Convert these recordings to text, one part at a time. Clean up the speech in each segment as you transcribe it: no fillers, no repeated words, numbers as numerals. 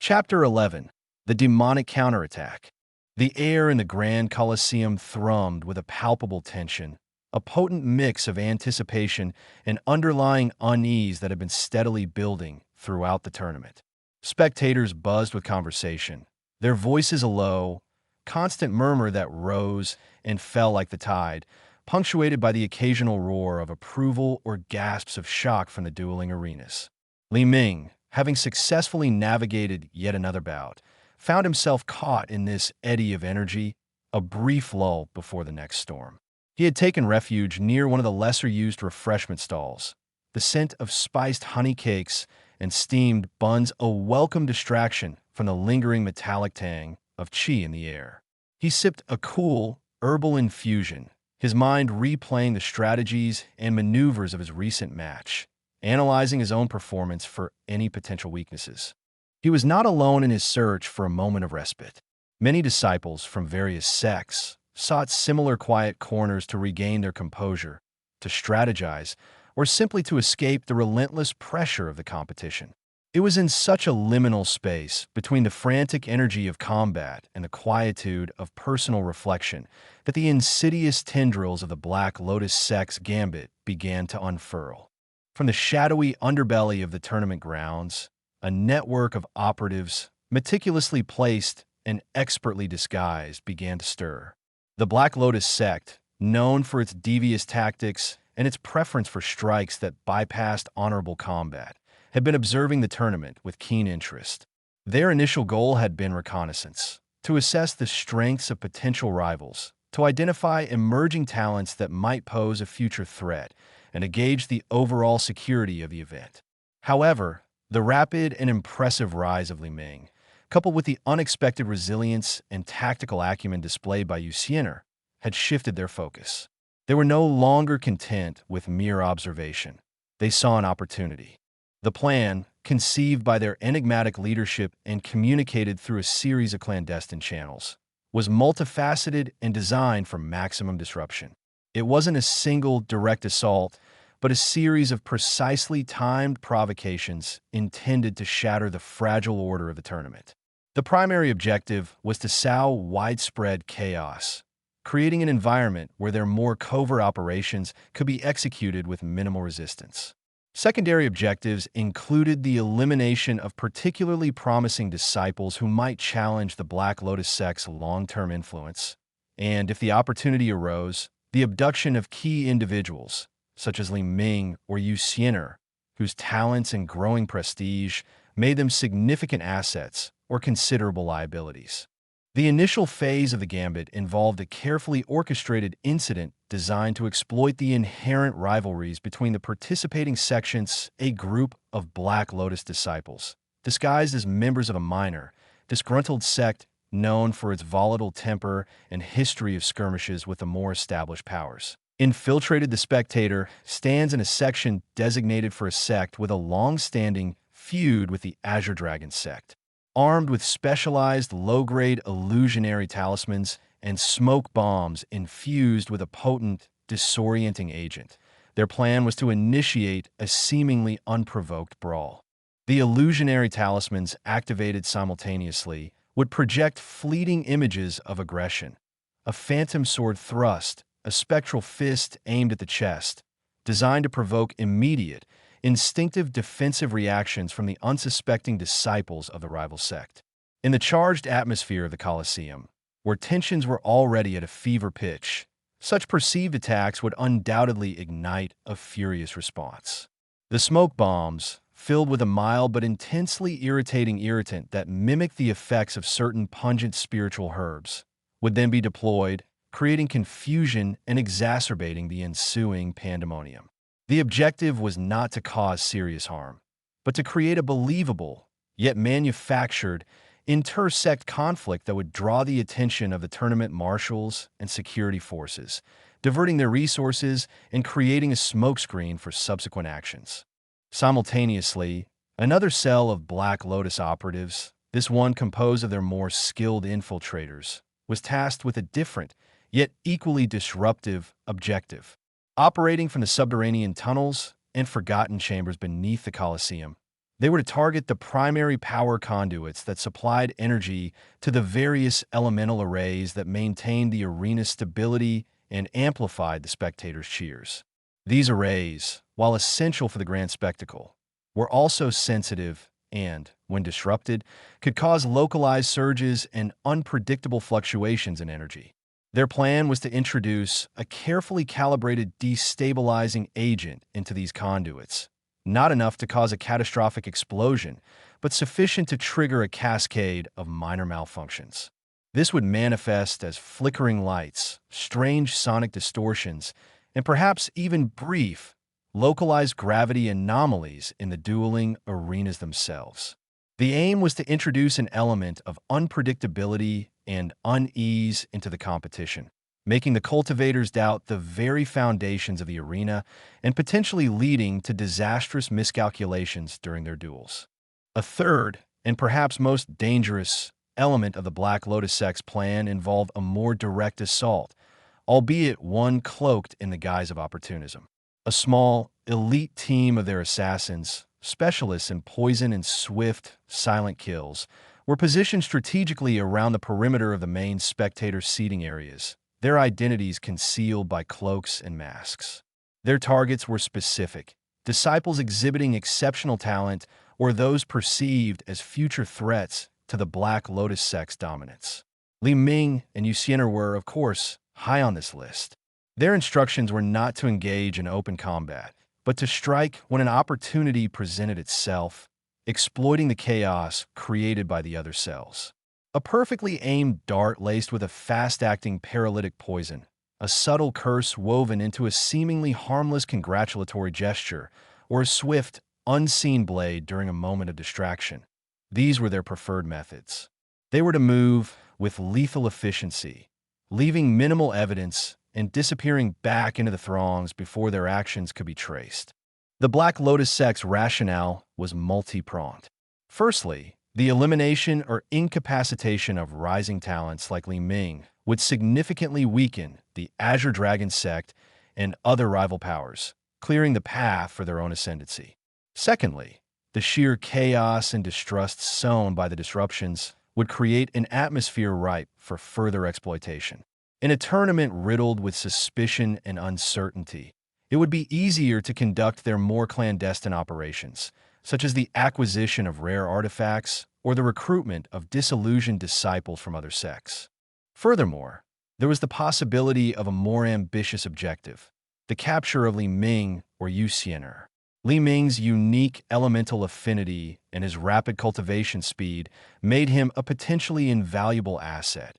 Chapter 11. The Demonic Counterattack. The air in the Grand Colosseum thrummed with a palpable tension, a potent mix of anticipation and underlying unease that had been steadily building throughout the tournament. Spectators buzzed with conversation, their voices a low, constant murmur that rose and fell like the tide, punctuated by the occasional roar of approval or gasps of shock from the dueling arenas. Li Ming, having successfully navigated yet another bout, found himself caught in this eddy of energy, a brief lull before the next storm. He had taken refuge near one of the lesser-used refreshment stalls, the scent of spiced honey cakes and steamed buns a welcome distraction from the lingering metallic tang of qi in the air. He sipped a cool, herbal infusion, his mind replaying the strategies and maneuvers of his recent match, analyzing his own performance for any potential weaknesses. He was not alone in his search for a moment of respite. Many disciples from various sects sought similar quiet corners to regain their composure, to strategize, or simply to escape the relentless pressure of the competition. It was in such a liminal space between the frantic energy of combat and the quietude of personal reflection that the insidious tendrils of the Black Lotus sect's gambit began to unfurl. From the shadowy underbelly of the tournament grounds, a network of operatives, meticulously placed and expertly disguised, began to stir. The Black Lotus sect, known for its devious tactics and its preference for strikes that bypassed honorable combat, had been observing the tournament with keen interest. Their initial goal had been reconnaissance, to assess the strengths of potential rivals, to identify emerging talents that might pose a future threat, and to gauge the overall security of the event. However, the rapid and impressive rise of Li Ming, coupled with the unexpected resilience and tactical acumen displayed by Yu Xiener, had shifted their focus. They were no longer content with mere observation. They saw an opportunity. The plan, conceived by their enigmatic leadership and communicated through a series of clandestine channels, was multifaceted and designed for maximum disruption. It wasn't a single direct assault, but a series of precisely timed provocations intended to shatter the fragile order of the tournament. The primary objective was to sow widespread chaos, creating an environment where their more covert operations could be executed with minimal resistance. Secondary objectives included the elimination of particularly promising disciples who might challenge the Black Lotus sect's long-term influence, and, if the opportunity arose, the abduction of key individuals, such as Li Ming or Yu Xiener, whose talents and growing prestige made them significant assets or considerable liabilities. The initial phase of the gambit involved a carefully orchestrated incident designed to exploit the inherent rivalries between the participating sections. A group of Black Lotus disciples, disguised as members of a minor, disgruntled sect known for its volatile temper and history of skirmishes with the more established powers, infiltrated the Spectator, stands in a section designated for a sect with a long-standing feud with the Azure Dragon sect. Armed with specialized low-grade illusionary talismans and smoke bombs infused with a potent, disorienting agent, their plan was to initiate a seemingly unprovoked brawl. The illusionary talismans, activated simultaneously, would project fleeting images of aggression: a phantom sword thrust, a spectral fist aimed at the chest, designed to provoke immediate, instinctive defensive reactions from the unsuspecting disciples of the rival sect. In the charged atmosphere of the Colosseum, where tensions were already at a fever pitch, such perceived attacks would undoubtedly ignite a furious response. The smoke bombs, filled with a mild but intensely irritating irritant that mimicked the effects of certain pungent spiritual herbs, would then be deployed, creating confusion and exacerbating the ensuing pandemonium. The objective was not to cause serious harm, but to create a believable, yet manufactured, inter-sect conflict that would draw the attention of the tournament marshals and security forces, diverting their resources and creating a smokescreen for subsequent actions. Simultaneously, another cell of Black Lotus operatives, this one composed of their more skilled infiltrators, was tasked with a different, yet equally disruptive, objective. Operating from the subterranean tunnels and forgotten chambers beneath the Colosseum, They were to target the primary power conduits that supplied energy to the various elemental arrays that maintained the arena's stability and amplified the spectators' cheers. These arrays, while essential for the grand spectacle, were also sensitive and, when disrupted, could cause localized surges and unpredictable fluctuations in energy. Their plan was to introduce a carefully calibrated destabilizing agent into these conduits, not enough to cause a catastrophic explosion, but sufficient to trigger a cascade of minor malfunctions. This would manifest as flickering lights, strange sonic distortions, and perhaps even brief, localized gravity anomalies in the dueling arenas themselves. The aim was to introduce an element of unpredictability and unease into the competition, making the cultivators doubt the very foundations of the arena and potentially leading to disastrous miscalculations during their duels. A third, and perhaps most dangerous, element of the Black Lotus sect's plan involved a more direct assault, albeit one cloaked in the guise of opportunism. A small, elite team of their assassins, specialists in poison and swift, silent kills, were positioned strategically around the perimeter of the main spectator seating areas, their identities concealed by cloaks and masks. Their targets were specific: disciples exhibiting exceptional talent or those perceived as future threats to the Black Lotus sect's dominance. Li Ming and Yu Xian'er were, of course, high on this list. Their instructions were not to engage in open combat, but to strike when an opportunity presented itself, exploiting the chaos created by the other cells. A perfectly aimed dart laced with a fast-acting paralytic poison, a subtle curse woven into a seemingly harmless congratulatory gesture, or a swift, unseen blade during a moment of distraction. These were their preferred methods. They were to move with lethal efficiency, leaving minimal evidence and disappearing back into the throngs before their actions could be traced. The Black Lotus sect's rationale was multi-pronged. Firstly, the elimination or incapacitation of rising talents like Li Ming would significantly weaken the Azure Dragon sect and other rival powers, clearing the path for their own ascendancy. Secondly, the sheer chaos and distrust sown by the disruptions would create an atmosphere ripe for further exploitation. In a tournament riddled with suspicion and uncertainty, it would be easier to conduct their more clandestine operations, such as the acquisition of rare artifacts or the recruitment of disillusioned disciples from other sects. Furthermore, there was the possibility of a more ambitious objective: the capture of Li Ming or Yu Xian'er. Li Ming's unique elemental affinity and his rapid cultivation speed made him a potentially invaluable asset,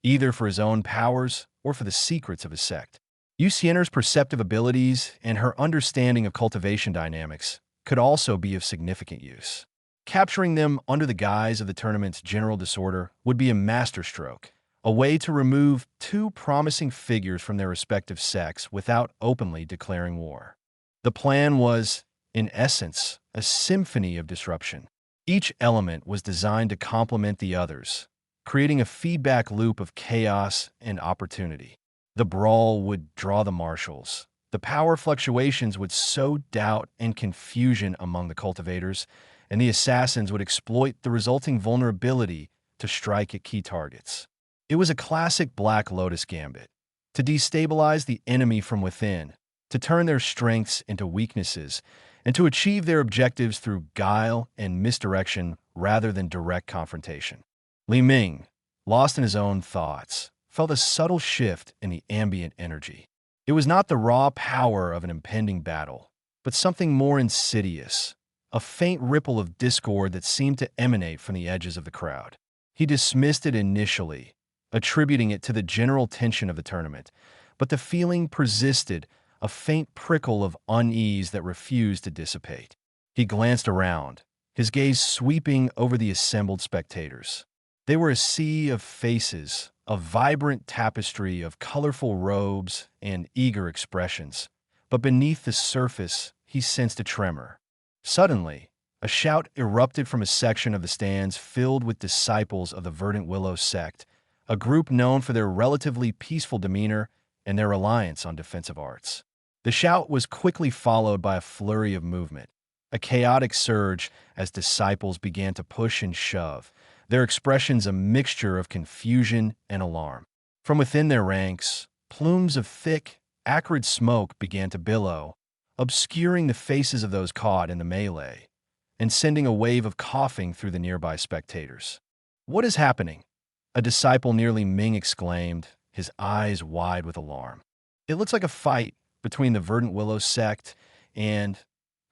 either for his own powers or for the secrets of his sect. Yu Xian'er's perceptive abilities and her understanding of cultivation dynamics could also be of significant use. Capturing them under the guise of the tournament's general disorder would be a masterstroke, a way to remove two promising figures from their respective sects without openly declaring war. The plan was, in essence, a symphony of disruption. Each element was designed to complement the others, creating a feedback loop of chaos and opportunity. The brawl would draw the marshals. The power fluctuations would sow doubt and confusion among the cultivators, and the assassins would exploit the resulting vulnerability to strike at key targets. It was a classic Black Lotus gambit: to destabilize the enemy from within, to turn their strengths into weaknesses, and to achieve their objectives through guile and misdirection rather than direct confrontation. Li Ming, lost in his own thoughts, felt a subtle shift in the ambient energy. It was not the raw power of an impending battle, but something more insidious, a faint ripple of discord that seemed to emanate from the edges of the crowd. He dismissed it initially, attributing it to the general tension of the tournament, but the feeling persisted, a faint prickle of unease that refused to dissipate. He glanced around, his gaze sweeping over the assembled spectators. They were a sea of faces, a vibrant tapestry of colorful robes and eager expressions. But beneath the surface, he sensed a tremor. Suddenly, a shout erupted from a section of the stands filled with disciples of the Verdant Willow sect, a group known for their relatively peaceful demeanor and their reliance on defensive arts. The shout was quickly followed by a flurry of movement. A chaotic surge as disciples began to push and shove, their expressions a mixture of confusion and alarm. From within their ranks, plumes of thick, acrid smoke began to billow, obscuring the faces of those caught in the melee, and sending a wave of coughing through the nearby spectators. "What is happening?" a disciple near Li Ming exclaimed, his eyes wide with alarm. "It looks like a fight between the Verdant Willow sect and—"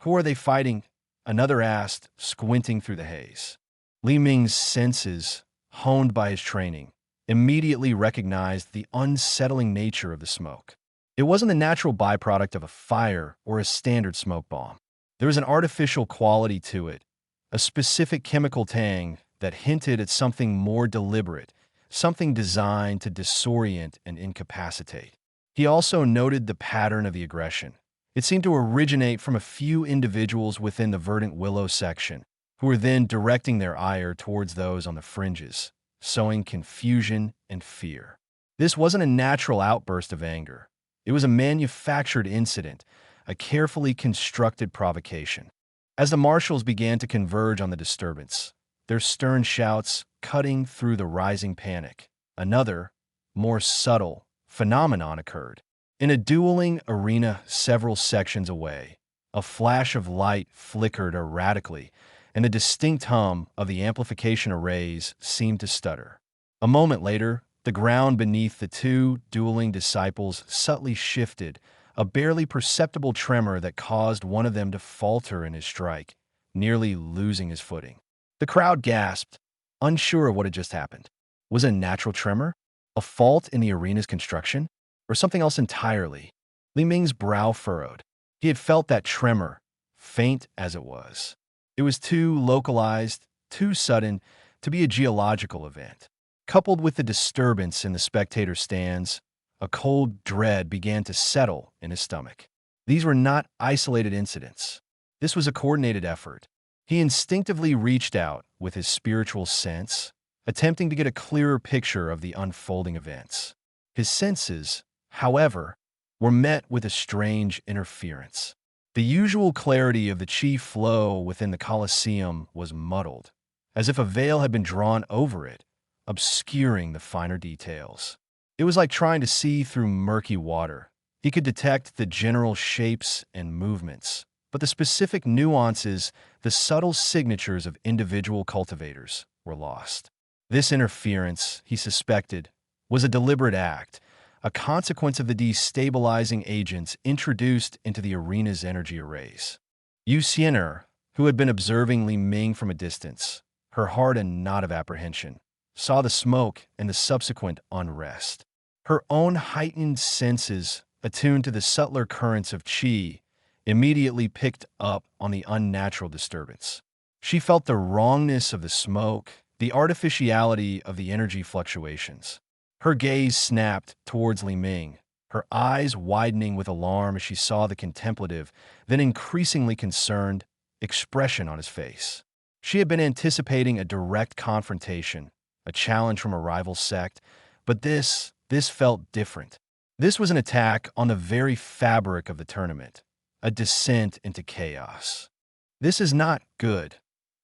"Who are they fighting?" another asked, squinting through the haze. Li Ming's senses, honed by his training, immediately recognized the unsettling nature of the smoke. It wasn't the natural byproduct of a fire or a standard smoke bomb. There was an artificial quality to it, a specific chemical tang that hinted at something more deliberate, something designed to disorient and incapacitate. He also noted the pattern of the aggression. It seemed to originate from a few individuals within the Verdant Willow section, who were then directing their ire towards those on the fringes, sowing confusion and fear. This wasn't a natural outburst of anger. It was a manufactured incident, a carefully constructed provocation. As the marshals began to converge on the disturbance, their stern shouts cutting through the rising panic, another, more subtle, phenomenon occurred. In a dueling arena several sections away, a flash of light flickered erratically, and the distinct hum of the amplification arrays seemed to stutter. A moment later, the ground beneath the two dueling disciples subtly shifted, a barely perceptible tremor that caused one of them to falter in his strike, nearly losing his footing. The crowd gasped, unsure of what had just happened. Was it a natural tremor? A fault in the arena's construction? Or something else entirely? Li Ming's brow furrowed. He had felt that tremor, faint as it was. It was too localized, too sudden, to be a geological event. Coupled with the disturbance in the spectator stands, a cold dread began to settle in his stomach. These were not isolated incidents. This was a coordinated effort. He instinctively reached out with his spiritual sense, attempting to get a clearer picture of the unfolding events. His senses, however, were met with a strange interference. The usual clarity of the chi flow within the Colosseum was muddled, as if a veil had been drawn over it, obscuring the finer details. It was like trying to see through murky water. He could detect the general shapes and movements, but the specific nuances, the subtle signatures of individual cultivators, were lost. This interference, he suspected, was a deliberate act, a consequence of the destabilizing agents introduced into the arena's energy arrays. Yu Xiener, who had been observing Li Ming from a distance, her heart a knot of apprehension, saw the smoke and the subsequent unrest. Her own heightened senses, attuned to the subtler currents of qi, immediately picked up on the unnatural disturbance. She felt the wrongness of the smoke, the artificiality of the energy fluctuations. Her gaze snapped towards Li Ming, her eyes widening with alarm as she saw the contemplative, then increasingly concerned, expression on his face. She had been anticipating a direct confrontation, a challenge from a rival sect, but this felt different. This was an attack on the very fabric of the tournament, a descent into chaos. "This is not good,"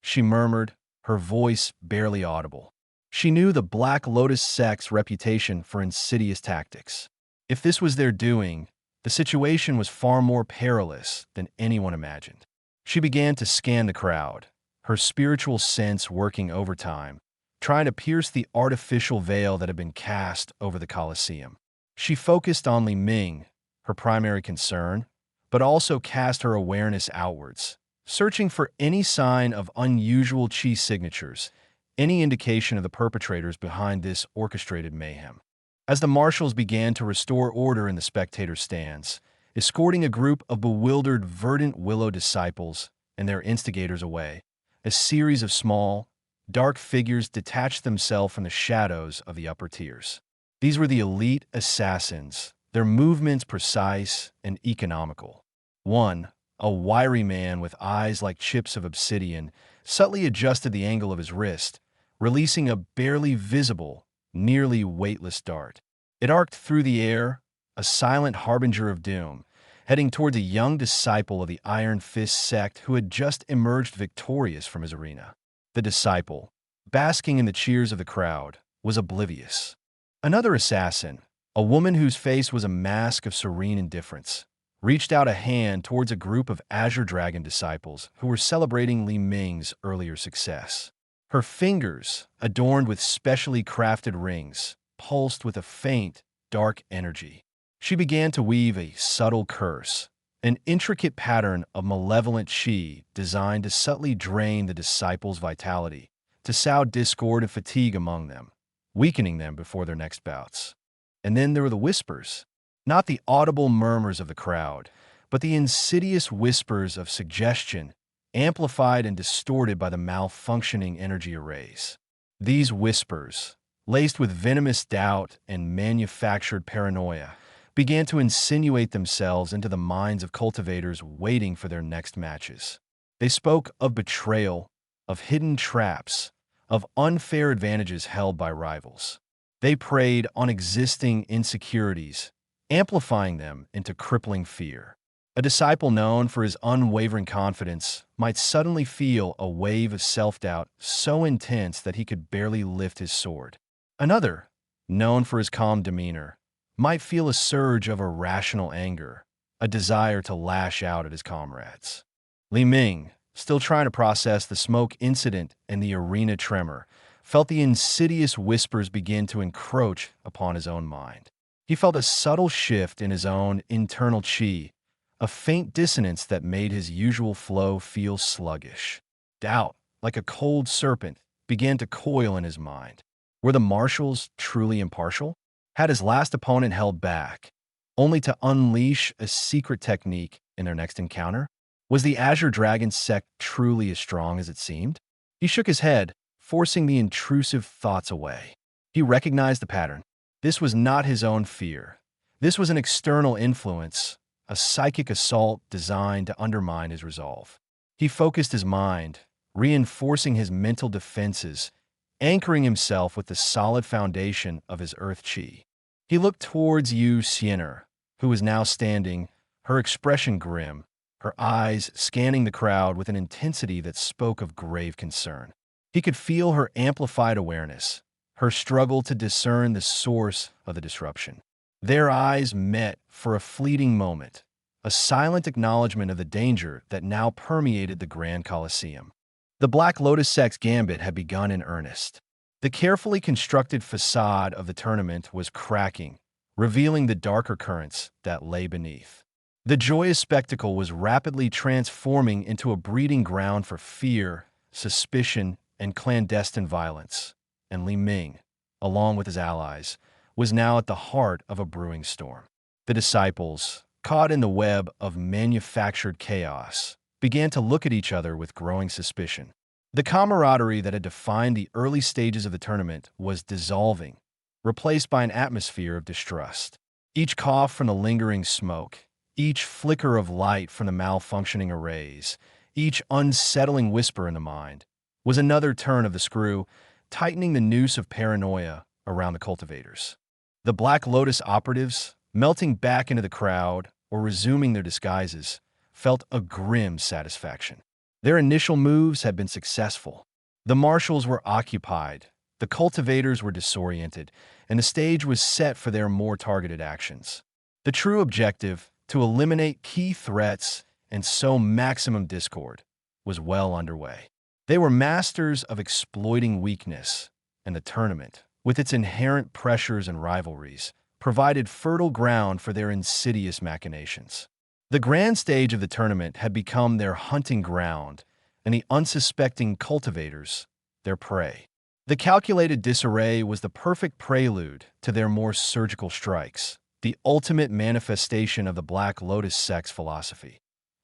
she murmured, her voice barely audible. She knew the Black Lotus sect's reputation for insidious tactics. If this was their doing, the situation was far more perilous than anyone imagined. She began to scan the crowd, her spiritual sense working overtime, trying to pierce the artificial veil that had been cast over the Colosseum. She focused on Li Ming, her primary concern, but also cast her awareness outwards, searching for any sign of unusual qi signatures, any indication of the perpetrators behind this orchestrated mayhem. As the marshals began to restore order in the spectator stands, escorting a group of bewildered Verdant Willow disciples and their instigators away, a series of small, dark figures detached themselves from the shadows of the upper tiers. These were the elite assassins, their movements precise and economical. One, a wiry man with eyes like chips of obsidian, subtly adjusted the angle of his wrist, releasing a barely visible, nearly weightless dart. It arced through the air, a silent harbinger of doom, heading towards a young disciple of the Iron Fist sect who had just emerged victorious from his arena. The disciple, basking in the cheers of the crowd, was oblivious. Another assassin, a woman whose face was a mask of serene indifference, reached out a hand towards a group of Azure Dragon disciples who were celebrating Li Ming's earlier success. Her fingers, adorned with specially crafted rings, pulsed with a faint, dark energy. She began to weave a subtle curse, an intricate pattern of malevolent qi designed to subtly drain the disciples' vitality, to sow discord and fatigue among them, weakening them before their next bouts. And then there were the whispers, not the audible murmurs of the crowd, but the insidious whispers of suggestion, amplified and distorted by the malfunctioning energy arrays. These whispers, laced with venomous doubt and manufactured paranoia, began to insinuate themselves into the minds of cultivators waiting for their next matches. They spoke of betrayal, of hidden traps, of unfair advantages held by rivals. They preyed on existing insecurities, amplifying them into crippling fear. A disciple known for his unwavering confidence might suddenly feel a wave of self-doubt so intense that he could barely lift his sword. Another, known for his calm demeanor, might feel a surge of irrational anger, a desire to lash out at his comrades. Li Ming, still trying to process the smoke incident and the arena tremor, felt the insidious whispers begin to encroach upon his own mind. He felt a subtle shift in his own internal qi, a faint dissonance that made his usual flow feel sluggish. Doubt, like a cold serpent, began to coil in his mind. Were the marshals truly impartial? Had his last opponent held back, only to unleash a secret technique in their next encounter? Was the Azure Dragon sect truly as strong as it seemed? He shook his head, forcing the intrusive thoughts away. He recognized the pattern. This was not his own fear. This was an external influence, a psychic assault designed to undermine his resolve. He focused his mind, reinforcing his mental defenses, anchoring himself with the solid foundation of his earth qi. He looked towards Yu Xian'er, who was now standing, her expression grim, her eyes scanning the crowd with an intensity that spoke of grave concern. He could feel her amplified awareness, her struggle to discern the source of the disruption. Their eyes met for a fleeting moment, a silent acknowledgement of the danger that now permeated the Grand Colosseum. The Black Lotus sect's gambit had begun in earnest. The carefully constructed facade of the tournament was cracking, revealing the darker currents that lay beneath. The joyous spectacle was rapidly transforming into a breeding ground for fear, suspicion, and clandestine violence, and Li Ming, along with his allies, was now at the heart of a brewing storm. The disciples, caught in the web of manufactured chaos, began to look at each other with growing suspicion. The camaraderie that had defined the early stages of the tournament was dissolving, replaced by an atmosphere of distrust. Each cough from the lingering smoke, each flicker of light from the malfunctioning arrays, each unsettling whisper in the mind, was another turn of the screw, tightening the noose of paranoia around the cultivators. The Black Lotus operatives, melting back into the crowd or resuming their disguises, felt a grim satisfaction. Their initial moves had been successful. The marshals were occupied, the cultivators were disoriented, and the stage was set for their more targeted actions. The true objective, to eliminate key threats and sow maximum discord, was well underway. They were masters of exploiting weakness, and the tournament, with its inherent pressures and rivalries, provided fertile ground for their insidious machinations. The grand stage of the tournament had become their hunting ground, and the unsuspecting cultivators, their prey. The calculated disarray was the perfect prelude to their more surgical strikes, the ultimate manifestation of the Black Lotus sect's philosophy.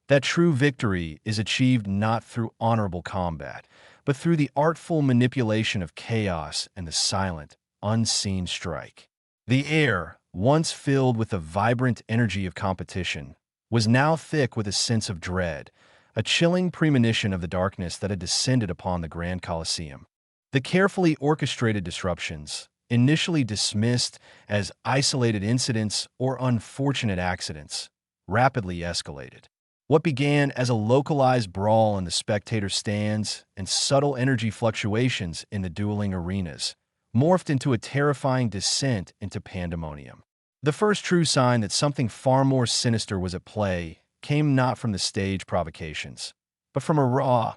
That true victory is achieved not through honorable combat, but through the artful manipulation of chaos and the silent, unseen strike. The air, once filled with the vibrant energy of competition, was now thick with a sense of dread, a chilling premonition of the darkness that had descended upon the Grand Colosseum. The carefully orchestrated disruptions, initially dismissed as isolated incidents or unfortunate accidents, rapidly escalated. What began as a localized brawl in the spectator stands and subtle energy fluctuations in the dueling arenas morphed into a terrifying descent into pandemonium. The first true sign that something far more sinister was at play came not from the stage provocations, but from a raw,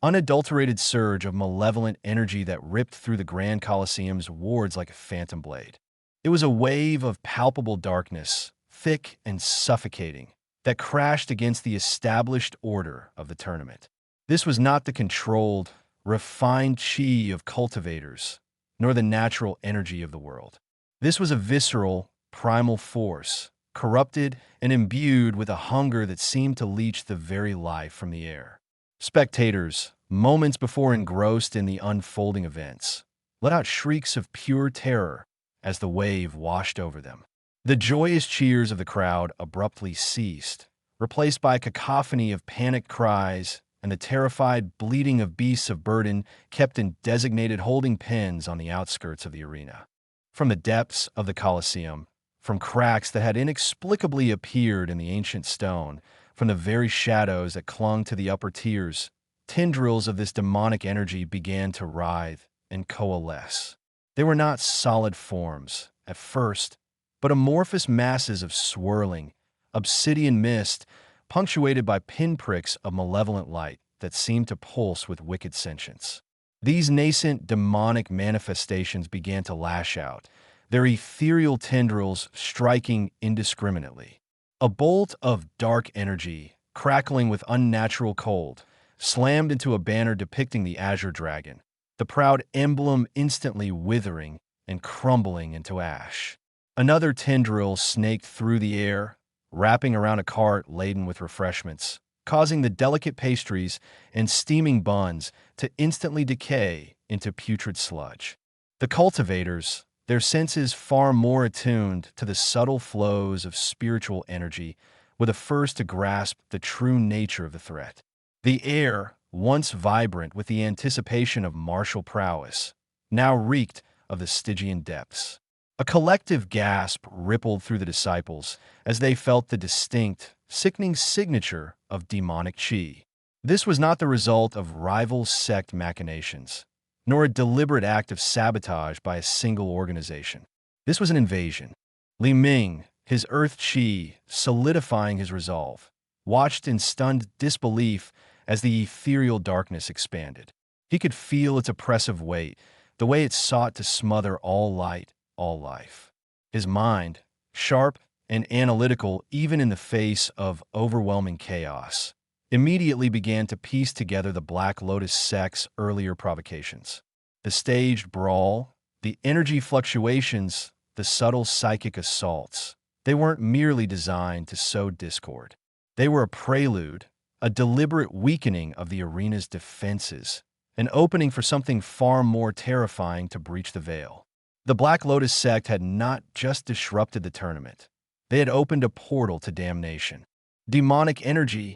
unadulterated surge of malevolent energy that ripped through the Grand Colosseum's wards like a phantom blade. It was a wave of palpable darkness, thick and suffocating, that crashed against the established order of the tournament. This was not the controlled, refined chi of cultivators, nor the natural energy of the world. This was a visceral, primal force, corrupted and imbued with a hunger that seemed to leech the very life from the air. Spectators, moments before engrossed in the unfolding events, let out shrieks of pure terror as the wave washed over them. The joyous cheers of the crowd abruptly ceased, replaced by a cacophony of panicked cries and the terrified bleating of beasts of burden kept in designated holding pens on the outskirts of the arena. From the depths of the Colosseum, from cracks that had inexplicably appeared in the ancient stone, from the very shadows that clung to the upper tiers, tendrils of this demonic energy began to writhe and coalesce. They were not solid forms, at first, but amorphous masses of swirling, obsidian mist, punctuated by pinpricks of malevolent light that seemed to pulse with wicked sentience. These nascent demonic manifestations began to lash out, their ethereal tendrils striking indiscriminately. A bolt of dark energy, crackling with unnatural cold, slammed into a banner depicting the azure dragon, the proud emblem instantly withering and crumbling into ash. Another tendril snaked through the air, wrapping around a cart laden with refreshments, causing the delicate pastries and steaming buns to instantly decay into putrid sludge. The cultivators, their senses far more attuned to the subtle flows of spiritual energy, were the first to grasp the true nature of the threat. The air, once vibrant with the anticipation of martial prowess, now reeked of the Stygian depths. A collective gasp rippled through the disciples as they felt the distinct, sickening signature of demonic chi. This was not the result of rival sect machinations, nor a deliberate act of sabotage by a single organization. This was an invasion. Li Ming, his earth chi solidifying his resolve, watched in stunned disbelief as the ethereal darkness expanded. He could feel its oppressive weight, the way it sought to smother all light, all life. His mind, sharp and analytical even in the face of overwhelming chaos, immediately began to piece together the Black Lotus sect's earlier provocations. The staged brawl, the energy fluctuations, the subtle psychic assaults, they weren't merely designed to sow discord. They were a prelude, a deliberate weakening of the arena's defenses, an opening for something far more terrifying to breach the veil. The Black Lotus sect had not just disrupted the tournament. They had opened a portal to damnation. Demonic energy,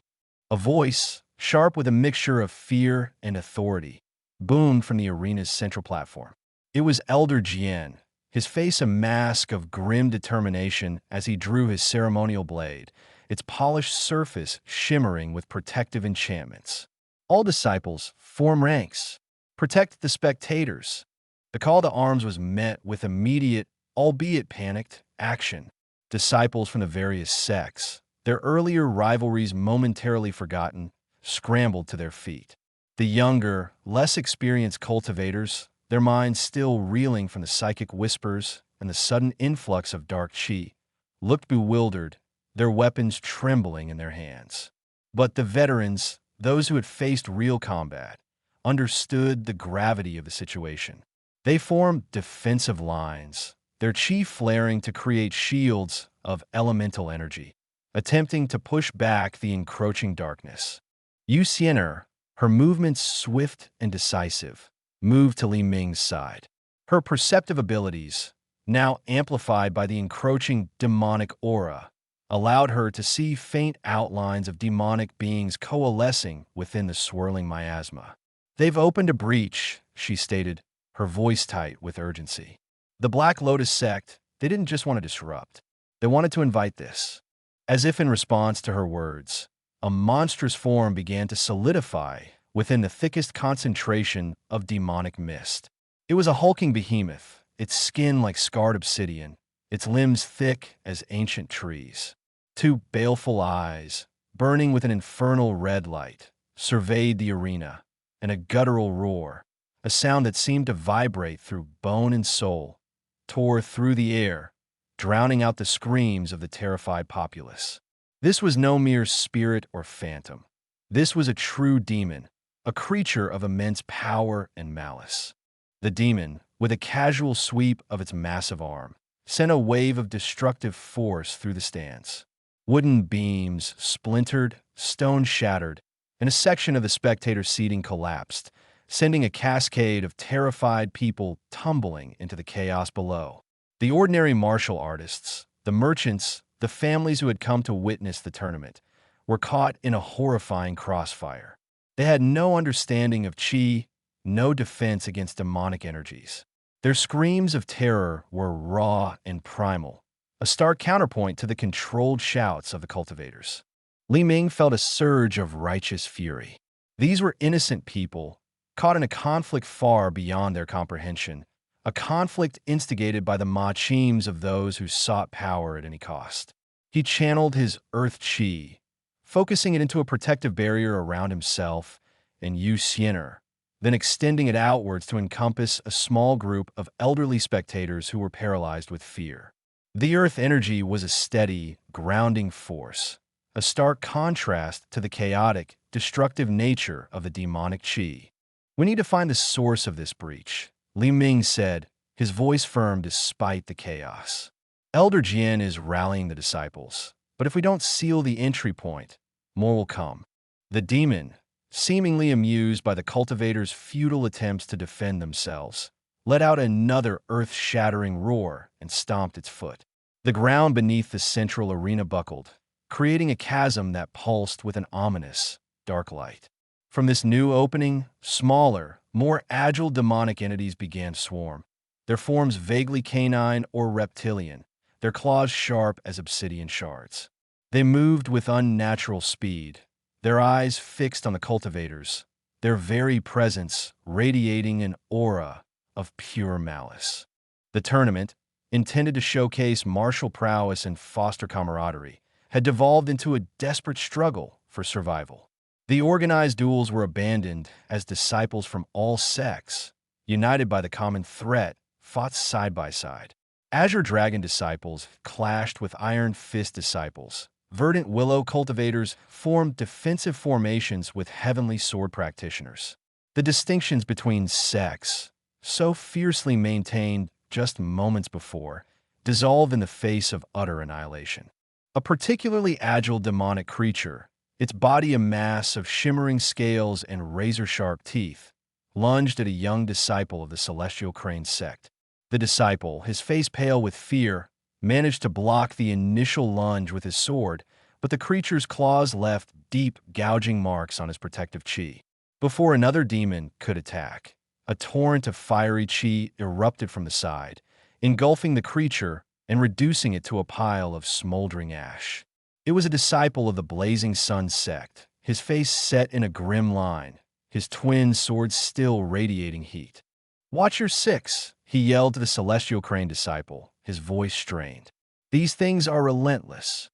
a voice, sharp with a mixture of fear and authority, boomed from the arena's central platform. It was Elder Jian, his face a mask of grim determination as he drew his ceremonial blade, its polished surface shimmering with protective enchantments. All disciples, form ranks. Protect the spectators. The call to arms was met with immediate, albeit panicked, action. Disciples from the various sects, their earlier rivalries momentarily forgotten, scrambled to their feet. The younger, less experienced cultivators, their minds still reeling from the psychic whispers and the sudden influx of dark chi, looked bewildered, their weapons trembling in their hands. But the veterans, those who had faced real combat, understood the gravity of the situation. They formed defensive lines, their chi flaring to create shields of elemental energy, attempting to push back the encroaching darkness. Yu Xiener, her movements swift and decisive, moved to Li Ming's side. Her perceptive abilities, now amplified by the encroaching demonic aura, allowed her to see faint outlines of demonic beings coalescing within the swirling miasma. "They've opened a breach," she stated, her voice tight with urgency. The Black Lotus sect, they didn't just want to disrupt. They wanted to invite this. As if in response to her words, a monstrous form began to solidify within the thickest concentration of demonic mist. It was a hulking behemoth, its skin like scarred obsidian, its limbs thick as ancient trees. Two baleful eyes, burning with an infernal red light, surveyed the arena, and a guttural roar, a sound that seemed to vibrate through bone and soul, tore through the air, drowning out the screams of the terrified populace. This was no mere spirit or phantom. This was a true demon, a creature of immense power and malice. The demon, with a casual sweep of its massive arm, sent a wave of destructive force through the stands. Wooden beams splintered, stone shattered, and a section of the spectator seating collapsed, sending a cascade of terrified people tumbling into the chaos below. The ordinary martial artists, the merchants, the families who had come to witness the tournament, were caught in a horrifying crossfire. They had no understanding of chi, no defense against demonic energies. Their screams of terror were raw and primal, a stark counterpoint to the controlled shouts of the cultivators. Li Ming felt a surge of righteous fury. These were innocent people, caught in a conflict far beyond their comprehension, a conflict instigated by the machims of those who sought power at any cost. He channeled his earth chi, focusing it into a protective barrier around himself and Yu Xiener, then extending it outwards to encompass a small group of elderly spectators who were paralyzed with fear. The earth energy was a steady, grounding force, a stark contrast to the chaotic, destructive nature of the demonic chi. We need to find the source of this breach, Li Ming said, his voice firm despite the chaos. Elder Jian is rallying the disciples, but if we don't seal the entry point, more will come. The demon, seemingly amused by the cultivators' futile attempts to defend themselves, let out another earth-shattering roar and stomped its foot. The ground beneath the central arena buckled, creating a chasm that pulsed with an ominous, dark light. From this new opening, smaller, more agile demonic entities began to swarm, their forms vaguely canine or reptilian, their claws sharp as obsidian shards. They moved with unnatural speed, their eyes fixed on the cultivators, their very presence radiating an aura of pure malice. The tournament, intended to showcase martial prowess and foster camaraderie, had devolved into a desperate struggle for survival. The organized duels were abandoned as disciples from all sects, united by the common threat, fought side by side. Azure Dragon disciples clashed with Iron Fist disciples. Verdant Willow cultivators formed defensive formations with Heavenly Sword practitioners. The distinctions between sects, so fiercely maintained just moments before, dissolve in the face of utter annihilation. A particularly agile demonic creature, its body a mass of shimmering scales and razor-sharp teeth, lunged at a young disciple of the Celestial Crane sect. The disciple, his face pale with fear, managed to block the initial lunge with his sword, but the creature's claws left deep, gouging marks on his protective chi. Before another demon could attack, a torrent of fiery chi erupted from the side, engulfing the creature and reducing it to a pile of smoldering ash. It was a disciple of the Blazing Sun sect, his face set in a grim line, his twin swords still radiating heat. "Watch your six," he yelled to the Celestial Crane disciple, his voice strained. "These things are relentless."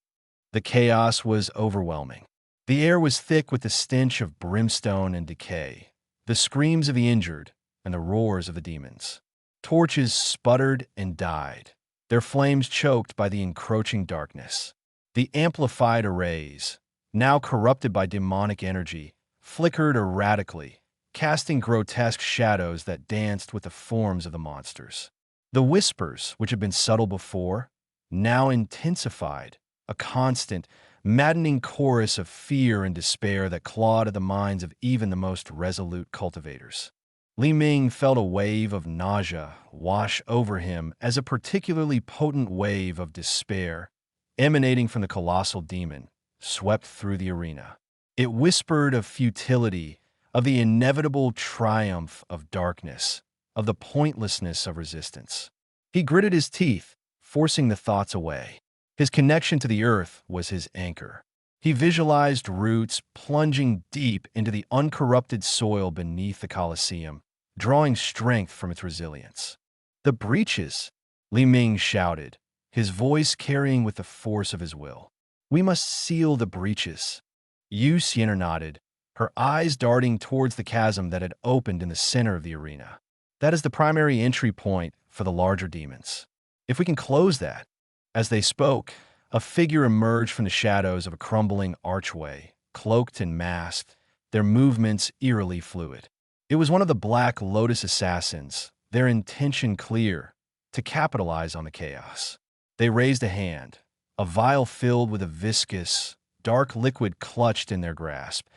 The chaos was overwhelming. The air was thick with the stench of brimstone and decay, the screams of the injured, and the roars of the demons. Torches sputtered and died, their flames choked by the encroaching darkness. The amplified arrays, now corrupted by demonic energy, flickered erratically, casting grotesque shadows that danced with the forms of the monsters. The whispers, which had been subtle before, now intensified, a constant, maddening chorus of fear and despair that clawed at the minds of even the most resolute cultivators. Li Ming felt a wave of nausea wash over him as a particularly potent wave of despair, emanating from the colossal demon, swept through the arena. It whispered of futility, of the inevitable triumph of darkness, of the pointlessness of resistance. He gritted his teeth, forcing the thoughts away. His connection to the earth was his anchor. He visualized roots plunging deep into the uncorrupted soil beneath the Colosseum, drawing strength from its resilience. "The breaches!" Li Ming shouted, his voice carrying with the force of his will. "We must seal the breaches." Yu Xian'er nodded, her eyes darting towards the chasm that had opened in the center of the arena. "That is the primary entry point for the larger demons. If we can close that." As they spoke, a figure emerged from the shadows of a crumbling archway, cloaked and masked, their movements eerily fluid. It was one of the Black Lotus assassins, their intention clear: to capitalize on the chaos. They raised a hand, a vial filled with a viscous, dark liquid clutched in their grasp,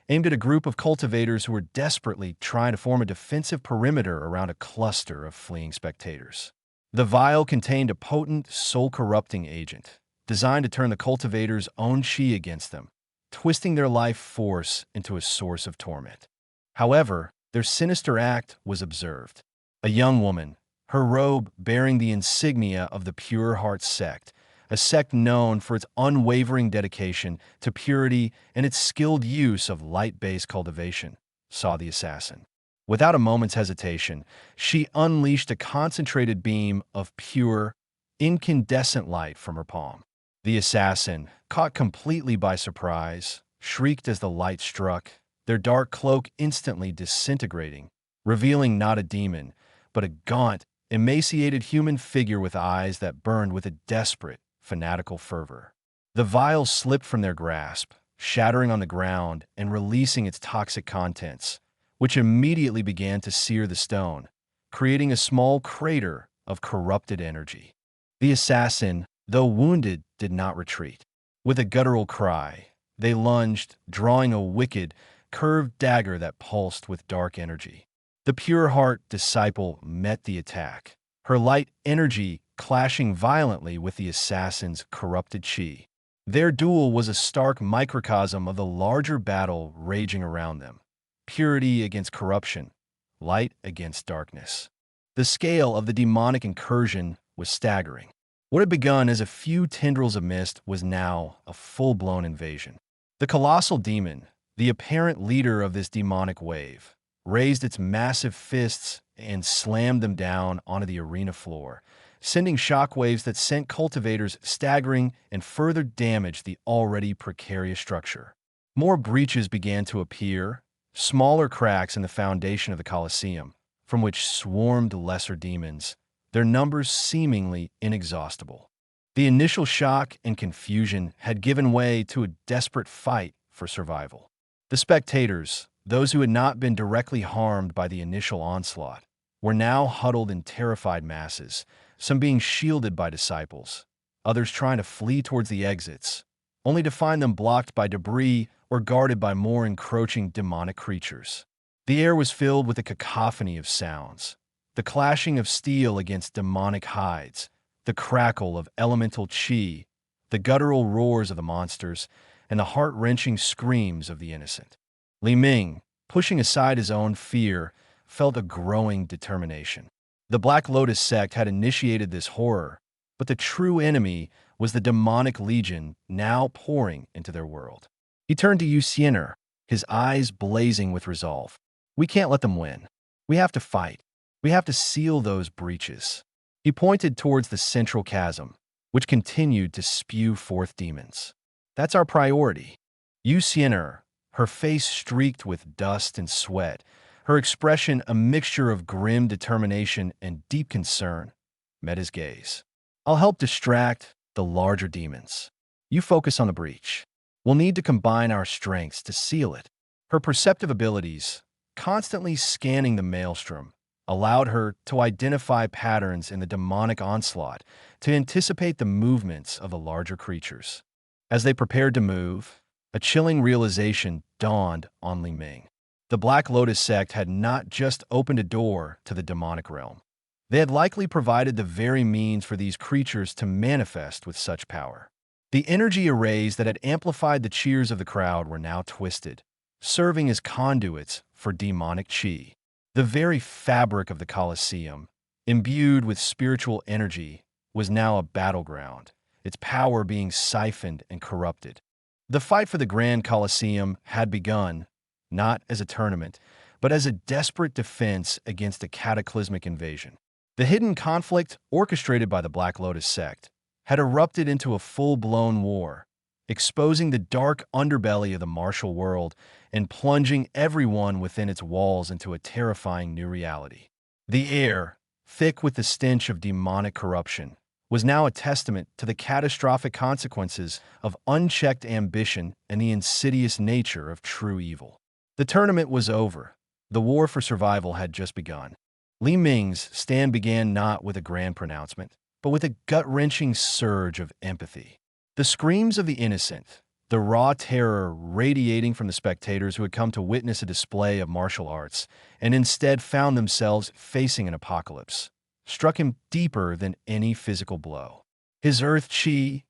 aimed at a group of cultivators who were desperately trying to form a defensive perimeter around a cluster of fleeing spectators. The vial contained a potent, soul-corrupting agent, designed to turn the cultivators' own chi against them, twisting their life force into a source of torment. However, their sinister act was observed. A young woman, her robe bearing the insignia of the Pure Heart sect, a sect known for its unwavering dedication to purity and its skilled use of light-based cultivation, saw the assassin. Without a moment's hesitation, she unleashed a concentrated beam of pure, incandescent light from her palm. The assassin, caught completely by surprise, shrieked as the light struck, their dark cloak instantly disintegrating, revealing not a demon, but a gaunt, emaciated human figure with eyes that burned with a desperate, fanatical fervor. The vial slipped from their grasp, shattering on the ground and releasing its toxic contents, which immediately began to sear the stone, creating a small crater of corrupted energy. The assassin, though wounded, did not retreat. With a guttural cry, they lunged, drawing a wicked, curved dagger that pulsed with dark energy. The Pure Heart disciple met the attack, her light energy clashing violently with the assassin's corrupted chi. Their duel was a stark microcosm of the larger battle raging around them: purity against corruption, light against darkness. The scale of the demonic incursion was staggering. What had begun as a few tendrils of mist was now a full-blown invasion. The colossal demon, the apparent leader of this demonic wave, raised its massive fists and slammed them down onto the arena floor, sending shockwaves that sent cultivators staggering and further damaged the already precarious structure. More breaches began to appear, smaller cracks in the foundation of the Colosseum, from which swarmed lesser demons, their numbers seemingly inexhaustible. The initial shock and confusion had given way to a desperate fight for survival. The spectators, those who had not been directly harmed by the initial onslaught, were now huddled in terrified masses, some being shielded by disciples, others trying to flee towards the exits, only to find them blocked by debris or guarded by more encroaching demonic creatures. The air was filled with a cacophony of sounds: the clashing of steel against demonic hides, the crackle of elemental chi, the guttural roars of the monsters, and the heart-wrenching screams of the innocent. Li Ming, pushing aside his own fear, felt a growing determination. The Black Lotus sect had initiated this horror, but the true enemy was the demonic legion now pouring into their world. He turned to Yu Xian'er, his eyes blazing with resolve. "We can't let them win. We have to fight. We have to seal those breaches." He pointed towards the central chasm, which continued to spew forth demons. "That's our priority." Yu Xian'er, her face streaked with dust and sweat, her expression a mixture of grim determination and deep concern, met his gaze. "I'll help distract the larger demons. You focus on the breach. We'll need to combine our strengths to seal it." Her perceptive abilities, constantly scanning the maelstrom, allowed her to identify patterns in the demonic onslaught, to anticipate the movements of the larger creatures. As they prepared to move, a chilling realization dawned on Li Ming. The Black Lotus sect had not just opened a door to the demonic realm. They had likely provided the very means for these creatures to manifest with such power. The energy arrays that had amplified the cheers of the crowd were now twisted, serving as conduits for demonic chi. The very fabric of the Colosseum, imbued with spiritual energy, was now a battleground, its power being siphoned and corrupted. The fight for the Grand Colosseum had begun, not as a tournament, but as a desperate defense against a cataclysmic invasion. The hidden conflict, orchestrated by the Black Lotus sect, had erupted into a full-blown war, exposing the dark underbelly of the martial world and plunging everyone within its walls into a terrifying new reality. The air, thick with the stench of demonic corruption, was now a testament to the catastrophic consequences of unchecked ambition and the insidious nature of true evil. The tournament was over. The war for survival had just begun. Li Ming's stand began not with a grand pronouncement, but with a gut-wrenching surge of empathy. The screams of the innocent, the raw terror radiating from the spectators who had come to witness a display of martial arts and instead found themselves facing an apocalypse, struck him deeper than any physical blow. His earth chi,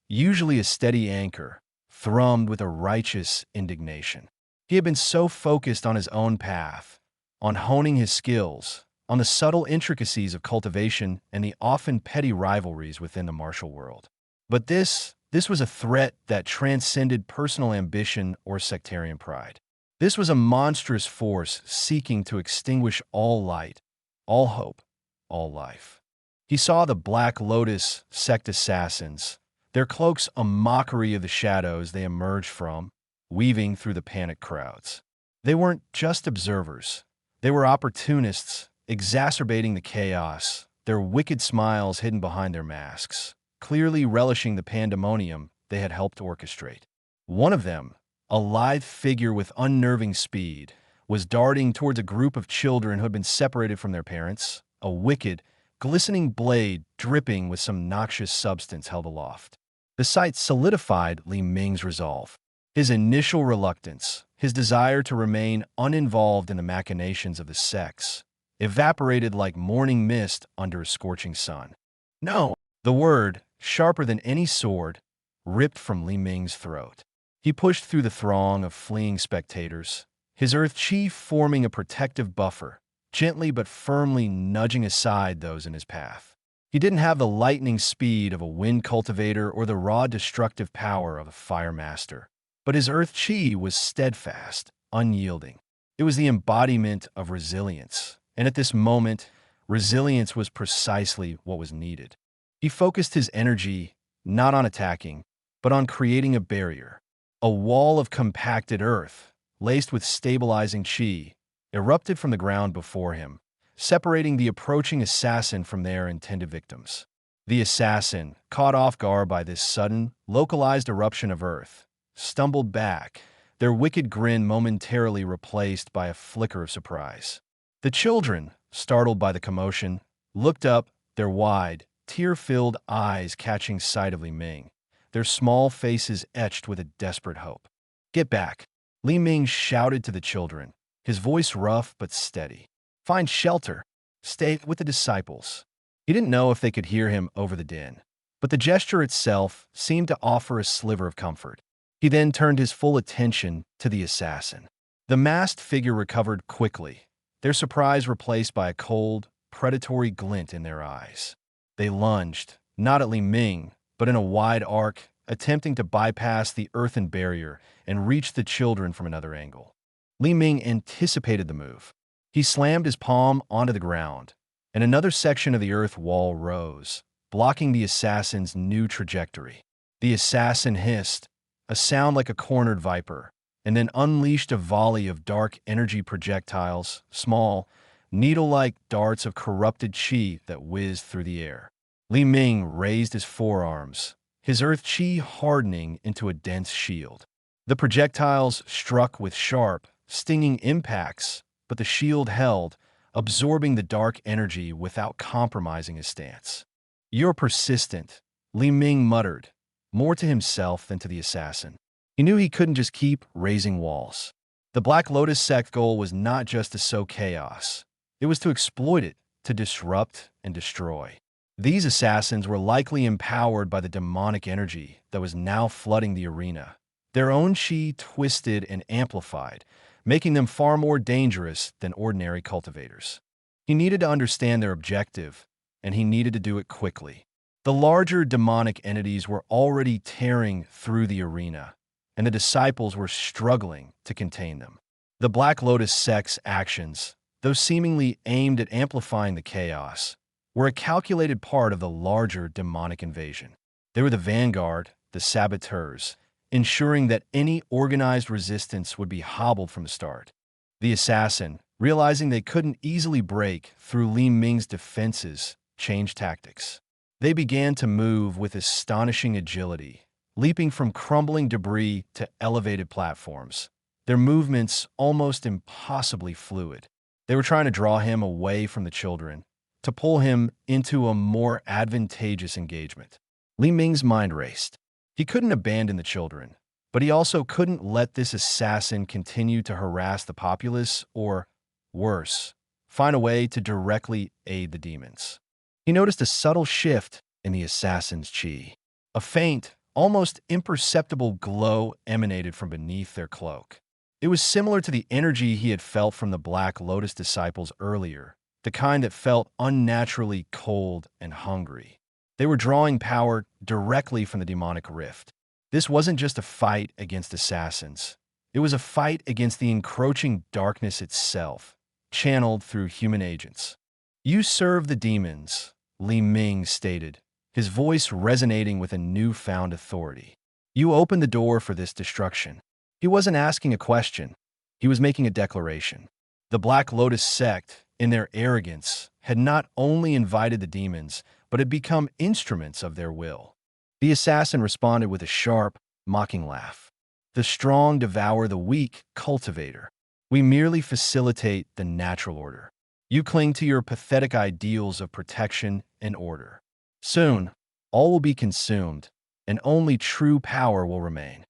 usually a steady anchor, thrummed with a righteous indignation. He had been so focused on his own path, on honing his skills, on the subtle intricacies of cultivation and the often petty rivalries within the martial world. But this was a threat that transcended personal ambition or sectarian pride. This was a monstrous force seeking to extinguish all light, all hope, all life. He saw the Black Lotus sect assassins, their cloaks a mockery of the shadows they emerged from, weaving through the panicked crowds. They weren't just observers. They were opportunists, exacerbating the chaos, their wicked smiles hidden behind their masks, clearly relishing the pandemonium they had helped orchestrate. One of them, a lithe figure with unnerving speed, was darting towards a group of children who had been separated from their parents, a wicked, glistening blade dripping with some noxious substance held aloft. The sight solidified Li Ming's resolve. His initial reluctance, his desire to remain uninvolved in the machinations of the sects, evaporated like morning mist under a scorching sun. No! The word, sharper than any sword, ripped from Li Ming's throat. He pushed through the throng of fleeing spectators, his earth chi forming a protective buffer, gently but firmly nudging aside those in his path. He didn't have the lightning speed of a wind cultivator or the raw destructive power of a fire master, but his earth chi was steadfast, unyielding. It was the embodiment of resilience, and at this moment, resilience was precisely what was needed. He focused his energy not on attacking, but on creating a barrier, a wall of compacted earth, laced with stabilizing chi, erupted from the ground before him, separating the approaching assassin from their intended victims. The assassin, caught off guard by this sudden, localized eruption of earth, stumbled back, their wicked grin momentarily replaced by a flicker of surprise. The children, startled by the commotion, looked up, their wide, tear-filled eyes catching sight of Li Ming, their small faces etched with a desperate hope. "Get back!" Li Ming shouted to the children, his voice rough but steady. "Find shelter. Stay with the disciples." He didn't know if they could hear him over the din, but the gesture itself seemed to offer a sliver of comfort. He then turned his full attention to the assassin. The masked figure recovered quickly, their surprise replaced by a cold, predatory glint in their eyes. They lunged, not at Li Ming, but in a wide arc, attempting to bypass the earthen barrier and reach the children from another angle. Li Ming anticipated the move. He slammed his palm onto the ground, and another section of the earth wall rose, blocking the assassin's new trajectory. The assassin hissed, a sound like a cornered viper, and then unleashed a volley of dark energy projectiles, small, needle-like darts of corrupted chi that whizzed through the air. Li Ming raised his forearms, his earth chi hardening into a dense shield. The projectiles struck with sharp, stinging impacts, but the shield held, absorbing the dark energy without compromising his stance. "You're persistent," Li Ming muttered, more to himself than to the assassin. He knew he couldn't just keep raising walls. The Black Lotus sect goal was not just to sow chaos. It was to exploit it, to disrupt and destroy. These assassins were likely empowered by the demonic energy that was now flooding the arena. Their own chi twisted and amplified, making them far more dangerous than ordinary cultivators. He needed to understand their objective, and he needed to do it quickly. The larger demonic entities were already tearing through the arena, and the disciples were struggling to contain them. The Black Lotus sect's actions, though seemingly aimed at amplifying the chaos, were a calculated part of the larger demonic invasion. They were the vanguard, the saboteurs, ensuring that any organized resistance would be hobbled from the start. The assassin, realizing they couldn't easily break through Li Ming's defenses, changed tactics. They began to move with astonishing agility, leaping from crumbling debris to elevated platforms, their movements almost impossibly fluid. They were trying to draw him away from the children, to pull him into a more advantageous engagement. Li Ming's mind raced. He couldn't abandon the children, but he also couldn't let this assassin continue to harass the populace or, worse, find a way to directly aid the demons. He noticed a subtle shift in the assassin's chi. A faint, almost imperceptible glow emanated from beneath their cloak. It was similar to the energy he had felt from the Black Lotus disciples earlier, the kind that felt unnaturally cold and hungry. They were drawing power directly from the demonic rift. This wasn't just a fight against assassins. It was a fight against the encroaching darkness itself, channeled through human agents. "You serve the demons," Li Ming stated, his voice resonating with a newfound authority. "You opened the door for this destruction." He wasn't asking a question. He was making a declaration. The Black Lotus sect, in their arrogance, had not only invited the demons, but had become instruments of their will. The assassin responded with a sharp, mocking laugh. "The strong devour the weak, cultivator. We merely facilitate the natural order. You cling to your pathetic ideals of protection and order. Soon, all will be consumed, and only true power will remain."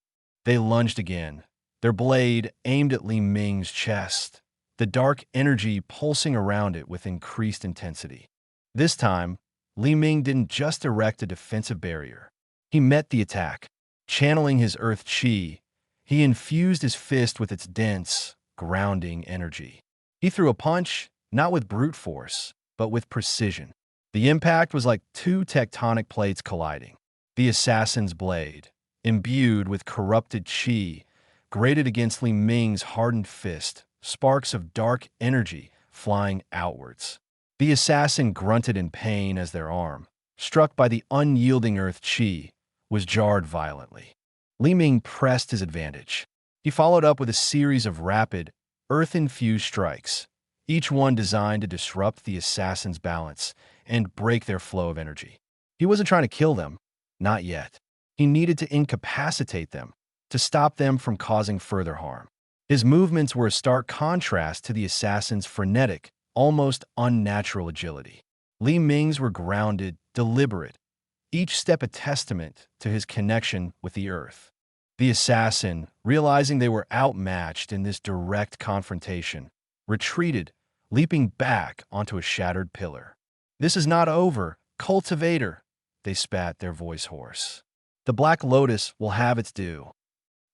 They lunged again, their blade aimed at Li Ming's chest, the dark energy pulsing around it with increased intensity. This time, Li Ming didn't just erect a defensive barrier. He met the attack. Channeling his earth chi, he infused his fist with its dense, grounding energy. He threw a punch, not with brute force, but with precision. The impact was like two tectonic plates colliding. The assassin's blade, imbued with corrupted chi, grated against Li Ming's hardened fist, sparks of dark energy flying outwards. The assassin grunted in pain as their arm, struck by the unyielding earth chi, was jarred violently. Li Ming pressed his advantage. He followed up with a series of rapid, earth-infused strikes, each one designed to disrupt the assassin's balance and break their flow of energy. He wasn't trying to kill them, not yet. He needed to incapacitate them, to stop them from causing further harm. His movements were a stark contrast to the assassin's frenetic, almost unnatural agility. Li Ming's were grounded, deliberate, each step a testament to his connection with the earth. The assassin, realizing they were outmatched in this direct confrontation, retreated, leaping back onto a shattered pillar. "This is not over, cultivator," they spat, their voice hoarse. "The Black Lotus will have its due."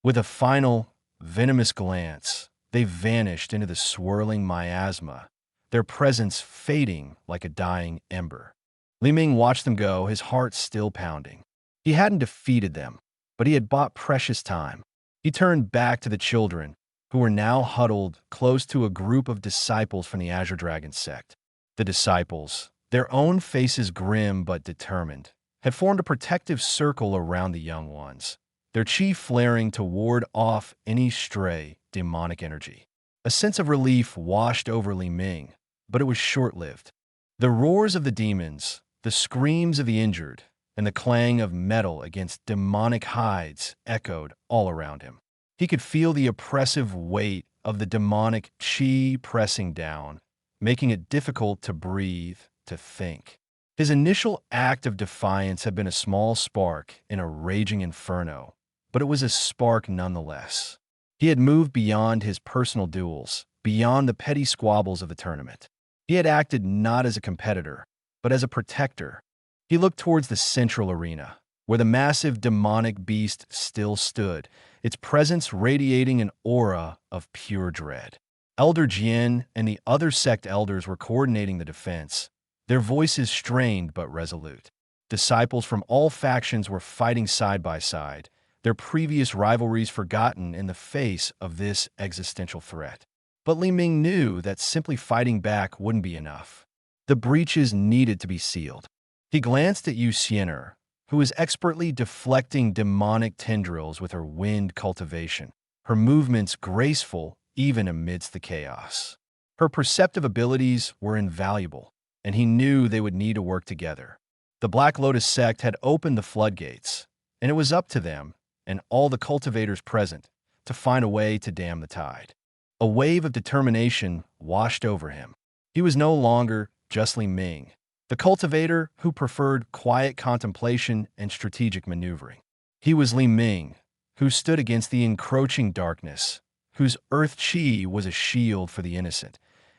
With a final, venomous glance, they vanished into the swirling miasma, their presence fading like a dying ember. Li Ming watched them go, his heart still pounding. He hadn't defeated them, but he had bought precious time. He turned back to the children, who were now huddled close to a group of disciples from the Azure Dragon sect. The disciples, their own faces grim but determined, had formed a protective circle around the young ones, their chi flaring to ward off any stray demonic energy. A sense of relief washed over Li Ming, but it was short-lived. The roars of the demons, the screams of the injured, and the clang of metal against demonic hides echoed all around him. He could feel the oppressive weight of the demonic chi pressing down, making it difficult to breathe, to think. His initial act of defiance had been a small spark in a raging inferno, but it was a spark nonetheless. He had moved beyond his personal duels, beyond the petty squabbles of the tournament. He had acted not as a competitor, but as a protector. He looked towards the central arena, where the massive demonic beast still stood, its presence radiating an aura of pure dread. Elder Jian and the other sect elders were coordinating the defense, their voices strained but resolute. Disciples from all factions were fighting side by side, their previous rivalries forgotten in the face of this existential threat. But Li Ming knew that simply fighting back wouldn't be enough. The breaches needed to be sealed. He glanced at Yu Xian'er, who was expertly deflecting demonic tendrils with her wind cultivation, her movements graceful even amidst the chaos. Her perceptive abilities were invaluable, and he knew they would need to work together. The Black Lotus sect had opened the floodgates, and it was up to them, and all the cultivators present, to find a way to dam the tide. A wave of determination washed over him. He was no longer just Li Ming, the cultivator who preferred quiet contemplation and strategic maneuvering. He was Li Ming, who stood against the encroaching darkness, whose earth chi was a shield for the innocent,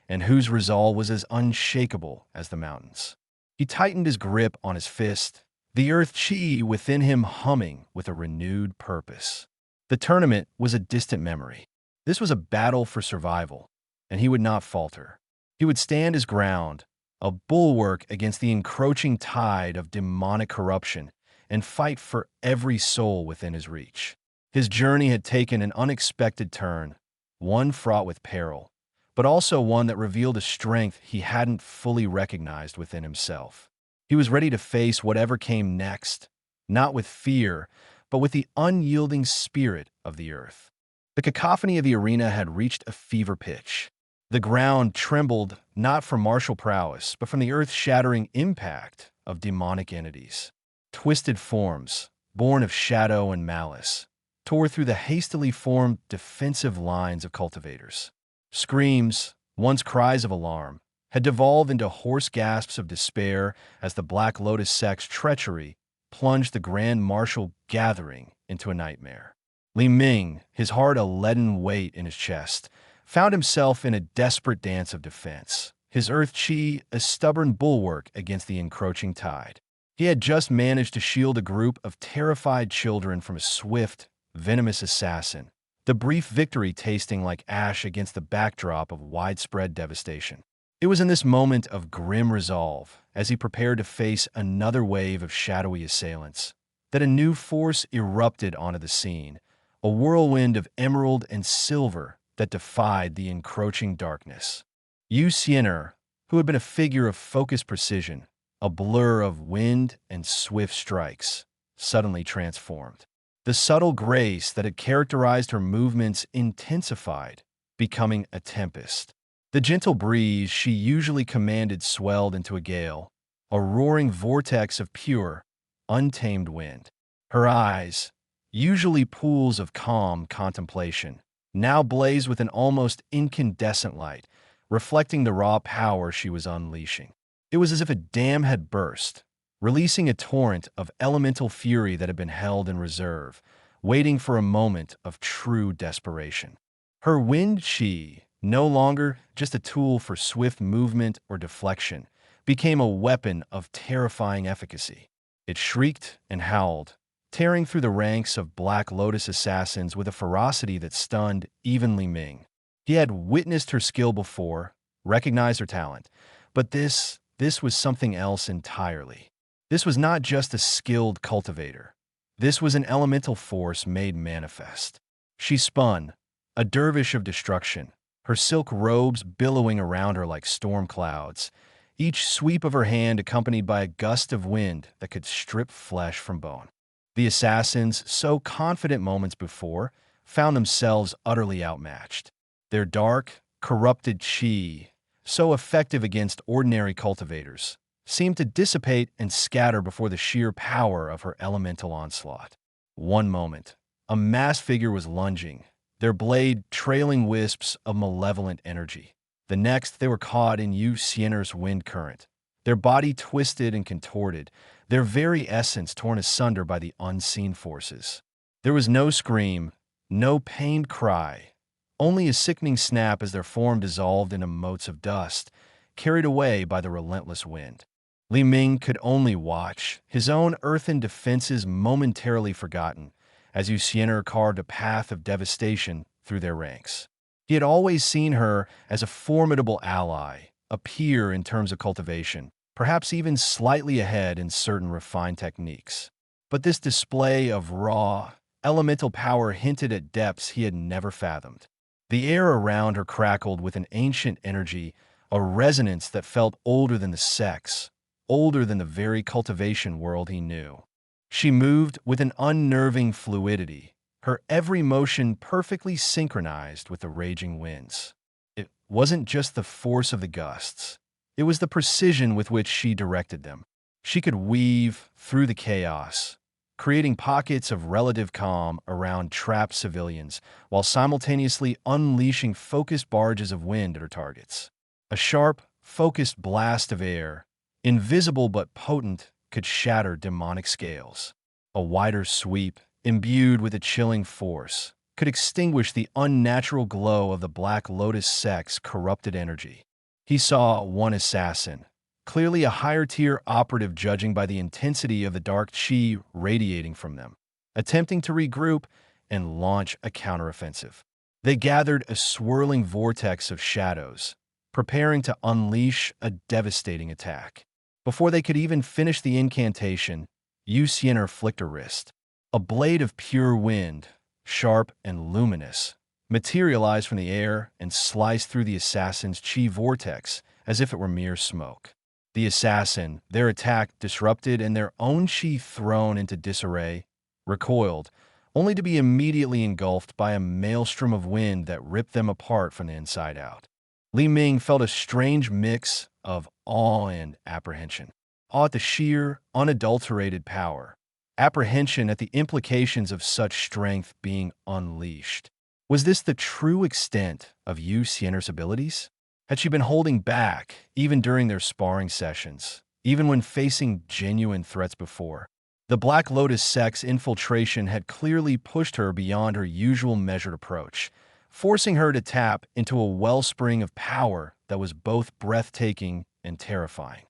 and whose resolve was as unshakable as the mountains. He tightened his grip on his fist, the earth chi within him humming with a renewed purpose. The tournament was a distant memory. This was a battle for survival, and he would not falter. He would stand his ground, a bulwark against the encroaching tide of demonic corruption, and fight for every soul within his reach. His journey had taken an unexpected turn, one fraught with peril, but also one that revealed a strength he hadn't fully recognized within himself. He was ready to face whatever came next, not with fear, but with the unyielding spirit of the earth. The cacophony of the arena had reached a fever pitch. The ground trembled not from martial prowess, but from the earth-shattering impact of demonic entities. Twisted forms, born of shadow and malice, tore through the hastily formed defensive lines of cultivators. Screams, once cries of alarm, had devolved into hoarse gasps of despair as the Black Lotus sect's treachery plunged the grand martial gathering into a nightmare. Li Ming, his heart a leaden weight in his chest, found himself in a desperate dance of defense, his earth chi a stubborn bulwark against the encroaching tide. He had just managed to shield a group of terrified children from a swift, venomous assassin, the brief victory tasting like ash against the backdrop of widespread devastation. It was in this moment of grim resolve, as he prepared to face another wave of shadowy assailants, that a new force erupted onto the scene, a whirlwind of emerald and silver that defied the encroaching darkness. Yu Xian'er, who had been a figure of focused precision, a blur of wind and swift strikes, suddenly transformed. The subtle grace that had characterized her movements intensified, becoming a tempest. The gentle breeze she usually commanded swelled into a gale, a roaring vortex of pure, untamed wind. Her eyes, usually pools of calm contemplation, now blazed with an almost incandescent light, reflecting the raw power she was unleashing. It was as if a dam had burst, releasing a torrent of elemental fury that had been held in reserve, waiting for a moment of true desperation. Her wind chi, no longer just a tool for swift movement or deflection, became a weapon of terrifying efficacy. It shrieked and howled, tearing through the ranks of Black Lotus assassins with a ferocity that stunned even Li Ming. He had witnessed her skill before, recognized her talent, but this was something else entirely. This was not just a skilled cultivator. This was an elemental force made manifest. She spun, a dervish of destruction, her silk robes billowing around her like storm clouds, each sweep of her hand accompanied by a gust of wind that could strip flesh from bone. The assassins, so confident moments before, found themselves utterly outmatched. Their dark, corrupted chi, so effective against ordinary cultivators, seemed to dissipate and scatter before the sheer power of her elemental onslaught. One moment, a masked figure was lunging, their blade trailing wisps of malevolent energy. The next, they were caught in Yu Xian'er's wind current, their body twisted and contorted, their very essence torn asunder by the unseen forces. There was no scream, no pained cry, only a sickening snap as their form dissolved into motes of dust, carried away by the relentless wind. Li Ming could only watch, his own earthen defenses momentarily forgotten, as Yu Xian'er carved a path of devastation through their ranks. He had always seen her as a formidable ally, a peer in terms of cultivation, perhaps even slightly ahead in certain refined techniques. But this display of raw, elemental power hinted at depths he had never fathomed. The air around her crackled with an ancient energy, a resonance that felt older than the sex, older than the very cultivation world he knew. She moved with an unnerving fluidity, her every motion perfectly synchronized with the raging winds. It wasn't just the force of the gusts. It was the precision with which she directed them. She could weave through the chaos, creating pockets of relative calm around trapped civilians, while simultaneously unleashing focused barges of wind at her targets. A sharp, focused blast of air, invisible but potent, could shatter demonic scales. A wider sweep, imbued with a chilling force, could extinguish the unnatural glow of the Black Lotus sect's corrupted energy. He saw one assassin, clearly a higher-tier operative judging by the intensity of the dark chi radiating from them, attempting to regroup and launch a counteroffensive. They gathered a swirling vortex of shadows, preparing to unleash a devastating attack. Before they could even finish the incantation, Yu Xian'er flicked her wrist. A blade of pure wind, sharp and luminous, materialized from the air and sliced through the assassin's chi vortex as if it were mere smoke. The assassin, their attack disrupted and their own chi thrown into disarray, recoiled, only to be immediately engulfed by a maelstrom of wind that ripped them apart from the inside out. Li Ming felt a strange mix of awe and apprehension. Awe at the sheer, unadulterated power. Apprehension at the implications of such strength being unleashed. Was this the true extent of Yu Xian'er's abilities? Had she been holding back, even during their sparring sessions, even when facing genuine threats before? The Black Lotus sect's infiltration had clearly pushed her beyond her usual measured approach, forcing her to tap into a wellspring of power that was both breathtaking and terrifying.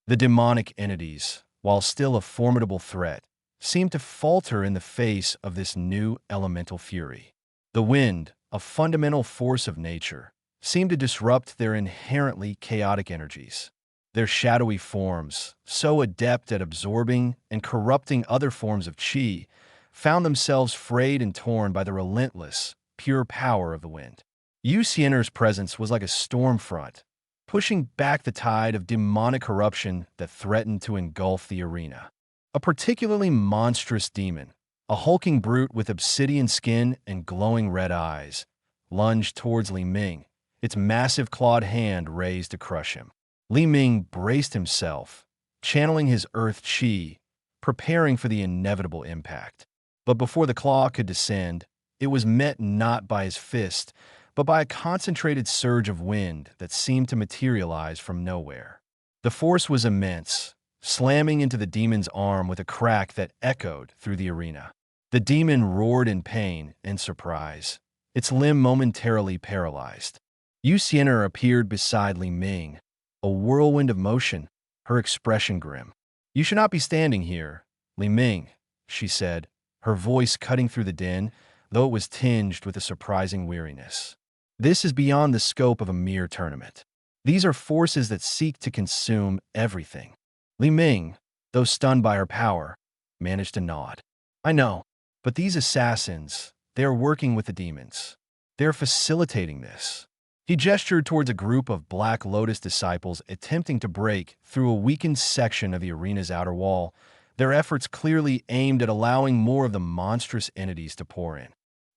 The demonic entities, while still a formidable threat, seemed to falter in the face of this new elemental fury. The wind, a fundamental force of nature, seemed to disrupt their inherently chaotic energies. Their shadowy forms, so adept at absorbing and corrupting other forms of qi, found themselves frayed and torn by the relentless, pure power of the wind. Yu Xian'er's presence was like a storm front, pushing back the tide of demonic corruption that threatened to engulf the arena. A particularly monstrous demon, a hulking brute with obsidian skin and glowing red eyes, lunged towards Li Ming, its massive clawed hand raised to crush him. Li Ming braced himself, channeling his earth qi, preparing for the inevitable impact. But before the claw could descend, it was met not by his fist, but by a concentrated surge of wind that seemed to materialize from nowhere. The force was immense, slamming into the demon's arm with a crack that echoed through the arena. The demon roared in pain and surprise, its limb momentarily paralyzed. Yu Xian'er appeared beside Li Ming, a whirlwind of motion, her expression grim. "You should not be standing here, Li Ming," she said, her voice cutting through the din, though it was tinged with a surprising weariness. "This is beyond the scope of a mere tournament. These are forces that seek to consume everything." Li Ming, though stunned by her power, managed to nod. "I know, but these assassins, they are working with the demons. They are facilitating this." He gestured towards a group of Black Lotus disciples attempting to break through a weakened section of the arena's outer wall, their efforts clearly aimed at allowing more of the monstrous entities to pour in.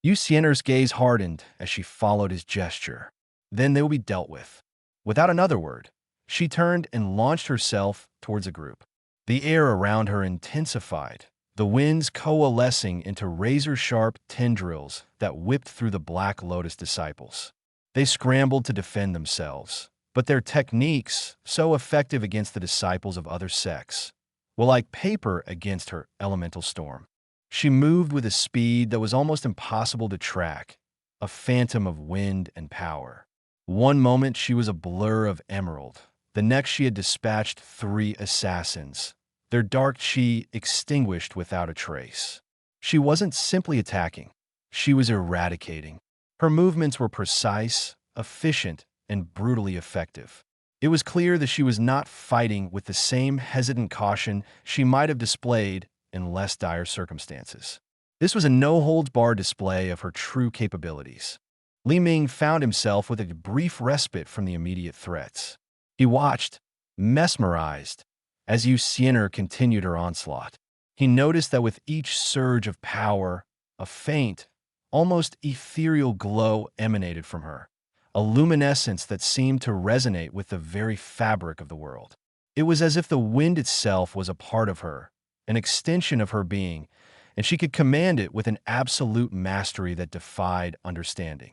Yu Xian'er's gaze hardened as she followed his gesture. Then they will be dealt with. Without another word, she turned and launched herself towards a group. The air around her intensified, the winds coalescing into razor-sharp tendrils that whipped through the Black Lotus disciples. They scrambled to defend themselves, but their techniques, so effective against the disciples of other sects, were like paper against her elemental storm. She moved with a speed that was almost impossible to track, a phantom of wind and power. One moment she was a blur of emerald, the next she had dispatched 3 assassins, their dark chi extinguished without a trace. She wasn't simply attacking, she was eradicating. Her movements were precise, efficient, and brutally effective. It was clear that she was not fighting with the same hesitant caution she might have displayed in less dire circumstances. This was a no-holds-barred display of her true capabilities. Li Ming found himself with a brief respite from the immediate threats. He watched, mesmerized, as Yu Xian'er continued her onslaught. He noticed that with each surge of power, a faint, almost ethereal glow emanated from her, a luminescence that seemed to resonate with the very fabric of the world. It was as if the wind itself was a part of her, an extension of her being, and she could command it with an absolute mastery that defied understanding.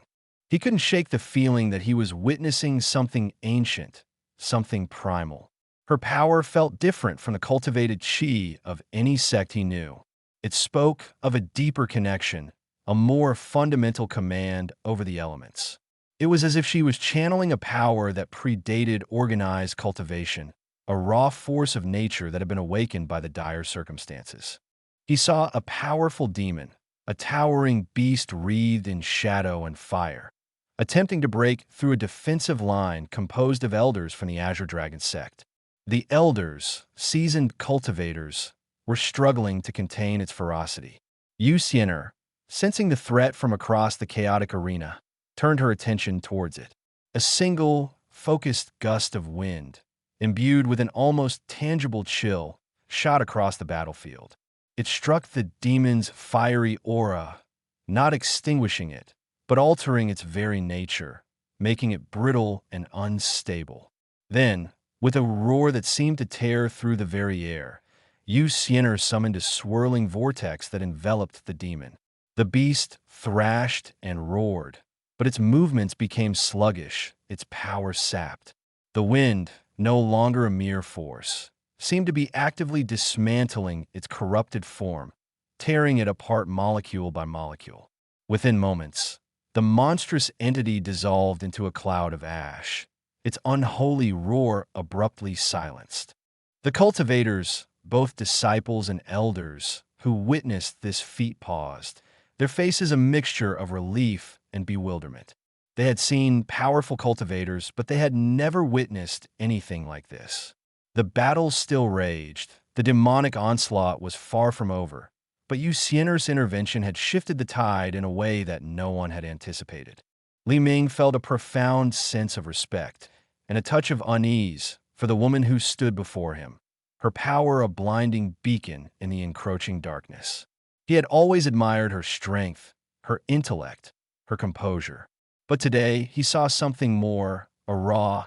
He couldn't shake the feeling that he was witnessing something ancient, something primal. Her power felt different from the cultivated qi of any sect he knew. It spoke of a deeper connection, a more fundamental command over the elements. It was as if she was channeling a power that predated organized cultivation, a raw force of nature that had been awakened by the dire circumstances. He saw a powerful demon, a towering beast wreathed in shadow and fire, attempting to break through a defensive line composed of elders from the Azure Dragon sect. The elders, seasoned cultivators, were struggling to contain its ferocity. Yu Xian'er, sensing the threat from across the chaotic arena, turned her attention towards it. A single, focused gust of wind, imbued with an almost tangible chill, shot across the battlefield. It struck the demon's fiery aura, not extinguishing it, but altering its very nature, making it brittle and unstable. Then, with a roar that seemed to tear through the very air, Yu Xian'er summoned a swirling vortex that enveloped the demon. The beast thrashed and roared, but its movements became sluggish, its power sapped. The wind, no longer a mere force, seemed to be actively dismantling its corrupted form, tearing it apart molecule by molecule. Within moments, the monstrous entity dissolved into a cloud of ash, its unholy roar abruptly silenced. The cultivators, both disciples and elders, who witnessed this feat paused, their faces a mixture of relief and bewilderment. They had seen powerful cultivators, but they had never witnessed anything like this. The battle still raged. The demonic onslaught was far from over, but Yu Xian'er's intervention had shifted the tide in a way that no one had anticipated. Li Ming felt a profound sense of respect and a touch of unease for the woman who stood before him, her power a blinding beacon in the encroaching darkness. He had always admired her strength, her intellect, her composure. But today he saw something more, a raw,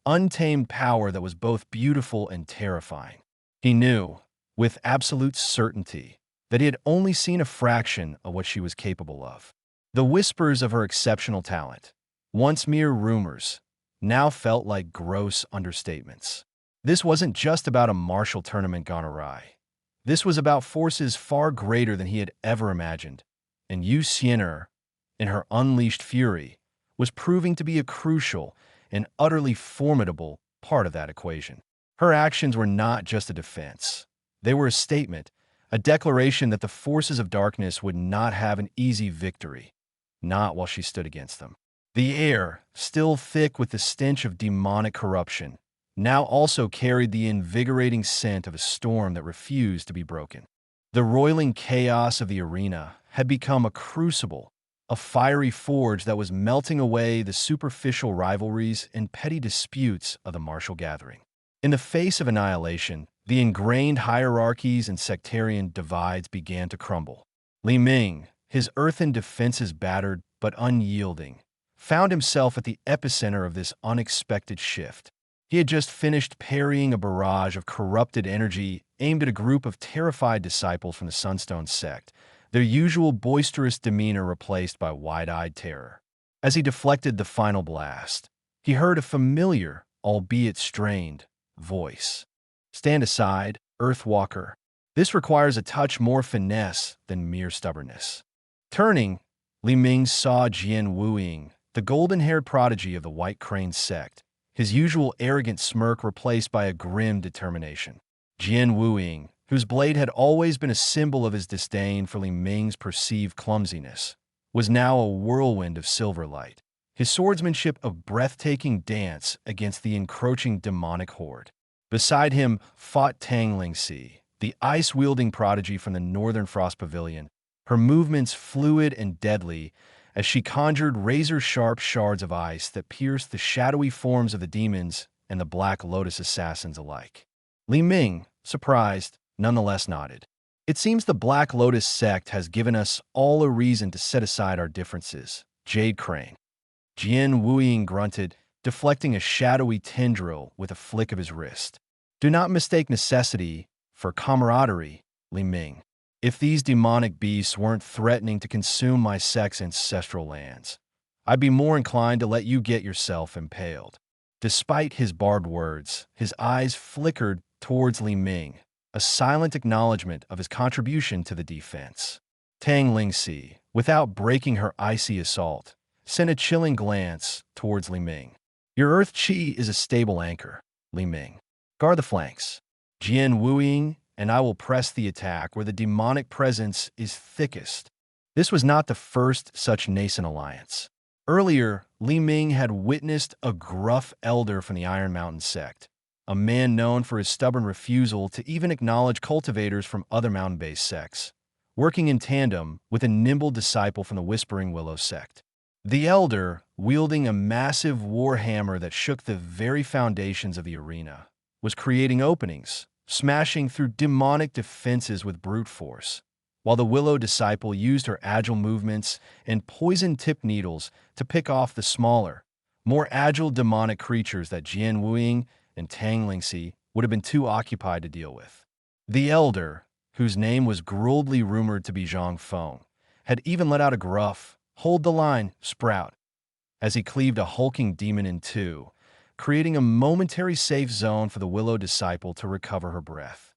untamed power that was both beautiful and terrifying. He knew, with absolute certainty, that he had only seen a fraction of what she was capable of. The whispers of her exceptional talent, once mere rumors, now felt like gross understatements. This wasn't just about a martial tournament gone awry. This was about forces far greater than he had ever imagined, and Yu Xian'er, in her unleashed fury, was proving to be a crucial and utterly formidable part of that equation. Her actions were not just a defense. They were a statement, a declaration that the forces of darkness would not have an easy victory, not while she stood against them. The air, still thick with the stench of demonic corruption, now also carried the invigorating scent of a storm that refused to be broken. The roiling chaos of the arena had become a crucible, a fiery forge that was melting away the superficial rivalries and petty disputes of the martial gathering. In the face of annihilation, the ingrained hierarchies and sectarian divides began to crumble. Li Ming, his earthen defenses battered but unyielding, found himself at the epicenter of this unexpected shift. He had just finished parrying a barrage of corrupted energy aimed at a group of terrified disciples from the Sunstone sect, their usual boisterous demeanor replaced by wide-eyed terror. As he deflected the final blast, he heard a familiar, albeit strained, voice. "Stand aside, Earthwalker. This requires a touch more finesse than mere stubbornness." Turning, Li Ming saw Jian Wuying, the golden-haired prodigy of the White Crane sect, his usual arrogant smirk replaced by a grim determination. Jian Wuying, whose blade had always been a symbol of his disdain for Li Ming's perceived clumsiness, was now a whirlwind of silver light. his swordsmanship a breathtaking dance against the encroaching demonic horde. Beside him fought Tang Lingxi, the ice-wielding prodigy from the Northern Frost Pavilion, her movements fluid and deadly as she conjured razor-sharp shards of ice that pierced the shadowy forms of the demons and the Black Lotus assassins alike. Li Ming, surprised, nonetheless nodded. It seems the Black Lotus sect has given us all a reason to set aside our differences. Jade Crane. Jian Wuying grunted, deflecting a shadowy tendril with a flick of his wrist. Do not mistake necessity for camaraderie, Li Ming. If these demonic beasts weren't threatening to consume my sect's ancestral lands, I'd be more inclined to let you get yourself impaled. Despite his barbed words, his eyes flickered towards Li Ming, a silent acknowledgement of his contribution to the defense. Tang Lingxi, without breaking her icy assault, sent a chilling glance towards Li Ming. Your earth chi is a stable anchor, Li Ming. Guard the flanks. Jian Wuying and I will press the attack where the demonic presence is thickest. This was not the first such nascent alliance. Earlier, Li Ming had witnessed a gruff elder from the Iron Mountain sect, a man known for his stubborn refusal to even acknowledge cultivators from other mountain-based sects, working in tandem with a nimble disciple from the Whispering Willow sect. The elder, wielding a massive war hammer that shook the very foundations of the arena, was creating openings, smashing through demonic defenses with brute force, while the Willow disciple used her agile movements and poison-tipped needles to pick off the smaller, more agile demonic creatures that Jian Wuying and Tang Lingxi would have been too occupied to deal with. The elder, whose name was grueledly rumored to be Zhang Feng, had even let out a gruff, "Hold the line, Sprout," as he cleaved a hulking demon in two, creating a momentary safe zone for the Willow disciple to recover her breath.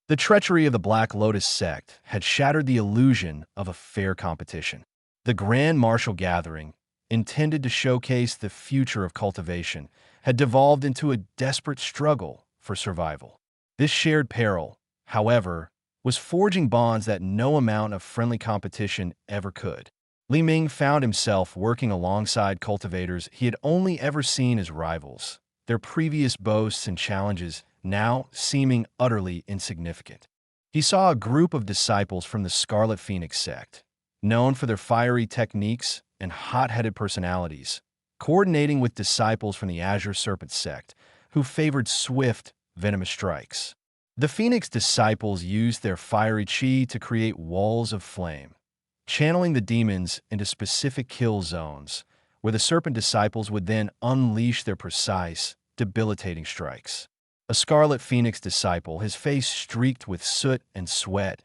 The treachery of the Black Lotus sect had shattered the illusion of a fair competition. The Grand Martial Gathering, intended to showcase the future of cultivation, had devolved into a desperate struggle for survival. This shared peril, however, was forging bonds that no amount of friendly competition ever could. Li Ming found himself working alongside cultivators he had only ever seen as rivals, their previous boasts and challenges now seeming utterly insignificant. He saw a group of disciples from the Scarlet Phoenix sect, known for their fiery techniques and hot-headed personalities, coordinating with disciples from the Azure Serpent sect, who favored swift, venomous strikes. The Phoenix disciples used their fiery chi to create walls of flame, channeling the demons into specific kill zones, where the Serpent disciples would then unleash their precise, debilitating strikes. A Scarlet Phoenix disciple, his face streaked with soot and sweat,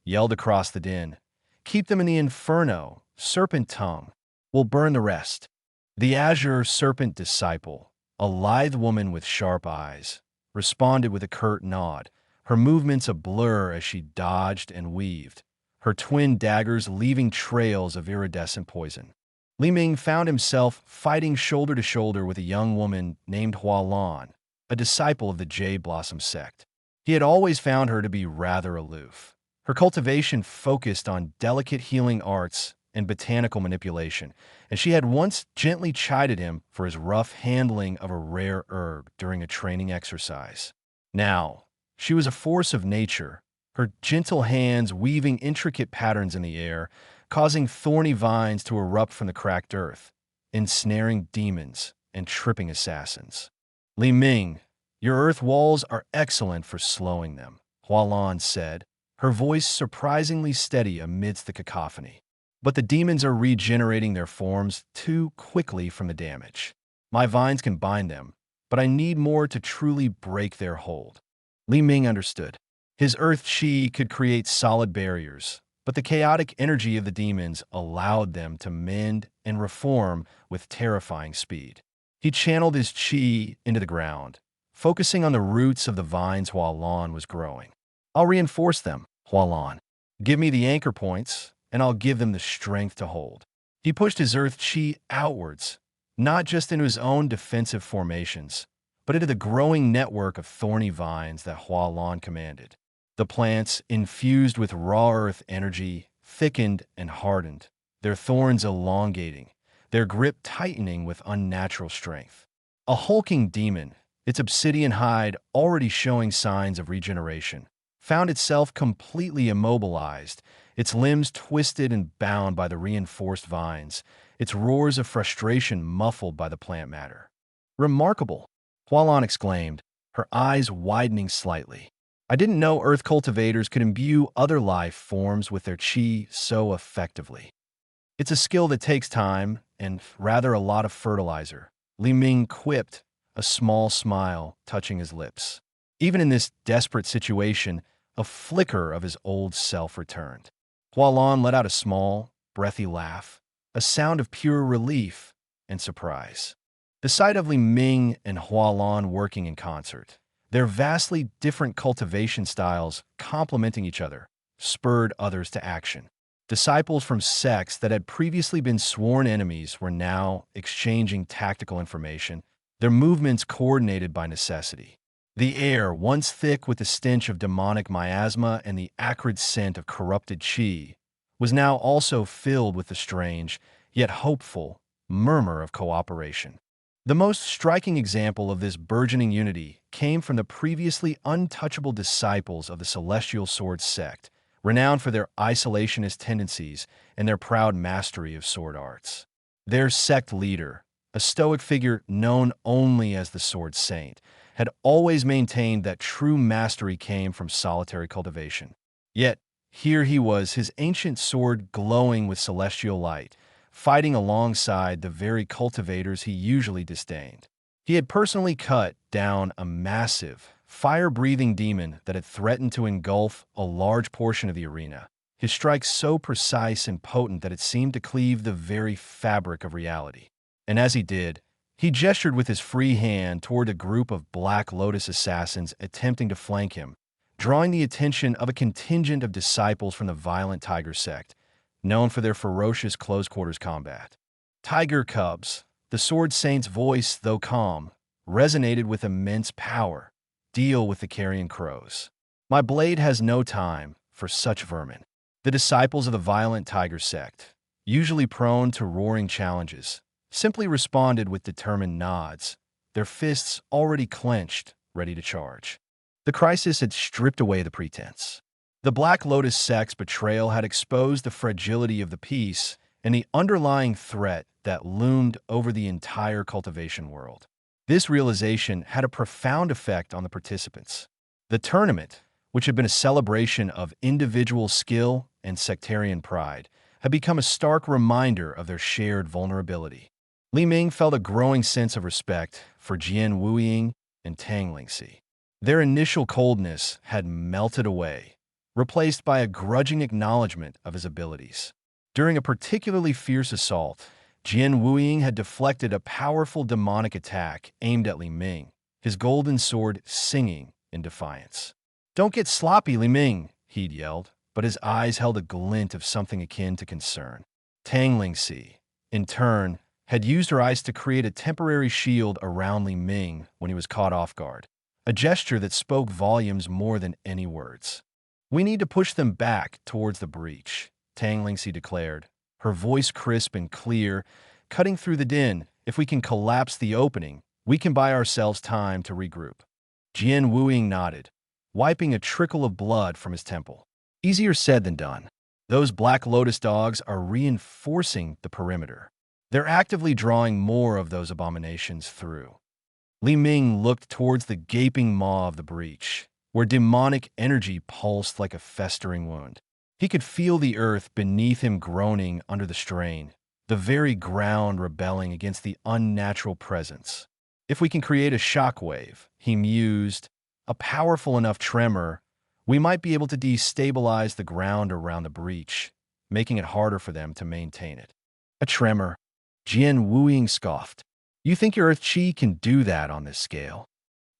yelled across the din, "Keep them in the inferno, Serpent tongue. We'll burn the rest." The Azure Serpent disciple, a lithe woman with sharp eyes, responded with a curt nod, her movements a blur as she dodged and weaved, her twin daggers leaving trails of iridescent poison. Li Ming found himself fighting shoulder to shoulder with a young woman named Hua Lan, a disciple of the Jade Blossom sect. He had always found her to be rather aloof. Her cultivation focused on delicate healing arts and botanical manipulation, and she had once gently chided him for his rough handling of a rare herb during a training exercise. Now, she was a force of nature, her gentle hands weaving intricate patterns in the air, causing thorny vines to erupt from the cracked earth, ensnaring demons and tripping assassins. Li Ming, your earth walls are excellent for slowing them, Hualan said, her voice surprisingly steady amidst the cacophony. But the demons are regenerating their forms too quickly from the damage. My vines can bind them, but I need more to truly break their hold. Li Ming understood. His earth chi could create solid barriers, but the chaotic energy of the demons allowed them to mend and reform with terrifying speed. He channeled his chi into the ground, focusing on the roots of the vines Hualan was growing. I'll reinforce them, Hualan. Give me the anchor points, and I'll give them the strength to hold. He pushed his earth chi outwards, not just into his own defensive formations, but into the growing network of thorny vines that Hualan commanded. The plants, infused with raw earth energy, thickened and hardened, their thorns elongating, their grip tightening with unnatural strength. A hulking demon, its obsidian hide already showing signs of regeneration, found itself completely immobilized, its limbs twisted and bound by the reinforced vines, its roars of frustration muffled by the plant matter. Remarkable, Hualan exclaimed, her eyes widening slightly. I didn't know earth cultivators could imbue other life forms with their qi so effectively. It's a skill that takes time and rather a lot of fertilizer, Li Ming quipped, a small smile touching his lips. Even in this desperate situation, a flicker of his old self returned. Hualan let out a small, breathy laugh, a sound of pure relief and surprise. The sight of Li Ming and Hualan working in concert, their vastly different cultivation styles complementing each other, spurred others to action. Disciples from sects that had previously been sworn enemies were now exchanging tactical information, their movements coordinated by necessity. The air, once thick with the stench of demonic miasma and the acrid scent of corrupted qi, was now also filled with the strange, yet hopeful, murmur of cooperation. The most striking example of this burgeoning unity came from the previously untouchable disciples of the Celestial Sword sect, renowned for their isolationist tendencies and their proud mastery of sword arts. Their sect leader, a stoic figure known only as the Sword Saint, had always maintained that true mastery came from solitary cultivation. Yet, here he was, his ancient sword glowing with celestial light, fighting alongside the very cultivators he usually disdained. He had personally cut down a massive, fire-breathing demon that had threatened to engulf a large portion of the arena, his strike so precise and potent that it seemed to cleave the very fabric of reality. And as he did, he gestured with his free hand toward a group of Black Lotus assassins attempting to flank him, drawing the attention of a contingent of disciples from the violent Tiger sect, known for their ferocious close-quarters combat. Tiger Cubs, the Sword Saint's voice, though calm, resonated with immense power. Deal with the carrion crows. My blade has no time for such vermin. The disciples of the violent Tiger sect, usually prone to roaring challenges, simply responded with determined nods, their fists already clenched, ready to charge. The crisis had stripped away the pretense. The Black Lotus sect's betrayal had exposed the fragility of the peace and the underlying threat that loomed over the entire cultivation world. This realization had a profound effect on the participants. The tournament, which had been a celebration of individual skill and sectarian pride, had become a stark reminder of their shared vulnerability. Li Ming felt a growing sense of respect for Jian Wuying and Tang Lingxi. Their initial coldness had melted away, replaced by a grudging acknowledgement of his abilities. During a particularly fierce assault, Jian Wuying had deflected a powerful demonic attack aimed at Li Ming, his golden sword singing in defiance. "Don't get sloppy, Li Ming," he'd yelled, but his eyes held a glint of something akin to concern. Tang Lingxi, in turn, had used her eyes to create a temporary shield around Li Ming when he was caught off guard, a gesture that spoke volumes more than any words. "We need to push them back towards the breach," Tang Lingxi declared, her voice crisp and clear, cutting through the din. "If we can collapse the opening, we can buy ourselves time to regroup." Jian Wuying nodded, wiping a trickle of blood from his temple. "Easier said than done. Those Black Lotus dogs are reinforcing the perimeter. They're actively drawing more of those abominations through." Li Ming looked towards the gaping maw of the breach, where demonic energy pulsed like a festering wound. He could feel the earth beneath him groaning under the strain, the very ground rebelling against the unnatural presence. "If we can create a shockwave," he mused, "a powerful enough tremor, we might be able to destabilize the ground around the breach, making it harder for them to maintain it." "A tremor?" Jian Wuying scoffed. "You think your earth qi can do that on this scale?"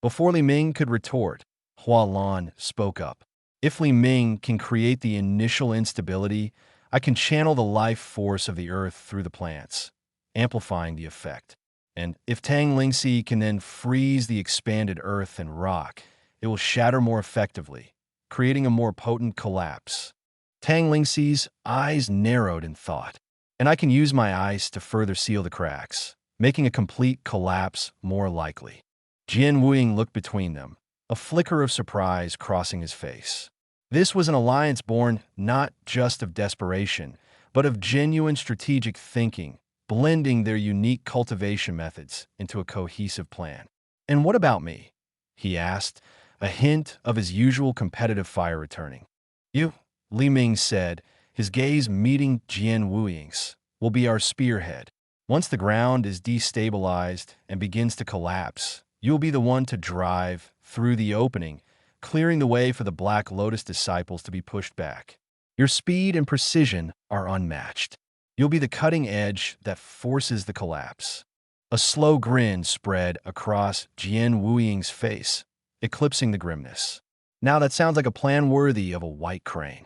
Before Li Ming could retort, Hualan spoke up. "If Li Ming can create the initial instability, I can channel the life force of the earth through the plants, amplifying the effect. And if Tang Lingxi can then freeze the expanded earth and rock, it will shatter more effectively, creating a more potent collapse." Tang Lingxi's eyes narrowed in thought. and I can use my ice to further seal the cracks, making a complete collapse more likely. Jian Wuying looked between them, a flicker of surprise crossing his face. This was an alliance born not just of desperation, but of genuine strategic thinking, blending their unique cultivation methods into a cohesive plan. "And what about me?" he asked, a hint of his usual competitive fire returning. "You," Li Ming said, his gaze meeting Jian Wuying's, "will be our spearhead. Once the ground is destabilized and begins to collapse, you'll be the one to drive through the opening, clearing the way for the Black Lotus disciples to be pushed back. Your speed and precision are unmatched. You'll be the cutting edge that forces the collapse." A slow grin spread across Jian Wuying's face, eclipsing the grimness. "Now that sounds like a plan worthy of a white crane."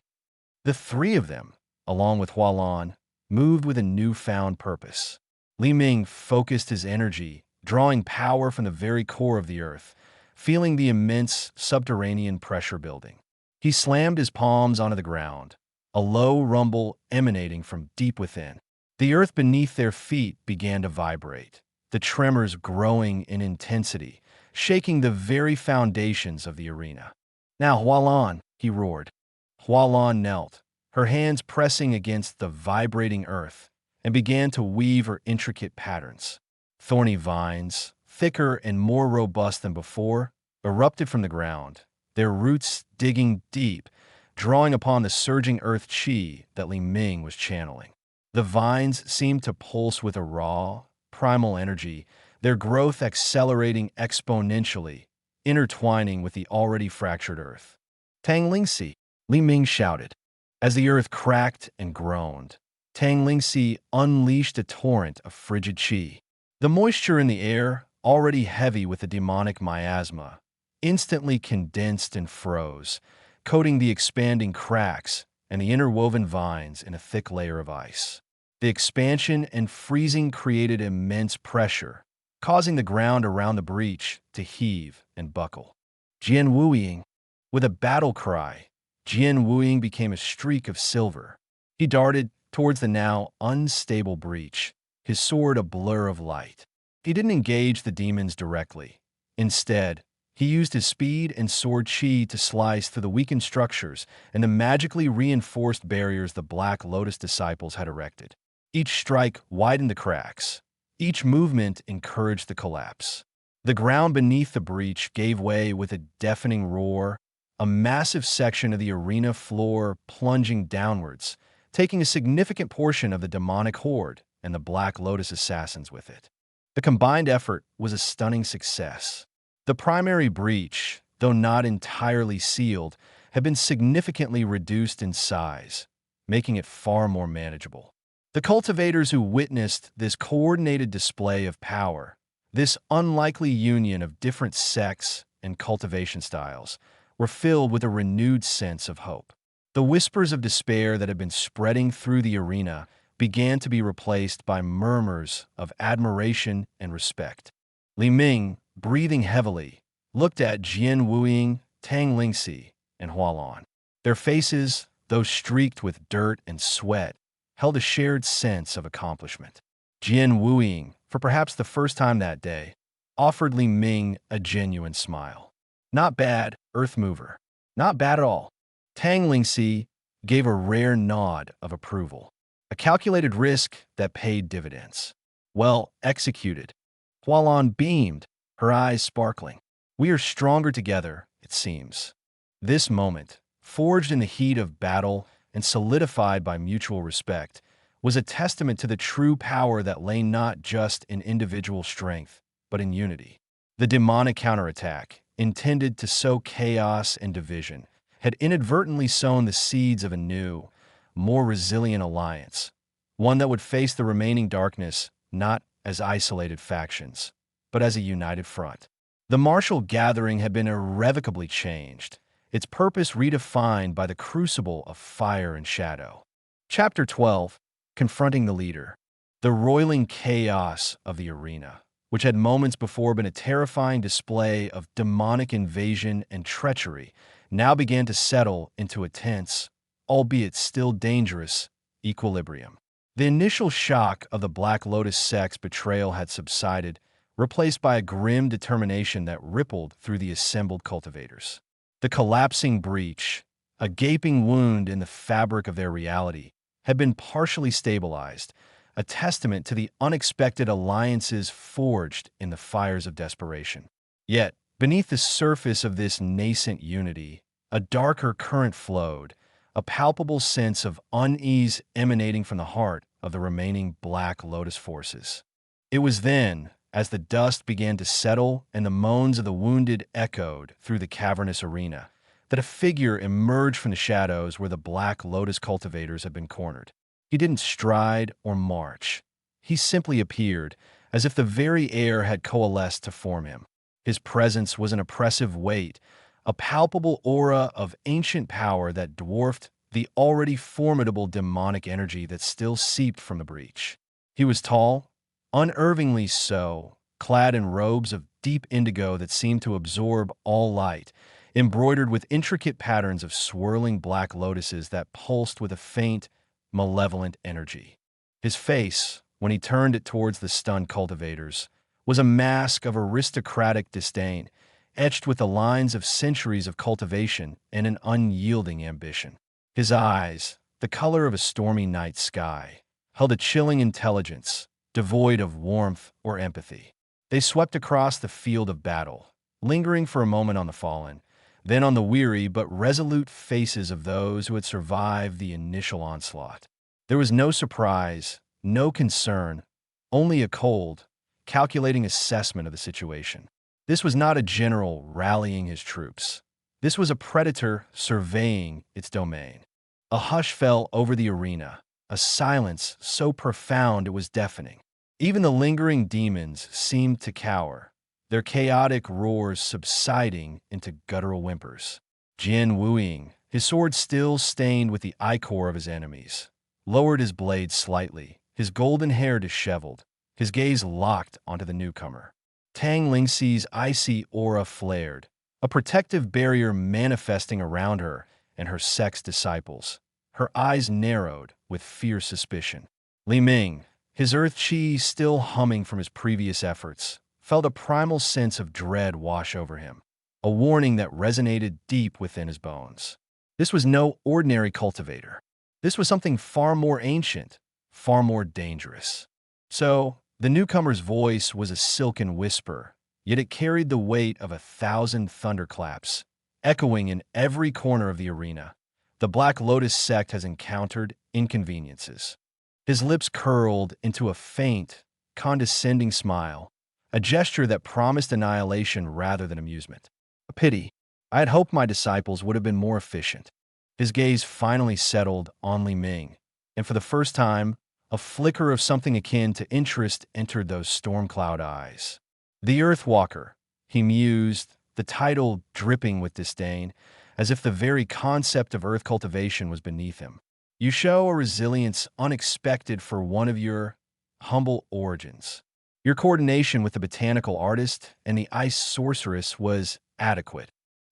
The three of them, along with Hualan, moved with a newfound purpose. Li Ming focused his energy, drawing power from the very core of the earth, feeling the immense subterranean pressure building. He slammed his palms onto the ground, a low rumble emanating from deep within. The earth beneath their feet began to vibrate, the tremors growing in intensity, shaking the very foundations of the arena. "Now, Hualan," he roared. Hualan knelt, her hands pressing against the vibrating earth, and began to weave her intricate patterns. Thorny vines, thicker and more robust than before, erupted from the ground, their roots digging deep, drawing upon the surging earth chi that Li Ming was channeling. The vines seemed to pulse with a raw, primal energy, their growth accelerating exponentially, intertwining with the already fractured earth. "Tang Lingxi," Li Ming shouted. As the earth cracked and groaned, Tang Lingxi unleashed a torrent of frigid qi. The moisture in the air, already heavy with the demonic miasma, instantly condensed and froze, coating the expanding cracks and the interwoven vines in a thick layer of ice. The expansion and freezing created immense pressure, causing the ground around the breach to heave and buckle. Jian Wuying, with a battle cry, Jian Wuying became a streak of silver. He darted towards the now unstable breach, his sword a blur of light. He didn't engage the demons directly. Instead, he used his speed and sword chi to slice through the weakened structures and the magically reinforced barriers the Black Lotus disciples had erected. Each strike widened the cracks. Each movement encouraged the collapse. The ground beneath the breach gave way with a deafening roar, a massive section of the arena floor plunging downwards, taking a significant portion of the demonic horde and the Black Lotus assassins with it. The combined effort was a stunning success. The primary breach, though not entirely sealed, had been significantly reduced in size, making it far more manageable. The cultivators who witnessed this coordinated display of power, this unlikely union of different sects and cultivation styles, were filled with a renewed sense of hope. The whispers of despair that had been spreading through the arena began to be replaced by murmurs of admiration and respect. Li Ming, breathing heavily, looked at Jian Wuying, Tang Lingxi, and Hualan. Their faces, though streaked with dirt and sweat, held a shared sense of accomplishment. Jian Wuying, for perhaps the first time that day, offered Li Ming a genuine smile. "Not bad, Earth Mover. Not bad at all." Tang Lingxi gave a rare nod of approval, a calculated risk that paid dividends. "Well executed." Hualan beamed, her eyes sparkling. "We are stronger together, it seems." This moment, forged in the heat of battle and solidified by mutual respect, was a testament to the true power that lay not just in individual strength, but in unity. The demonic counterattack, intended to sow chaos and division, had inadvertently sown the seeds of a new, more resilient alliance, one that would face the remaining darkness not as isolated factions, but as a united front. The martial gathering had been irrevocably changed, its purpose redefined by the crucible of fire and shadow. Chapter 12, Confronting the Leader. The roiling chaos of the arena, which had moments before been a terrifying display of demonic invasion and treachery, now began to settle into a tense, albeit still dangerous, equilibrium. The initial shock of the Black Lotus sect's betrayal had subsided, replaced by a grim determination that rippled through the assembled cultivators. The collapsing breach, a gaping wound in the fabric of their reality, had been partially stabilized, a testament to the unexpected alliances forged in the fires of desperation. Yet, beneath the surface of this nascent unity, a darker current flowed, a palpable sense of unease emanating from the heart of the remaining Black Lotus forces. It was then, as the dust began to settle and the moans of the wounded echoed through the cavernous arena, that a figure emerged from the shadows where the Black Lotus cultivators had been cornered. He didn't stride or march. He simply appeared, as if the very air had coalesced to form him. His presence was an oppressive weight, a palpable aura of ancient power that dwarfed the already formidable demonic energy that still seeped from the breach. He was tall, unnervingly so, clad in robes of deep indigo that seemed to absorb all light, embroidered with intricate patterns of swirling black lotuses that pulsed with a faint, malevolent energy. His face, when he turned it towards the stunned cultivators, was a mask of aristocratic disdain, etched with the lines of centuries of cultivation and an unyielding ambition. His eyes, the color of a stormy night sky, held a chilling intelligence, devoid of warmth or empathy. They swept across the field of battle, lingering for a moment on the fallen, then on the weary but resolute faces of those who had survived the initial onslaught. There was no surprise, no concern, only a cold, calculating assessment of the situation. This was not a general rallying his troops. This was a predator surveying its domain. A hush fell over the arena, a silence so profound it was deafening. Even the lingering demons seemed to cower, their chaotic roars subsiding into guttural whimpers. Jian Wuying, his sword still stained with the ichor of his enemies, lowered his blade slightly, his golden hair disheveled, his gaze locked onto the newcomer. Tang Lingxi's icy aura flared, a protective barrier manifesting around her and her sect's disciples. Her eyes narrowed with fierce suspicion. Li Ming, his earth chi still humming from his previous efforts, felt a primal sense of dread wash over him, a warning that resonated deep within his bones. This was no ordinary cultivator. This was something far more ancient, far more dangerous. So, the newcomer's voice was a silken whisper, yet it carried the weight of 1,000 thunderclaps, echoing in every corner of the arena. The Black Lotus sect has encountered inconveniences. His lips curled into a faint, condescending smile, a gesture that promised annihilation rather than amusement. A pity. I had hoped my disciples would have been more efficient. His gaze finally settled on Li Ming, and for the first time, a flicker of something akin to interest entered those storm cloud eyes. The Earthwalker, he mused, the title dripping with disdain, as if the very concept of earth cultivation was beneath him. You show a resilience unexpected for one of your humble origins. Your coordination with the botanical artist and the ice sorceress was adequate.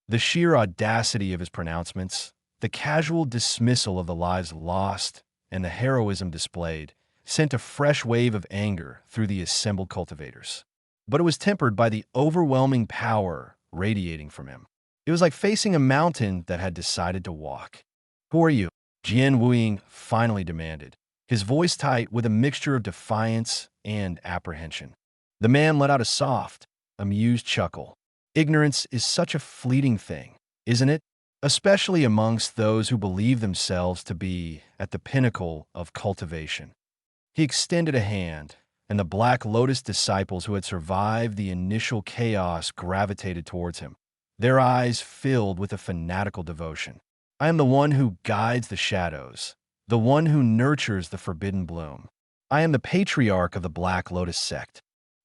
The sheer audacity of his pronouncements, the casual dismissal of the lives lost, and the heroism displayed, sent a fresh wave of anger through the assembled cultivators. But it was tempered by the overwhelming power radiating from him. It was like facing a mountain that had decided to walk. "Who are you?" Jian Wuying finally demanded, his voice tight with a mixture of defiance and apprehension. The man let out a soft, amused chuckle. Ignorance is such a fleeting thing, isn't it? Especially amongst those who believe themselves to be at the pinnacle of cultivation. He extended a hand, and the Black Lotus disciples who had survived the initial chaos gravitated towards him, their eyes filled with a fanatical devotion. I am the one who guides the shadows, the one who nurtures the forbidden bloom. I am the patriarch of the Black Lotus sect.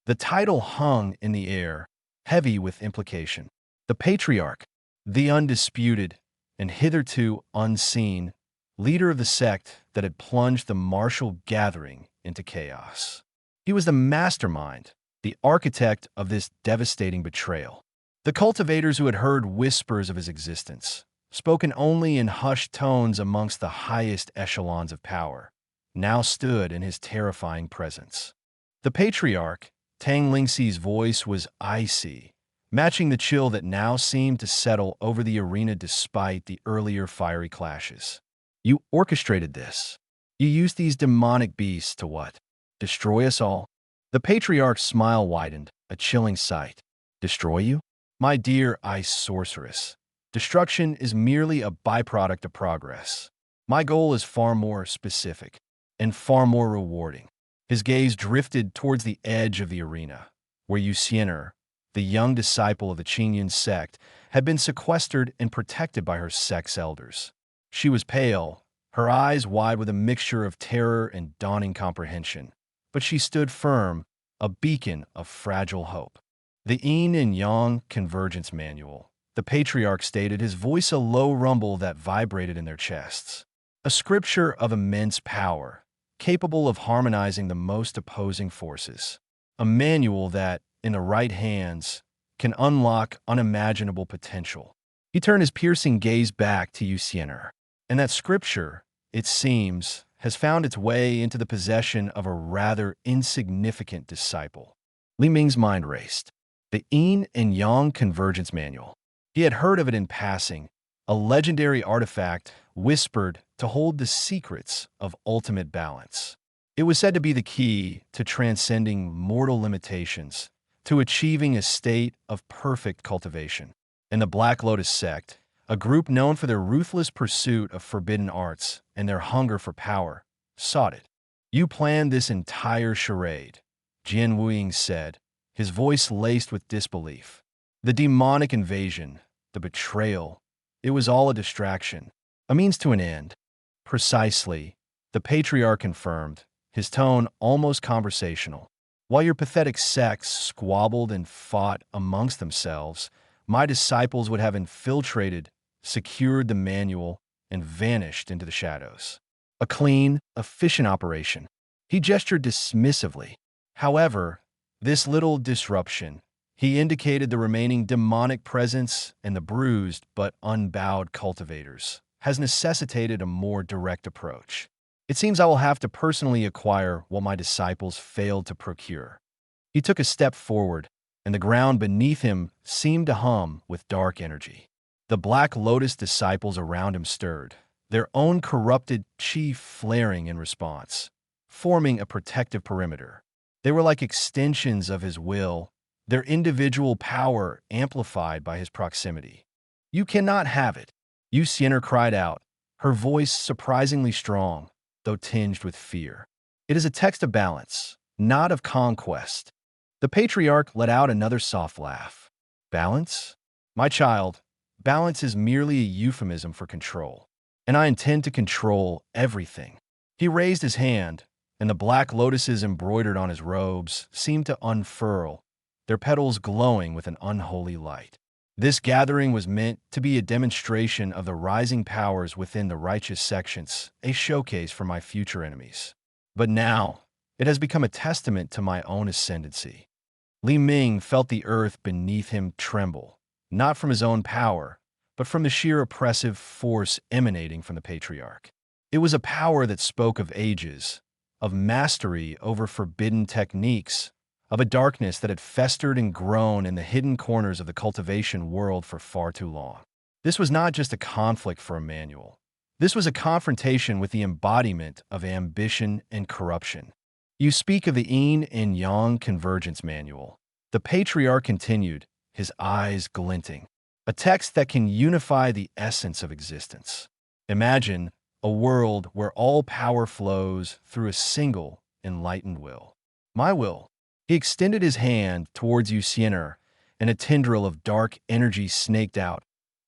The title hung in the air, heavy with implication. The patriarch, the undisputed, and hitherto unseen, leader of the sect that had plunged the martial gathering into chaos. He was the mastermind, the architect of this devastating betrayal. The cultivators who had heard whispers of his existence, spoken only in hushed tones amongst the highest echelons of power, now stood in his terrifying presence. The patriarch, Tang Lingxi's voice was icy, matching the chill that now seemed to settle over the arena despite the earlier fiery clashes. You orchestrated this. You used these demonic beasts to what? Destroy us all? The patriarch's smile widened, a chilling sight. Destroy you? My dear ice sorceress, destruction is merely a byproduct of progress. My goal is far more specific and far more rewarding. His gaze drifted towards the edge of the arena, where Yuxiener, the young disciple of the Qingyun sect, had been sequestered and protected by her sect's elders. She was pale, her eyes wide with a mixture of terror and dawning comprehension, but she stood firm, a beacon of fragile hope. The Yin and Yang Convergence Manual, the patriarch stated, his voice a low rumble that vibrated in their chests. A scripture of immense power, capable of harmonizing the most opposing forces. A manual that, in the right hands, can unlock unimaginable potential. He turned his piercing gaze back to Yuxiener. And that scripture, it seems, has found its way into the possession of a rather insignificant disciple. Li Ming's mind raced. The Yin and Yang Convergence Manual. He had heard of it in passing, a legendary artifact whispered to hold the secrets of ultimate balance. It was said to be the key to transcending mortal limitations, to achieving a state of perfect cultivation. And the Black Lotus sect, a group known for their ruthless pursuit of forbidden arts and their hunger for power, sought it. You planned this entire charade, Jian Wuying said, his voice laced with disbelief. The demonic invasion, the betrayal, it was all a distraction, a means to an end. Precisely, the patriarch confirmed, his tone almost conversational. While your pathetic sects squabbled and fought amongst themselves, my disciples would have infiltrated, secured the manual, and vanished into the shadows. A clean, efficient operation. He gestured dismissively. However, this little disruption, he indicated the remaining demonic presence and the bruised but unbowed cultivators, has necessitated a more direct approach. It seems I will have to personally acquire what my disciples failed to procure. He took a step forward, and the ground beneath him seemed to hum with dark energy. The Black Lotus disciples around him stirred, their own corrupted chi flaring in response, forming a protective perimeter. They were like extensions of his will, their individual power amplified by his proximity. You cannot have it, Yuxiener cried out, her voice surprisingly strong, though tinged with fear. It is a text of balance, not of conquest. The patriarch let out another soft laugh. Balance? My child, balance is merely a euphemism for control, and I intend to control everything. He raised his hand, and the black lotuses embroidered on his robes seemed to unfurl, their petals glowing with an unholy light. This gathering was meant to be a demonstration of the rising powers within the righteous sections, a showcase for my future enemies. But now, it has become a testament to my own ascendancy. Li Ming felt the earth beneath him tremble, not from his own power, but from the sheer oppressive force emanating from the patriarch. It was a power that spoke of ages, of mastery over forbidden techniques, of a darkness that had festered and grown in the hidden corners of the cultivation world for far too long. This was not just a conflict for Emmanuel. This was a confrontation with the embodiment of ambition and corruption. You speak of the Yin and Yang Convergence Manual. The patriarch continued, his eyes glinting. A text that can unify the essence of existence. Imagine a world where all power flows through a single, enlightened will. My will. He extended his hand towards Yuxiener, and a tendril of dark energy snaked out,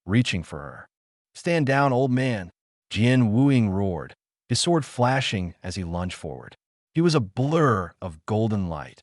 reaching for her. Stand down, old man, Jian Wuying roared, his sword flashing as he lunged forward. He was a blur of golden light,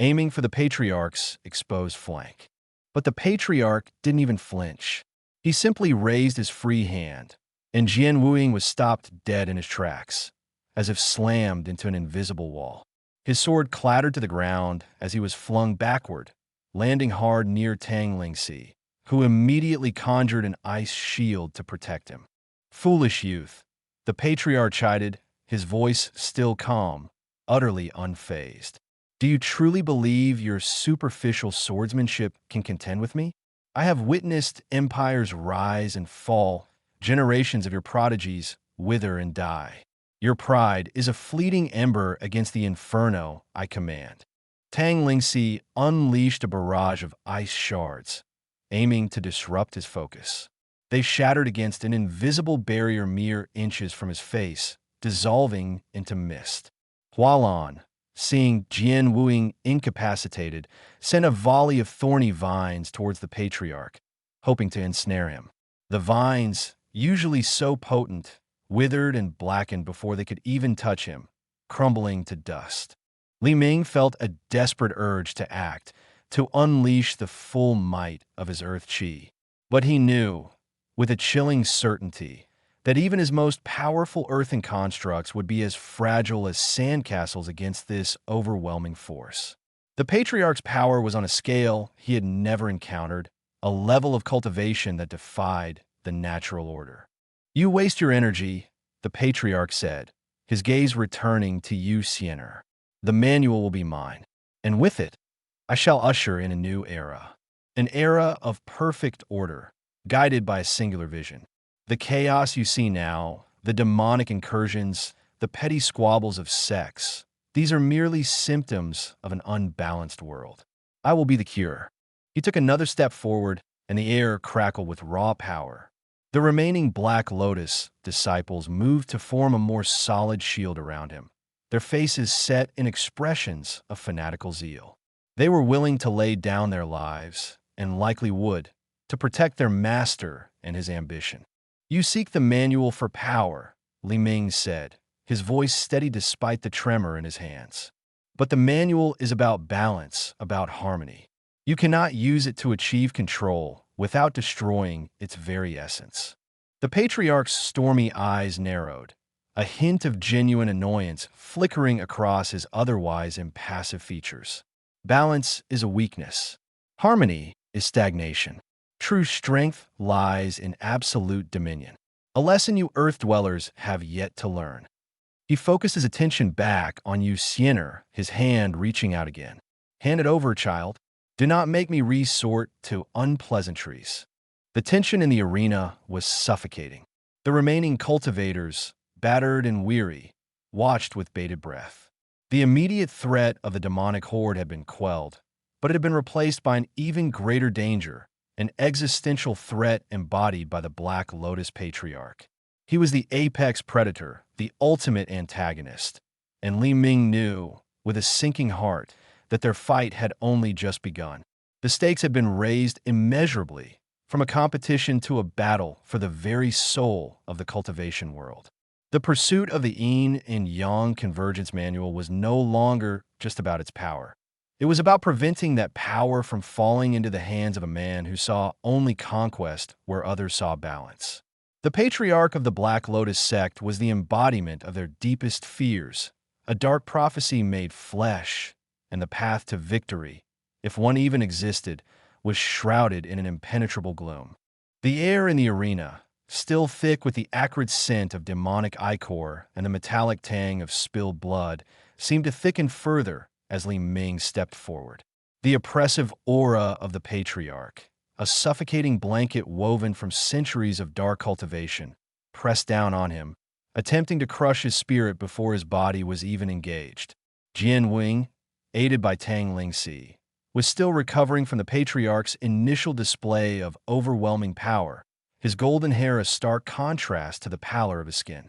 aiming for the patriarch's exposed flank. But the patriarch didn't even flinch. He simply raised his free hand, and Jian Wuying was stopped dead in his tracks, as if slammed into an invisible wall. His sword clattered to the ground as he was flung backward, landing hard near Tang Lingxi, who immediately conjured an ice shield to protect him. Foolish youth, the patriarch chided, his voice still calm, utterly unfazed. Do you truly believe your superficial swordsmanship can contend with me? I have witnessed empires rise and fall, generations of your prodigies wither and die. Your pride is a fleeting ember against the inferno I command. Tang Lingxi unleashed a barrage of ice shards, aiming to disrupt his focus. They shattered against an invisible barrier mere inches from his face, dissolving into mist. Hualan, seeing Jian Wuing incapacitated, sent a volley of thorny vines towards the patriarch, hoping to ensnare him. The vines, usually so potent, withered and blackened before they could even touch him, crumbling to dust. Li Ming felt a desperate urge to act, to unleash the full might of his earth qi. But he knew, with a chilling certainty, that even his most powerful earthen constructs would be as fragile as sandcastles against this overwhelming force. The patriarch's power was on a scale he had never encountered, a level of cultivation that defied the natural order. You waste your energy, the patriarch said, his gaze returning to Yu Xiener. The manual will be mine, and with it, I shall usher in a new era. An era of perfect order, guided by a singular vision. The chaos you see now, the demonic incursions, the petty squabbles of sex, these are merely symptoms of an unbalanced world. I will be the cure. He took another step forward, and the air crackled with raw power. The remaining Black Lotus disciples moved to form a more solid shield around him, their faces set in expressions of fanatical zeal. They were willing to lay down their lives, and likely would, to protect their master and his ambition. You seek the manual for power, Li Ming said, his voice steady despite the tremor in his hands. But the manual is about balance, about harmony. You cannot use it to achieve control without destroying its very essence. The patriarch's stormy eyes narrowed, a hint of genuine annoyance flickering across his otherwise impassive features. Balance is a weakness. Harmony is stagnation. True strength lies in absolute dominion, a lesson you Earth-dwellers have yet to learn. He focused his attention back on Yu Xiener, his hand reaching out again. Hand it over, child. Do not make me resort to unpleasantries. The tension in the arena was suffocating. The remaining cultivators, battered and weary, watched with bated breath. The immediate threat of the demonic horde had been quelled, but it had been replaced by an even greater danger, an existential threat embodied by the Black Lotus Patriarch. He was the apex predator, the ultimate antagonist, and Li Ming knew, with a sinking heart, that their fight had only just begun. The stakes had been raised immeasurably, from a competition to a battle for the very soul of the cultivation world. The pursuit of the Yin and Yang convergence manual was no longer just about its power. It was about preventing that power from falling into the hands of a man who saw only conquest where others saw balance. The patriarch of the Black Lotus sect was the embodiment of their deepest fears, a dark prophecy made flesh, and the path to victory, if one even existed, was shrouded in an impenetrable gloom. The air in the arena, still thick with the acrid scent of demonic ichor and the metallic tang of spilled blood, seemed to thicken further as Li Ming stepped forward. The oppressive aura of the patriarch, a suffocating blanket woven from centuries of dark cultivation, pressed down on him, attempting to crush his spirit before his body was even engaged. Jian Wing, aided by Tang Lingxi, was still recovering from the patriarch's initial display of overwhelming power, his golden hair a stark contrast to the pallor of his skin.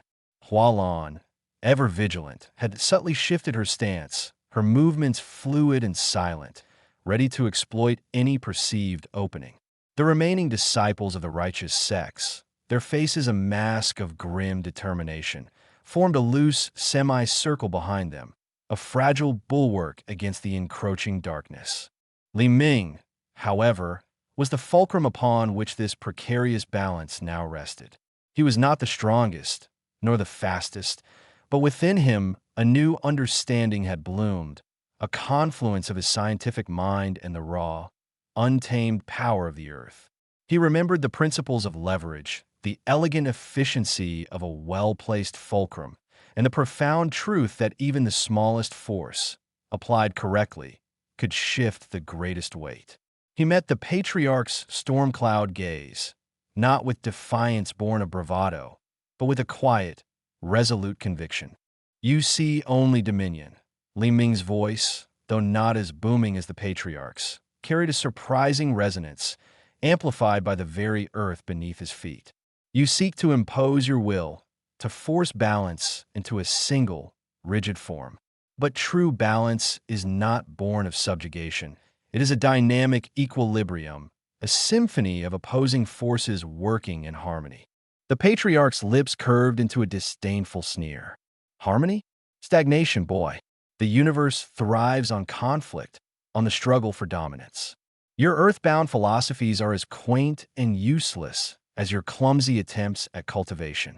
Hualan, ever vigilant, had subtly shifted her stance, her movements fluid and silent, ready to exploit any perceived opening. The remaining disciples of the righteous sects, their faces a mask of grim determination, formed a loose semicircle behind them, a fragile bulwark against the encroaching darkness. Li Ming, however, was the fulcrum upon which this precarious balance now rested. He was not the strongest, nor the fastest, but within him a new understanding had bloomed, a confluence of his scientific mind and the raw, untamed power of the earth. He remembered the principles of leverage, the elegant efficiency of a well-placed fulcrum, and the profound truth that even the smallest force, applied correctly, could shift the greatest weight. He met the patriarch's storm cloud gaze, not with defiance born of bravado, but with a quiet, resolute conviction. "You see only dominion." Li Ming's voice, though not as booming as the patriarch's, carried a surprising resonance, amplified by the very earth beneath his feet. "You seek to impose your will, to force balance into a single, rigid form. But true balance is not born of subjugation. It is a dynamic equilibrium, a symphony of opposing forces working in harmony." The patriarch's lips curved into a disdainful sneer. "Harmony? Stagnation, boy. The universe thrives on conflict, on the struggle for dominance. Your earthbound philosophies are as quaint and useless as your clumsy attempts at cultivation."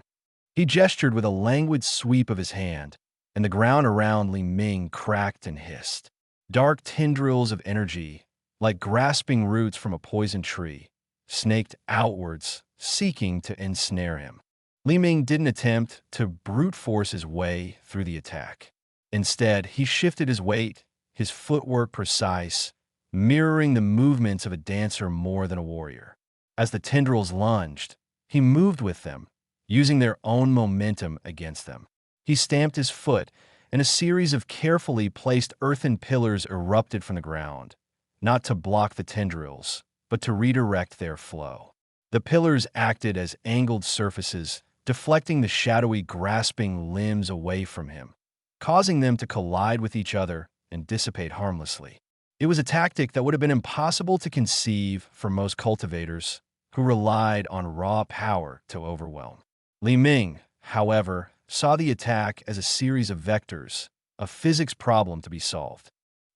He gestured with a languid sweep of his hand, and the ground around Li Ming cracked and hissed. Dark tendrils of energy, like grasping roots from a poison tree, snaked outwards, seeking to ensnare him. Li Ming didn't attempt to brute force his way through the attack. Instead, he shifted his weight, his footwork precise, mirroring the movements of a dancer more than a warrior. As the tendrils lunged, he moved with them, using their own momentum against them. He stamped his foot, and a series of carefully placed earthen pillars erupted from the ground, not to block the tendrils, but to redirect their flow. The pillars acted as angled surfaces, deflecting the shadowy, grasping limbs away from him, causing them to collide with each other and dissipate harmlessly. It was a tactic that would have been impossible to conceive for most cultivators who relied on raw power to overwhelm. Li Ming, however, saw the attack as a series of vectors, a physics problem to be solved.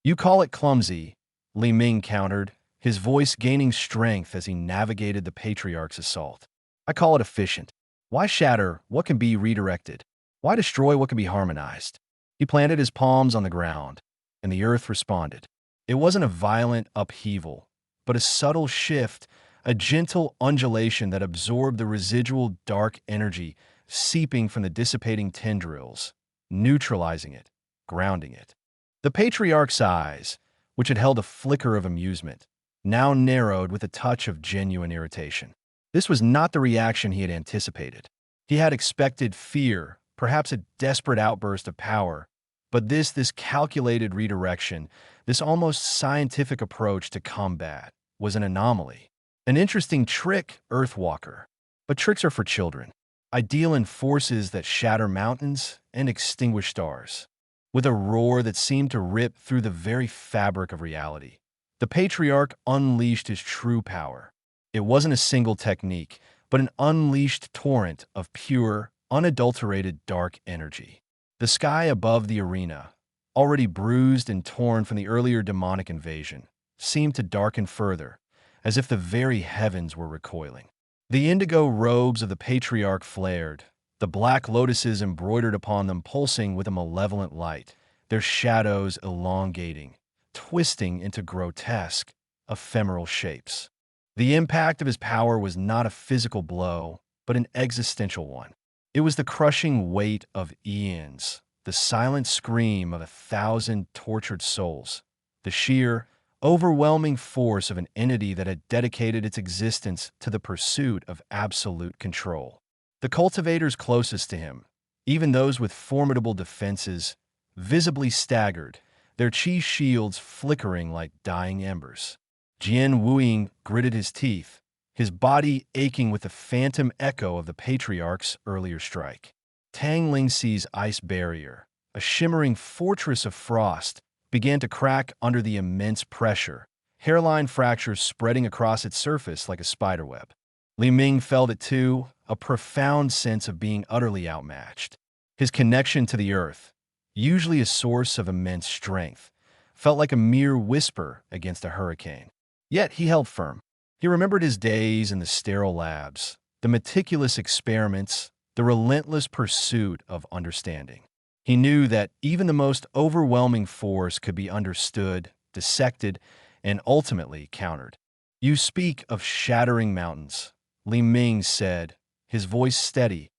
"You call it clumsy," Li Ming countered, his voice gaining strength as he navigated the patriarch's assault. "I call it efficient. Why shatter what can be redirected? Why destroy what can be harmonized?" He planted his palms on the ground, and the earth responded. It wasn't a violent upheaval, but a subtle shift, a gentle undulation that absorbed the residual dark energy seeping from the dissipating tendrils, neutralizing it, grounding it. The patriarch's eyes, which had held a flicker of amusement, now narrowed with a touch of genuine irritation. This was not the reaction he had anticipated. He had expected fear, perhaps a desperate outburst of power, but this calculated redirection, this almost scientific approach to combat, was an anomaly. An interesting trick, Earthwalker. But tricks are for children, ideal in forces that shatter mountains and extinguish stars. With a roar that seemed to rip through the very fabric of reality, the patriarch unleashed his true power. It wasn't a single technique, but an unleashed torrent of pure, unadulterated dark energy. The sky above the arena, already bruised and torn from the earlier demonic invasion, seemed to darken further, as if the very heavens were recoiling. The indigo robes of the patriarch flared, the black lotuses embroidered upon them pulsing with a malevolent light, their shadows elongating, twisting into grotesque, ephemeral shapes. The impact of his power was not a physical blow, but an existential one. It was the crushing weight of eons, the silent scream of 1,000 tortured souls, the sheer, overwhelming force of an entity that had dedicated its existence to the pursuit of absolute control. The cultivators closest to him, even those with formidable defenses, visibly staggered, their chi shields flickering like dying embers. Jian Wuying gritted his teeth, his body aching with the phantom echo of the patriarch's earlier strike. Tang Lingxi's ice barrier, a shimmering fortress of frost, began to crack under the immense pressure, hairline fractures spreading across its surface like a spiderweb. Li Ming felt it too, a profound sense of being utterly outmatched. His connection to the earth, usually a source of immense strength, felt like a mere whisper against a hurricane. Yet he held firm. He remembered his days in the sterile labs, the meticulous experiments, the relentless pursuit of understanding. He knew that even the most overwhelming force could be understood, dissected, and ultimately countered. "You speak of shattering mountains," Li Ming said, his voice steady,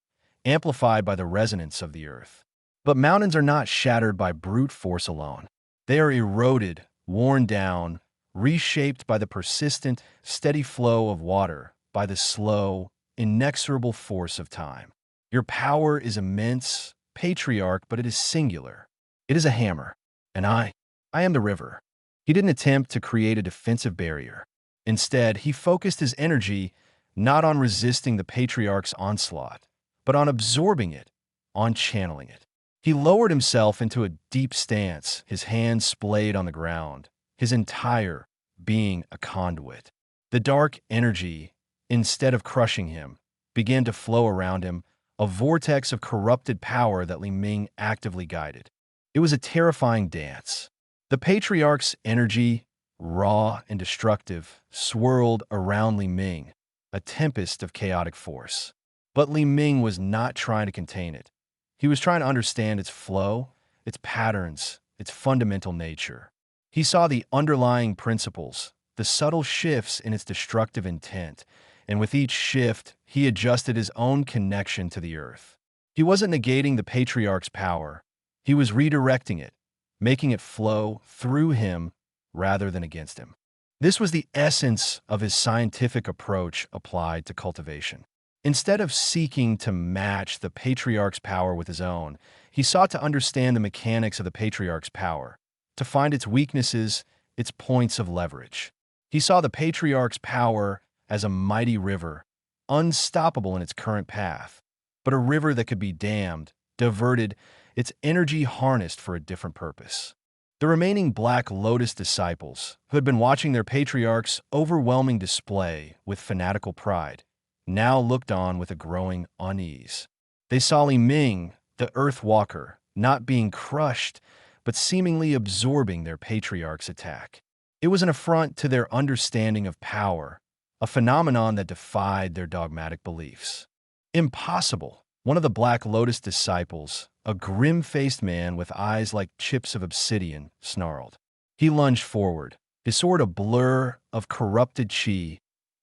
amplified by the resonance of the earth. But mountains are not shattered by brute force alone. They are eroded, worn down, reshaped by the persistent, steady flow of water, by the slow, inexorable force of time. Your power is immense, patriarch, but it is singular. It is a hammer. And I am the river. He didn't attempt to create a defensive barrier. Instead, he focused his energy not on resisting the patriarch's onslaught, but on absorbing it, on channeling it. He lowered himself into a deep stance, his hands splayed on the ground, his entire being a conduit. The dark energy, instead of crushing him, began to flow around him, a vortex of corrupted power that Li Ming actively guided. It was a terrifying dance. The patriarch's energy, raw and destructive, swirled around Li Ming, a tempest of chaotic force. But Li Ming was not trying to contain it. He was trying to understand its flow, its patterns, its fundamental nature. He saw the underlying principles, the subtle shifts in its destructive intent, and with each shift, he adjusted his own connection to the earth. He wasn't negating the patriarch's power. He was redirecting it, making it flow through him rather than against him. This was the essence of his scientific approach applied to cultivation. Instead of seeking to match the patriarch's power with his own, he sought to understand the mechanics of the patriarch's power, to find its weaknesses, its points of leverage. He saw the patriarch's power as a mighty river, unstoppable in its current path, but a river that could be dammed, diverted, its energy harnessed for a different purpose. The remaining Black Lotus disciples, who had been watching their patriarch's overwhelming display with fanatical pride, now looked on with a growing unease. They saw Li Ming, the Earth Walker, not being crushed, but seemingly absorbing their patriarch's attack. It was an affront to their understanding of power, a phenomenon that defied their dogmatic beliefs. Impossible! One of the Black Lotus disciples, a grim-faced man with eyes like chips of obsidian, snarled. He lunged forward, his sword a blur of corrupted qi,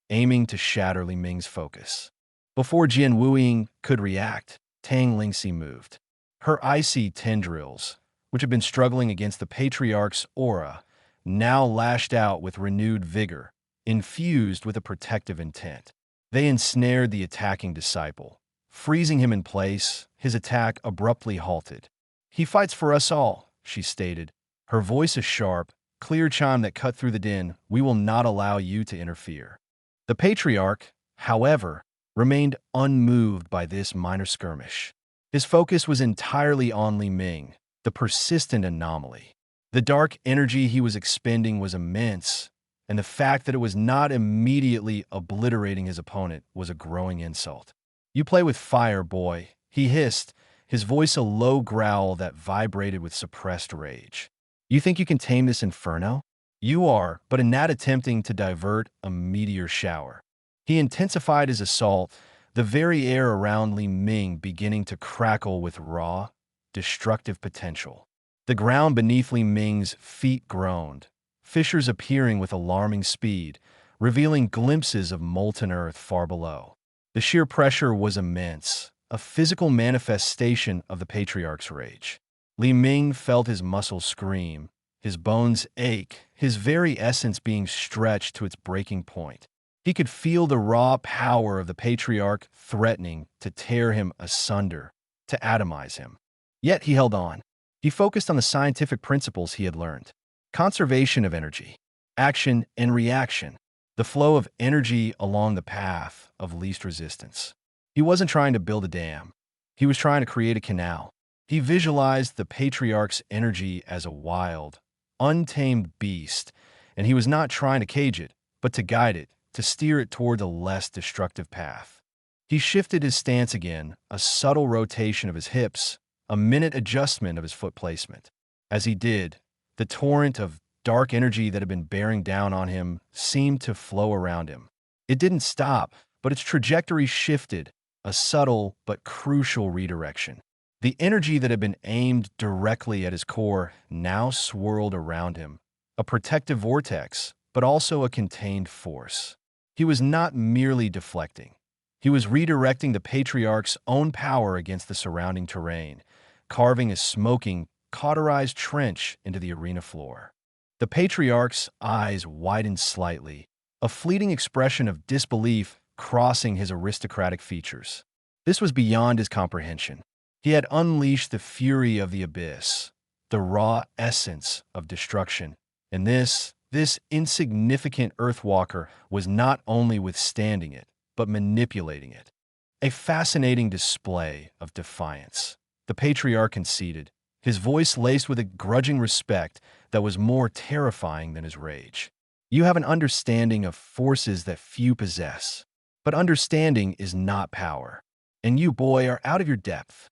aiming to shatter Li Ming's focus. Before Jian Wuying could react, Tang Lingxi moved. Her icy tendrils, which had been struggling against the patriarch's aura, now lashed out with renewed vigor, infused with a protective intent. They ensnared the attacking disciple. Freezing him in place, his attack abruptly halted. "He fights for us all," she stated, her voice a sharp, clear chime that cut through the din. "We will not allow you to interfere." The patriarch, however, remained unmoved by this minor skirmish. His focus was entirely on Li Ming, the persistent anomaly. The dark energy he was expending was immense, and the fact that it was not immediately obliterating his opponent was a growing insult. "You play with fire, boy," he hissed, his voice a low growl that vibrated with suppressed rage. "You think you can tame this inferno? You are but a gnat attempting to divert a meteor shower." He intensified his assault, the very air around Li Ming beginning to crackle with raw, destructive potential. The ground beneath Li Ming's feet groaned, fissures appearing with alarming speed, revealing glimpses of molten earth far below. The sheer pressure was immense, a physical manifestation of the patriarch's rage. Li Ming felt his muscles scream, his bones ache, his very essence being stretched to its breaking point. He could feel the raw power of the patriarch threatening to tear him asunder, to atomize him. Yet he held on. He focused on the scientific principles he had learned. Conservation of energy, action and reaction, the flow of energy along the path of least resistance. He wasn't trying to build a dam. He was trying to create a canal. He visualized the patriarch's energy as a wild, untamed beast, and he was not trying to cage it, but to guide it, to steer it toward a less destructive path. He shifted his stance again, a subtle rotation of his hips, a minute adjustment of his foot placement. As he did, the torrent of dark energy that had been bearing down on him seemed to flow around him. It didn't stop, but its trajectory shifted, a subtle but crucial redirection. The energy that had been aimed directly at his core now swirled around him, a protective vortex, but also a contained force. He was not merely deflecting. He was redirecting the patriarch's own power against the surrounding terrain, carving a smoking, cauterized trench into the arena floor. The patriarch's eyes widened slightly, a fleeting expression of disbelief crossing his aristocratic features. This was beyond his comprehension. He had unleashed the fury of the abyss, the raw essence of destruction, and this insignificant earthwalker was not only withstanding it, but manipulating it. A fascinating display of defiance. The patriarch conceded, his voice laced with a grudging respect that was more terrifying than his rage. You have an understanding of forces that few possess, but understanding is not power. And you, boy, are out of your depth.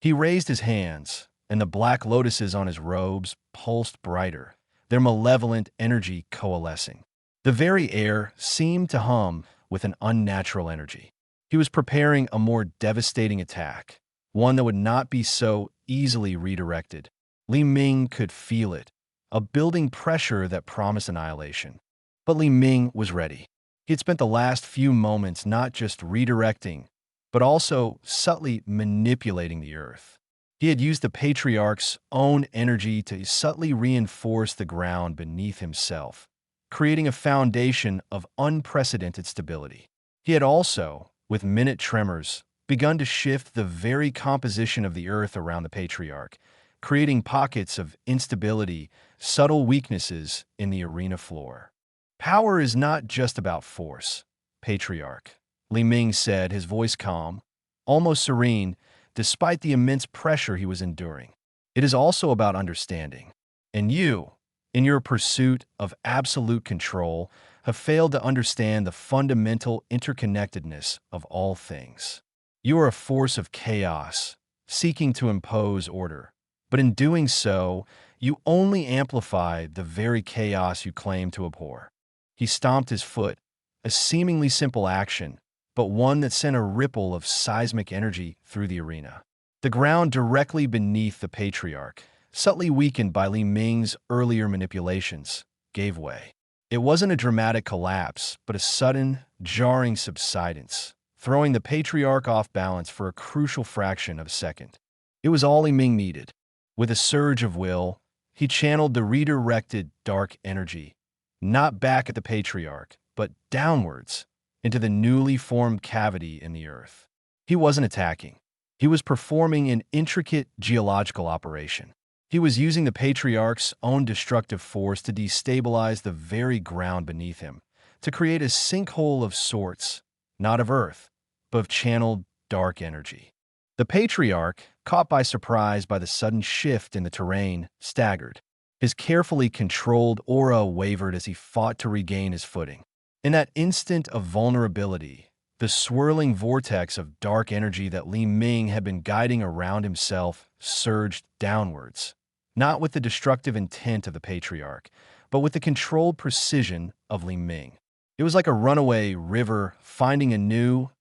He raised his hands, and the black lotuses on his robes pulsed brighter, their malevolent energy coalescing. The very air seemed to hum with an unnatural energy. He was preparing a more devastating attack, one that would not be so easily redirected. Li Ming could feel it, a building pressure that promised annihilation. But Li Ming was ready. He had spent the last few moments not just redirecting, but also subtly manipulating the earth. He had used the patriarch's own energy to subtly reinforce the ground beneath himself, creating a foundation of unprecedented stability. He had also, with minute tremors, begun to shift the very composition of the earth around the patriarch, creating pockets of instability, subtle weaknesses in the arena floor. Power is not just about force, patriarch, Li Ming said, his voice calm, almost serene, despite the immense pressure he was enduring. It is also about understanding. And you, in your pursuit of absolute control, have failed to understand the fundamental interconnectedness of all things. You are a force of chaos, seeking to impose order. But in doing so, you only amplify the very chaos you claim to abhor. He stomped his foot, a seemingly simple action, but one that sent a ripple of seismic energy through the arena. The ground directly beneath the patriarch, subtly weakened by Li Ming's earlier manipulations, gave way. It wasn't a dramatic collapse, but a sudden, jarring subsidence, throwing the patriarch off balance for a crucial fraction of a second. It was all Li Ming needed. With a surge of will, he channeled the redirected dark energy, not back at the patriarch, but downwards, into the newly formed cavity in the earth. He wasn't attacking. He was performing an intricate geological operation. He was using the patriarch's own destructive force to destabilize the very ground beneath him, to create a sinkhole of sorts, not of earth, but of channeled dark energy. The patriarch, caught by surprise by the sudden shift in the terrain, staggered. His carefully controlled aura wavered as he fought to regain his footing. In that instant of vulnerability, the swirling vortex of dark energy that Li Ming had been guiding around himself surged downwards, not with the destructive intent of the patriarch, but with the controlled precision of Li Ming. It was like a runaway river finding a new,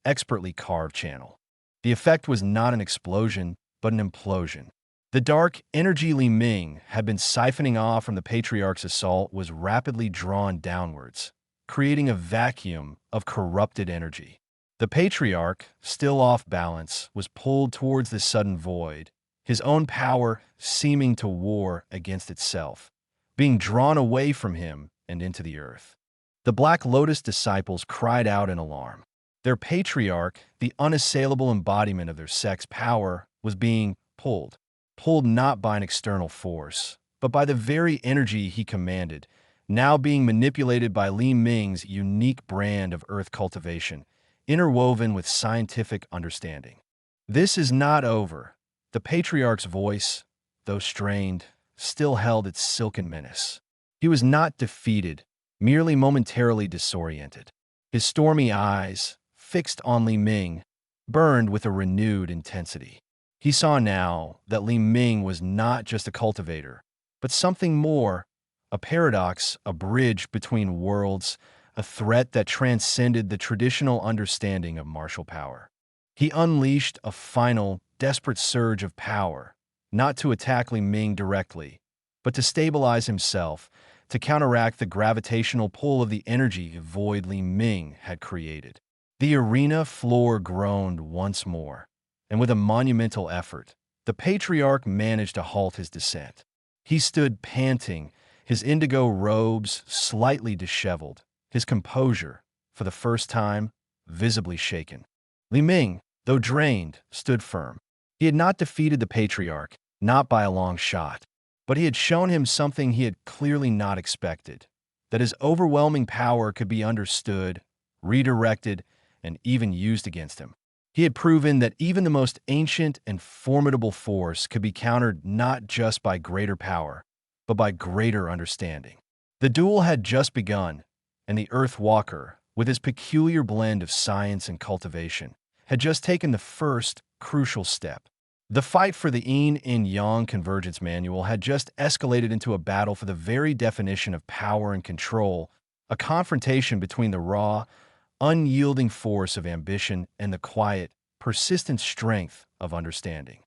expertly carved channel. The effect was not an explosion, but an implosion. The dark energy Li Ming had been siphoning off from the patriarch's assault was rapidly drawn downwards, creating a vacuum of corrupted energy. The patriarch, still off balance, was pulled towards this sudden void, his own power seeming to war against itself, being drawn away from him and into the earth. The Black Lotus disciples cried out in alarm. Their patriarch, the unassailable embodiment of their sect's power, was being pulled not by an external force, but by the very energy he commanded, now being manipulated by Li Ming's unique brand of earth cultivation, interwoven with scientific understanding. This is not over. The patriarch's voice, though strained, still held its silken menace. He was not defeated, merely momentarily disoriented. His stormy eyes, fixed on Li Ming, burned with a renewed intensity. He saw now that Li Ming was not just a cultivator, but something more, a paradox, a bridge between worlds, a threat that transcended the traditional understanding of martial power. He unleashed a final, desperate surge of power, not to attack Li Ming directly, but to stabilize himself, to counteract the gravitational pull of the energy void Li Ming had created. The arena floor groaned once more, and with a monumental effort, the patriarch managed to halt his descent. He stood panting, his indigo robes slightly disheveled, his composure, for the first time, visibly shaken. Li Ming, though drained, stood firm. He had not defeated the patriarch, not by a long shot, but he had shown him something he had clearly not expected, that his overwhelming power could be understood, redirected, and even used against him. He had proven that even the most ancient and formidable force could be countered not just by greater power, but by greater understanding. The duel had just begun, and the Earth Walker, with his peculiar blend of science and cultivation, had just taken the first crucial step. The fight for the Yin and Yang Convergence Manual had just escalated into a battle for the very definition of power and control, a confrontation between the raw, unyielding force of ambition and the quiet, persistent strength of understanding.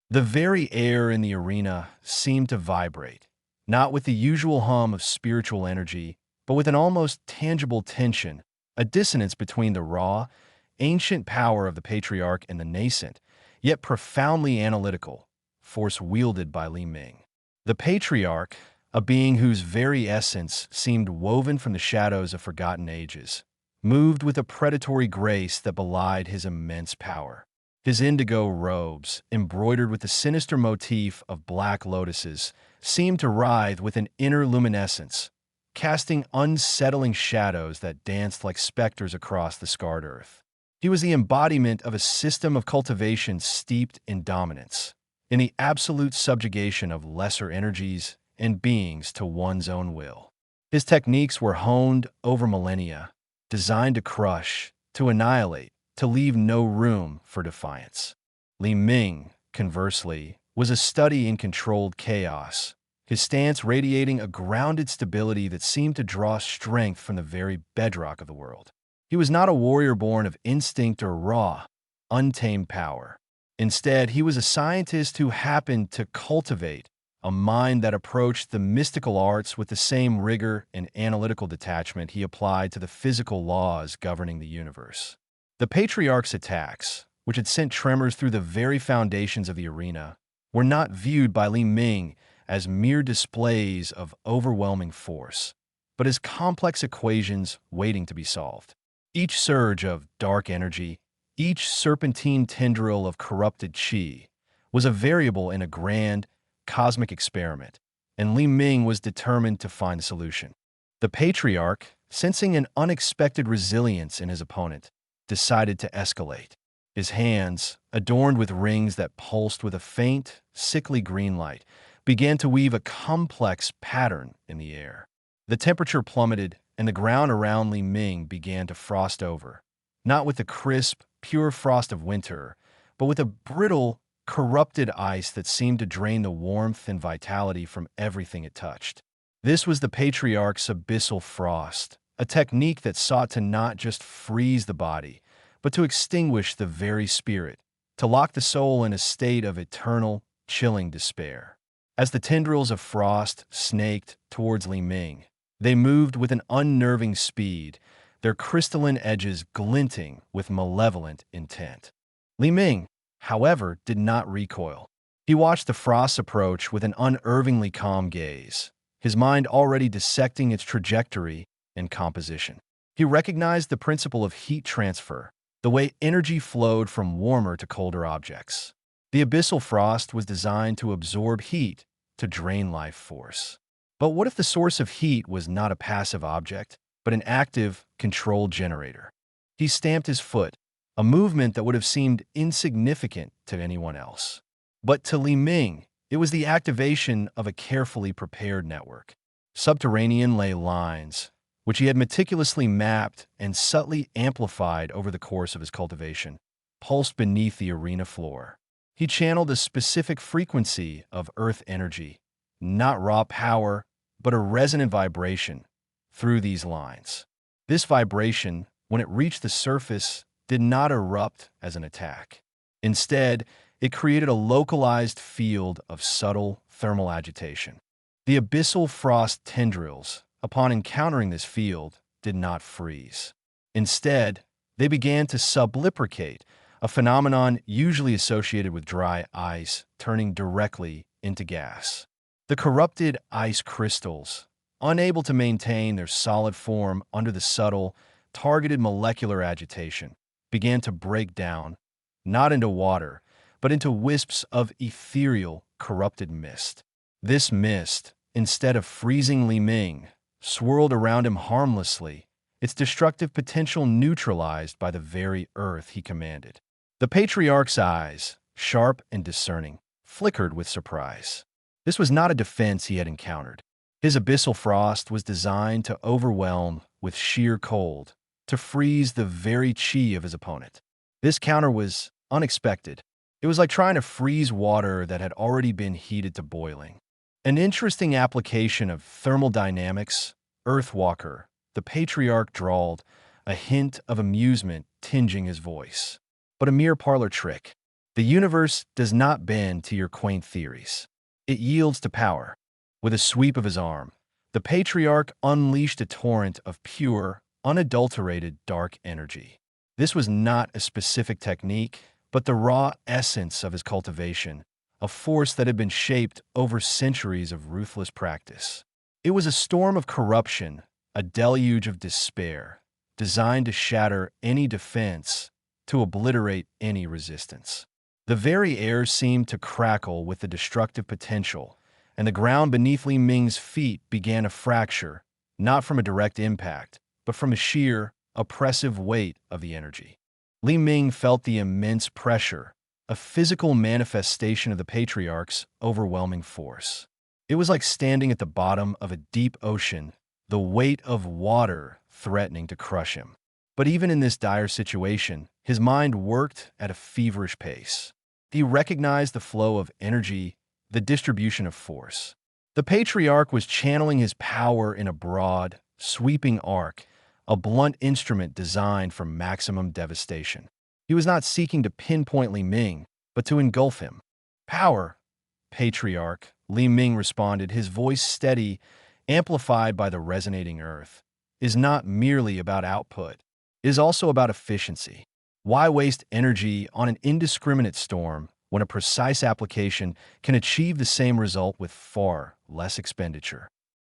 The very air in the arena seemed to vibrate, not with the usual hum of spiritual energy, but with an almost tangible tension, a dissonance between the raw, ancient power of the patriarch and the nascent, yet profoundly analytical, force wielded by Li Ming. The patriarch, a being whose very essence seemed woven from the shadows of forgotten ages, moved with a predatory grace that belied his immense power. His indigo robes, embroidered with the sinister motif of black lotuses, seemed to writhe with an inner luminescence, casting unsettling shadows that danced like specters across the scarred earth. He was the embodiment of a system of cultivation steeped in dominance, in the absolute subjugation of lesser energies and beings to one's own will. His techniques were honed over millennia, designed to crush, to annihilate, to leave no room for defiance. Li Ming, conversely, was a study in controlled chaos, his stance radiating a grounded stability that seemed to draw strength from the very bedrock of the world. He was not a warrior born of instinct or raw, untamed power. Instead, he was a scientist who happened to cultivate a mind that approached the mystical arts with the same rigor and analytical detachment he applied to the physical laws governing the universe. The patriarch's attacks, which had sent tremors through the very foundations of the arena, were not viewed by Li Ming as mere displays of overwhelming force, but as complex equations waiting to be solved. Each surge of dark energy, each serpentine tendril of corrupted qi, was a variable in a grand, cosmic experiment, and Li Ming was determined to find a solution. The patriarch, sensing an unexpected resilience in his opponent, decided to escalate. His hands, adorned with rings that pulsed with a faint, sickly green light, began to weave a complex pattern in the air. The temperature plummeted, and the ground around Li Ming began to frost over, not with the crisp, pure frost of winter, but with a brittle, corrupted ice that seemed to drain the warmth and vitality from everything it touched. This was the patriarch's abyssal frost, a technique that sought to not just freeze the body, but to extinguish the very spirit, to lock the soul in a state of eternal, chilling despair. As the tendrils of frost snaked towards Li Ming, they moved with an unnerving speed, their crystalline edges glinting with malevolent intent. Li Ming, however, did not recoil. He watched the frost approach with an unervingly calm gaze, his mind already dissecting its trajectory and composition. He recognized the principle of heat transfer, the way energy flowed from warmer to colder objects. The abyssal frost was designed to absorb heat, to drain life force. But what if the source of heat was not a passive object, but an active, controlled generator? He stamped his foot, a movement that would have seemed insignificant to anyone else. But to Li Ming, it was the activation of a carefully prepared network. Subterranean ley lines, which he had meticulously mapped and subtly amplified over the course of his cultivation, pulsed beneath the arena floor. He channeled a specific frequency of earth energy, not raw power, but a resonant vibration, through these lines. This vibration, when it reached the surface, did not erupt as an attack. Instead, it created a localized field of subtle thermal agitation. The abyssal frost tendrils, upon encountering this field, did not freeze. Instead, they began to sublibricate, a phenomenon usually associated with dry ice turning directly into gas. The corrupted ice crystals, unable to maintain their solid form under the subtle, targeted molecular agitation, began to break down, not into water, but into wisps of ethereal, corrupted mist. This mist, instead of freezing Li Ming, swirled around him harmlessly, its destructive potential neutralized by the very earth he commanded. The patriarch's eyes, sharp and discerning, flickered with surprise. This was not a defense he had encountered. His abyssal frost was designed to overwhelm with sheer cold, to freeze the very chi of his opponent. This counter was unexpected. It was like trying to freeze water that had already been heated to boiling. An interesting application of thermodynamics, Earthwalker, the patriarch drawled, a hint of amusement tinging his voice. But a mere parlor trick. The universe does not bend to your quaint theories. It yields to power. With a sweep of his arm, the patriarch unleashed a torrent of pure, unadulterated dark energy. This was not a specific technique, but the raw essence of his cultivation, a force that had been shaped over centuries of ruthless practice. It was a storm of corruption, a deluge of despair, designed to shatter any defense, to obliterate any resistance. The very air seemed to crackle with the destructive potential, and the ground beneath Li Ming's feet began to fracture, not from a direct impact, but from the sheer, oppressive weight of the energy. Li Ming felt the immense pressure, a physical manifestation of the patriarch's overwhelming force. It was like standing at the bottom of a deep ocean, the weight of water threatening to crush him. But even in this dire situation, his mind worked at a feverish pace. He recognized the flow of energy, the distribution of force. The patriarch was channeling his power in a broad, sweeping arc, a blunt instrument designed for maximum devastation. He was not seeking to pinpoint Li Ming, but to engulf him. Power, patriarch, Li Ming responded, his voice steady, amplified by the resonating earth, is not merely about output. It is also about efficiency. Why waste energy on an indiscriminate storm when a precise application can achieve the same result with far less expenditure?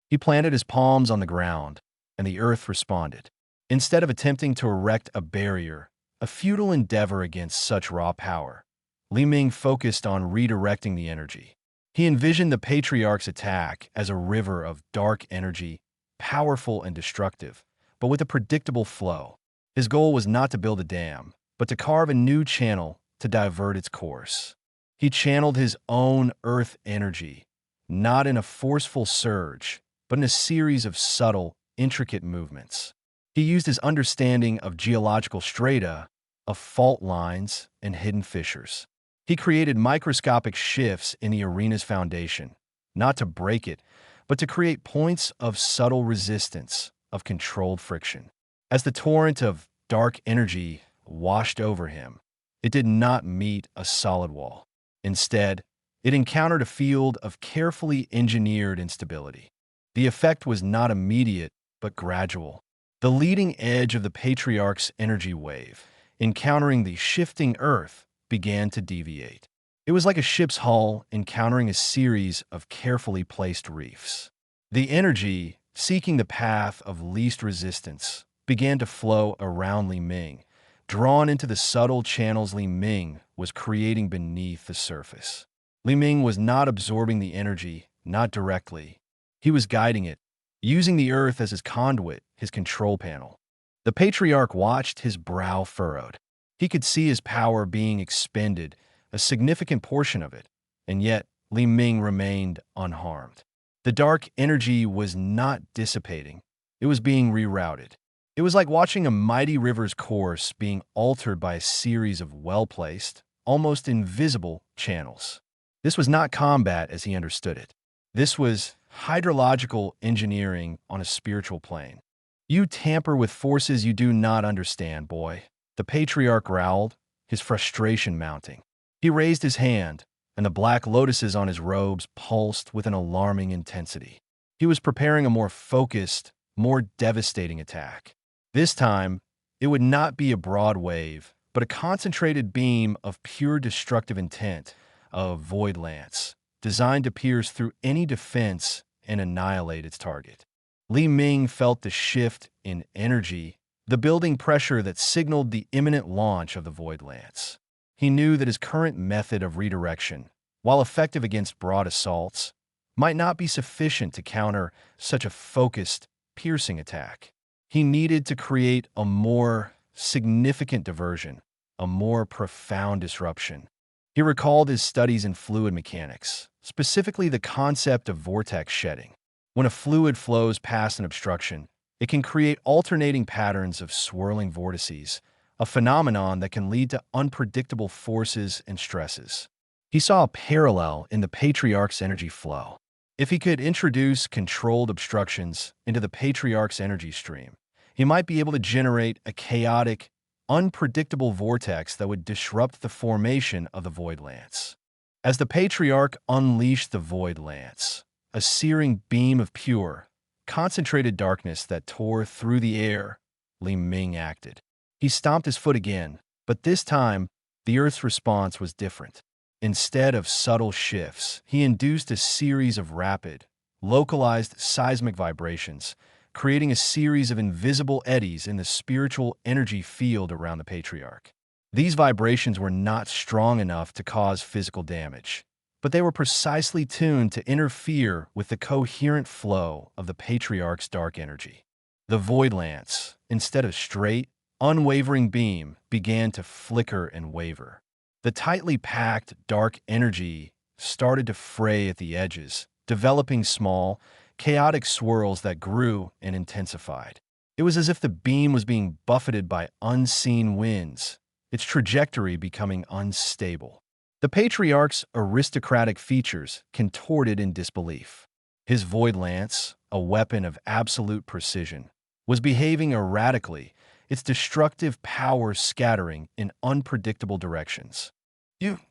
He planted his palms on the ground, and the earth responded. Instead of attempting to erect a barrier, a futile endeavor against such raw power, Li Ming focused on redirecting the energy. He envisioned the patriarch's attack as a river of dark energy, powerful and destructive, but with a predictable flow. His goal was not to build a dam, but to carve a new channel to divert its course. He channeled his own earth energy, not in a forceful surge, but in a series of subtle, intricate movements. He used his understanding of geological strata, of fault lines, and hidden fissures. He created microscopic shifts in the arena's foundation, not to break it, but to create points of subtle resistance, of controlled friction. As the torrent of dark energy washed over him, it did not meet a solid wall. Instead, it encountered a field of carefully engineered instability. The effect was not immediate, but gradual. The leading edge of the patriarch's energy wave, encountering the shifting earth, began to deviate. It was like a ship's hull encountering a series of carefully placed reefs. The energy, seeking the path of least resistance, began to flow around Li Ming, drawn into the subtle channels Li Ming was creating beneath the surface. Li Ming was not absorbing the energy, not directly. He was guiding it, using the earth as his conduit, his control panel. The patriarch watched, his brow furrowed. He could see his power being expended, a significant portion of it, and yet Li Ming remained unharmed. The dark energy was not dissipating. It was being rerouted. It was like watching a mighty river's course being altered by a series of well-placed, almost invisible channels. This was not combat as he understood it. This was hydrological engineering on a spiritual plane. You tamper with forces you do not understand, boy, the patriarch growled, his frustration mounting. He raised his hand, and the black lotuses on his robes pulsed with an alarming intensity. He was preparing a more focused, more devastating attack. This time, it would not be a broad wave, but a concentrated beam of pure destructive intent, a void lance, designed to pierce through any defense and annihilate its target. Li Ming felt the shift in energy, the building pressure that signaled the imminent launch of the void lance. He knew that his current method of redirection, while effective against broad assaults, might not be sufficient to counter such a focused, piercing attack. He needed to create a more significant diversion, a more profound disruption. He recalled his studies in fluid mechanics, specifically the concept of vortex shedding. When a fluid flows past an obstruction, it can create alternating patterns of swirling vortices, a phenomenon that can lead to unpredictable forces and stresses. He saw a parallel in the patriarch's energy flow. If he could introduce controlled obstructions into the patriarch's energy stream, he might be able to generate a chaotic, unpredictable vortex that would disrupt the formation of the void lance. As the patriarch unleashed the void lance, a searing beam of pure, concentrated darkness that tore through the air, Li Ming acted. He stomped his foot again, but this time, the Earth's response was different. Instead of subtle shifts, he induced a series of rapid, localized seismic vibrations, creating a series of invisible eddies in the spiritual energy field around the patriarch. These vibrations were not strong enough to cause physical damage, but they were precisely tuned to interfere with the coherent flow of the patriarch's dark energy. The void lance, instead of straight, unwavering beam, began to flicker and waver. The tightly packed, dark energy started to fray at the edges, developing small, chaotic swirls that grew and intensified. It was as if the beam was being buffeted by unseen winds, its trajectory becoming unstable. The patriarch's aristocratic features contorted in disbelief. His void lance, a weapon of absolute precision, was behaving erratically, its destructive power scattering in unpredictable directions.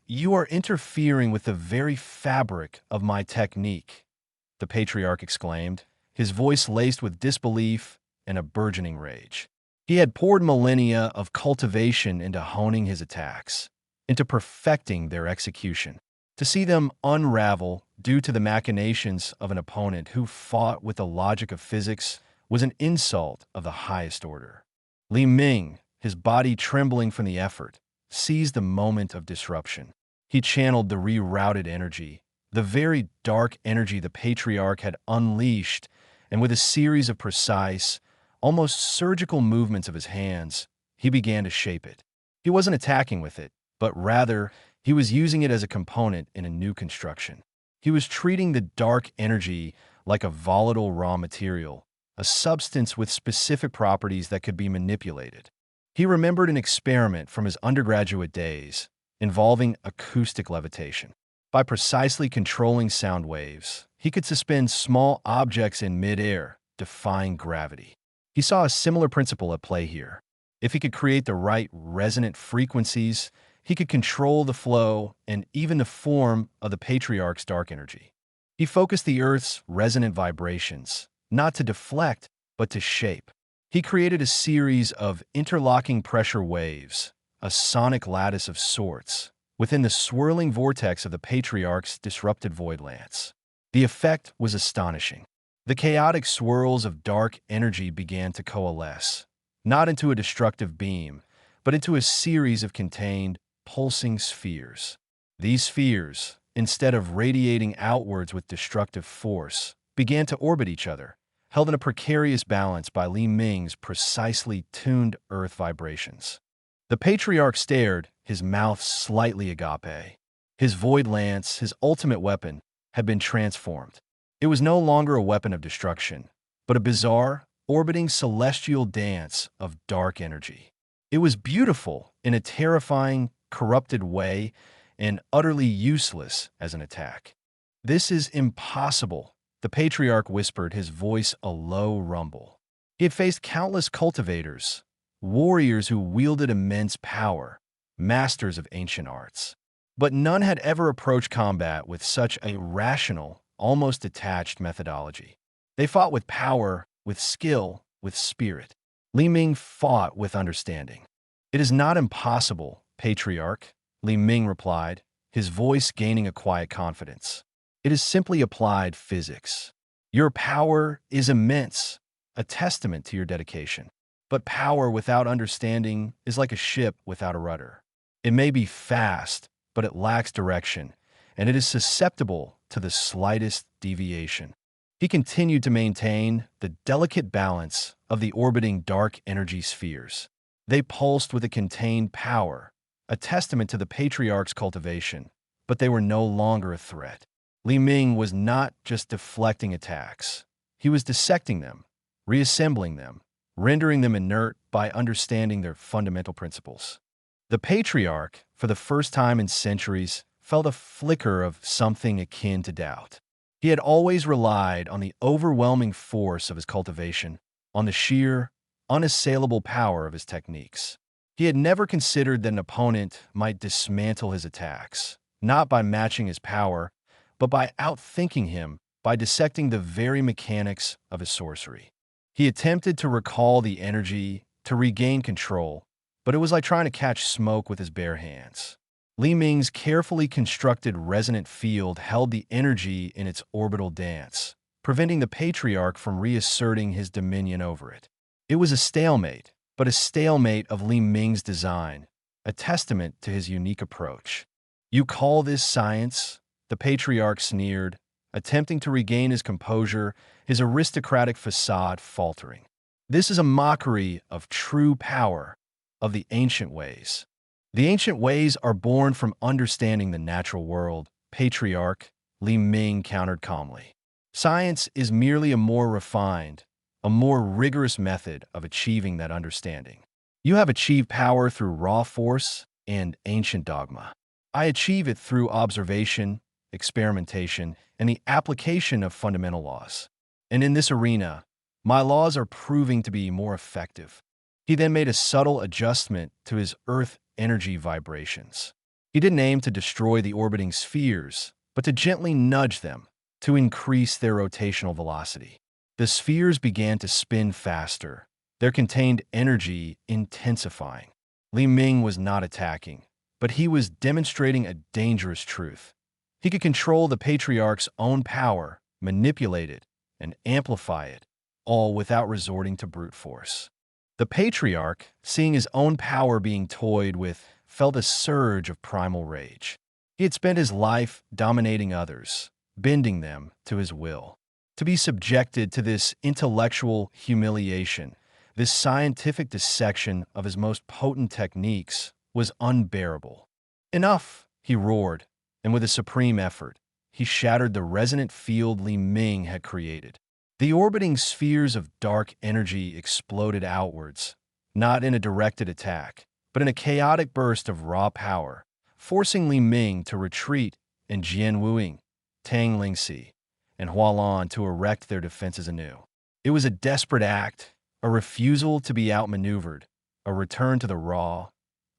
You are interfering with the very fabric of my technique, the patriarch exclaimed, his voice laced with disbelief and a burgeoning rage. He had poured millennia of cultivation into honing his attacks, into perfecting their execution. To see them unravel due to the machinations of an opponent who fought with the logic of physics was an insult of the highest order. Li Ming, his body trembling from the effort, seized the moment of disruption. He channeled the rerouted energy, the very dark energy the patriarch had unleashed, and with a series of precise, almost surgical movements of his hands, he began to shape it. He wasn't attacking with it, but rather, he was using it as a component in a new construction. He was treating the dark energy like a volatile raw material, a substance with specific properties that could be manipulated. He remembered an experiment from his undergraduate days involving acoustic levitation. By precisely controlling sound waves, he could suspend small objects in midair, defying gravity. He saw a similar principle at play here. If he could create the right resonant frequencies, he could control the flow and even the form of the patriarch's dark energy. He focused the Earth's resonant vibrations, not to deflect, but to shape. He created a series of interlocking pressure waves, a sonic lattice of sorts, within the swirling vortex of the patriarch's disrupted void lance. The effect was astonishing. The chaotic swirls of dark energy began to coalesce, not into a destructive beam, but into a series of contained, pulsing spheres. These spheres, instead of radiating outwards with destructive force, began to orbit each other, held in a precarious balance by Li Ming's precisely tuned earth vibrations. The patriarch stared, his mouth slightly agape. His void lance, his ultimate weapon, had been transformed. It was no longer a weapon of destruction, but a bizarre, orbiting celestial dance of dark energy. It was beautiful in a terrifying, corrupted way and utterly useless as an attack. "This is impossible," the patriarch whispered, his voice a low rumble. He had faced countless cultivators, warriors who wielded immense power, masters of ancient arts. But none had ever approached combat with such a rational, almost detached methodology. They fought with power, with skill, with spirit. Li Ming fought with understanding. "It is not impossible, patriarch," Li Ming replied, his voice gaining a quiet confidence. "It is simply applied physics. Your power is immense, a testament to your dedication. But power without understanding is like a ship without a rudder. It may be fast, but it lacks direction, and it is susceptible to the slightest deviation." He continued to maintain the delicate balance of the orbiting dark energy spheres. They pulsed with a contained power, a testament to the patriarch's cultivation, but they were no longer a threat. Li Ming was not just deflecting attacks. He was dissecting them, reassembling them, rendering them inert by understanding their fundamental principles. The patriarch, for the first time in centuries, felt a flicker of something akin to doubt. He had always relied on the overwhelming force of his cultivation, on the sheer, unassailable power of his techniques. He had never considered that an opponent might dismantle his attacks, not by matching his power, but by outthinking him, by dissecting the very mechanics of his sorcery. He attempted to recall the energy, to regain control, but it was like trying to catch smoke with his bare hands. Li Ming's carefully constructed resonant field held the energy in its orbital dance, preventing the patriarch from reasserting his dominion over it. It was a stalemate, but a stalemate of Li Ming's design, a testament to his unique approach. "You call this science?" The patriarch sneered, attempting to regain his composure, his aristocratic facade faltering. "This is a mockery of true power, of the ancient ways." "The ancient ways are born from understanding the natural world," patriarch Li Ming countered calmly. "Science is merely a more refined, a more rigorous method of achieving that understanding. You have achieved power through raw force and ancient dogma. I achieve it through observation, experimentation, and the application of fundamental laws. And in this arena, my laws are proving to be more effective." He then made a subtle adjustment to his earth energy vibrations. He didn't aim to destroy the orbiting spheres, but to gently nudge them, to increase their rotational velocity. The spheres began to spin faster, their contained energy intensifying. Li Ming was not attacking, but he was demonstrating a dangerous truth. He could control the patriarch's own power, manipulate it, and amplify it, all without resorting to brute force. The patriarch, seeing his own power being toyed with, felt a surge of primal rage. He had spent his life dominating others, bending them to his will. To be subjected to this intellectual humiliation, this scientific dissection of his most potent techniques, was unbearable. "Enough!" he roared, and with a supreme effort, he shattered the resonant field Li Ming had created. The orbiting spheres of dark energy exploded outwards, not in a directed attack, but in a chaotic burst of raw power, forcing Li Ming to retreat and Jian Wuing, Tang Lingxi, and Hualan to erect their defenses anew. It was a desperate act, a refusal to be outmaneuvered, a return to the raw,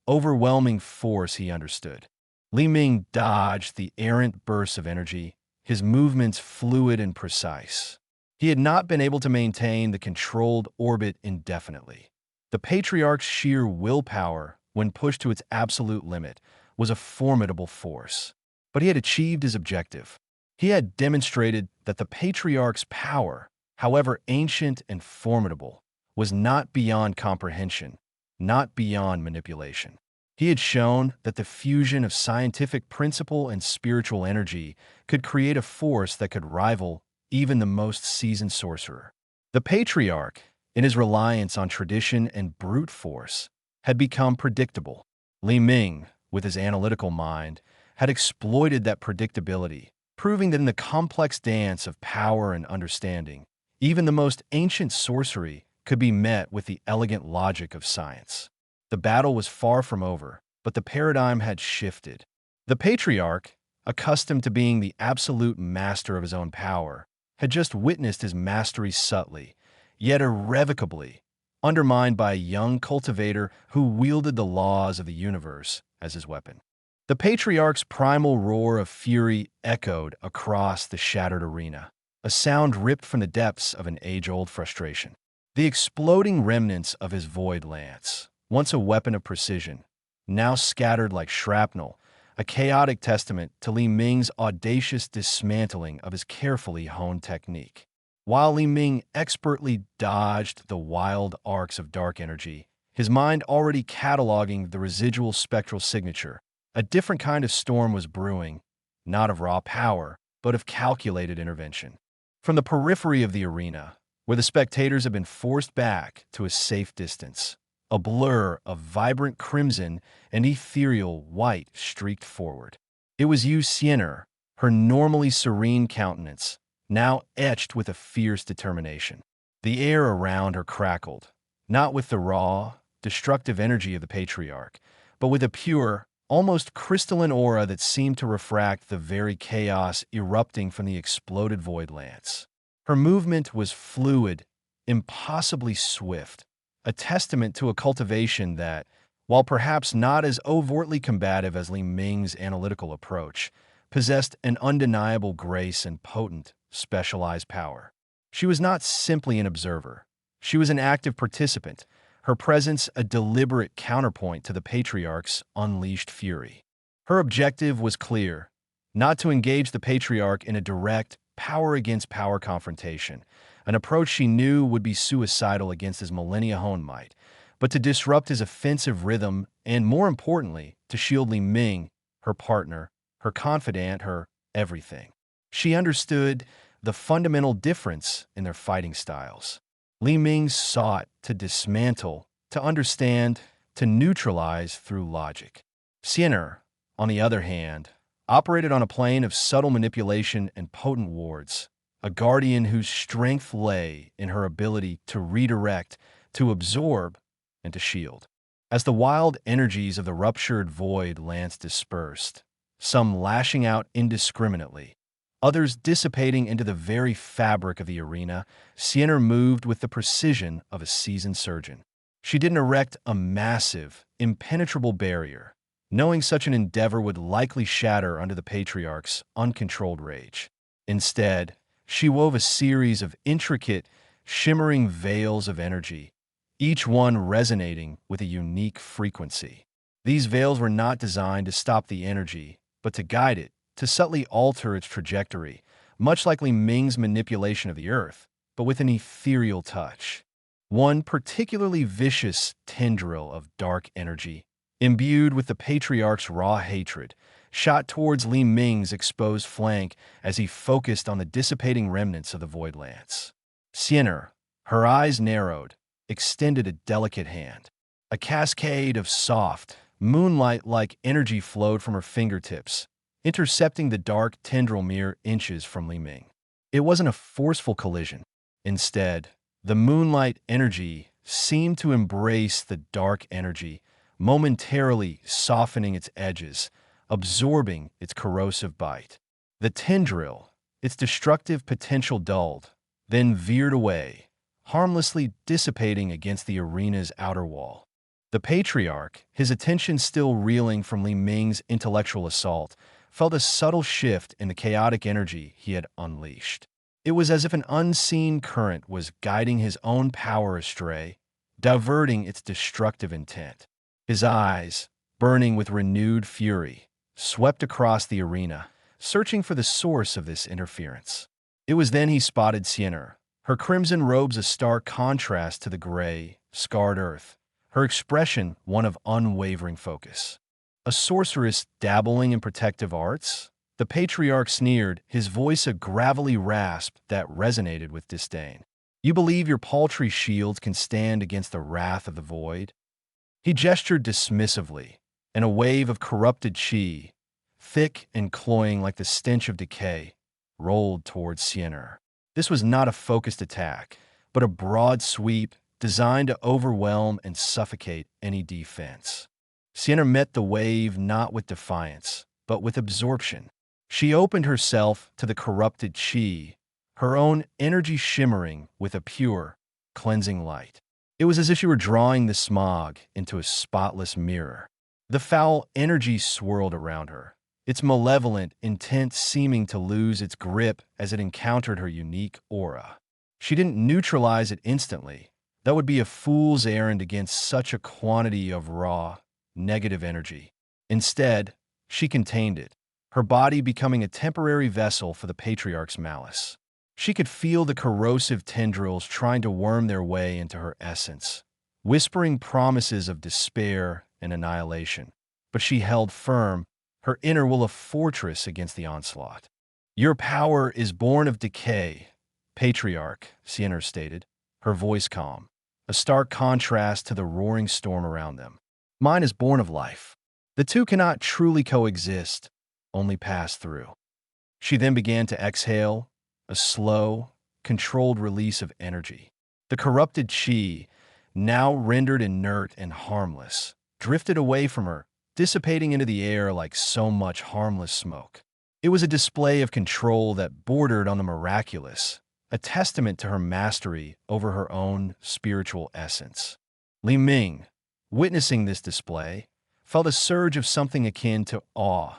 overwhelming force he understood. Li Ming dodged the errant bursts of energy, his movements fluid and precise. He had not been able to maintain the controlled orbit indefinitely. The patriarch's sheer willpower, when pushed to its absolute limit, was a formidable force. But he had achieved his objective. He had demonstrated that the patriarch's power, however ancient and formidable, was not beyond comprehension, not beyond manipulation. He had shown that the fusion of scientific principle and spiritual energy could create a force that could rival even the most seasoned sorcerer. The patriarch, in his reliance on tradition and brute force, had become predictable. Li Ming, with his analytical mind, had exploited that predictability, proving that in the complex dance of power and understanding, even the most ancient sorcery could be met with the elegant logic of science. The battle was far from over, but the paradigm had shifted. The patriarch, accustomed to being the absolute master of his own power, had just witnessed his mastery subtly, yet irrevocably, undermined by a young cultivator who wielded the laws of the universe as his weapon. The patriarch's primal roar of fury echoed across the shattered arena, a sound ripped from the depths of an age-old frustration. The exploding remnants of his void lance, once a weapon of precision, now scattered like shrapnel, a chaotic testament to Li Ming's audacious dismantling of his carefully honed technique. While Li Ming expertly dodged the wild arcs of dark energy, his mind already cataloging the residual spectral signature, a different kind of storm was brewing, not of raw power, but of calculated intervention. From the periphery of the arena, where the spectators had been forced back to a safe distance, a blur of vibrant crimson and ethereal white streaked forward. It was Yu Xiener, her normally serene countenance, now etched with a fierce determination. The air around her crackled, not with the raw, destructive energy of the patriarch, but with a pure, almost crystalline aura that seemed to refract the very chaos erupting from the exploded void lance. Her movement was fluid, impossibly swift, a testament to a cultivation that, while perhaps not as overtly combative as Li Ming's analytical approach, possessed an undeniable grace and potent, specialized power. She was not simply an observer. She was an active participant, her presence a deliberate counterpoint to the patriarch's unleashed fury. Her objective was clear, not to engage the patriarch in a direct, power-against-power confrontation, an approach she knew would be suicidal against his millennia-honed might, but to disrupt his offensive rhythm and, more importantly, to shield Li Ming, her partner, her confidant, her everything. She understood the fundamental difference in their fighting styles. Li Ming sought to dismantle, to understand, to neutralize through logic. Xiener, on the other hand, operated on a plane of subtle manipulation and potent wards, a guardian whose strength lay in her ability to redirect, to absorb, and to shield. As the wild energies of the ruptured void lance dispersed, some lashing out indiscriminately, others dissipating into the very fabric of the arena, Xiener moved with the precision of a seasoned surgeon. She didn't erect a massive, impenetrable barrier, knowing such an endeavor would likely shatter under the patriarch's uncontrolled rage. Instead, she wove a series of intricate, shimmering veils of energy, each one resonating with a unique frequency. These veils were not designed to stop the energy, but to guide it, to subtly alter its trajectory, much like Li Ming's manipulation of the earth, but with an ethereal touch. One particularly vicious tendril of dark energy, imbued with the patriarch's raw hatred, shot towards Li Ming's exposed flank as he focused on the dissipating remnants of the void lance. Xiener, her eyes narrowed, extended a delicate hand. A cascade of soft, moonlight-like energy flowed from her fingertips, intercepting the dark tendril mere inches from Li Ming. It wasn't a forceful collision. Instead, the moonlight energy seemed to embrace the dark energy, momentarily softening its edges, absorbing its corrosive bite. The tendril, its destructive potential dulled, then veered away, harmlessly dissipating against the arena's outer wall. The patriarch, his attention still reeling from Li Ming's intellectual assault, felt a subtle shift in the chaotic energy he had unleashed. It was as if an unseen current was guiding his own power astray, diverting its destructive intent. His eyes, burning with renewed fury, swept across the arena, searching for the source of this interference. It was then he spotted Xiener, her crimson robes a stark contrast to the gray, scarred earth, her expression one of unwavering focus. A sorceress dabbling in protective arts? The patriarch sneered, his voice a gravelly rasp that resonated with disdain. You believe your paltry shields can stand against the wrath of the void? He gestured dismissively, and a wave of corrupted chi, thick and cloying like the stench of decay, rolled towards Xiener. This was not a focused attack, but a broad sweep designed to overwhelm and suffocate any defense. Xiener met the wave not with defiance, but with absorption. She opened herself to the corrupted chi, her own energy shimmering with a pure, cleansing light. It was as if she were drawing the smog into a spotless mirror. The foul energy swirled around her, its malevolent intent seeming to lose its grip as it encountered her unique aura. She didn't neutralize it instantly. That would be a fool's errand against such a quantity of raw, negative energy. Instead, she contained it, her body becoming a temporary vessel for the patriarch's malice. She could feel the corrosive tendrils trying to worm their way into her essence, whispering promises of despair and annihilation. But she held firm, her inner will a fortress against the onslaught. Your power is born of decay, patriarch, Sienna stated, her voice calm, a stark contrast to the roaring storm around them. Mine is born of life. The two cannot truly coexist, only pass through. She then began to exhale, a slow, controlled release of energy. The corrupted chi, now rendered inert and harmless, drifted away from her, dissipating into the air like so much harmless smoke. It was a display of control that bordered on the miraculous, a testament to her mastery over her own spiritual essence. Li Ming, witnessing this display, felt a surge of something akin to awe,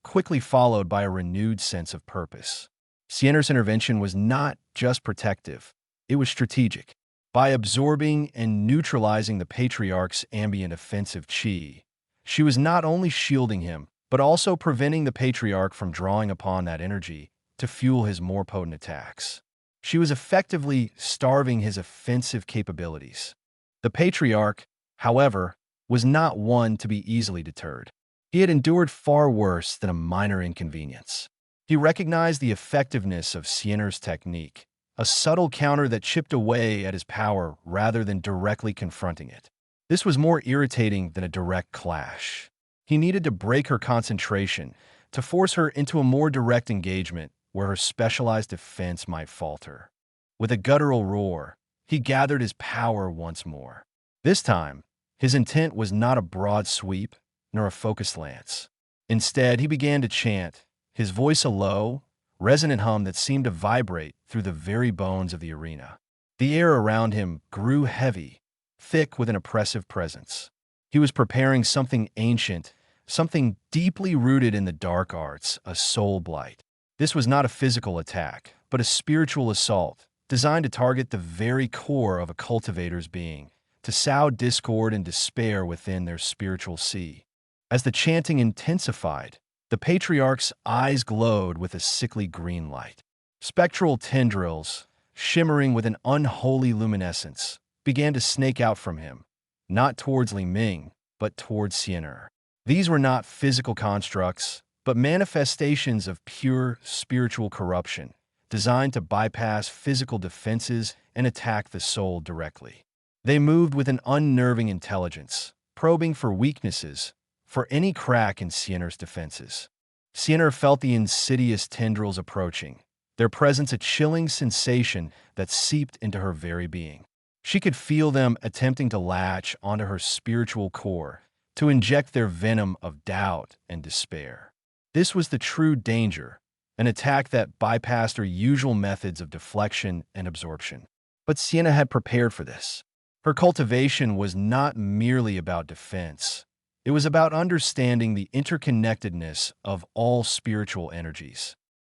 quickly followed by a renewed sense of purpose. Sienna's intervention was not just protective, it was strategic. By absorbing and neutralizing the patriarch's ambient offensive chi, she was not only shielding him, but also preventing the patriarch from drawing upon that energy to fuel his more potent attacks. She was effectively starving his offensive capabilities. The patriarch, however, was not one to be easily deterred. He had endured far worse than a minor inconvenience. He recognized the effectiveness of Sienna's technique, a subtle counter that chipped away at his power rather than directly confronting it. This was more irritating than a direct clash. He needed to break her concentration, to force her into a more direct engagement where her specialized defense might falter. With a guttural roar, he gathered his power once more. This time, his intent was not a broad sweep, nor a focused lance. Instead, he began to chant, his voice a low, resonant hum that seemed to vibrate through the very bones of the arena. The air around him grew heavy, thick with an oppressive presence. He was preparing something ancient, something deeply rooted in the dark arts, a soul blight. This was not a physical attack, but a spiritual assault, designed to target the very core of a cultivator's being, to sow discord and despair within their spiritual sea. As the chanting intensified, the patriarch's eyes glowed with a sickly green light. Spectral tendrils, shimmering with an unholy luminescence, began to snake out from him, not towards Li Ming, but towards Sienna. These were not physical constructs, but manifestations of pure spiritual corruption, designed to bypass physical defenses and attack the soul directly. They moved with an unnerving intelligence, probing for weaknesses, for any crack in Sienna's defenses. Sienna felt the insidious tendrils approaching, their presence a chilling sensation that seeped into her very being. She could feel them attempting to latch onto her spiritual core, to inject their venom of doubt and despair. This was the true danger, an attack that bypassed her usual methods of deflection and absorption. But Sienna had prepared for this. Her cultivation was not merely about defense. It was about understanding the interconnectedness of all spiritual energies.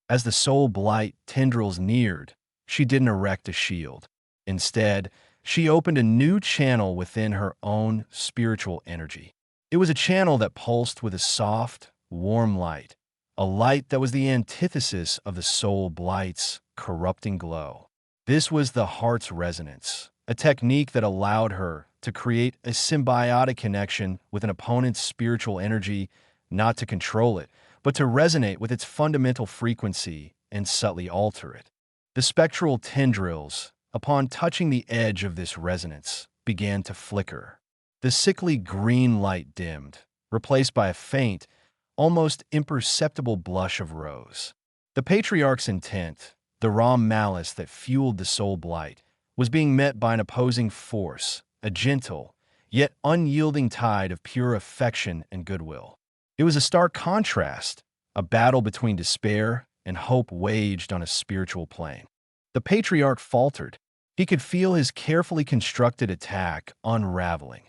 As the soul blight tendrils neared, she didn't erect a shield. Instead, she opened a new channel within her own spiritual energy. It was a channel that pulsed with a soft, warm light, a light that was the antithesis of the soul blight's corrupting glow. This was the heart's resonance, a technique that allowed her to create a symbiotic connection with an opponent's spiritual energy, not to control it, but to resonate with its fundamental frequency and subtly alter it. The spectral tendrils, upon touching the edge of this resonance, began to flicker. The sickly green light dimmed, replaced by a faint, almost imperceptible blush of rose. The patriarch's intent, the raw malice that fueled the soul blight, was being met by an opposing force, a gentle, yet unyielding tide of pure affection and goodwill. It was a stark contrast, a battle between despair and hope waged on a spiritual plane. The patriarch faltered. He could feel his carefully constructed attack unraveling,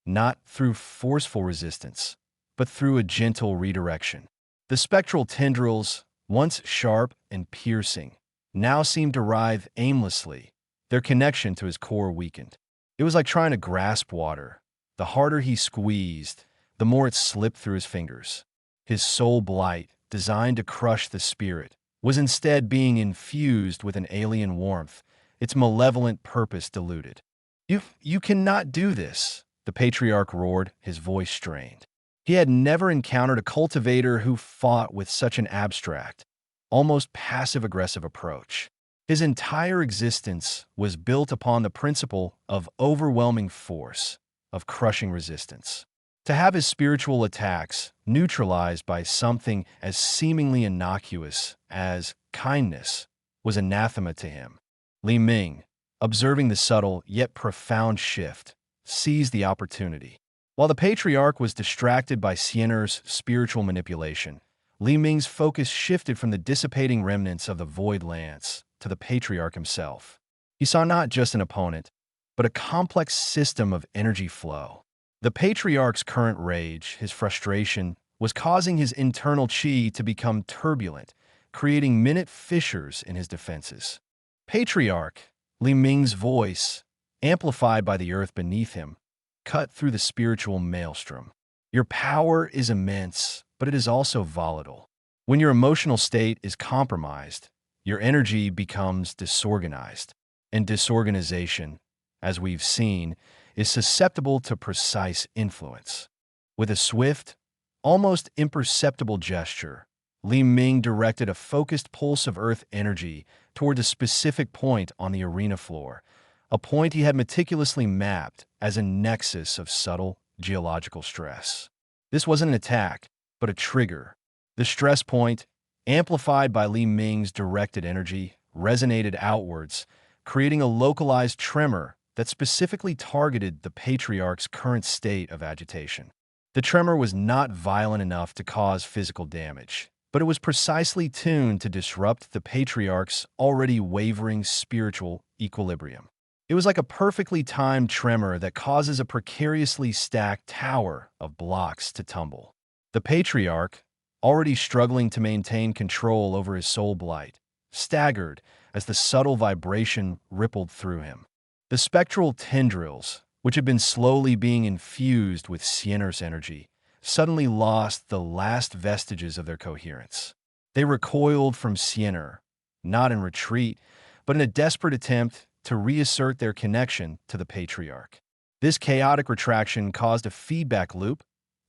not through forceful resistance, but through a gentle redirection. The spectral tendrils, once sharp and piercing, now seemed to writhe aimlessly, their connection to his core weakened. It was like trying to grasp water. The harder he squeezed, the more it slipped through his fingers. His soul blight, designed to crush the spirit, was instead being infused with an alien warmth, its malevolent purpose diluted. You cannot do this, the patriarch roared, his voice strained. He had never encountered a cultivator who fought with such an abstract, almost passive-aggressive approach. His entire existence was built upon the principle of overwhelming force, of crushing resistance. To have his spiritual attacks neutralized by something as seemingly innocuous as kindness was anathema to him. Li Ming, observing the subtle yet profound shift, seized the opportunity. While the patriarch was distracted by Siener's spiritual manipulation, Li Ming's focus shifted from the dissipating remnants of the void lance to the patriarch himself. He saw not just an opponent, but a complex system of energy flow. The patriarch's current rage, his frustration, was causing his internal chi to become turbulent, creating minute fissures in his defenses. Patriarch, Li Ming's voice, amplified by the earth beneath him, cut through the spiritual maelstrom. Your power is immense, but it is also volatile. When your emotional state is compromised, your energy becomes disorganized. And disorganization, as we've seen, is susceptible to precise influence. With a swift, almost imperceptible gesture, Li Ming directed a focused pulse of earth energy toward a specific point on the arena floor, a point he had meticulously mapped as a nexus of subtle geological stress. This wasn't an attack, but a trigger. The stress point, amplified by Li Ming's directed energy, resonated outwards, creating a localized tremor that specifically targeted the patriarch's current state of agitation. The tremor was not violent enough to cause physical damage, but it was precisely tuned to disrupt the patriarch's already wavering spiritual equilibrium. It was like a perfectly timed tremor that causes a precariously stacked tower of blocks to tumble. The patriarch, already struggling to maintain control over his soul blight, staggered as the subtle vibration rippled through him. The spectral tendrils, which had been slowly being infused with Siener's energy, suddenly lost the last vestiges of their coherence. They recoiled from Siener, not in retreat, but in a desperate attempt to reassert their connection to the patriarch. This chaotic retraction caused a feedback loop,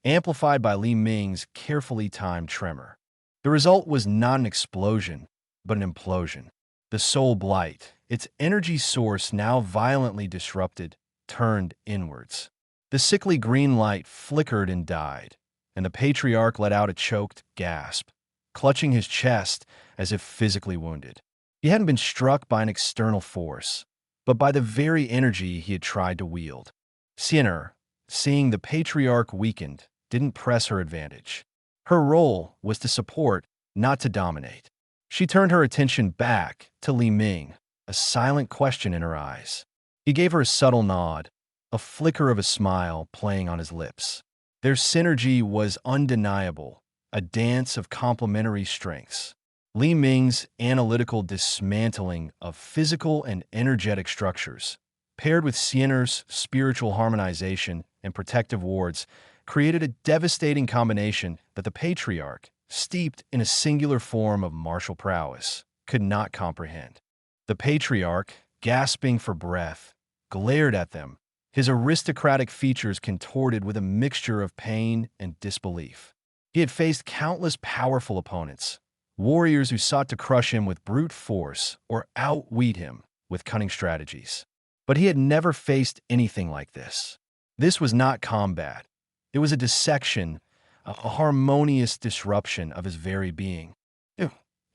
amplified by Li Ming's carefully timed tremor. The result was not an explosion, but an implosion. The soul blight, its energy source now violently disrupted, turned inwards. The sickly green light flickered and died, and the patriarch let out a choked gasp, clutching his chest as if physically wounded. He hadn't been struck by an external force, but by the very energy he had tried to wield. Siener, seeing the patriarch weakened, didn't press her advantage. Her role was to support, not to dominate. She turned her attention back to Li Ming, a silent question in her eyes. He gave her a subtle nod, a flicker of a smile playing on his lips. Their synergy was undeniable, a dance of complementary strengths. Li Ming's analytical dismantling of physical and energetic structures, paired with Siener's spiritual harmonization and protective wards, created a devastating combination that the patriarch, steeped in a singular form of martial prowess, could not comprehend. The patriarch, gasping for breath, glared at them, his aristocratic features contorted with a mixture of pain and disbelief. He had faced countless powerful opponents, warriors who sought to crush him with brute force or outwit him with cunning strategies. But he had never faced anything like this. This was not combat. It was a dissection, a harmonious disruption of his very being.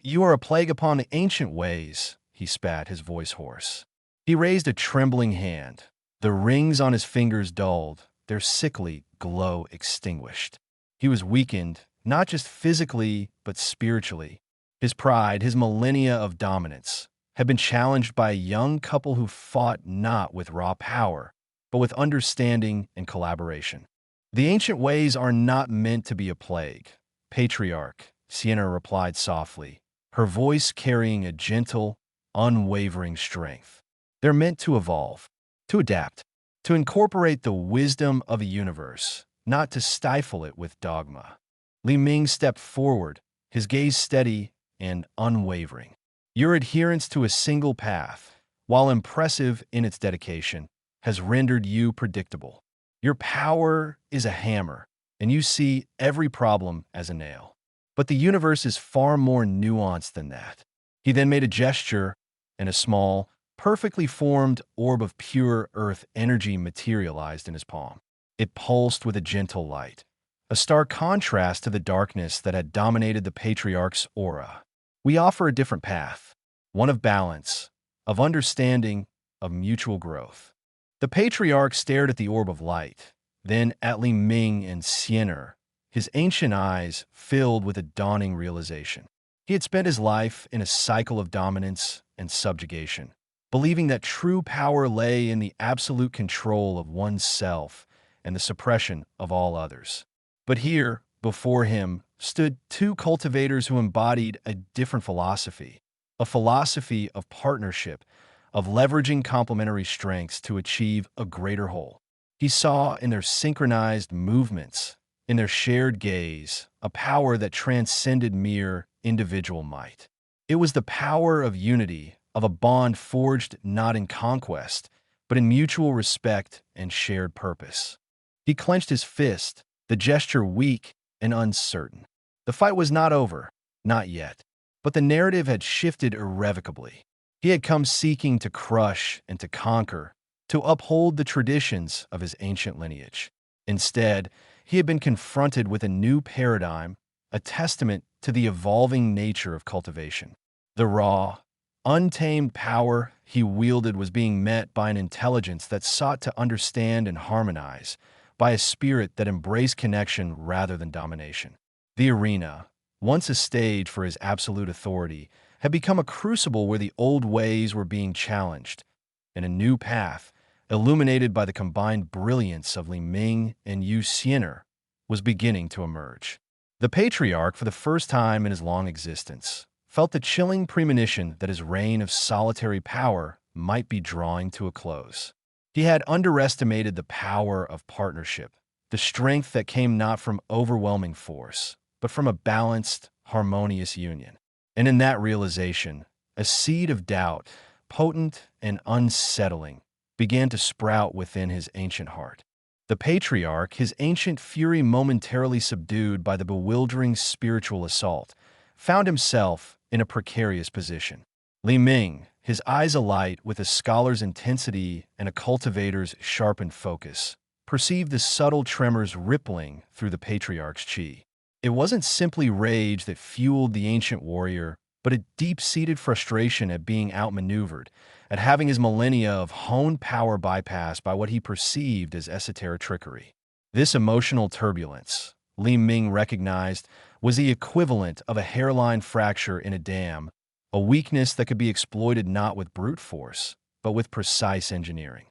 You are a plague upon the ancient ways, he spat, his voice hoarse. He raised a trembling hand. The rings on his fingers dulled, their sickly glow extinguished. He was weakened, not just physically, but spiritually. His pride, his millennia of dominance, had been challenged by a young couple who fought not with raw power, but with understanding and collaboration. The ancient ways are not meant to be a plague, patriarch, Siener replied softly, her voice carrying a gentle, unwavering strength. They're meant to evolve, to adapt. to incorporate the wisdom of a universe, not to stifle it with dogma. Li Ming stepped forward, his gaze steady and unwavering. Your adherence to a single path, while impressive in its dedication, has rendered you predictable. Your power is a hammer, and you see every problem as a nail. But the universe is far more nuanced than that. He then made a gesture, and a small, perfectly formed orb of pure earth energy materialized in his palm. It pulsed with a gentle light, a stark contrast to the darkness that had dominated the patriarch's aura. We offer a different path, one of balance, of understanding, of mutual growth. The patriarch stared at the orb of light, then at Li Ming and Xianer, his ancient eyes filled with a dawning realization. He had spent his life in a cycle of dominance and subjugation, believing that true power lay in the absolute control of oneself and the suppression of all others. But here, before him, stood two cultivators who embodied a different philosophy, a philosophy of partnership, of leveraging complementary strengths to achieve a greater whole. He saw in their synchronized movements, in their shared gaze, a power that transcended mere individual might. It was the power of unity, of a bond forged not in conquest, but in mutual respect and shared purpose. He clenched his fist, the gesture weak and uncertain. The fight was not over, not yet, but the narrative had shifted irrevocably. He had come seeking to crush and to conquer, to uphold the traditions of his ancient lineage. Instead, he had been confronted with a new paradigm, a testament to the evolving nature of cultivation. The raw, untamed power he wielded was being met by an intelligence that sought to understand and harmonize, by a spirit that embraced connection rather than domination. The arena, once a stage for his absolute authority, had become a crucible where the old ways were being challenged, and a new path, illuminated by the combined brilliance of Li Ming and Yu Xianer, was beginning to emerge. The patriarch, for the first time in his long existence, felt the chilling premonition that his reign of solitary power might be drawing to a close. He had underestimated the power of partnership, the strength that came not from overwhelming force, but from a balanced, harmonious union. And in that realization, a seed of doubt, potent and unsettling, began to sprout within his ancient heart. The patriarch, his ancient fury momentarily subdued by the bewildering spiritual assault, found himself in a precarious position. Li Ming, his eyes alight with a scholar's intensity and a cultivator's sharpened focus, perceived the subtle tremors rippling through the patriarch's chi. It wasn't simply rage that fueled the ancient warrior, but a deep-seated frustration at being outmaneuvered, at having his millennia of honed power bypassed by what he perceived as esoteric trickery. This emotional turbulence, Li Ming recognized, was the equivalent of a hairline fracture in a dam, a weakness that could be exploited not with brute force, but with precise engineering.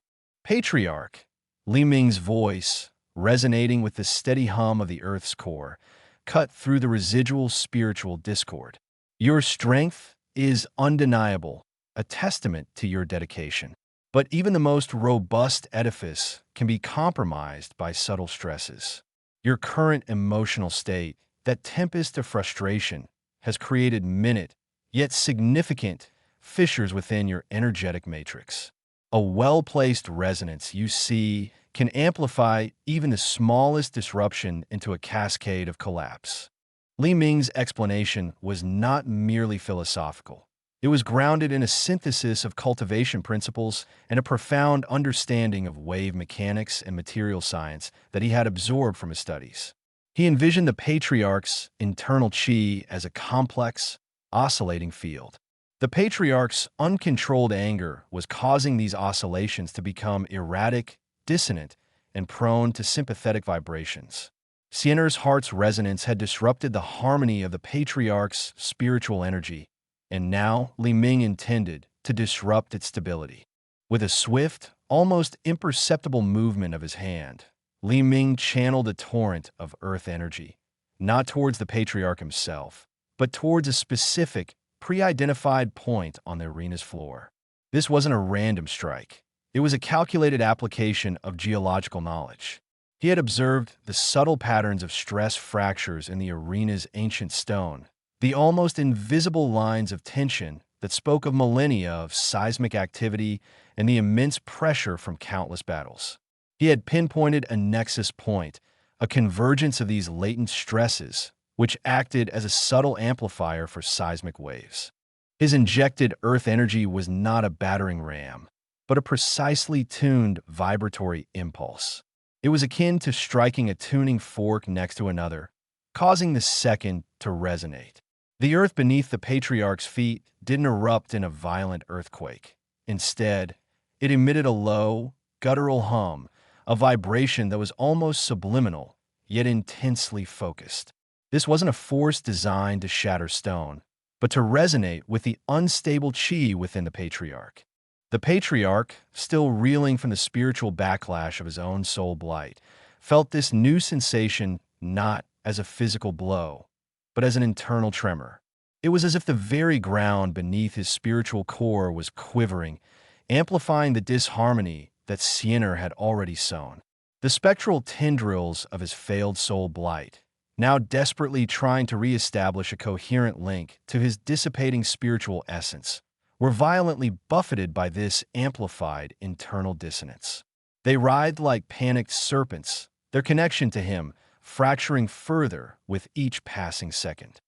Patriarch, Li Ming's voice, resonating with the steady hum of the Earth's core, cut through the residual spiritual discord. Your strength is undeniable, a testament to your dedication. But even the most robust edifice can be compromised by subtle stresses. Your current emotional state, that tempest of frustration, has created minute, yet significant, fissures within your energetic matrix. A well-placed resonance, you see, can amplify even the smallest disruption into a cascade of collapse. Li Ming's explanation was not merely philosophical. It was grounded in a synthesis of cultivation principles and a profound understanding of wave mechanics and material science that he had absorbed from his studies. He envisioned the patriarch's internal chi as a complex, oscillating field. The patriarch's uncontrolled anger was causing these oscillations to become erratic, dissonant, and prone to sympathetic vibrations. Siener's heart's resonance had disrupted the harmony of the patriarch's spiritual energy, and now Li Ming intended to disrupt its stability. With a swift, almost imperceptible movement of his hand, Li Ming channeled a torrent of earth energy, not towards the patriarch himself, but towards a specific, pre-identified point on the arena's floor. This wasn't a random strike. It was a calculated application of geological knowledge. He had observed the subtle patterns of stress fractures in the arena's ancient stone, the almost invisible lines of tension that spoke of millennia of seismic activity and the immense pressure from countless battles. He had pinpointed a nexus point, a convergence of these latent stresses, which acted as a subtle amplifier for seismic waves. His injected earth energy was not a battering ram, but a precisely tuned vibratory impulse. It was akin to striking a tuning fork next to another, causing the second to resonate. The earth beneath the patriarch's feet didn't erupt in a violent earthquake. Instead, it emitted a low, guttural hum, a vibration that was almost subliminal, yet intensely focused. This wasn't a force designed to shatter stone, but to resonate with the unstable chi within the patriarch. The patriarch, still reeling from the spiritual backlash of his own soul blight, felt this new sensation not as a physical blow, but as an internal tremor. It was as if the very ground beneath his spiritual core was quivering, amplifying the disharmony that Sienner had already sown. The spectral tendrils of his failed soul blight, now desperately trying to reestablish a coherent link to his dissipating spiritual essence, were violently buffeted by this amplified internal dissonance. They writhed like panicked serpents, their connection to him fracturing further with each passing second.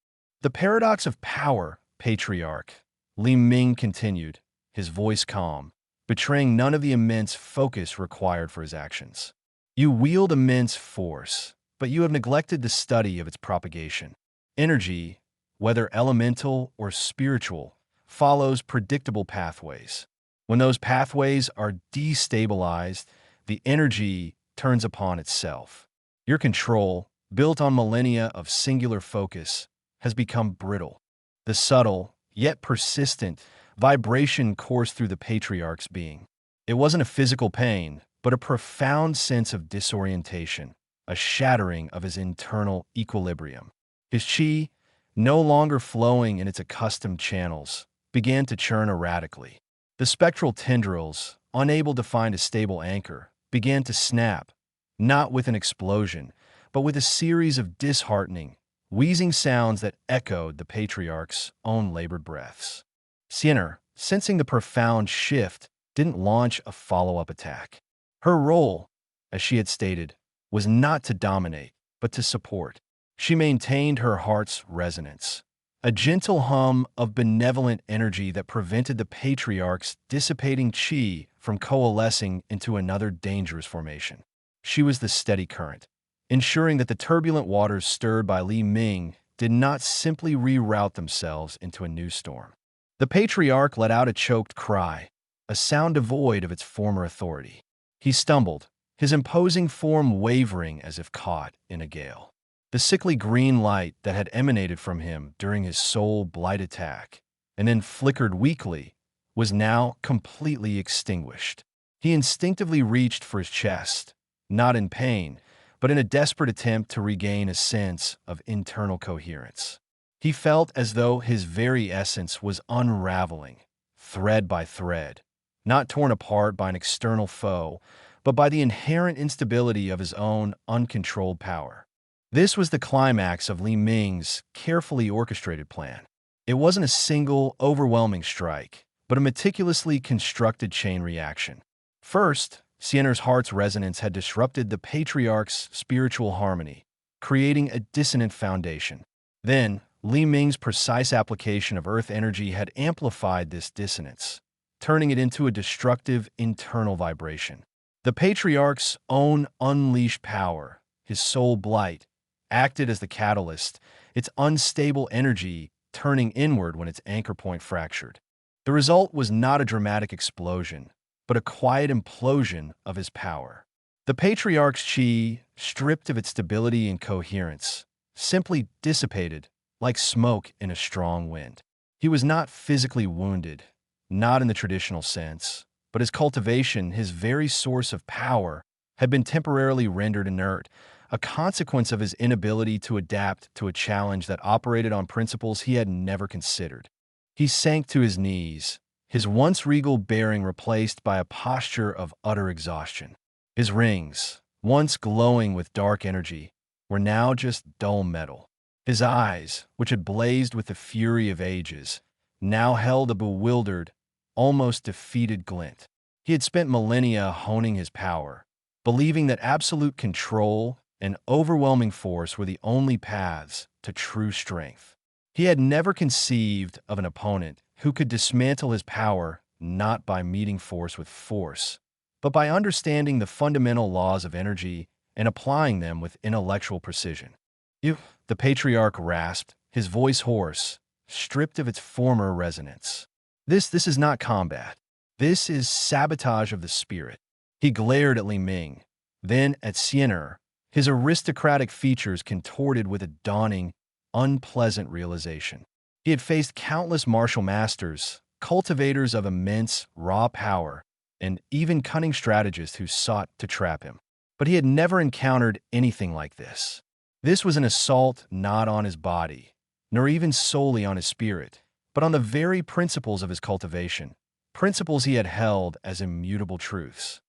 The paradox of power, patriarch, Li Ming continued, his voice calm, betraying none of the immense focus required for his actions. You wield immense force, but you have neglected the study of its propagation. Energy, whether elemental or spiritual, follows predictable pathways. When those pathways are destabilized, the energy turns upon itself. Your control, built on millennia of singular focus, has become brittle. The subtle, yet persistent, vibration coursed through the patriarch's being. It wasn't a physical pain, but a profound sense of disorientation, a shattering of his internal equilibrium. His chi, no longer flowing in its accustomed channels, began to churn erratically. The spectral tendrils, unable to find a stable anchor, began to snap, not with an explosion, but with a series of disheartening, wheezing sounds that echoed the patriarch's own labored breaths. Sienner, sensing the profound shift, didn't launch a follow-up attack. Her role, as she had stated, was not to dominate, but to support. She maintained her heart's resonance, a gentle hum of benevolent energy that prevented the patriarch's dissipating chi from coalescing into another dangerous formation. She was the steady current, ensuring that the turbulent waters stirred by Li Ming did not simply reroute themselves into a new storm. The patriarch let out a choked cry, a sound devoid of its former authority. He stumbled, his imposing form wavering as if caught in a gale. The sickly green light that had emanated from him during his soul blight attack, and then flickered weakly, was now completely extinguished. He instinctively reached for his chest, not in pain, but in a desperate attempt to regain a sense of internal coherence. He felt as though his very essence was unraveling, thread by thread, not torn apart by an external foe, but by the inherent instability of his own uncontrolled power. This was the climax of Li Ming's carefully orchestrated plan. It wasn't a single, overwhelming strike, but a meticulously constructed chain reaction. First, Sienner's heart's resonance had disrupted the patriarch's spiritual harmony, creating a dissonant foundation. Then, Li Ming's precise application of earth energy had amplified this dissonance, turning it into a destructive internal vibration. The patriarch's own unleashed power, his soul blight, acted as the catalyst, its unstable energy turning inward when its anchor point fractured. The result was not a dramatic explosion, but a quiet implosion of his power. The patriarch's chi, stripped of its stability and coherence, simply dissipated like smoke in a strong wind. He was not physically wounded, not in the traditional sense, but his cultivation, his very source of power, had been temporarily rendered inert, a consequence of his inability to adapt to a challenge that operated on principles he had never considered. He sank to his knees, his once regal bearing replaced by a posture of utter exhaustion. His rings, once glowing with dark energy, were now just dull metal. His eyes, which had blazed with the fury of ages, now held a bewildered, almost defeated glint. He had spent millennia honing his power, believing that absolute control and overwhelming force were the only paths to true strength. He had never conceived of an opponent who could dismantle his power not by meeting force with force, but by understanding the fundamental laws of energy and applying them with intellectual precision. You, the patriarch rasped, his voice hoarse, stripped of its former resonance. This is not combat. This is sabotage of the spirit. He glared at Li Ming, then at Xian'er, his aristocratic features contorted with a dawning, unpleasant realization. He had faced countless martial masters, cultivators of immense, raw power, and even cunning strategists who sought to trap him. But he had never encountered anything like this. This was an assault not on his body, nor even solely on his spirit, but on the very principles of his cultivation, principles he had held as immutable truths.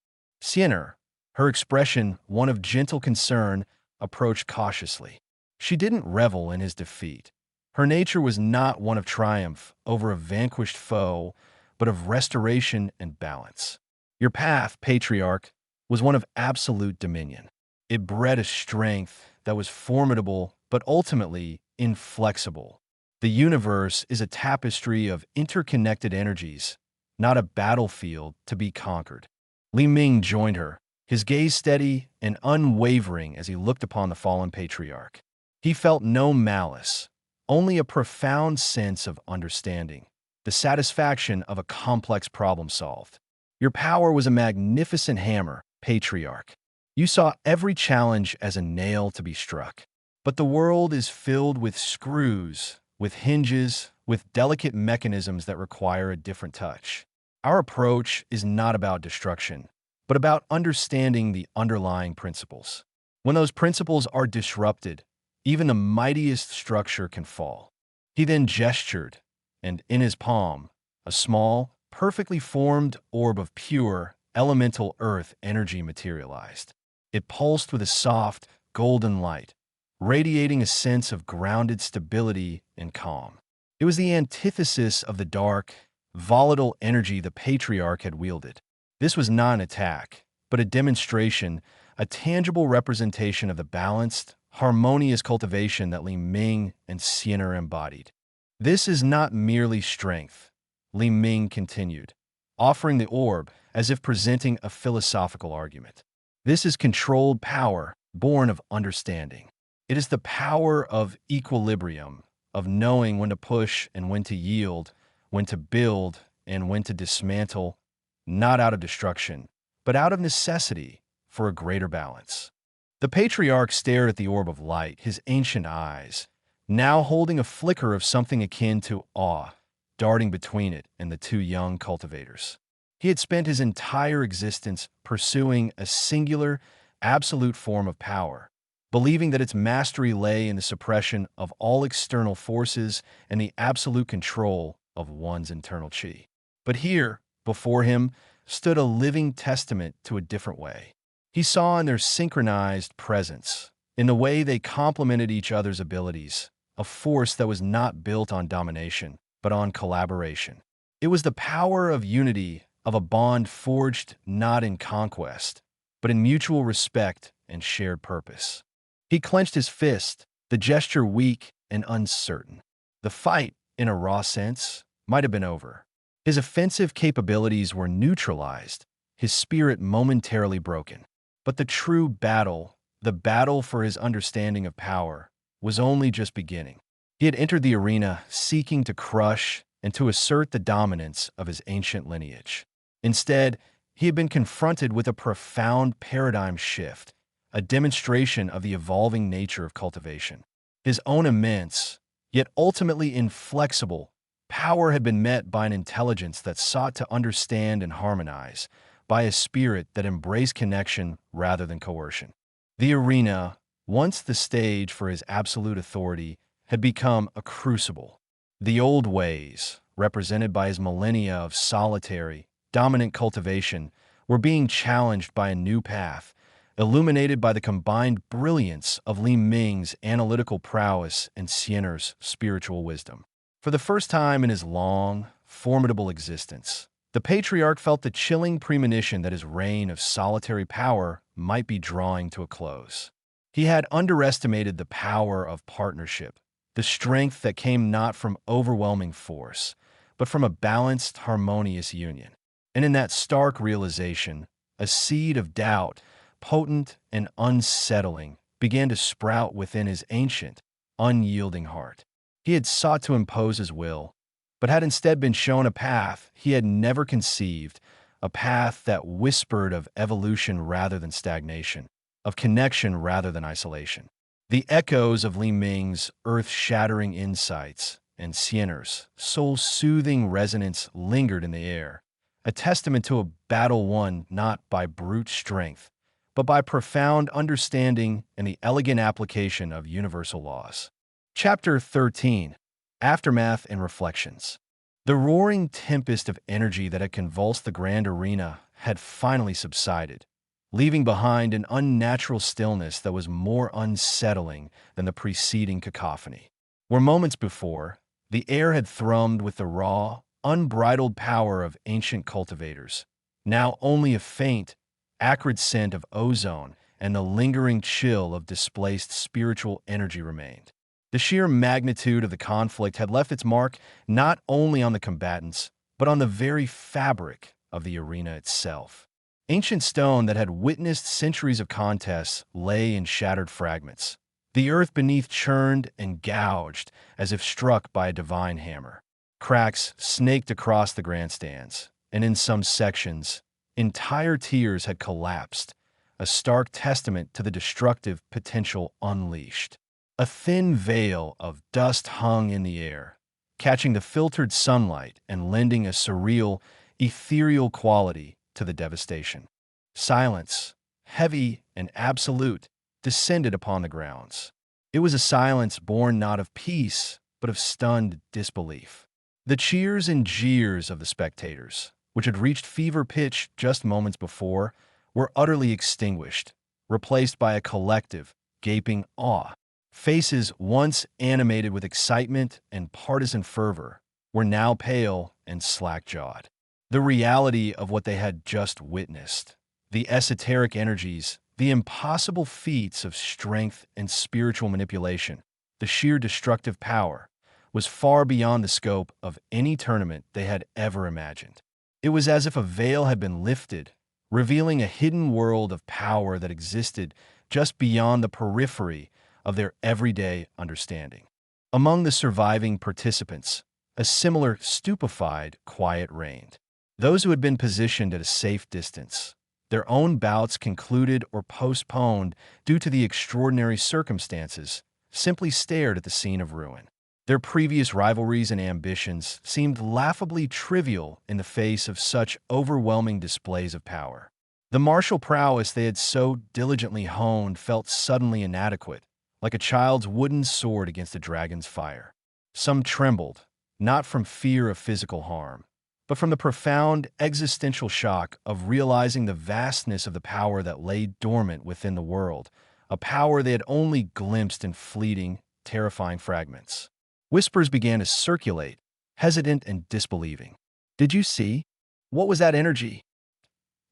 Xian'er, her expression one of gentle concern, approached cautiously. She didn't revel in his defeat. Her nature was not one of triumph over a vanquished foe, but of restoration and balance. Your path, patriarch, was one of absolute dominion. It bred a strength that was formidable but ultimately inflexible. The universe is a tapestry of interconnected energies, not a battlefield to be conquered. Li Ming joined her, his gaze steady and unwavering as he looked upon the fallen patriarch. He felt no malice, only a profound sense of understanding, the satisfaction of a complex problem solved. Your power was a magnificent hammer, patriarch. You saw every challenge as a nail to be struck. But the world is filled with screws, with hinges, with delicate mechanisms that require a different touch. Our approach is not about destruction, but about understanding the underlying principles. When those principles are disrupted, even the mightiest structure can fall. He then gestured, and in his palm, a small, perfectly formed orb of pure, elemental earth energy materialized. It pulsed with a soft, golden light, radiating a sense of grounded stability and calm. It was the antithesis of the dark, volatile energy the patriarch had wielded. This was not an attack, but a demonstration, a tangible representation of the balanced, harmonious cultivation that Li Ming and Xian'er embodied. This is not merely strength, Li Ming continued, offering the orb as if presenting a philosophical argument. This is controlled power, born of understanding. It is the power of equilibrium, of knowing when to push and when to yield, when to build and when to dismantle, not out of destruction, but out of necessity for a greater balance. The patriarch stared at the orb of light, his ancient eyes, now holding a flicker of something akin to awe, darting between it and the two young cultivators. He had spent his entire existence pursuing a singular, absolute form of power, believing that its mastery lay in the suppression of all external forces and the absolute control of one's internal chi. But here, before him, stood a living testament to a different way. He saw in their synchronized presence, in the way they complemented each other's abilities, a force that was not built on domination, but on collaboration. It was the power of unity, of a bond forged not in conquest, but in mutual respect and shared purpose. He clenched his fist, the gesture weak and uncertain. The fight, in a raw sense, might have been over. His offensive capabilities were neutralized, his spirit momentarily broken. But the true battle, the battle for his understanding of power, was only just beginning. He had entered the arena seeking to crush and to assert the dominance of his ancient lineage. Instead, he had been confronted with a profound paradigm shift, a demonstration of the evolving nature of cultivation. His own immense, yet ultimately inflexible, power had been met by an intelligence that sought to understand and harmonize, by a spirit that embraced connection rather than coercion. The arena, once the stage for his absolute authority, had become a crucible. The old ways, represented by his millennia of solitary, dominant cultivation, were being challenged by a new path, illuminated by the combined brilliance of Li Ming's analytical prowess and Xiener's spiritual wisdom. For the first time in his long, formidable existence, the patriarch felt the chilling premonition that his reign of solitary power might be drawing to a close. He had underestimated the power of partnership, the strength that came not from overwhelming force, but from a balanced, harmonious union. And in that stark realization, a seed of doubt, potent and unsettling, began to sprout within his ancient, unyielding heart. He had sought to impose his will, but had instead been shown a path he had never conceived, a path that whispered of evolution rather than stagnation, of connection rather than isolation. The echoes of Li Ming's earth-shattering insights and Xiener's soul-soothing resonance lingered in the air, a testament to a battle won not by brute strength, but by profound understanding and the elegant application of universal laws. Chapter 13. Aftermath and Reflections. The roaring tempest of energy that had convulsed the grand arena had finally subsided, leaving behind an unnatural stillness that was more unsettling than the preceding cacophony. Where moments before, the air had thrummed with the raw, unbridled power of ancient cultivators, now only a faint, acrid scent of ozone and the lingering chill of displaced spiritual energy remained. The sheer magnitude of the conflict had left its mark not only on the combatants, but on the very fabric of the arena itself. Ancient stone that had witnessed centuries of contests lay in shattered fragments. The earth beneath churned and gouged as if struck by a divine hammer. Cracks snaked across the grandstands, and in some sections, entire tiers had collapsed, a stark testament to the destructive potential unleashed. A thin veil of dust hung in the air, catching the filtered sunlight and lending a surreal, ethereal quality to the devastation. Silence, heavy and absolute, descended upon the grounds. It was a silence born not of peace, but of stunned disbelief. The cheers and jeers of the spectators, which had reached fever pitch just moments before, were utterly extinguished, replaced by a collective, gaping awe. Faces once animated with excitement and partisan fervor were now pale and slack-jawed. The reality of what they had just witnessed, the esoteric energies, the impossible feats of strength and spiritual manipulation, the sheer destructive power, was far beyond the scope of any tournament they had ever imagined. It was as if a veil had been lifted, revealing a hidden world of power that existed just beyond the periphery of their everyday understanding. Among the surviving participants, a similar stupefied quiet reigned. Those who had been positioned at a safe distance, their own bouts concluded or postponed due to the extraordinary circumstances, simply stared at the scene of ruin. Their previous rivalries and ambitions seemed laughably trivial in the face of such overwhelming displays of power. The martial prowess they had so diligently honed felt suddenly inadequate, like a child's wooden sword against a dragon's fire. Some trembled, not from fear of physical harm, but from the profound existential shock of realizing the vastness of the power that lay dormant within the world, a power they had only glimpsed in fleeting, terrifying fragments. Whispers began to circulate, hesitant and disbelieving. "Did you see? What was that energy?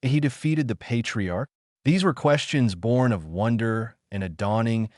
He defeated the patriarch?" These were questions born of wonder and a dawning,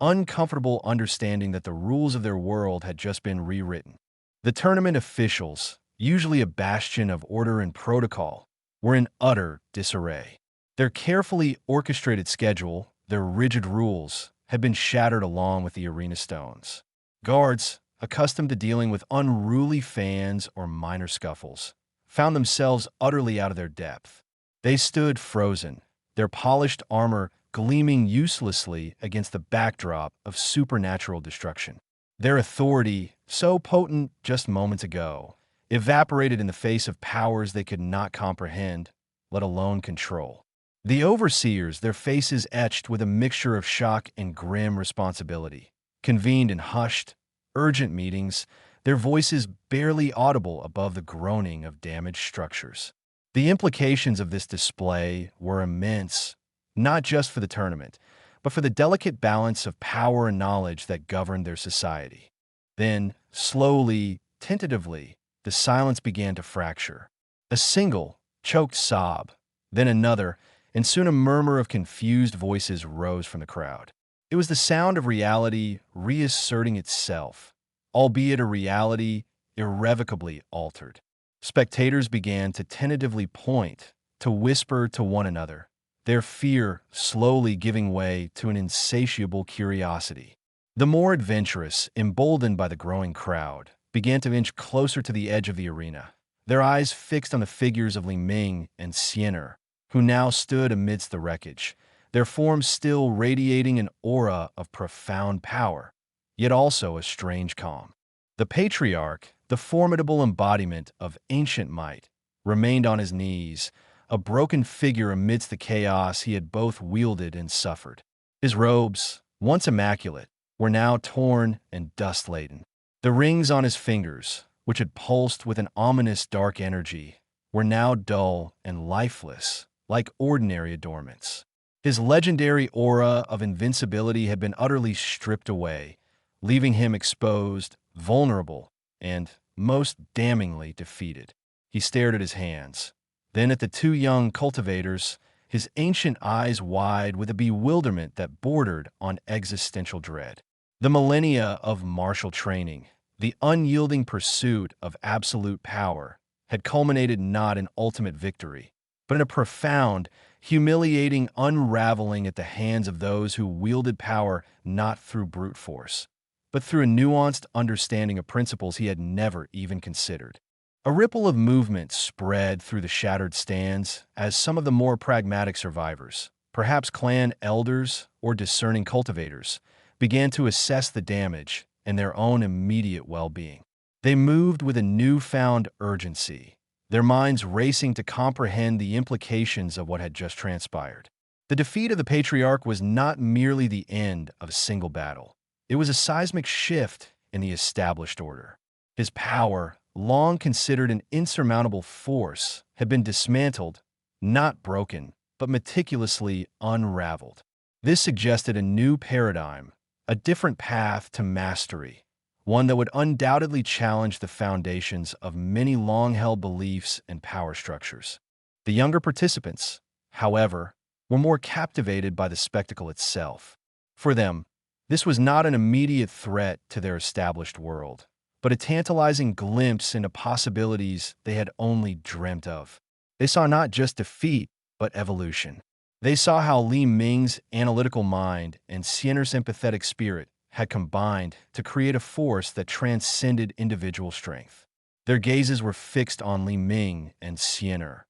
uncomfortable understanding that the rules of their world had just been rewritten. The tournament officials, usually a bastion of order and protocol, were in utter disarray. Their carefully orchestrated schedule, their rigid rules, had been shattered along with the arena stones. Guards, accustomed to dealing with unruly fans or minor scuffles, found themselves utterly out of their depth. They stood frozen, their polished armor gleaming uselessly against the backdrop of supernatural destruction. Their authority, so potent just moments ago, evaporated in the face of powers they could not comprehend, let alone control. The overseers, their faces etched with a mixture of shock and grim responsibility, convened in hushed, urgent meetings, their voices barely audible above the groaning of damaged structures. The implications of this display were immense, not just for the tournament, but for the delicate balance of power and knowledge that governed their society. Then, slowly, tentatively, the silence began to fracture. A single, choked sob, then another, and soon a murmur of confused voices rose from the crowd. It was the sound of reality reasserting itself, albeit a reality irrevocably altered. Spectators began to tentatively point, to whisper to one another, their fear slowly giving way to an insatiable curiosity. The more adventurous, emboldened by the growing crowd, began to inch closer to the edge of the arena, their eyes fixed on the figures of Li Ming and Xianer, who now stood amidst the wreckage, their forms still radiating an aura of profound power, yet also a strange calm. The patriarch, the formidable embodiment of ancient might, remained on his knees, a broken figure amidst the chaos he had both wielded and suffered. His robes, once immaculate, were now torn and dust-laden. The rings on his fingers, which had pulsed with an ominous dark energy, were now dull and lifeless, like ordinary adornments. His legendary aura of invincibility had been utterly stripped away, leaving him exposed, vulnerable, and, most damningly, defeated. He stared at his hands, then at the two young cultivators, his ancient eyes wide with a bewilderment that bordered on existential dread. The millennia of martial training, the unyielding pursuit of absolute power, had culminated not in ultimate victory, but in a profound, humiliating unraveling at the hands of those who wielded power not through brute force, but through a nuanced understanding of principles he had never even considered. A ripple of movement spread through the shattered stands as some of the more pragmatic survivors, perhaps clan elders or discerning cultivators, began to assess the damage and their own immediate well-being. They moved with a newfound urgency, their minds racing to comprehend the implications of what had just transpired. The defeat of the patriarch was not merely the end of a single battle. It was a seismic shift in the established order. His power, long considered an insurmountable force, had been dismantled, not broken, but meticulously unraveled. This suggested a new paradigm, a different path to mastery, one that would undoubtedly challenge the foundations of many long-held beliefs and power structures. The younger participants, however, were more captivated by the spectacle itself. For them, this was not an immediate threat to their established world, but a tantalizing glimpse into possibilities they had only dreamt of. They saw not just defeat, but evolution. They saw how Li Ming's analytical mind and Xianer's empathetic spirit had combined to create a force that transcended individual strength. Their gazes were fixed on Li Ming and Xianer,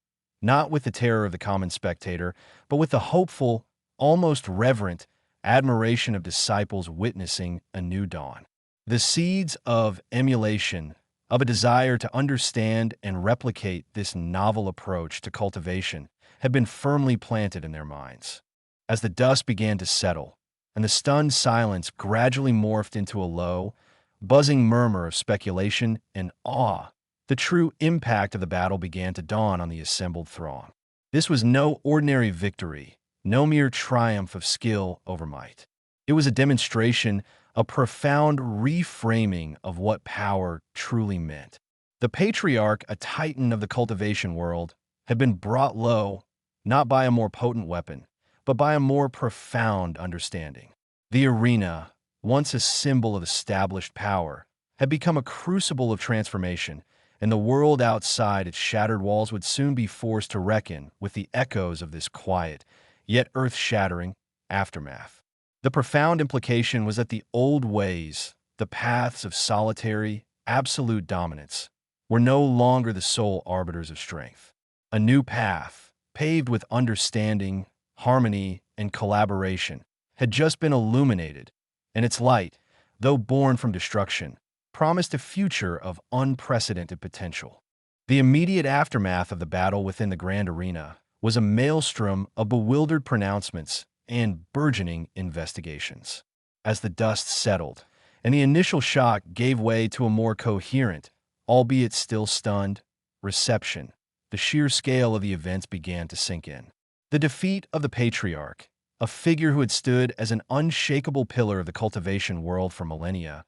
not with the terror of the common spectator, but with the hopeful, almost reverent admiration of disciples witnessing a new dawn. The seeds of emulation, of a desire to understand and replicate this novel approach to cultivation, had been firmly planted in their minds. As the dust began to settle, and the stunned silence gradually morphed into a low, buzzing murmur of speculation and awe, the true impact of the battle began to dawn on the assembled throng. This was no ordinary victory, no mere triumph of skill over might. It was a demonstration, a profound reframing of what power truly meant. The patriarch, a titan of the cultivation world, had been brought low, not by a more potent weapon, but by a more profound understanding. The arena, once a symbol of established power, had become a crucible of transformation, and the world outside its shattered walls would soon be forced to reckon with the echoes of this quiet, yet earth-shattering, aftermath. The profound implication was that the old ways, the paths of solitary, absolute dominance, were no longer the sole arbiters of strength. A new path, paved with understanding, harmony, and collaboration, had just been illuminated, and its light, though born from destruction, promised a future of unprecedented potential. The immediate aftermath of the battle within the grand arena was a maelstrom of bewildered pronouncements and burgeoning investigations. As the dust settled, and the initial shock gave way to a more coherent, albeit still stunned, reception. The sheer scale of the events began to sink in. The defeat of the patriarch, a figure who had stood as an unshakable pillar of the cultivation world for millennia,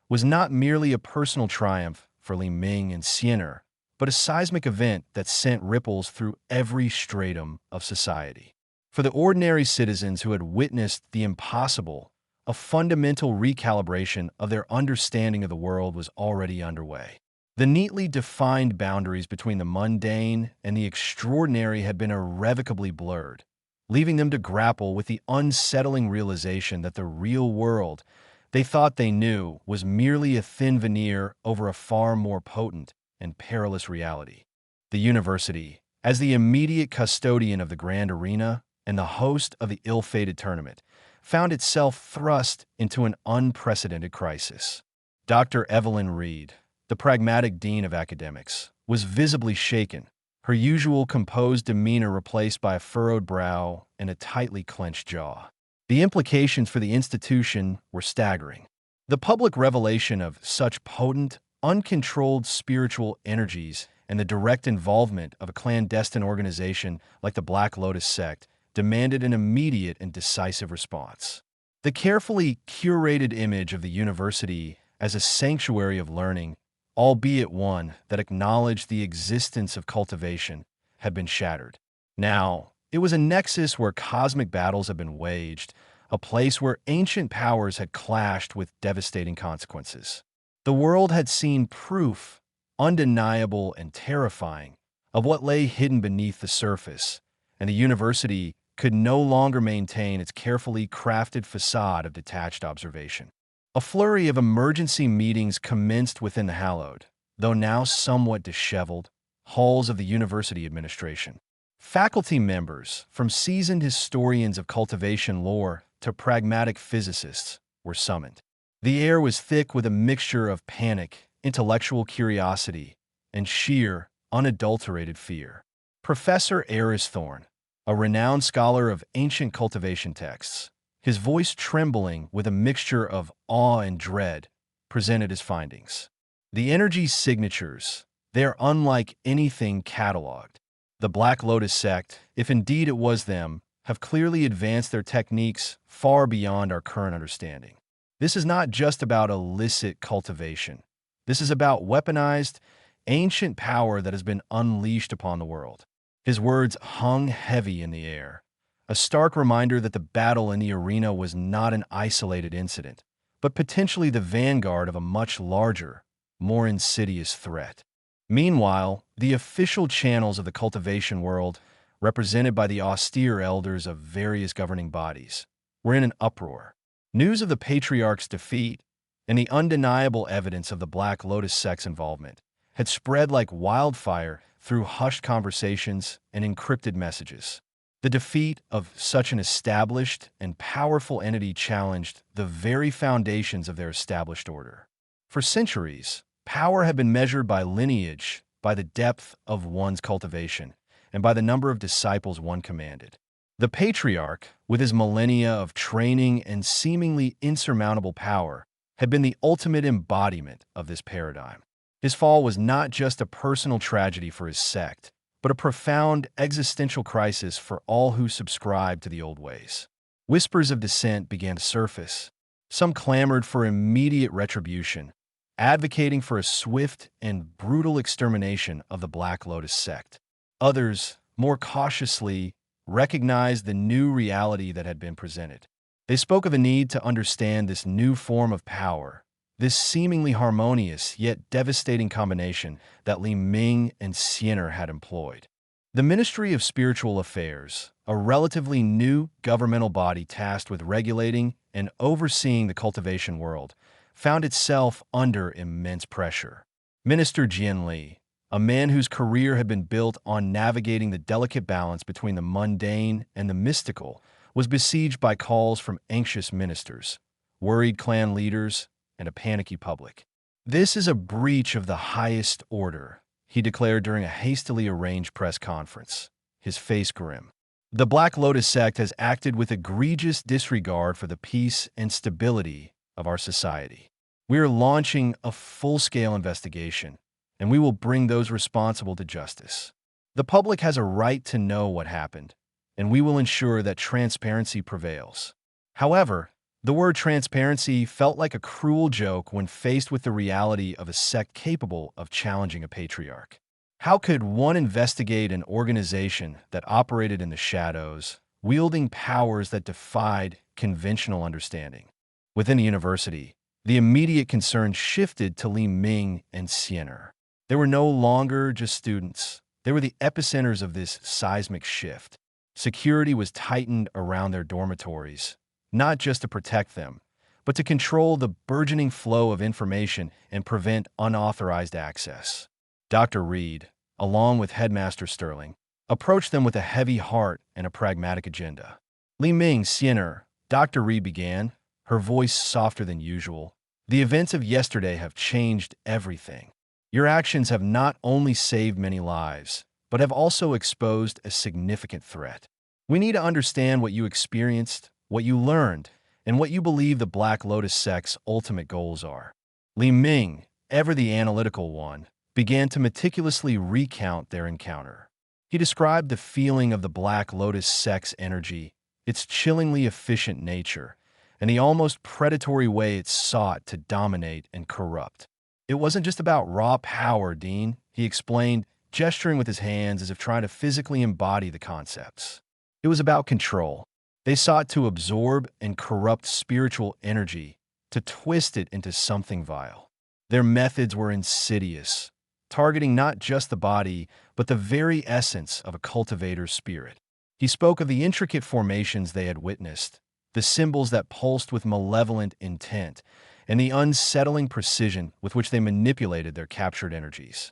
was not merely a personal triumph for Li Ming and Xianer, but a seismic event that sent ripples through every stratum of society. For the ordinary citizens who had witnessed the impossible, a fundamental recalibration of their understanding of the world was already underway. The neatly defined boundaries between the mundane and the extraordinary had been irrevocably blurred, leaving them to grapple with the unsettling realization that the real world they thought they knew was merely a thin veneer over a far more potent and perilous reality. The university, as the immediate custodian of the grand arena and the host of the ill-fated tournament, found itself thrust into an unprecedented crisis. Dr. Evelyn Reed, the pragmatic dean of academics, was visibly shaken, her usual composed demeanor replaced by a furrowed brow and a tightly clenched jaw. The implications for the institution were staggering. The public revelation of such potent, uncontrolled spiritual energies and the direct involvement of a clandestine organization like the Black Lotus sect demanded an immediate and decisive response. The carefully curated image of the university as a sanctuary of learning, albeit one that acknowledged the existence of cultivation, had been shattered. Now, it was a nexus where cosmic battles had been waged, a place where ancient powers had clashed with devastating consequences. The world had seen proof, undeniable and terrifying, of what lay hidden beneath the surface, and the university could no longer maintain its carefully crafted facade of detached observation. A flurry of emergency meetings commenced within the hallowed, though now somewhat disheveled, halls of the university administration. Faculty members, from seasoned historians of cultivation lore to pragmatic physicists, were summoned. The air was thick with a mixture of panic, intellectual curiosity, and sheer, unadulterated fear. Professor Thorne, a renowned scholar of ancient cultivation texts, his voice trembling with a mixture of awe and dread, presented his findings. The energy signatures, they are unlike anything cataloged. The Black Lotus sect, if indeed it was them, have clearly advanced their techniques far beyond our current understanding. This is not just about illicit cultivation. This is about weaponized, ancient power that has been unleashed upon the world. His words hung heavy in the air, a stark reminder that the battle in the arena was not an isolated incident, but potentially the vanguard of a much larger, more insidious threat. Meanwhile, the official channels of the cultivation world, represented by the austere elders of various governing bodies, were in an uproar. News of the patriarch's defeat and the undeniable evidence of the Black Lotus sect's involvement had spread like wildfire through hushed conversations and encrypted messages. The defeat of such an established and powerful entity challenged the very foundations of their established order. For centuries, power had been measured by lineage, by the depth of one's cultivation, and by the number of disciples one commanded. The patriarch, with his millennia of training and seemingly insurmountable power, had been the ultimate embodiment of this paradigm. His fall was not just a personal tragedy for his sect, but a profound existential crisis for all who subscribed to the old ways. Whispers of dissent began to surface. Some clamored for immediate retribution, advocating for a swift and brutal extermination of the Black Lotus sect. Others, more cautiously, recognized the new reality that had been presented. They spoke of a need to understand this new form of power, this seemingly harmonious yet devastating combination that Li Ming and Xianer had employed. The Ministry of Spiritual Affairs, a relatively new governmental body tasked with regulating and overseeing the cultivation world, found itself under immense pressure. Minister Jian Li, a man whose career had been built on navigating the delicate balance between the mundane and the mystical, was besieged by calls from anxious ministers, worried clan leaders, and a panicky public. "This is a breach of the highest order," he declared during a hastily arranged press conference, his face grim. "The Black Lotus sect has acted with egregious disregard for the peace and stability of our society." We are launching a full-scale investigation, and we will bring those responsible to justice. The public has a right to know what happened, and we will ensure that transparency prevails. However, the word transparency felt like a cruel joke when faced with the reality of a sect capable of challenging a patriarch. How could one investigate an organization that operated in the shadows, wielding powers that defied conventional understanding? Within the university, the immediate concern shifted to Li Ming and Xiener. They were no longer just students. They were the epicenters of this seismic shift. Security was tightened around their dormitories, not just to protect them, but to control the burgeoning flow of information and prevent unauthorized access. Dr. Reed, along with Headmaster Sterling, approached them with a heavy heart and a pragmatic agenda. Li Ming, Xiener, Dr. Reed began, her voice softer than usual. The events of yesterday have changed everything. Your actions have not only saved many lives, but have also exposed a significant threat. We need to understand what you experienced, what you learned, and what you believe the Black Lotus sect's ultimate goals are. Li Ming, ever the analytical one, began to meticulously recount their encounter. He described the feeling of the Black Lotus sect's energy, its chillingly efficient nature, and the almost predatory way it sought to dominate and corrupt. It wasn't just about raw power, Dean, he explained, gesturing with his hands as if trying to physically embody the concepts. It was about control. They sought to absorb and corrupt spiritual energy, to twist it into something vile. Their methods were insidious, targeting not just the body, but the very essence of a cultivator's spirit. He spoke of the intricate formations they had witnessed, the symbols that pulsed with malevolent intent, and the unsettling precision with which they manipulated their captured energies.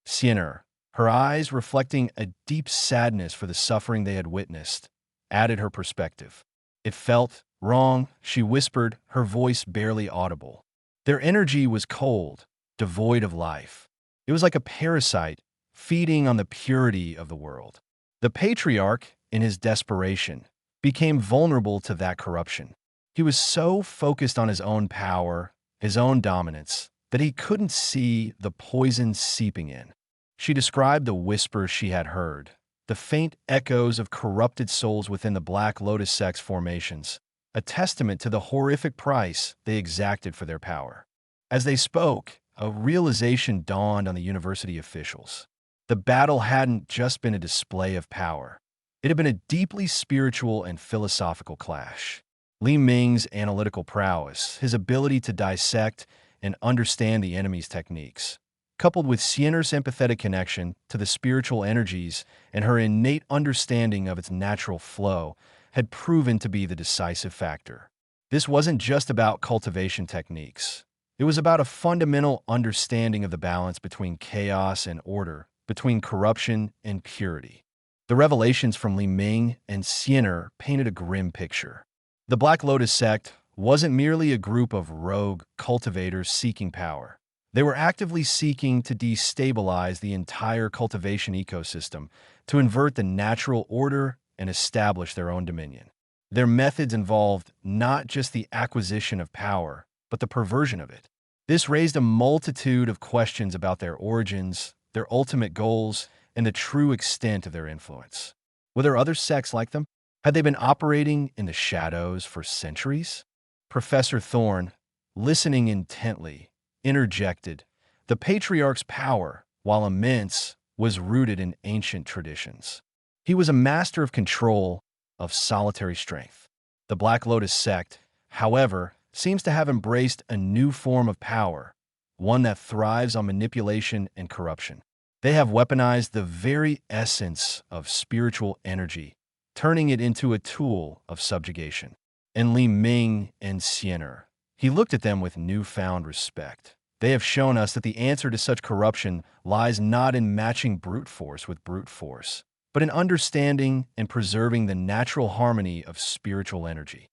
Xiener, her eyes reflecting a deep sadness for the suffering they had witnessed, added her perspective. It felt wrong, she whispered, her voice barely audible. Their energy was cold, devoid of life. It was like a parasite, feeding on the purity of the world. The patriarch, in his desperation, became vulnerable to that corruption. He was so focused on his own power, his own dominance, that he couldn't see the poison seeping in. She described the whispers she had heard, the faint echoes of corrupted souls within the Black Lotus sect's formations, a testament to the horrific price they exacted for their power. As they spoke, a realization dawned on the university officials. The battle hadn't just been a display of power. It had been a deeply spiritual and philosophical clash. Li Ming's analytical prowess, his ability to dissect and understand the enemy's techniques, coupled with Xiener's empathetic connection to the spiritual energies and her innate understanding of its natural flow, had proven to be the decisive factor. This wasn't just about cultivation techniques. It was about a fundamental understanding of the balance between chaos and order, between corruption and purity. The revelations from Li Ming and Xiener painted a grim picture. The Black Lotus sect wasn't merely a group of rogue cultivators seeking power. They were actively seeking to destabilize the entire cultivation ecosystem, to invert the natural order and establish their own dominion. Their methods involved not just the acquisition of power, but the perversion of it. This raised a multitude of questions about their origins, their ultimate goals, and the true extent of their influence. Were there other sects like them? Had they been operating in the shadows for centuries? Professor Thorne, listening intently, interjected. The patriarch's power, while immense, was rooted in ancient traditions. He was a master of control, of solitary strength. The Black Lotus sect, however, seems to have embraced a new form of power, one that thrives on manipulation and corruption. They have weaponized the very essence of spiritual energy, turning it into a tool of subjugation. And Li Ming and Xiener, he looked at them with newfound respect. They have shown us that the answer to such corruption lies not in matching brute force with brute force, but in understanding and preserving the natural harmony of spiritual energy.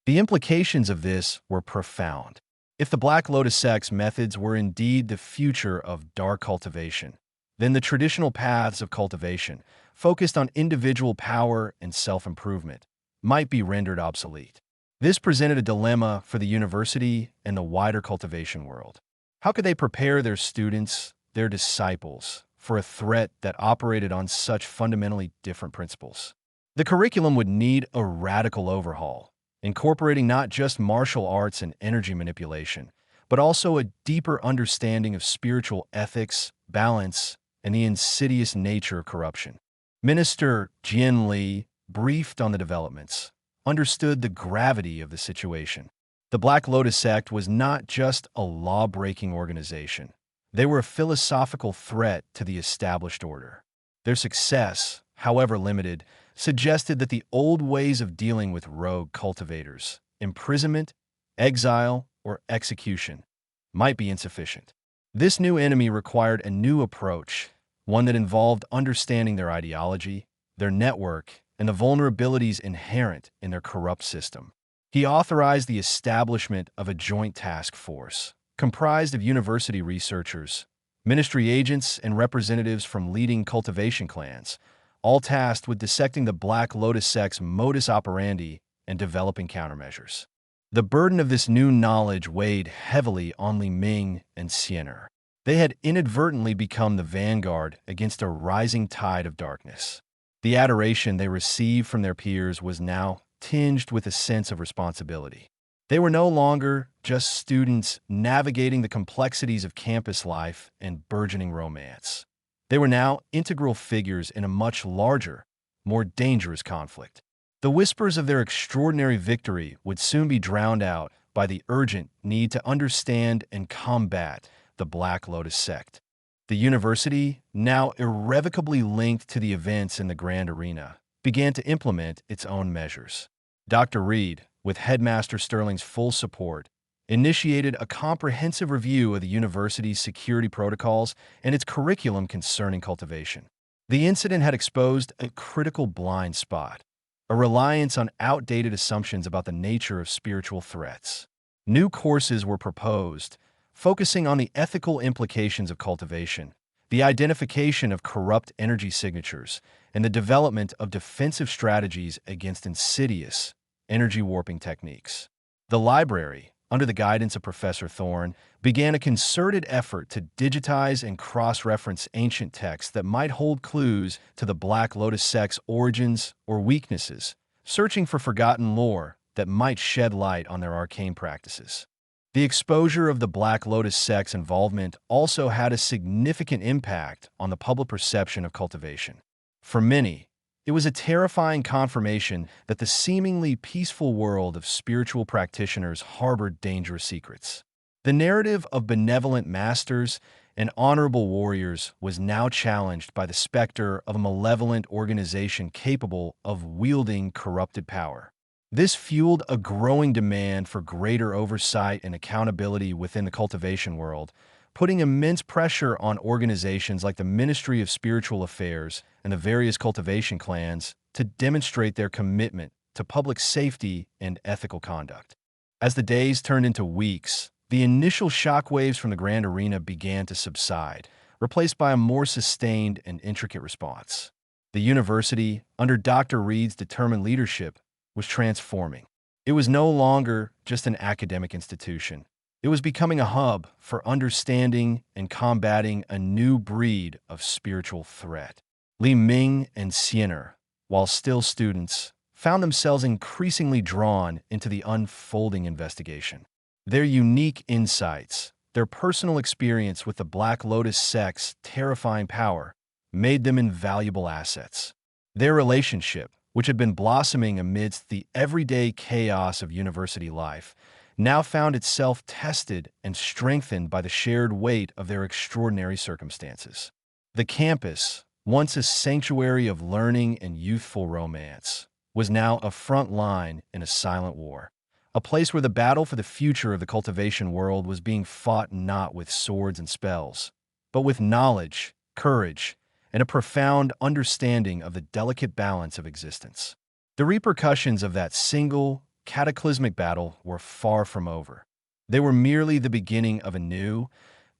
The implications of this were profound. If the Black Lotus sect's methods were indeed the future of dark cultivation, then the traditional paths of cultivation, focused on individual power and self-improvement, might be rendered obsolete. This presented a dilemma for the university and the wider cultivation world. How could they prepare their students, their disciples, for a threat that operated on such fundamentally different principles? The curriculum would need a radical overhaul, incorporating not just martial arts and energy manipulation, but also a deeper understanding of spiritual ethics, balance, and the insidious nature of corruption. Minister Jian Li, briefed on the developments, understood the gravity of the situation. The Black Lotus sect was not just a law-breaking organization. They were a philosophical threat to the established order. Their success, however limited, suggested that the old ways of dealing with rogue cultivators, imprisonment, exile, or execution, might be insufficient. This new enemy required a new approach, one that involved understanding their ideology, their network, and the vulnerabilities inherent in their corrupt system. He authorized the establishment of a joint task force, comprised of university researchers, ministry agents, and representatives from leading cultivation clans, all tasked with dissecting the Black Lotus sect's modus operandi and developing countermeasures. The burden of this new knowledge weighed heavily on Li Ming and Xiener. They had inadvertently become the vanguard against a rising tide of darkness. The adoration they received from their peers was now tinged with a sense of responsibility. They were no longer just students navigating the complexities of campus life and burgeoning romance. They were now integral figures in a much larger, more dangerous conflict. The whispers of their extraordinary victory would soon be drowned out by the urgent need to understand and combat the Black Lotus sect. The university, now irrevocably linked to the events in the Grand Arena, began to implement its own measures. Dr. Reed, with Headmaster Sterling's full support, initiated a comprehensive review of the university's security protocols and its curriculum concerning cultivation. The incident had exposed a critical blind spot, a reliance on outdated assumptions about the nature of spiritual threats. New courses were proposed, focusing on the ethical implications of cultivation, the identification of corrupt energy signatures, and the development of defensive strategies against insidious, energy-warping techniques. The library, under the guidance of Professor Thorne, began a concerted effort to digitize and cross-reference ancient texts that might hold clues to the Black Lotus sect's origins or weaknesses, searching for forgotten lore that might shed light on their arcane practices. The exposure of the Black Lotus sect's involvement also had a significant impact on the public perception of cultivation. For many, it was a terrifying confirmation that the seemingly peaceful world of spiritual practitioners harbored dangerous secrets. The narrative of benevolent masters and honorable warriors was now challenged by the specter of a malevolent organization capable of wielding corrupted power. This fueled a growing demand for greater oversight and accountability within the cultivation world, putting immense pressure on organizations like the Ministry of Spiritual Affairs and the various cultivation clans to demonstrate their commitment to public safety and ethical conduct. As the days turned into weeks, the initial shockwaves from the Grand Arena began to subside, replaced by a more sustained and intricate response. The university, under Dr. Reed's determined leadership, was transforming. It was no longer just an academic institution. It was becoming a hub for understanding and combating a new breed of spiritual threat. Li Ming and Xiener, while still students, found themselves increasingly drawn into the unfolding investigation. Their unique insights, their personal experience with the Black Lotus sect's terrifying power, made them invaluable assets. Their relationship, which had been blossoming amidst the everyday chaos of university life, now found itself tested and strengthened by the shared weight of their extraordinary circumstances. The campus, once a sanctuary of learning and youthful romance, was now a front line in a silent war, a place where the battle for the future of the cultivation world was being fought not with swords and spells, but with knowledge, courage, and a profound understanding of the delicate balance of existence. The repercussions of that single, cataclysmic battle were far from over. They were merely the beginning of a new,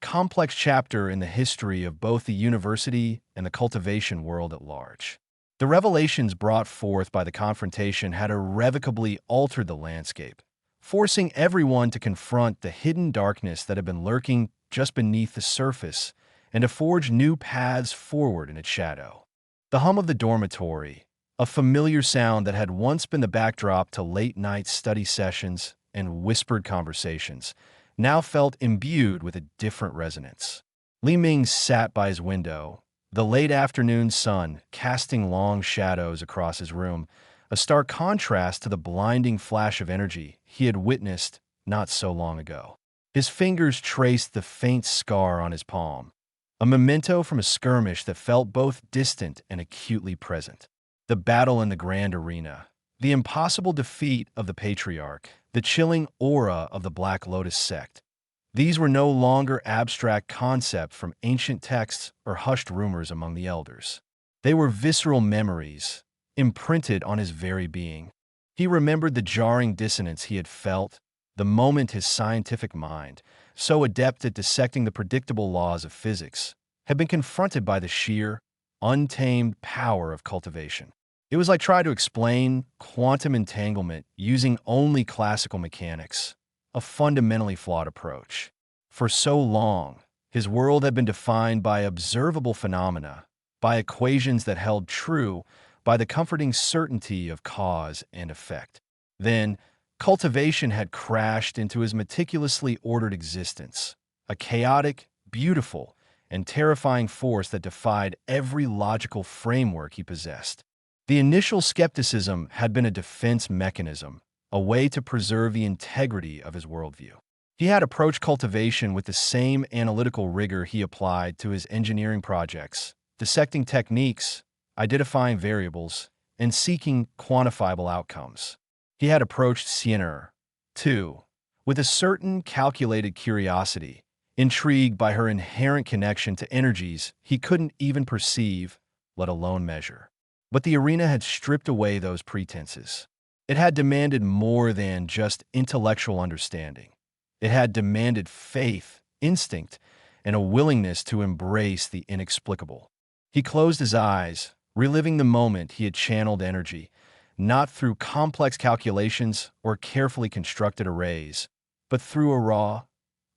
complex chapter in the history of both the university and the cultivation world at large. The revelations brought forth by the confrontation had irrevocably altered the landscape, forcing everyone to confront the hidden darkness that had been lurking just beneath the surface and to forge new paths forward in its shadow. The hum of the dormitory, a familiar sound that had once been the backdrop to late-night study sessions and whispered conversations, now felt imbued with a different resonance. Li Ming sat by his window, the late afternoon sun casting long shadows across his room, a stark contrast to the blinding flash of energy he had witnessed not so long ago. His fingers traced the faint scar on his palm, a memento from a skirmish that felt both distant and acutely present. The battle in the grand arena, the impossible defeat of the patriarch, the chilling aura of the Black Lotus sect. These were no longer abstract concepts from ancient texts or hushed rumors among the elders. They were visceral memories, imprinted on his very being. He remembered the jarring dissonance he had felt the moment his scientific mind, so adept at dissecting the predictable laws of physics, had been confronted by the sheer, untamed power of cultivation. It was like trying to explain quantum entanglement using only classical mechanics, a fundamentally flawed approach. For so long, his world had been defined by observable phenomena, by equations that held true, by the comforting certainty of cause and effect. Then, cultivation had crashed into his meticulously ordered existence, a chaotic, beautiful, and terrifying force that defied every logical framework he possessed. The initial skepticism had been a defense mechanism, a way to preserve the integrity of his worldview. He had approached cultivation with the same analytical rigor he applied to his engineering projects, dissecting techniques, identifying variables, and seeking quantifiable outcomes. He had approached Sienner, too, with a certain calculated curiosity, intrigued by her inherent connection to energies he couldn't even perceive, let alone measure. But the arena had stripped away those pretenses. It had demanded more than just intellectual understanding. It had demanded faith, instinct, and a willingness to embrace the inexplicable. He closed his eyes, reliving the moment he had channeled energy, not through complex calculations or carefully constructed arrays, but through a raw,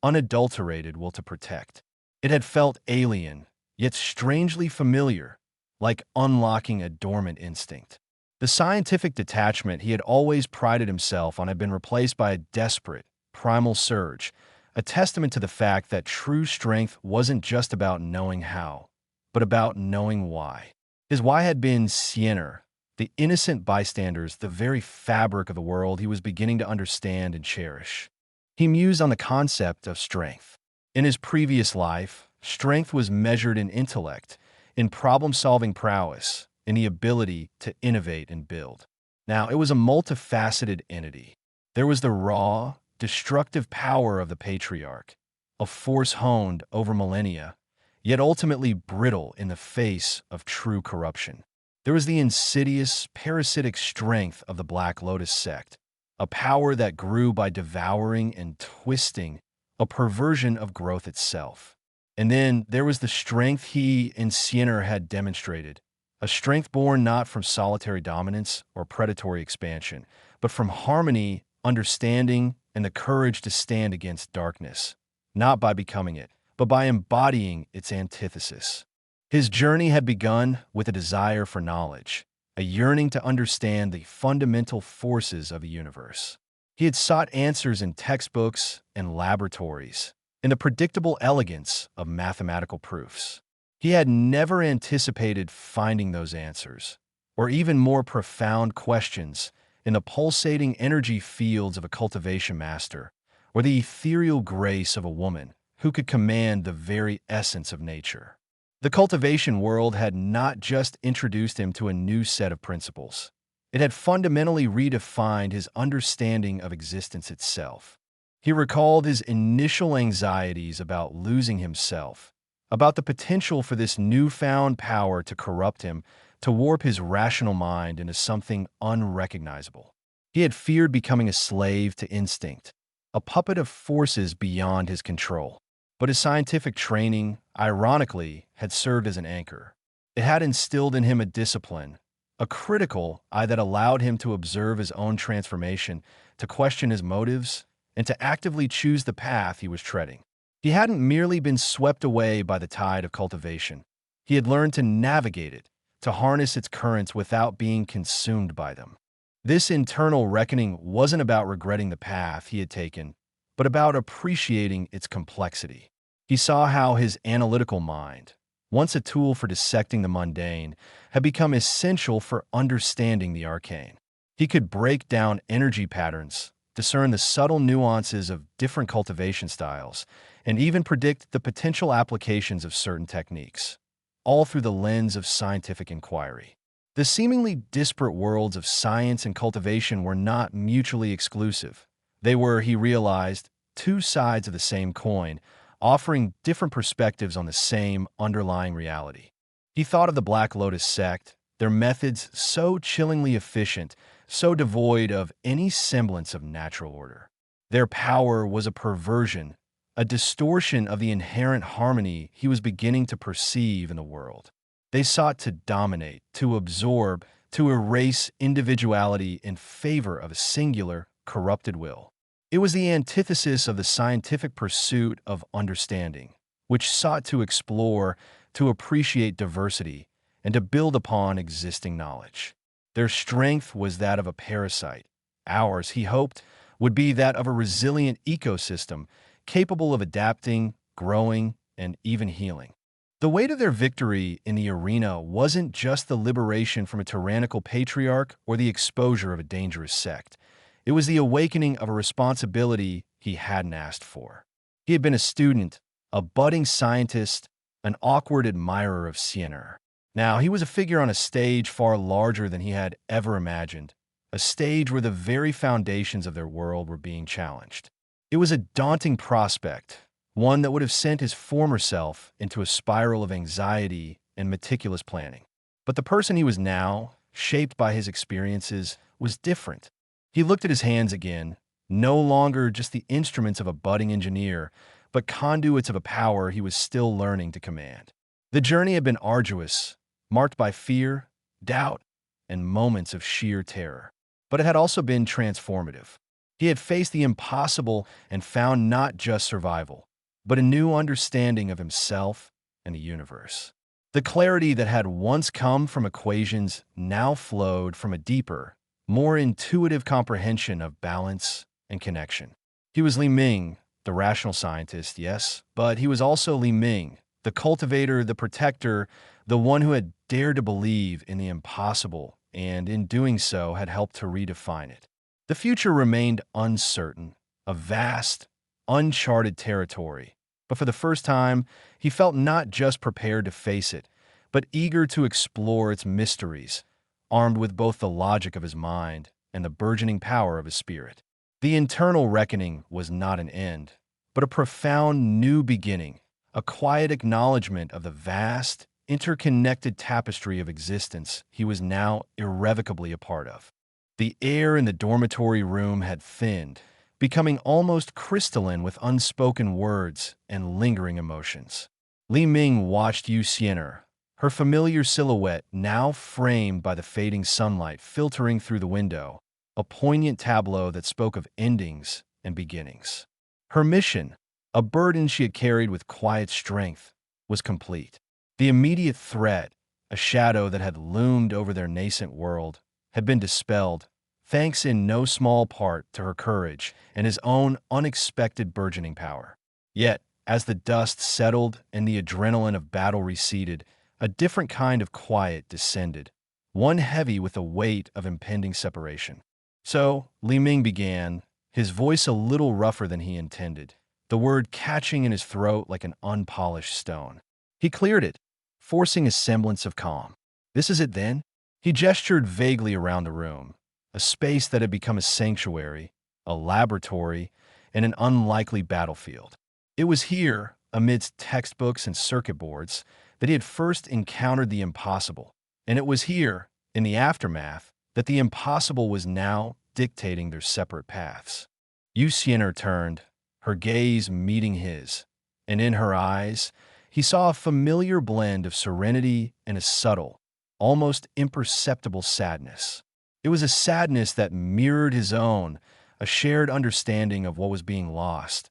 unadulterated will to protect. It had felt alien, yet strangely familiar, like unlocking a dormant instinct. The scientific detachment he had always prided himself on had been replaced by a desperate, primal surge, a testament to the fact that true strength wasn't just about knowing how, but about knowing why. His why had been Sienner, the innocent bystanders, the very fabric of the world he was beginning to understand and cherish. He mused on the concept of strength. In his previous life, strength was measured in intellect, in problem-solving prowess, in the ability to innovate and build. Now, it was a multifaceted entity. There was the raw, destructive power of the patriarch, a force honed over millennia, yet ultimately brittle in the face of true corruption. There was the insidious, parasitic strength of the Black Lotus sect, a power that grew by devouring and twisting, a perversion of growth itself. And then there was the strength he and Sienner had demonstrated, a strength born not from solitary dominance or predatory expansion, but from harmony, understanding, and the courage to stand against darkness, not by becoming it, but by embodying its antithesis. His journey had begun with a desire for knowledge, a yearning to understand the fundamental forces of the universe. He had sought answers in textbooks and laboratories, in the predictable elegance of mathematical proofs. He had never anticipated finding those answers, or even more profound questions, in the pulsating energy fields of a cultivation master, or the ethereal grace of a woman who could command the very essence of nature. The cultivation world had not just introduced him to a new set of principles. It had fundamentally redefined his understanding of existence itself. He recalled his initial anxieties about losing himself, about the potential for this newfound power to corrupt him, to warp his rational mind into something unrecognizable. He had feared becoming a slave to instinct, a puppet of forces beyond his control. But his scientific training, ironically, had served as an anchor. It had instilled in him a discipline, a critical eye that allowed him to observe his own transformation, to question his motives, and to actively choose the path he was treading. He hadn't merely been swept away by the tide of cultivation. He had learned to navigate it, to harness its currents without being consumed by them. This internal reckoning wasn't about regretting the path he had taken, but about appreciating its complexity. He saw how his analytical mind, once a tool for dissecting the mundane, had become essential for understanding the arcane. He could break down energy patterns, discern the subtle nuances of different cultivation styles, and even predict the potential applications of certain techniques, all through the lens of scientific inquiry. The seemingly disparate worlds of science and cultivation were not mutually exclusive. They were, he realized, two sides of the same coin, offering different perspectives on the same underlying reality. He thought of the Black Lotus sect, their methods so chillingly efficient, so devoid of any semblance of natural order. Their power was a perversion, a distortion of the inherent harmony he was beginning to perceive in the world. They sought to dominate, to absorb, to erase individuality in favor of a singular, corrupted will. It was the antithesis of the scientific pursuit of understanding, which sought to explore, to appreciate diversity, and to build upon existing knowledge. Their strength was that of a parasite. Ours, he hoped, would be that of a resilient ecosystem capable of adapting, growing, and even healing. The weight of their victory in the arena wasn't just the liberation from a tyrannical patriarch or the exposure of a dangerous sect. It was the awakening of a responsibility he hadn't asked for. He had been a student, a budding scientist, an awkward admirer of Sienner. Now he was a figure on a stage far larger than he had ever imagined, a stage where the very foundations of their world were being challenged. It was a daunting prospect, one that would have sent his former self into a spiral of anxiety and meticulous planning. But the person he was now, shaped by his experiences, was different. He looked at his hands again, no longer just the instruments of a budding engineer, but conduits of a power he was still learning to command. The journey had been arduous, marked by fear, doubt, and moments of sheer terror. But it had also been transformative. He had faced the impossible and found not just survival, but a new understanding of himself and the universe. The clarity that had once come from equations now flowed from a deeper, more intuitive comprehension of balance and connection. He was Li Ming, the rational scientist, yes, but he was also Li Ming, the cultivator, the protector, the one who had dared to believe in the impossible and, in doing so, had helped to redefine it. The future remained uncertain, a vast, uncharted territory, but for the first time, he felt not just prepared to face it, but eager to explore its mysteries, armed with both the logic of his mind and the burgeoning power of his spirit. The internal reckoning was not an end, but a profound new beginning, a quiet acknowledgement of the vast, interconnected tapestry of existence he was now irrevocably a part of. The air in the dormitory room had thinned, becoming almost crystalline with unspoken words and lingering emotions. Li Ming watched Yu Xian'er, her familiar silhouette now framed by the fading sunlight filtering through the window, a poignant tableau that spoke of endings and beginnings. Her mission, a burden she had carried with quiet strength, was complete. The immediate threat, a shadow that had loomed over their nascent world, had been dispelled, thanks in no small part to her courage and his own unexpected burgeoning power. Yet, as the dust settled and the adrenaline of battle receded, a different kind of quiet descended, one heavy with the weight of impending separation. So, Li Ming began, his voice a little rougher than he intended, the word catching in his throat like an unpolished stone. He cleared it, forcing a semblance of calm. "This is it, then?" He gestured vaguely around the room, a space that had become a sanctuary, a laboratory, and an unlikely battlefield. It was here, amidst textbooks and circuit boards, that he had first encountered the impossible, and it was here, in the aftermath, that the impossible was now dictating their separate paths. Yu Xian'er turned, her gaze meeting his, and in her eyes, he saw a familiar blend of serenity and a subtle, almost imperceptible sadness. It was a sadness that mirrored his own, a shared understanding of what was being lost,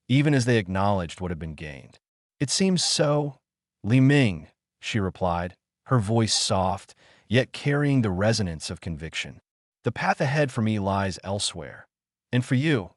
even as they acknowledged what had been gained. It seems so. Li Ming, she replied, her voice soft, yet carrying the resonance of conviction. The path ahead for me lies elsewhere. And for you,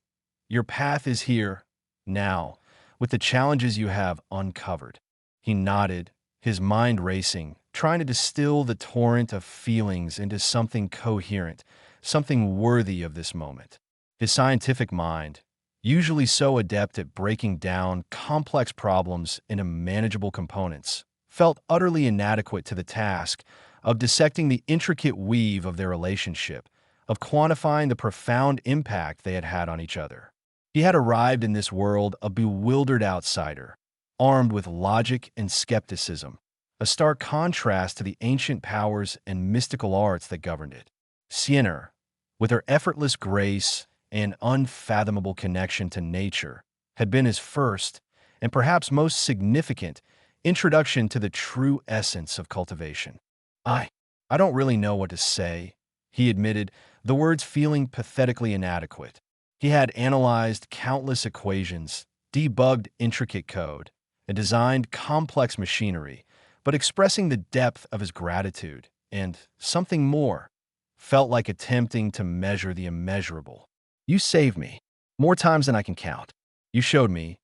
your path is here, now, with the challenges you have uncovered. He nodded, his mind racing, trying to distill the torrent of feelings into something coherent, something worthy of this moment. His scientific mind, usually so adept at breaking down complex problems into manageable components, felt utterly inadequate to the task of dissecting the intricate weave of their relationship, of quantifying the profound impact they had had on each other. He had arrived in this world a bewildered outsider, armed with logic and skepticism, a stark contrast to the ancient powers and mystical arts that governed it. Sienna, with her effortless grace and unfathomable connection to nature, had been his first, and perhaps most significant, introduction to the true essence of cultivation. I, I don't really know what to say, he admitted, the words feeling pathetically inadequate. He had analyzed countless equations, debugged intricate code, and designed complex machinery, but expressing the depth of his gratitude and something more felt like attempting to measure the immeasurable. You saved me, more times than I can count. You showed me,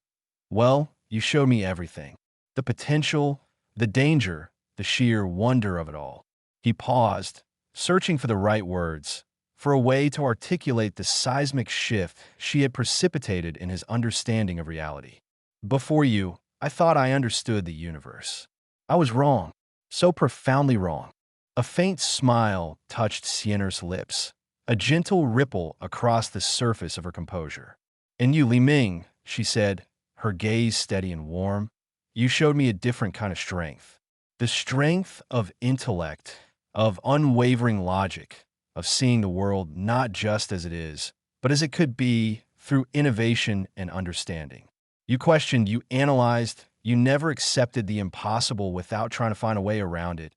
well, you showed me everything. The potential, the danger, the sheer wonder of it all. He paused, searching for the right words, for a way to articulate the seismic shift she had precipitated in his understanding of reality. Before you, I thought I understood the universe. I was wrong, so profoundly wrong. A faint smile touched Sienna's lips, a gentle ripple across the surface of her composure. And you, Li Ming, she said, her gaze steady and warm, you showed me a different kind of strength. The strength of intellect, of unwavering logic, of seeing the world not just as it is, but as it could be through innovation and understanding. You questioned, you analyzed, you never accepted the impossible without trying to find a way around it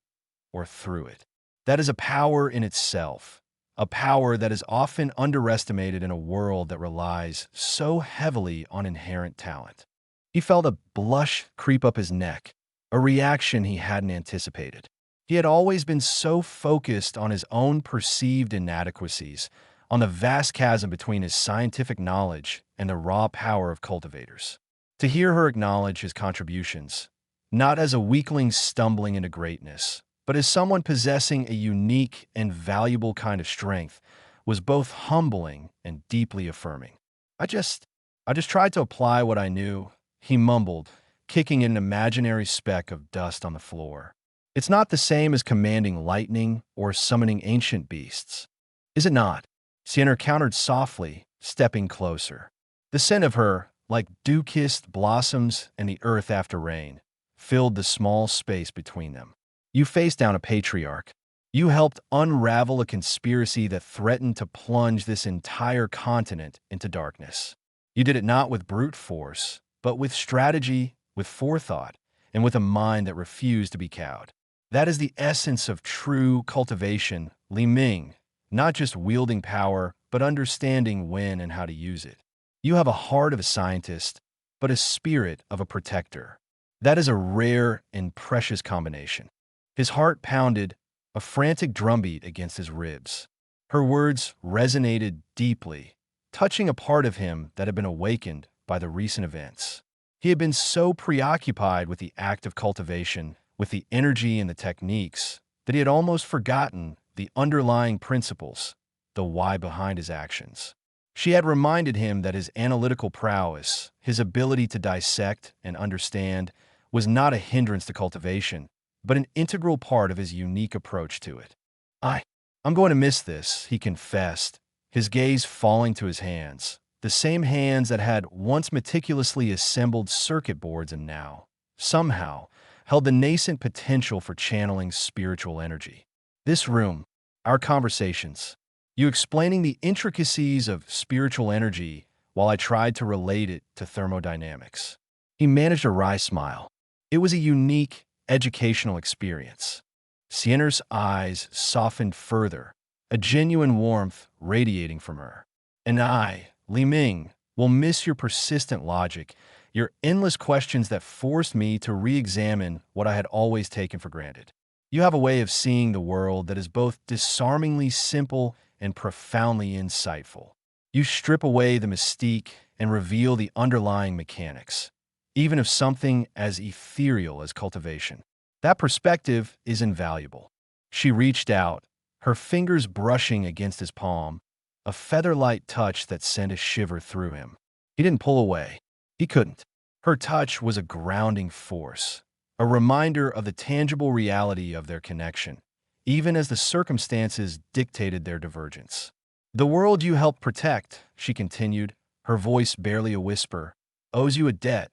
or through it. That is a power in itself, a power that is often underestimated in a world that relies so heavily on inherent talent. He felt a blush creep up his neck, a reaction he hadn't anticipated. He had always been so focused on his own perceived inadequacies, on the vast chasm between his scientific knowledge and the raw power of cultivators. To hear her acknowledge his contributions, not as a weakling stumbling into greatness, but as someone possessing a unique and valuable kind of strength, was both humbling and deeply affirming. I just tried to apply what I knew, he mumbled, kicking an imaginary speck of dust on the floor. It's not the same as commanding lightning or summoning ancient beasts. Is it not? Sienna countered softly, stepping closer. The scent of her, like dew-kissed blossoms and the earth after rain, filled the small space between them. You faced down a patriarch. You helped unravel a conspiracy that threatened to plunge this entire continent into darkness. You did it not with brute force, but with strategy, with forethought, and with a mind that refused to be cowed. That is the essence of true cultivation, Li Ming, not just wielding power, but understanding when and how to use it. You have a heart of a scientist, but a spirit of a protector. That is a rare and precious combination. His heart pounded, a frantic drumbeat against his ribs. Her words resonated deeply, touching a part of him that had been awakened by the recent events. He had been so preoccupied with the act of cultivation, with the energy and the techniques, that he had almost forgotten the underlying principles, the why behind his actions. She had reminded him that his analytical prowess, his ability to dissect and understand, was not a hindrance to cultivation, but an integral part of his unique approach to it. I'm going to miss this, he confessed, his gaze falling to his hands, the same hands that had once meticulously assembled circuit boards and now, somehow, held the nascent potential for channeling spiritual energy. This room, our conversations, you explaining the intricacies of spiritual energy while I tried to relate it to thermodynamics. He managed a wry smile. It was a unique, educational experience. Sienna's eyes softened further, a genuine warmth radiating from her. And I, Li Ming, will miss your persistent logic, your endless questions that forced me to re-examine what I had always taken for granted. You have a way of seeing the world that is both disarmingly simple and profoundly insightful. You strip away the mystique and reveal the underlying mechanics, even of something as ethereal as cultivation. That perspective is invaluable. She reached out, her fingers brushing against his palm, a feather-light touch that sent a shiver through him. He didn't pull away. He couldn't. Her touch was a grounding force, a reminder of the tangible reality of their connection, even as the circumstances dictated their divergence. The world you helped protect, she continued, her voice barely a whisper, owes you a debt,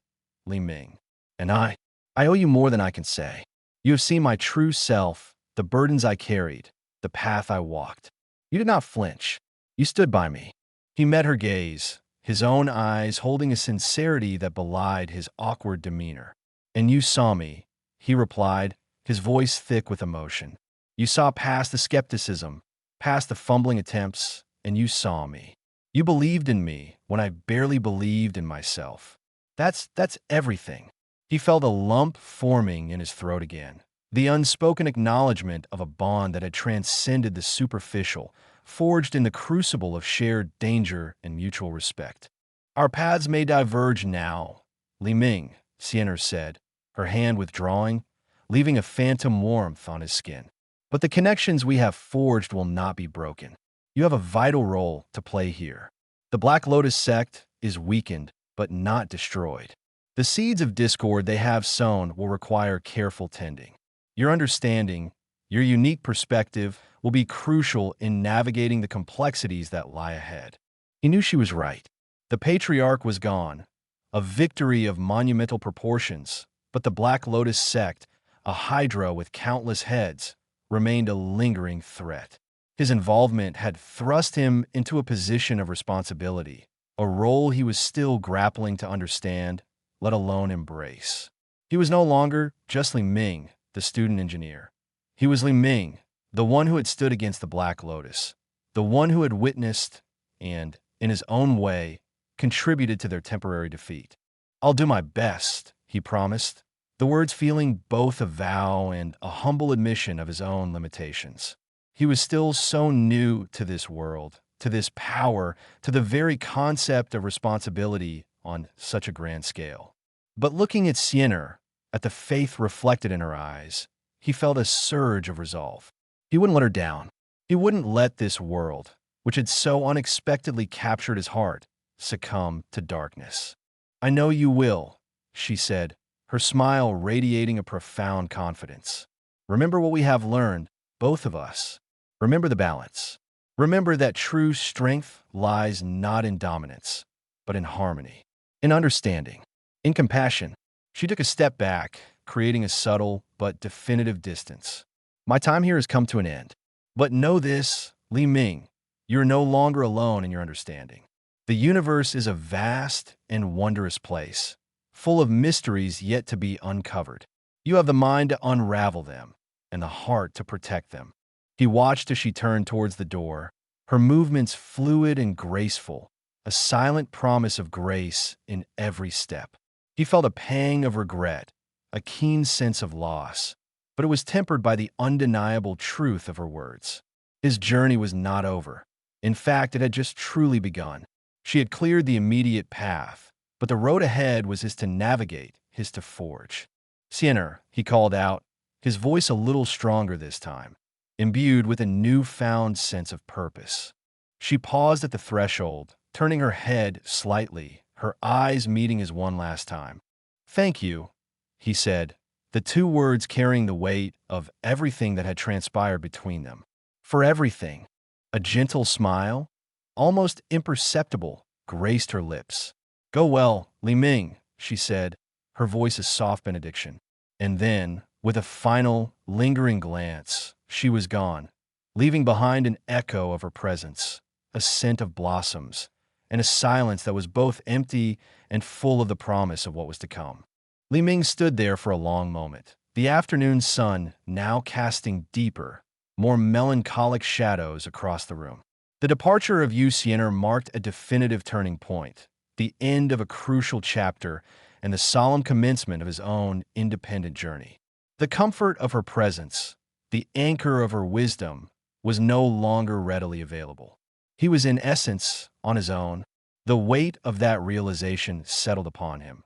Li Ming. And I owe you more than I can say. You have seen my true self, the burdens I carried, the path I walked. You did not flinch. You stood by me. He met her gaze, his own eyes holding a sincerity that belied his awkward demeanor. And you saw me, he replied, his voice thick with emotion. You saw past the skepticism, past the fumbling attempts, and you saw me. You believed in me when I barely believed in myself. That's everything. He felt a lump forming in his throat again, the unspoken acknowledgement of a bond that had transcended the superficial, forged in the crucible of shared danger and mutual respect. Our paths may diverge now, Li Ming, Sienna said, her hand withdrawing, leaving a phantom warmth on his skin. But the connections we have forged will not be broken. You have a vital role to play here. The Black Lotus sect is weakened, but not destroyed. The seeds of discord they have sown will require careful tending. Your understanding, your unique perspective, will be crucial in navigating the complexities that lie ahead. He knew she was right. The patriarch was gone, a victory of monumental proportions, but the Black Lotus sect, a hydra with countless heads, remained a lingering threat. His involvement had thrust him into a position of responsibility, a role he was still grappling to understand, let alone embrace. He was no longer just Li Ming, the student engineer. He was Li Ming, the one who had stood against the Black Lotus, the one who had witnessed and, in his own way, contributed to their temporary defeat. I'll do my best, he promised, the words feeling both a vow and a humble admission of his own limitations. He was still so new to this world, to this power, to the very concept of responsibility on such a grand scale. But looking at Sienna, at the faith reflected in her eyes, he felt a surge of resolve. He wouldn't let her down. He wouldn't let this world, which had so unexpectedly captured his heart, succumb to darkness. I know you will, she said, her smile radiating a profound confidence. Remember what we have learned, both of us. Remember the balance. Remember that true strength lies not in dominance, but in harmony, in understanding, in compassion. She took a step back, creating a subtle but definitive distance. My time here has come to an end. But know this, Li Ming, you're no longer alone in your understanding. The universe is a vast and wondrous place, full of mysteries yet to be uncovered. You have the mind to unravel them, and the heart to protect them. He watched as she turned towards the door, her movements fluid and graceful, a silent promise of grace in every step. He felt a pang of regret, a keen sense of loss, but it was tempered by the undeniable truth of her words. His journey was not over. In fact, it had just truly begun. She had cleared the immediate path, but the road ahead was his to navigate, his to forge. Sienna, he called out, his voice a little stronger this time, imbued with a newfound sense of purpose. She paused at the threshold, turning her head slightly, her eyes meeting his one last time. Thank you, he said, the two words carrying the weight of everything that had transpired between them. For everything. A gentle smile, almost imperceptible, graced her lips. Go well, Li Ming, she said, her voice a soft benediction. And then, with a final, lingering glance, she was gone, leaving behind an echo of her presence, a scent of blossoms, and a silence that was both empty and full of the promise of what was to come. Li Ming stood there for a long moment, the afternoon sun now casting deeper, more melancholic shadows across the room. The departure of Yu Xiener marked a definitive turning point, the end of a crucial chapter and the solemn commencement of his own independent journey. The comfort of her presence, the anchor of her wisdom, was no longer readily available. He was in essence on his own. The weight of that realization settled upon him,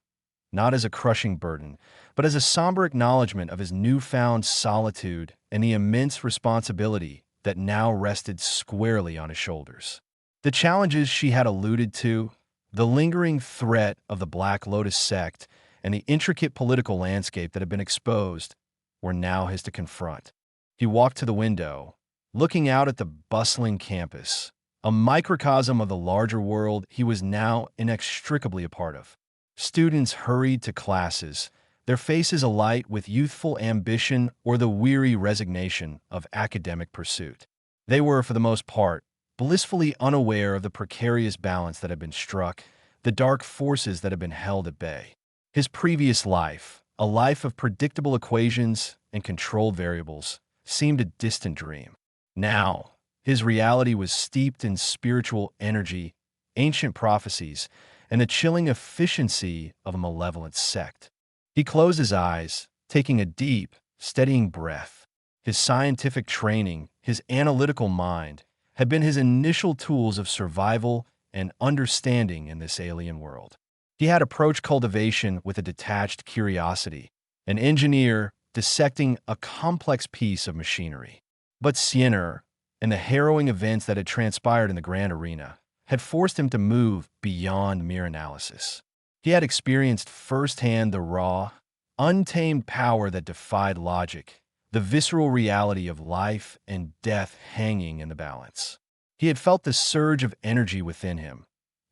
not as a crushing burden, but as a somber acknowledgement of his newfound solitude and the immense responsibility that now rested squarely on his shoulders. The challenges she had alluded to, the lingering threat of the Black Lotus sect, and the intricate political landscape that had been exposed, were now his to confront. He walked to the window, looking out at the bustling campus, a microcosm of the larger world he was now inextricably a part of. Students hurried to classes, their faces alight with youthful ambition or the weary resignation of academic pursuit. They were, for the most part, blissfully unaware of the precarious balance that had been struck, the dark forces that had been held at bay. His previous life, a life of predictable equations and controlled variables, seemed a distant dream. Now, his reality was steeped in spiritual energy, ancient prophecies, and the chilling efficiency of a malevolent sect. He closed his eyes, taking a deep, steadying breath. His scientific training, his analytical mind, had been his initial tools of survival and understanding in this alien world. He had approached cultivation with a detached curiosity, an engineer dissecting a complex piece of machinery. But Sienner, and the harrowing events that had transpired in the grand arena, had forced him to move beyond mere analysis. He had experienced firsthand the raw, untamed power that defied logic, the visceral reality of life and death hanging in the balance. He had felt the surge of energy within him,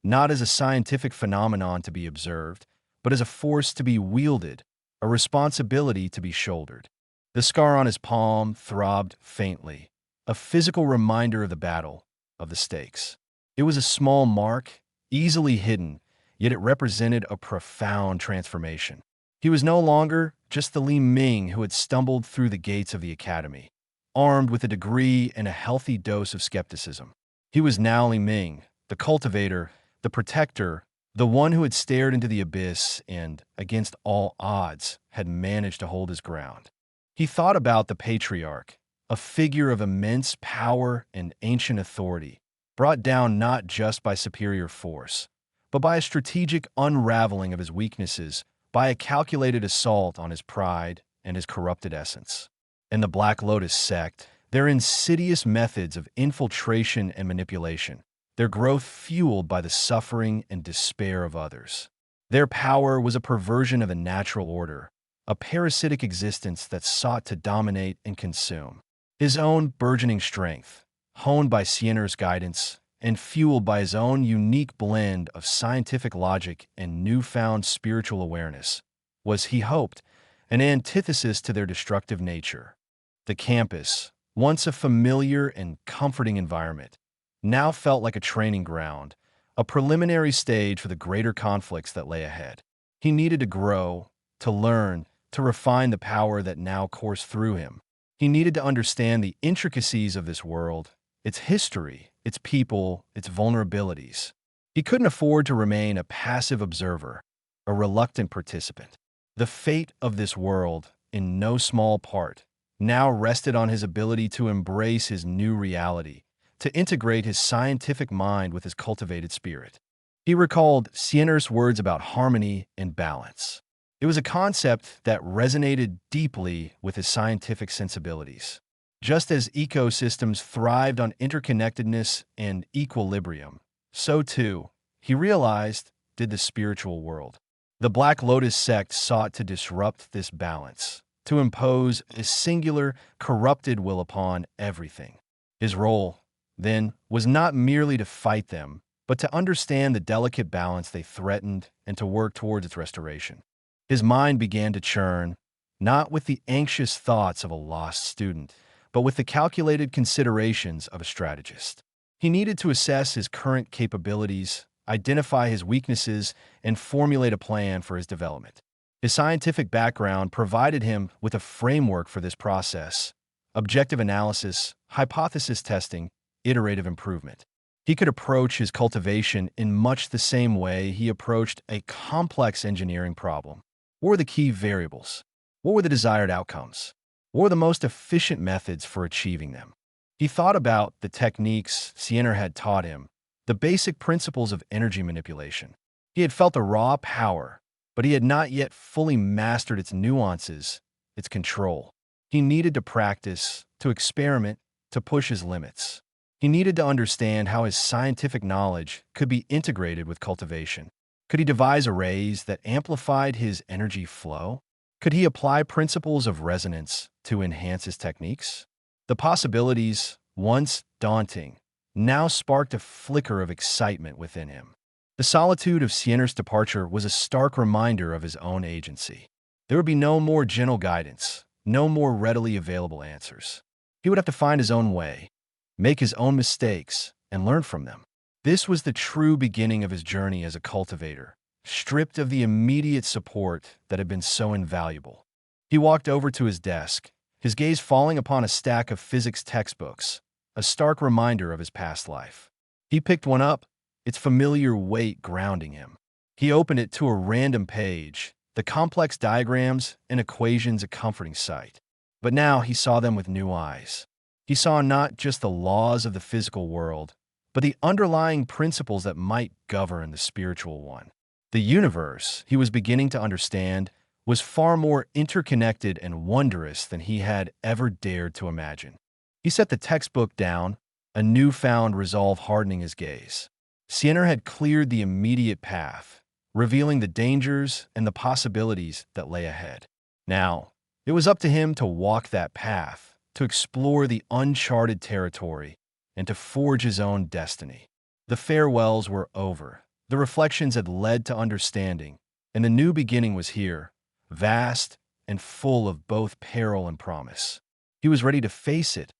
not as a scientific phenomenon to be observed, but as a force to be wielded, a responsibility to be shouldered. The scar on his palm throbbed faintly, a physical reminder of the battle, of the stakes. It was a small mark, easily hidden, yet it represented a profound transformation. He was no longer just the Li Ming who had stumbled through the gates of the academy, armed with a degree and a healthy dose of skepticism. He was now Li Ming, the cultivator, the protector, the one who had stared into the abyss and, against all odds, had managed to hold his ground. He thought about the patriarch, a figure of immense power and ancient authority, brought down not just by superior force, but by a strategic unraveling of his weaknesses, by a calculated assault on his pride and his corrupted essence. In the Black Lotus sect, their insidious methods of infiltration and manipulation, their growth fueled by the suffering and despair of others. Their power was a perversion of the natural order, a parasitic existence that sought to dominate and consume. His own burgeoning strength, honed by Sienner's guidance and fueled by his own unique blend of scientific logic and newfound spiritual awareness, was, he hoped, an antithesis to their destructive nature. The campus, once a familiar and comforting environment, now felt like a training ground, a preliminary stage for the greater conflicts that lay ahead. He needed to grow, to learn, to refine the power that now coursed through him. He needed to understand the intricacies of this world, its history, its people, its vulnerabilities. He couldn't afford to remain a passive observer, a reluctant participant. The fate of this world, in no small part, now rested on his ability to embrace his new reality, to integrate his scientific mind with his cultivated spirit. He recalled Sienner's words about harmony and balance. It was a concept that resonated deeply with his scientific sensibilities. Just as ecosystems thrived on interconnectedness and equilibrium, so too, he realized, did the spiritual world. The Black Lotus sect sought to disrupt this balance, to impose a singular, corrupted will upon everything. His role, then, was not merely to fight them, but to understand the delicate balance they threatened and to work towards its restoration. His mind began to churn, not with the anxious thoughts of a lost student, but with the calculated considerations of a strategist. He needed to assess his current capabilities, identify his weaknesses, and formulate a plan for his development. His scientific background provided him with a framework for this process: objective analysis, hypothesis testing, iterative improvement. He could approach his cultivation in much the same way he approached a complex engineering problem. What were the key variables? What were the desired outcomes? What were the most efficient methods for achieving them? He thought about the techniques Sienner had taught him, the basic principles of energy manipulation. He had felt the raw power, but he had not yet fully mastered its nuances, its control. He needed to practice, to experiment, to push his limits. He needed to understand how his scientific knowledge could be integrated with cultivation. Could he devise arrays that amplified his energy flow? Could he apply principles of resonance to enhance his techniques? The possibilities, once daunting, now sparked a flicker of excitement within him. The solitude of Sienner's departure was a stark reminder of his own agency. There would be no more gentle guidance, no more readily available answers. He would have to find his own way, make his own mistakes, and learn from them. This was the true beginning of his journey as a cultivator, stripped of the immediate support that had been so invaluable. He walked over to his desk, his gaze falling upon a stack of physics textbooks, a stark reminder of his past life. He picked one up, its familiar weight grounding him. He opened it to a random page, the complex diagrams and equations a comforting sight. But now he saw them with new eyes. He saw not just the laws of the physical world, but the underlying principles that might govern the spiritual one. The universe, he was beginning to understand, was far more interconnected and wondrous than he had ever dared to imagine. He set the textbook down, a newfound resolve hardening his gaze. Sienner had cleared the immediate path, revealing the dangers and the possibilities that lay ahead. Now, it was up to him to walk that path, to explore the uncharted territory, and to forge his own destiny. The farewells were over. The reflections had led to understanding, and the new beginning was here, vast and full of both peril and promise. He was ready to face it,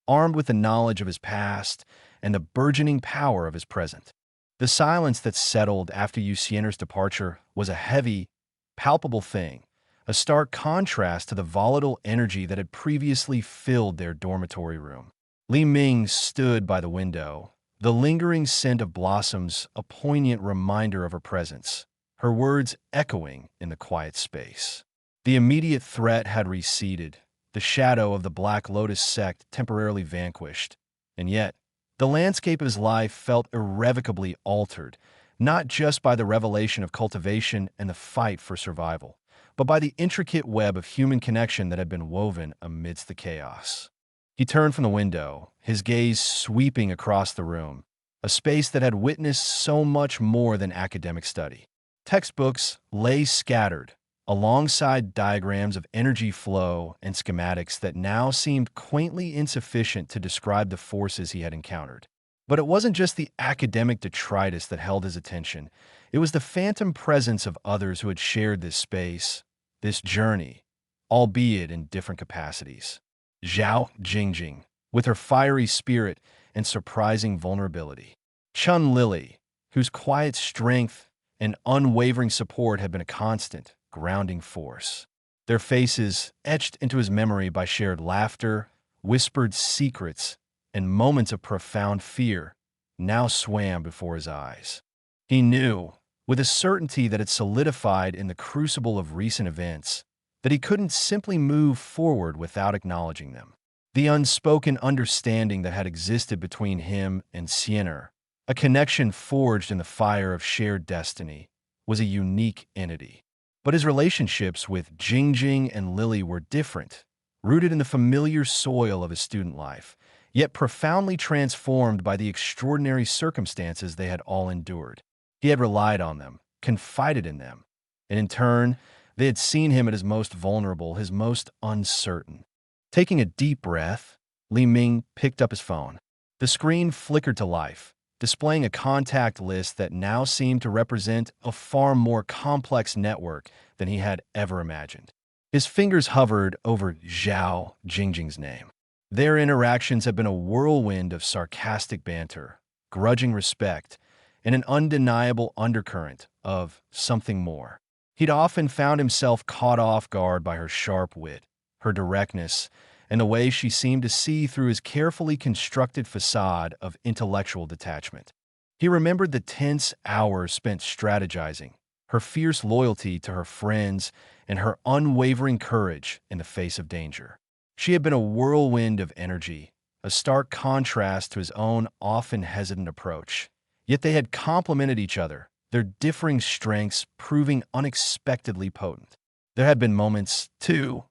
armed with the knowledge of his past and the burgeoning power of his present. The silence that settled after Sienner's departure was a heavy, palpable thing, a stark contrast to the volatile energy that had previously filled their dormitory room. Li Ming stood by the window, the lingering scent of blossoms a poignant reminder of her presence, her words echoing in the quiet space. The immediate threat had receded, the shadow of the Black Lotus sect temporarily vanquished, and yet the landscape of his life felt irrevocably altered, not just by the revelation of cultivation and the fight for survival, but by the intricate web of human connection that had been woven amidst the chaos. He turned from the window, his gaze sweeping across the room, a space that had witnessed so much more than academic study. Textbooks lay scattered, alongside diagrams of energy flow and schematics that now seemed quaintly insufficient to describe the forces he had encountered. But it wasn't just the academic detritus that held his attention. It was the phantom presence of others who had shared this space, this journey, albeit in different capacities. Zhao Jingjing, with her fiery spirit and surprising vulnerability. Chun Lily, whose quiet strength and unwavering support had been a constant, grounding force. Their faces, etched into his memory by shared laughter, whispered secrets, and moments of profound fear, now swam before his eyes. He knew, with a certainty that had solidified in the crucible of recent events, that he couldn't simply move forward without acknowledging them. The unspoken understanding that had existed between him and Sienner, a connection forged in the fire of shared destiny, was a unique entity. But his relationships with Jingjing and Lily were different, rooted in the familiar soil of his student life, yet profoundly transformed by the extraordinary circumstances they had all endured. He had relied on them, confided in them, and in turn, they had seen him at his most vulnerable, his most uncertain. Taking a deep breath, Li Ming picked up his phone. The screen flickered to life, displaying a contact list that now seemed to represent a far more complex network than he had ever imagined. His fingers hovered over Zhao Jingjing's name. Their interactions had been a whirlwind of sarcastic banter, grudging respect, and an undeniable undercurrent of something more. He'd often found himself caught off guard by her sharp wit, her directness, and the way she seemed to see through his carefully constructed facade of intellectual detachment. He remembered the tense hours spent strategizing, her fierce loyalty to her friends, and her unwavering courage in the face of danger. She had been a whirlwind of energy, a stark contrast to his own often hesitant approach. Yet they had complemented each other, their differing strengths proving unexpectedly potent. There had been moments, too,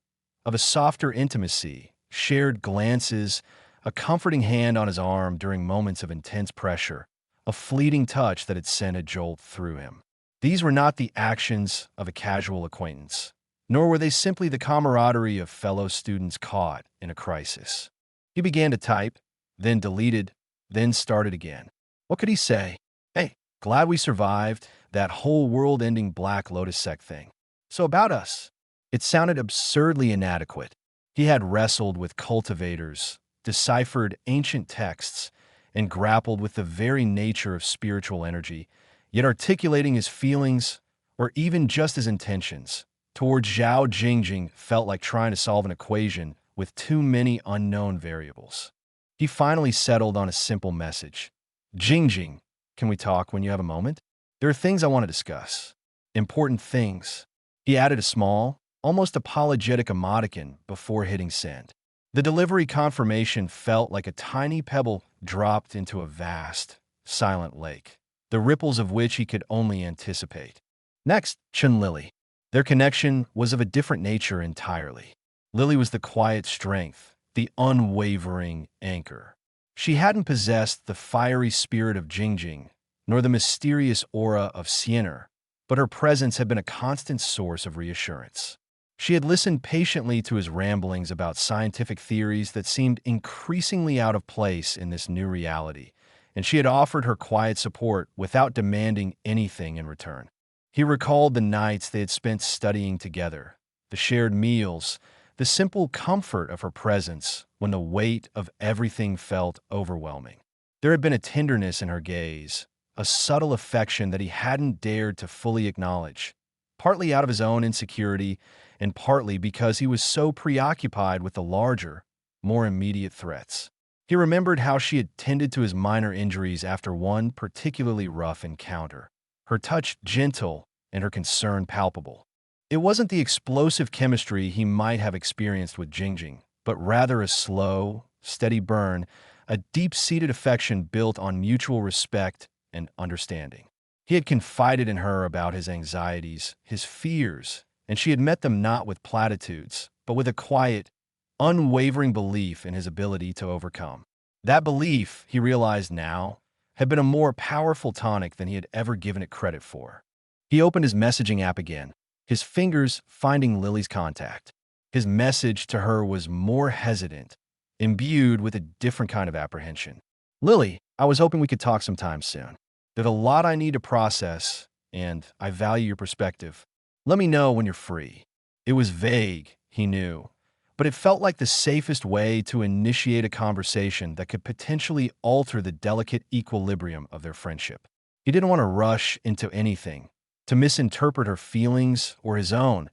of a softer intimacy, shared glances, a comforting hand on his arm during moments of intense pressure, a fleeting touch that had sent a jolt through him. These were not the actions of a casual acquaintance, nor were they simply the camaraderie of fellow students caught in a crisis. He began to type, then deleted, then started again. What could he say? Hey, glad we survived that whole world-ending Black Lotus sect thing. So about us. It sounded absurdly inadequate. He had wrestled with cultivators, deciphered ancient texts, and grappled with the very nature of spiritual energy, yet articulating his feelings, or even just his intentions, towards Zhao Jingjing felt like trying to solve an equation with too many unknown variables. He finally settled on a simple message. Jingjing, can we talk when you have a moment? There are things I want to discuss. Important things. He added a small, almost apologetic emoticon before hitting send. The delivery confirmation felt like a tiny pebble dropped into a vast, silent lake, the ripples of which he could only anticipate. Next, Chun Lily. Their connection was of a different nature entirely. Lily was the quiet strength, the unwavering anchor. She hadn't possessed the fiery spirit of Jingjing, nor the mysterious aura of Siener, but her presence had been a constant source of reassurance. She had listened patiently to his ramblings about scientific theories that seemed increasingly out of place in this new reality, and she had offered her quiet support without demanding anything in return. He recalled the nights they had spent studying together, the shared meals, the simple comfort of her presence when the weight of everything felt overwhelming. There had been a tenderness in her gaze, a subtle affection that he hadn't dared to fully acknowledge, partly out of his own insecurity and partly because he was so preoccupied with the larger, more immediate threats. He remembered how she had tended to his minor injuries after one particularly rough encounter, her touch gentle and her concern palpable. It wasn't the explosive chemistry he might have experienced with Jingjing, but rather a slow, steady burn, a deep-seated affection built on mutual respect and understanding. He had confided in her about his anxieties, his fears, and she had met them not with platitudes, but with a quiet, unwavering belief in his ability to overcome. That belief, he realized now, had been a more powerful tonic than he had ever given it credit for. He opened his messaging app again, his fingers finding Lily's contact. His message to her was more hesitant, imbued with a different kind of apprehension. Lily, I was hoping we could talk sometime soon. There's a lot I need to process, and I value your perspective. Let me know when you're free. It was vague, he knew, but it felt like the safest way to initiate a conversation that could potentially alter the delicate equilibrium of their friendship. He didn't want to rush into anything, to misinterpret her feelings or his own,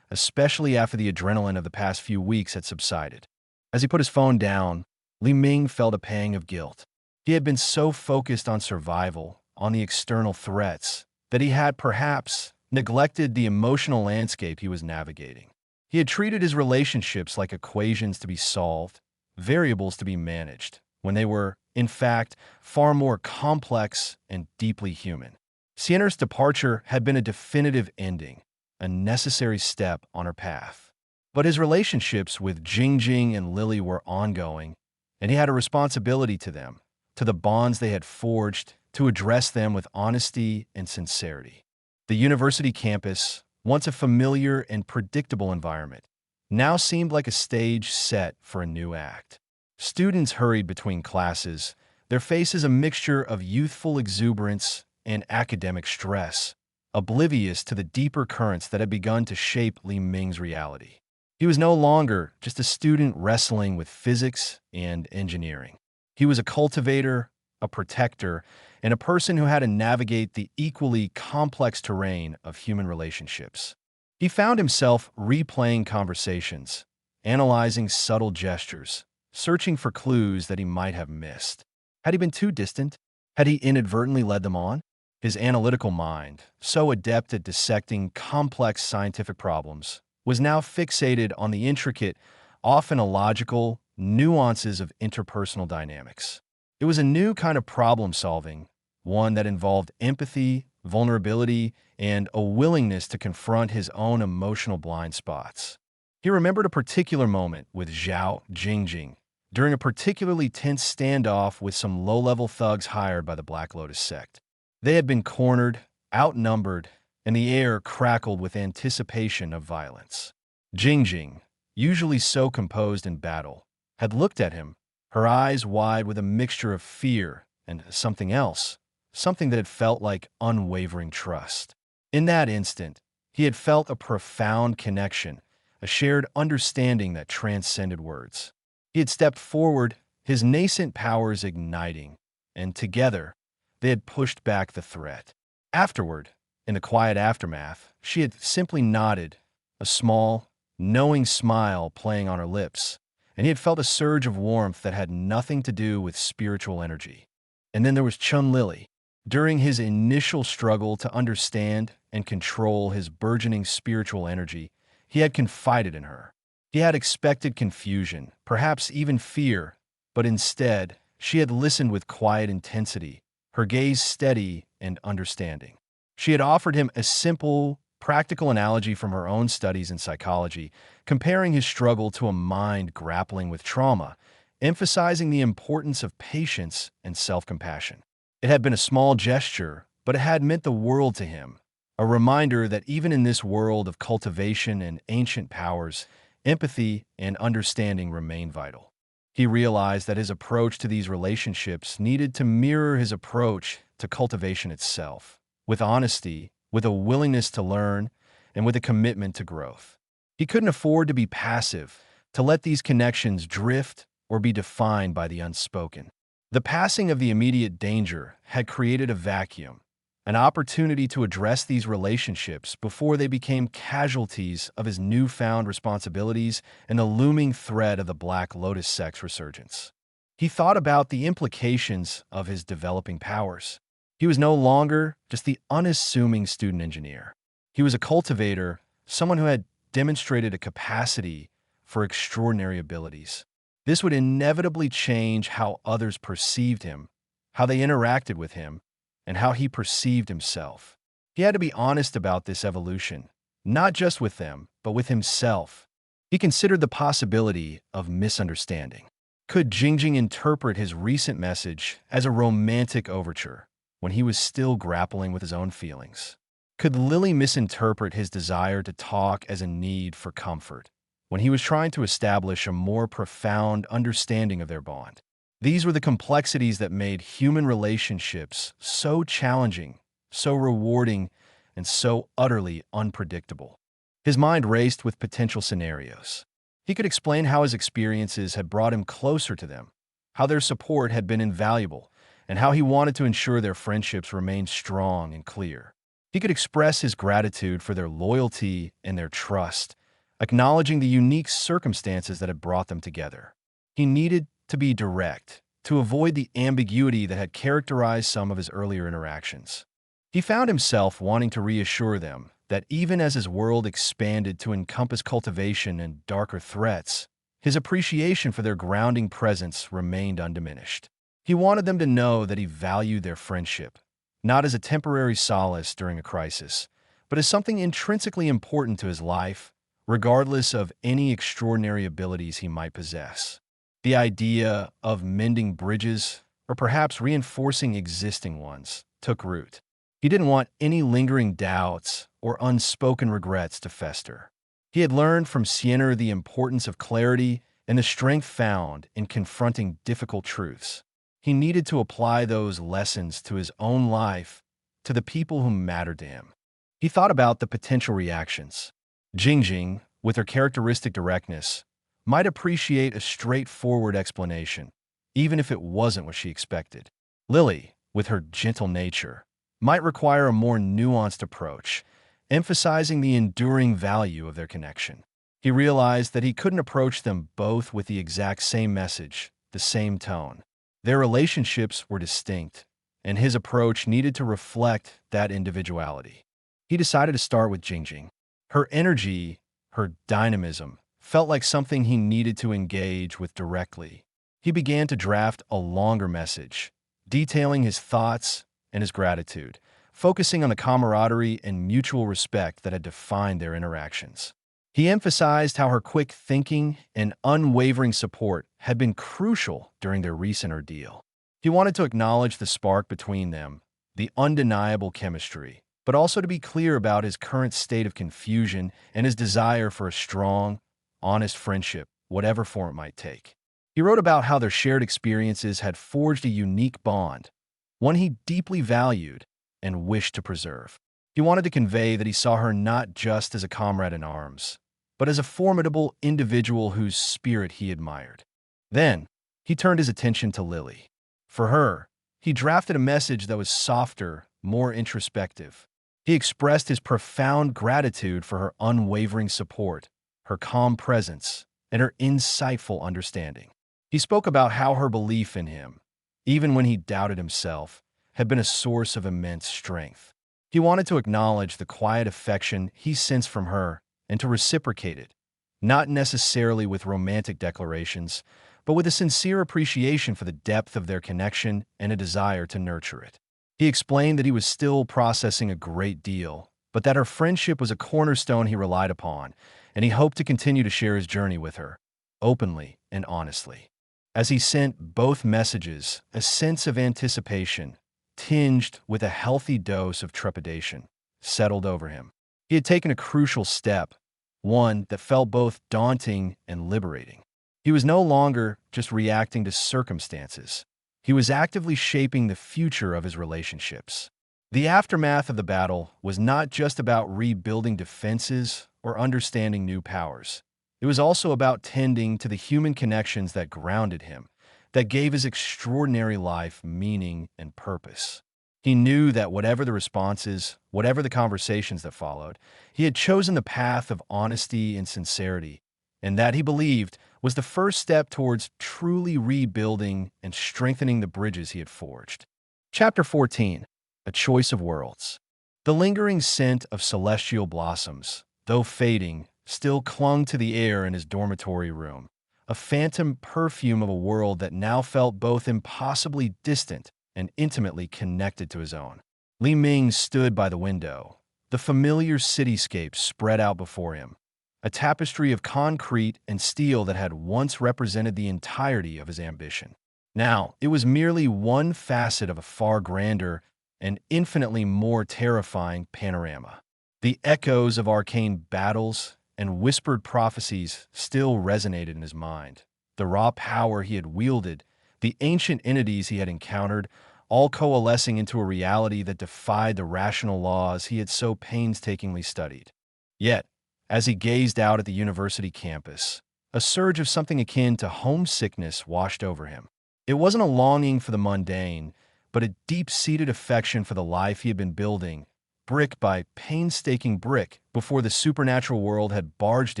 especially after the adrenaline of the past few weeks had subsided. As he put his phone down, Li Ming felt a pang of guilt. He had been so focused on survival, on the external threats, that he had perhaps neglected the emotional landscape he was navigating. He had treated his relationships like equations to be solved, variables to be managed, when they were, in fact, far more complex and deeply human. Siener's departure had been a definitive ending, a necessary step on her path. But his relationships with Jingjing and Lily were ongoing, and he had a responsibility to them, to the bonds they had forged, to address them with honesty and sincerity. The university campus, once a familiar and predictable environment, now seemed like a stage set for a new act. Students hurried between classes, their faces a mixture of youthful exuberance and academic stress, oblivious to the deeper currents that had begun to shape Li Ming's reality. He was no longer just a student wrestling with physics and engineering. He was a cultivator, a protector, and a person who had to navigate the equally complex terrain of human relationships. He found himself replaying conversations, analyzing subtle gestures, searching for clues that he might have missed. Had he been too distant? Had he inadvertently led them on? His analytical mind, so adept at dissecting complex scientific problems, was now fixated on the intricate, often illogical, nuances of interpersonal dynamics. It was a new kind of problem solving, one that involved empathy, vulnerability, and a willingness to confront his own emotional blind spots. He remembered a particular moment with Zhao Jingjing during a particularly tense standoff with some low-level thugs hired by the Black Lotus sect. They had been cornered, outnumbered, and the air crackled with anticipation of violence. Jingjing, usually so composed in battle, had looked at him, her eyes wide with a mixture of fear and something else, something that had felt like unwavering trust. In that instant, he had felt a profound connection, a shared understanding that transcended words. He had stepped forward, his nascent powers igniting, and together, they had pushed back the threat. Afterward, in the quiet aftermath, she had simply nodded, a small, knowing smile playing on her lips, and he had felt a surge of warmth that had nothing to do with spiritual energy. And then there was Chun Lily. During his initial struggle to understand and control his burgeoning spiritual energy, he had confided in her. He had expected confusion, perhaps even fear, but instead, she had listened with quiet intensity, her gaze steady and understanding. She had offered him a simple, practical analogy from her own studies in psychology, comparing his struggle to a mind grappling with trauma, emphasizing the importance of patience and self-compassion. It had been a small gesture, but it had meant the world to him, a reminder that even in this world of cultivation and ancient powers, empathy and understanding remain vital. He realized that his approach to these relationships needed to mirror his approach to cultivation itself, with honesty, with a willingness to learn, and with a commitment to growth. He couldn't afford to be passive, to let these connections drift or be defined by the unspoken. The passing of the immediate danger had created a vacuum, an opportunity to address these relationships before they became casualties of his newfound responsibilities and the looming threat of the Black Lotus sect's resurgence. He thought about the implications of his developing powers. He was no longer just the unassuming student engineer. He was a cultivator, someone who had demonstrated a capacity for extraordinary abilities. This would inevitably change how others perceived him, how they interacted with him, and how he perceived himself. He had to be honest about this evolution, not just with them, but with himself. He considered the possibility of misunderstanding. Could Jingjing interpret his recent message as a romantic overture when he was still grappling with his own feelings? Could Lily misinterpret his desire to talk as a need for comfort when he was trying to establish a more profound understanding of their bond? These were the complexities that made human relationships so challenging, so rewarding, and so utterly unpredictable. His mind raced with potential scenarios. He could explain how his experiences had brought him closer to them, how their support had been invaluable, and how he wanted to ensure their friendships remained strong and clear. He could express his gratitude for their loyalty and their trust, acknowledging the unique circumstances that had brought them together. He needed to be direct, to avoid the ambiguity that had characterized some of his earlier interactions. He found himself wanting to reassure them that even as his world expanded to encompass cultivation and darker threats, his appreciation for their grounding presence remained undiminished. He wanted them to know that he valued their friendship, not as a temporary solace during a crisis, but as something intrinsically important to his life, regardless of any extraordinary abilities he might possess. The idea of mending bridges, or perhaps reinforcing existing ones, took root. He didn't want any lingering doubts or unspoken regrets to fester. He had learned from Sienna the importance of clarity and the strength found in confronting difficult truths. He needed to apply those lessons to his own life, to the people who mattered to him. He thought about the potential reactions. Jingjing, with her characteristic directness, might appreciate a straightforward explanation, even if it wasn't what she expected. Lily, with her gentle nature, might require a more nuanced approach, emphasizing the enduring value of their connection. He realized that he couldn't approach them both with the exact same message, the same tone. Their relationships were distinct, and his approach needed to reflect that individuality. He decided to start with Jingjing. Her energy, her dynamism, felt like something he needed to engage with directly. He began to draft a longer message, detailing his thoughts and his gratitude, focusing on the camaraderie and mutual respect that had defined their interactions. He emphasized how her quick thinking and unwavering support had been crucial during their recent ordeal. He wanted to acknowledge the spark between them, the undeniable chemistry, but also to be clear about his current state of confusion and his desire for a strong, honest friendship, whatever form it might take. He wrote about how their shared experiences had forged a unique bond, one he deeply valued and wished to preserve. He wanted to convey that he saw her not just as a comrade in arms, but as a formidable individual whose spirit he admired. Then, he turned his attention to Lily. For her, he drafted a message that was softer, more introspective. He expressed his profound gratitude for her unwavering support, her calm presence, and her insightful understanding. He spoke about how her belief in him, even when he doubted himself, had been a source of immense strength. He wanted to acknowledge the quiet affection he sensed from her and to reciprocate it, not necessarily with romantic declarations, but with a sincere appreciation for the depth of their connection and a desire to nurture it. He explained that he was still processing a great deal, but that her friendship was a cornerstone he relied upon, and he hoped to continue to share his journey with her, openly and honestly. As he sent both messages, a sense of anticipation, tinged with a healthy dose of trepidation, settled over him. He had taken a crucial step, one that felt both daunting and liberating. He was no longer just reacting to circumstances. He was actively shaping the future of his relationships. The aftermath of the battle was not just about rebuilding defenses or understanding new powers. It was also about tending to the human connections that grounded him, that gave his extraordinary life meaning and purpose. He knew that whatever the responses, whatever the conversations that followed, he had chosen the path of honesty and sincerity, and that he believed was the first step towards truly rebuilding and strengthening the bridges he had forged. Chapter 14. A Choice of Worlds. The lingering scent of celestial blossoms, though fading, still clung to the air in his dormitory room, a phantom perfume of a world that now felt both impossibly distant and intimately connected to his own. Li Ming stood by the window, the familiar cityscape spread out before him, a tapestry of concrete and steel that had once represented the entirety of his ambition. Now, it was merely one facet of a far grander and infinitely more terrifying panorama. The echoes of arcane battles and whispered prophecies still resonated in his mind. The raw power he had wielded, the ancient entities he had encountered, all coalescing into a reality that defied the rational laws he had so painstakingly studied. Yet, as he gazed out at the university campus, a surge of something akin to homesickness washed over him. It wasn't a longing for the mundane, but a deep-seated affection for the life he had been building, brick by painstaking brick, before the supernatural world had barged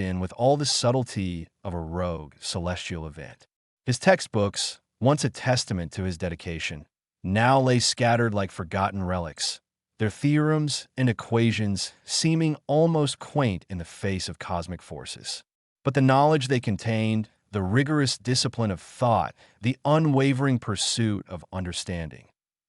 in with all the subtlety of a rogue celestial event. His textbooks, once a testament to his dedication, now lay scattered like forgotten relics, their theorems and equations seeming almost quaint in the face of cosmic forces. But the knowledge they contained, the rigorous discipline of thought, the unwavering pursuit of understanding,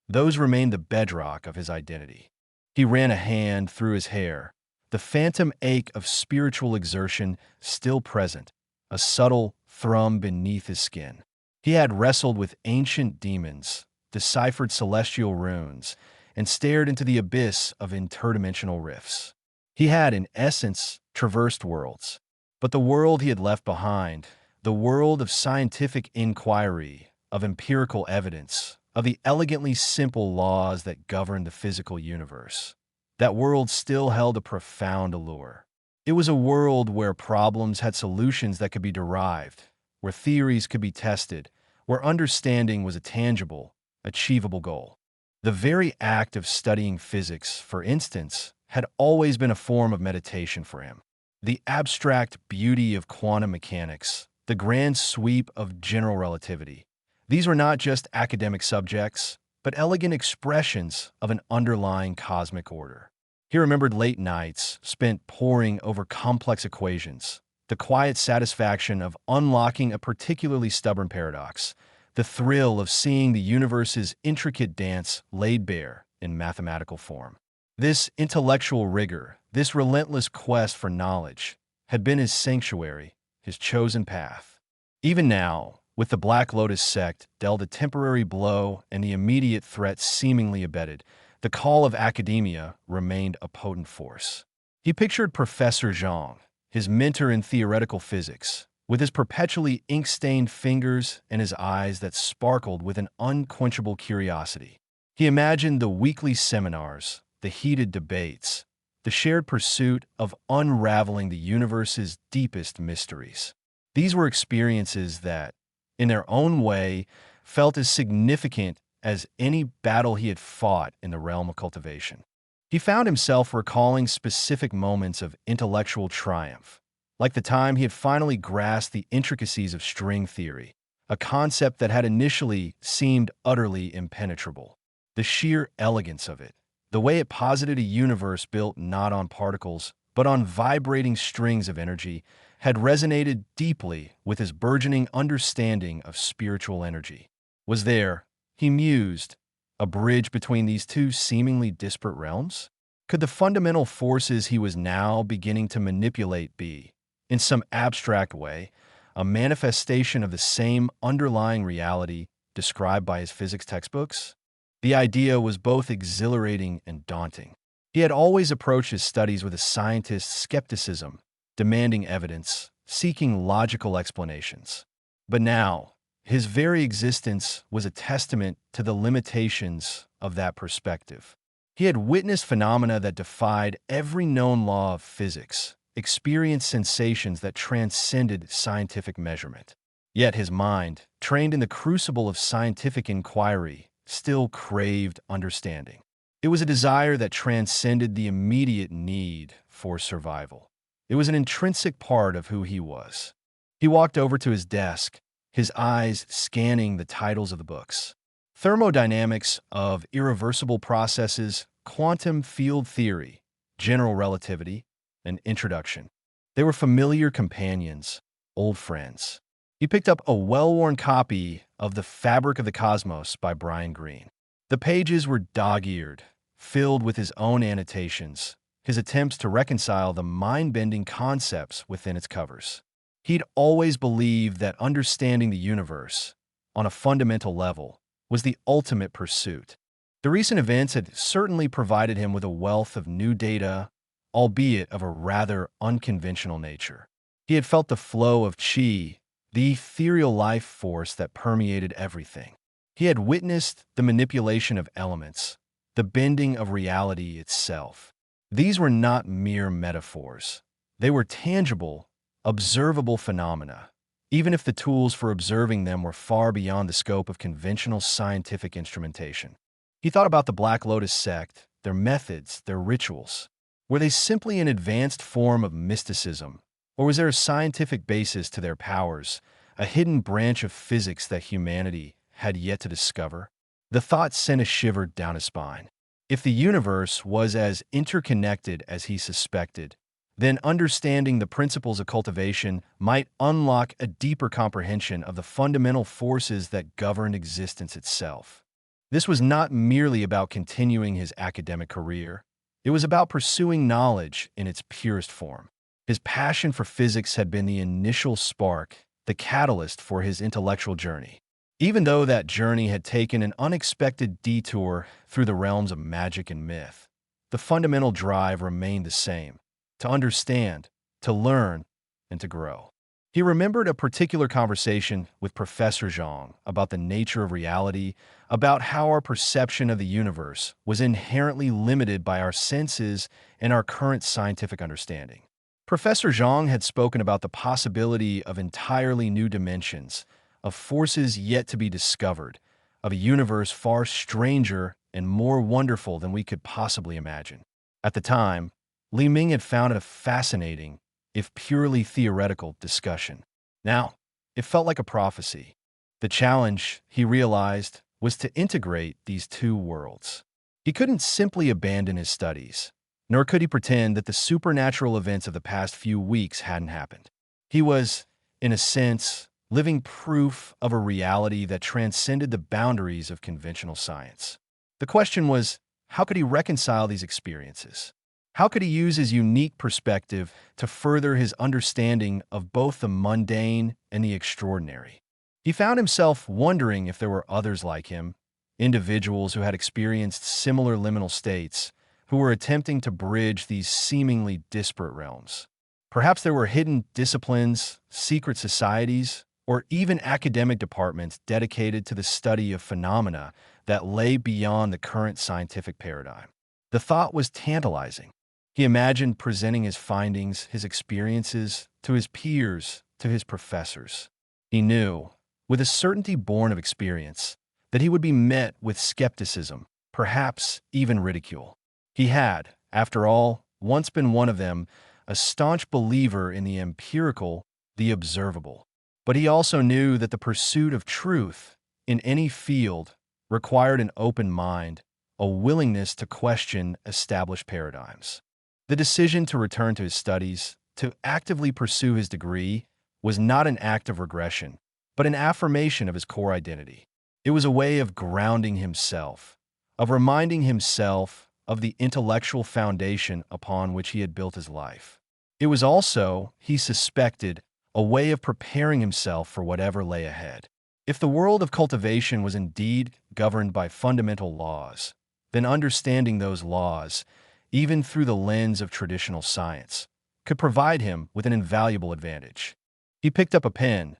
those remained the bedrock of his identity. He ran a hand through his hair, the phantom ache of spiritual exertion still present, a subtle thrum beneath his skin. He had wrestled with ancient demons, deciphered celestial runes, and stared into the abyss of interdimensional rifts. He had, in essence, traversed worlds. But the world he had left behind, the world of scientific inquiry, of empirical evidence, of the elegantly simple laws that govern the physical universe, that world still held a profound allure. It was a world where problems had solutions that could be derived, where theories could be tested, where understanding was a tangible, achievable goal. The very act of studying physics, for instance, had always been a form of meditation for him. The abstract beauty of quantum mechanics, the grand sweep of general relativity, these were not just academic subjects, but elegant expressions of an underlying cosmic order. He remembered late nights spent poring over complex equations, the quiet satisfaction of unlocking a particularly stubborn paradox, the thrill of seeing the universe's intricate dance laid bare in mathematical form. This intellectual rigor, this relentless quest for knowledge, had been his sanctuary, his chosen path. Even now, with the Black Lotus sect dealt a temporary blow and the immediate threat seemingly abated, the call of academia remained a potent force. He pictured Professor Zhang, his mentor in theoretical physics, with his perpetually ink-stained fingers and his eyes that sparkled with an unquenchable curiosity. He imagined the weekly seminars, the heated debates, the shared pursuit of unraveling the universe's deepest mysteries. These were experiences that, in their own way, felt as significant as any battle he had fought in the realm of cultivation. He found himself recalling specific moments of intellectual triumph, like the time he had finally grasped the intricacies of string theory, a concept that had initially seemed utterly impenetrable. The sheer elegance of it, the way it posited a universe built not on particles, but on vibrating strings of energy, had resonated deeply with his burgeoning understanding of spiritual energy. Was there, he mused, a bridge between these two seemingly disparate realms? Could the fundamental forces he was now beginning to manipulate be, in some abstract way, a manifestation of the same underlying reality described by his physics textbooks? The idea was both exhilarating and daunting. He had always approached his studies with a scientist's skepticism, demanding evidence, seeking logical explanations. But now, his very existence was a testament to the limitations of that perspective. He had witnessed phenomena that defied every known law of physics, experienced sensations that transcended scientific measurement. Yet his mind, trained in the crucible of scientific inquiry, still craved understanding. It was a desire that transcended the immediate need for survival. It was an intrinsic part of who he was. He walked over to his desk, his eyes scanning the titles of the books. Thermodynamics of irreversible processes, quantum field theory, general relativity, and introduction. They were familiar companions, old friends. He picked up a well-worn copy of The Fabric of the Cosmos by Brian Greene. The pages were dog-eared, filled with his own annotations, his attempts to reconcile the mind-bending concepts within its covers. He'd always believed that understanding the universe, on a fundamental level, was the ultimate pursuit. The recent events had certainly provided him with a wealth of new data, albeit of a rather unconventional nature. He had felt the flow of qi, the ethereal life force that permeated everything. He had witnessed the manipulation of elements, the bending of reality itself. These were not mere metaphors. They were tangible, observable phenomena, even if the tools for observing them were far beyond the scope of conventional scientific instrumentation. He thought about the Black Lotus sect, their methods, their rituals. Were they simply an advanced form of mysticism, or was there a scientific basis to their powers, a hidden branch of physics that humanity had yet to discover? The thought sent a shiver down his spine. If the universe was as interconnected as he suspected, then understanding the principles of cultivation might unlock a deeper comprehension of the fundamental forces that govern existence itself. This was not merely about continuing his academic career. It was about pursuing knowledge in its purest form. His passion for physics had been the initial spark, the catalyst for his intellectual journey. Even though that journey had taken an unexpected detour through the realms of magic and myth, the fundamental drive remained the same: to understand, to learn, and to grow. He remembered a particular conversation with Professor Zhang about the nature of reality, about how our perception of the universe was inherently limited by our senses and our current scientific understanding. Professor Zhang had spoken about the possibility of entirely new dimensions, of forces yet to be discovered, of a universe far stranger and more wonderful than we could possibly imagine. At the time, Li Ming had found it a fascinating, if purely theoretical, discussion. Now, it felt like a prophecy. The challenge, he realized, was to integrate these two worlds. He couldn't simply abandon his studies, nor could he pretend that the supernatural events of the past few weeks hadn't happened. He was, in a sense, living proof of a reality that transcended the boundaries of conventional science. The question was, how could he reconcile these experiences? How could he use his unique perspective to further his understanding of both the mundane and the extraordinary? He found himself wondering if there were others like him, individuals who had experienced similar liminal states, who were attempting to bridge these seemingly disparate realms. Perhaps there were hidden disciplines, secret societies, or even academic departments dedicated to the study of phenomena that lay beyond the current scientific paradigm. The thought was tantalizing. He imagined presenting his findings, his experiences, to his peers, to his professors. He knew, with a certainty born of experience, that he would be met with skepticism, perhaps even ridicule. He had, after all, once been one of them, a staunch believer in the empirical, the observable. But he also knew that the pursuit of truth, in any field, required an open mind, a willingness to question established paradigms. The decision to return to his studies, to actively pursue his degree, was not an act of regression, but an affirmation of his core identity. It was a way of grounding himself, of reminding himself of the intellectual foundation upon which he had built his life. It was also, he suspected, a way of preparing himself for whatever lay ahead. If the world of cultivation was indeed governed by fundamental laws, then understanding those laws, even through the lens of traditional science, could provide him with an invaluable advantage. He picked up a pen,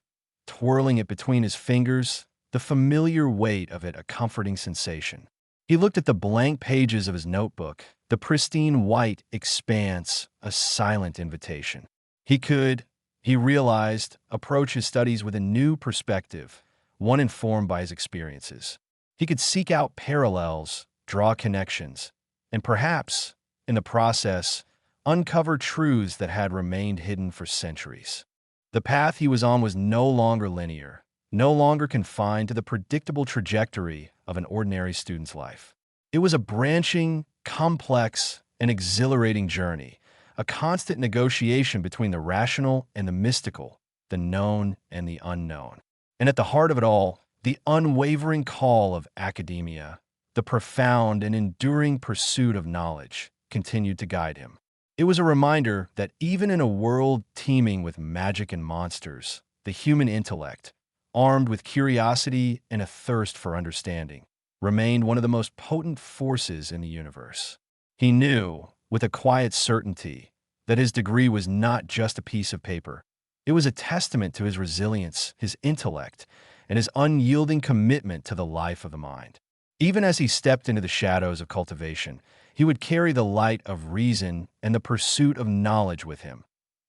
twirling it between his fingers, the familiar weight of it a comforting sensation. He looked at the blank pages of his notebook, the pristine white expanse, a silent invitation. He realized, approach his studies with a new perspective, one informed by his experiences. He could seek out parallels, draw connections, and perhaps, in the process, uncover truths that had remained hidden for centuries. The path he was on was no longer linear, no longer confined to the predictable trajectory of an ordinary student's life. It was a branching, complex, and exhilarating journey, a constant negotiation between the rational and the mystical, the known and the unknown. And at the heart of it all, the unwavering call of academia, the profound and enduring pursuit of knowledge, continued to guide him. It was a reminder that even in a world teeming with magic and monsters, the human intellect, armed with curiosity and a thirst for understanding, remained one of the most potent forces in the universe. He knew, with a quiet certainty, that his degree was not just a piece of paper. It was a testament to his resilience, his intellect, and his unyielding commitment to the life of the mind. Even as he stepped into the shadows of cultivation, he would carry the light of reason and the pursuit of knowledge with him,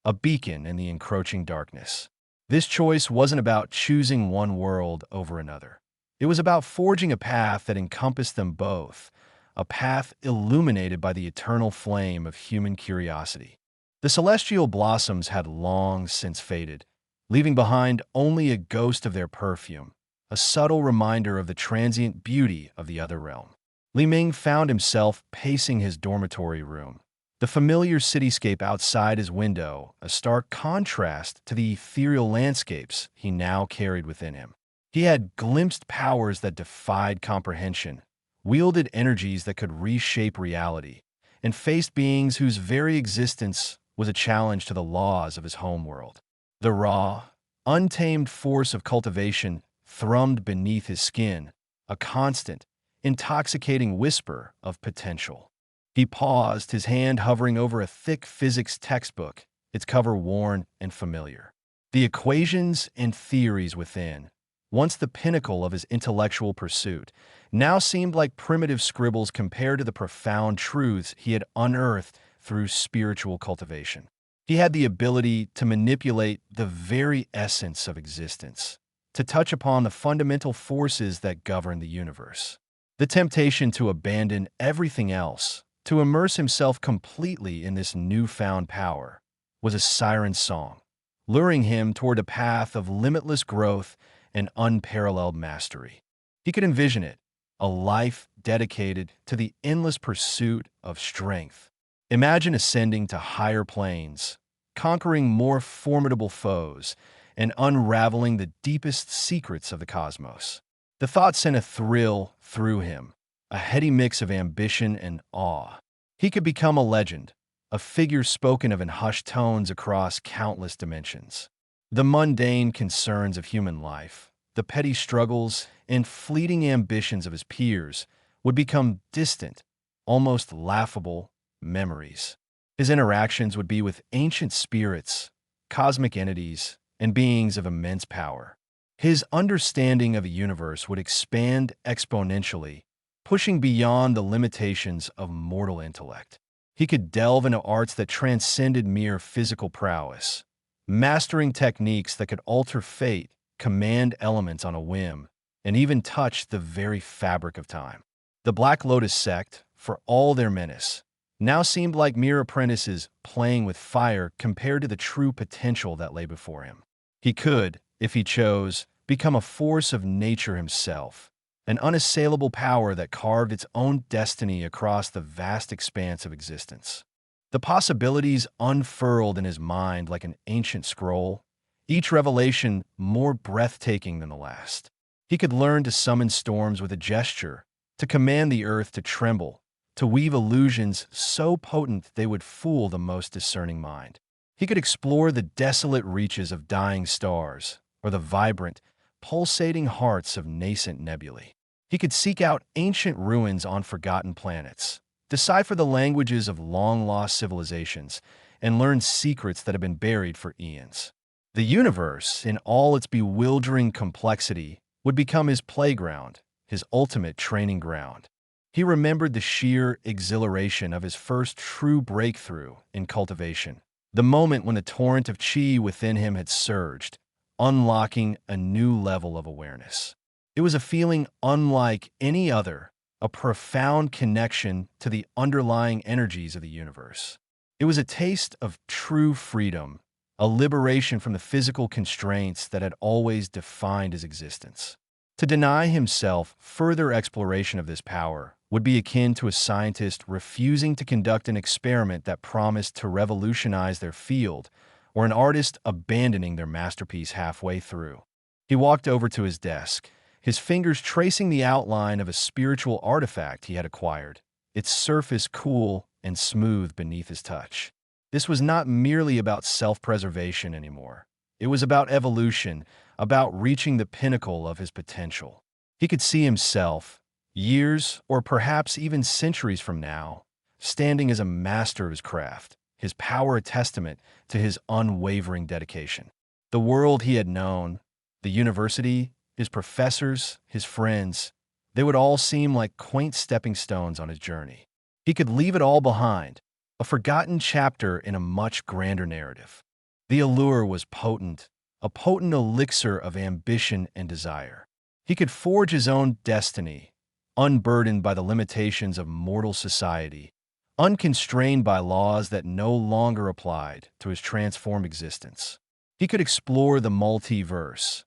a beacon in the encroaching darkness. This choice wasn't about choosing one world over another. It was about forging a path that encompassed them both, a path illuminated by the eternal flame of human curiosity. The celestial blossoms had long since faded, leaving behind only a ghost of their perfume, a subtle reminder of the transient beauty of the other realm. Li Ming found himself pacing his dormitory room, the familiar cityscape outside his window, a stark contrast to the ethereal landscapes he now carried within him. He had glimpsed powers that defied comprehension, wielded energies that could reshape reality, and faced beings whose very existence was a challenge to the laws of his homeworld. The raw, untamed force of cultivation thrummed beneath his skin, a constant, intoxicating whisper of potential. He paused, his hand hovering over a thick physics textbook, its cover worn and familiar. The equations and theories within, once the pinnacle of his intellectual pursuit, now seemed like primitive scribbles compared to the profound truths he had unearthed through spiritual cultivation. He had the ability to manipulate the very essence of existence, to touch upon the fundamental forces that govern the universe. The temptation to abandon everything else, to immerse himself completely in this newfound power, was a siren song, luring him toward a path of limitless growth and unparalleled mastery. He could envision it, a life dedicated to the endless pursuit of strength. Imagine ascending to higher planes, conquering more formidable foes, and unraveling the deepest secrets of the cosmos. The thought sent a thrill through him, a heady mix of ambition and awe. He could become a legend, a figure spoken of in hushed tones across countless dimensions. The mundane concerns of human life, the petty struggles and fleeting ambitions of his peers would become distant, almost laughable memories. His interactions would be with ancient spirits, cosmic entities, and beings of immense power. His understanding of the universe would expand exponentially, pushing beyond the limitations of mortal intellect. He could delve into arts that transcended mere physical prowess, mastering techniques that could alter fate, command elements on a whim, and even touch the very fabric of time. The Black Lotus sect, for all their menace, now seemed like mere apprentices playing with fire compared to the true potential that lay before him. He could, if he chose, become a force of nature himself, an unassailable power that carved its own destiny across the vast expanse of existence. The possibilities unfurled in his mind like an ancient scroll, each revelation more breathtaking than the last. He could learn to summon storms with a gesture, to command the earth to tremble, to weave illusions so potent they would fool the most discerning mind. He could explore the desolate reaches of dying stars, or the vibrant, pulsating hearts of nascent nebulae. He could seek out ancient ruins on forgotten planets, decipher the languages of long-lost civilizations, and learn secrets that have been buried for eons. The universe, in all its bewildering complexity, would become his playground, his ultimate training ground. He remembered the sheer exhilaration of his first true breakthrough in cultivation, the moment when the torrent of chi within him had surged, unlocking a new level of awareness. It was a feeling unlike any other, a profound connection to the underlying energies of the universe. It was a taste of true freedom, a liberation from the physical constraints that had always defined his existence. To deny himself further exploration of this power would be akin to a scientist refusing to conduct an experiment that promised to revolutionize their field, or an artist abandoning their masterpiece halfway through. He walked over to his desk, his fingers tracing the outline of a spiritual artifact he had acquired, its surface cool and smooth beneath his touch. This was not merely about self-preservation anymore. It was about evolution, about reaching the pinnacle of his potential. He could see himself, years or perhaps even centuries from now, standing as a master of his craft, his power a testament to his unwavering dedication. The world he had known, the university, his professors, his friends, they would all seem like quaint stepping stones on his journey. He could leave it all behind, a forgotten chapter in a much grander narrative. The allure was potent, a potent elixir of ambition and desire. He could forge his own destiny, unburdened by the limitations of mortal society, unconstrained by laws that no longer applied to his transformed existence. He could explore the multiverse,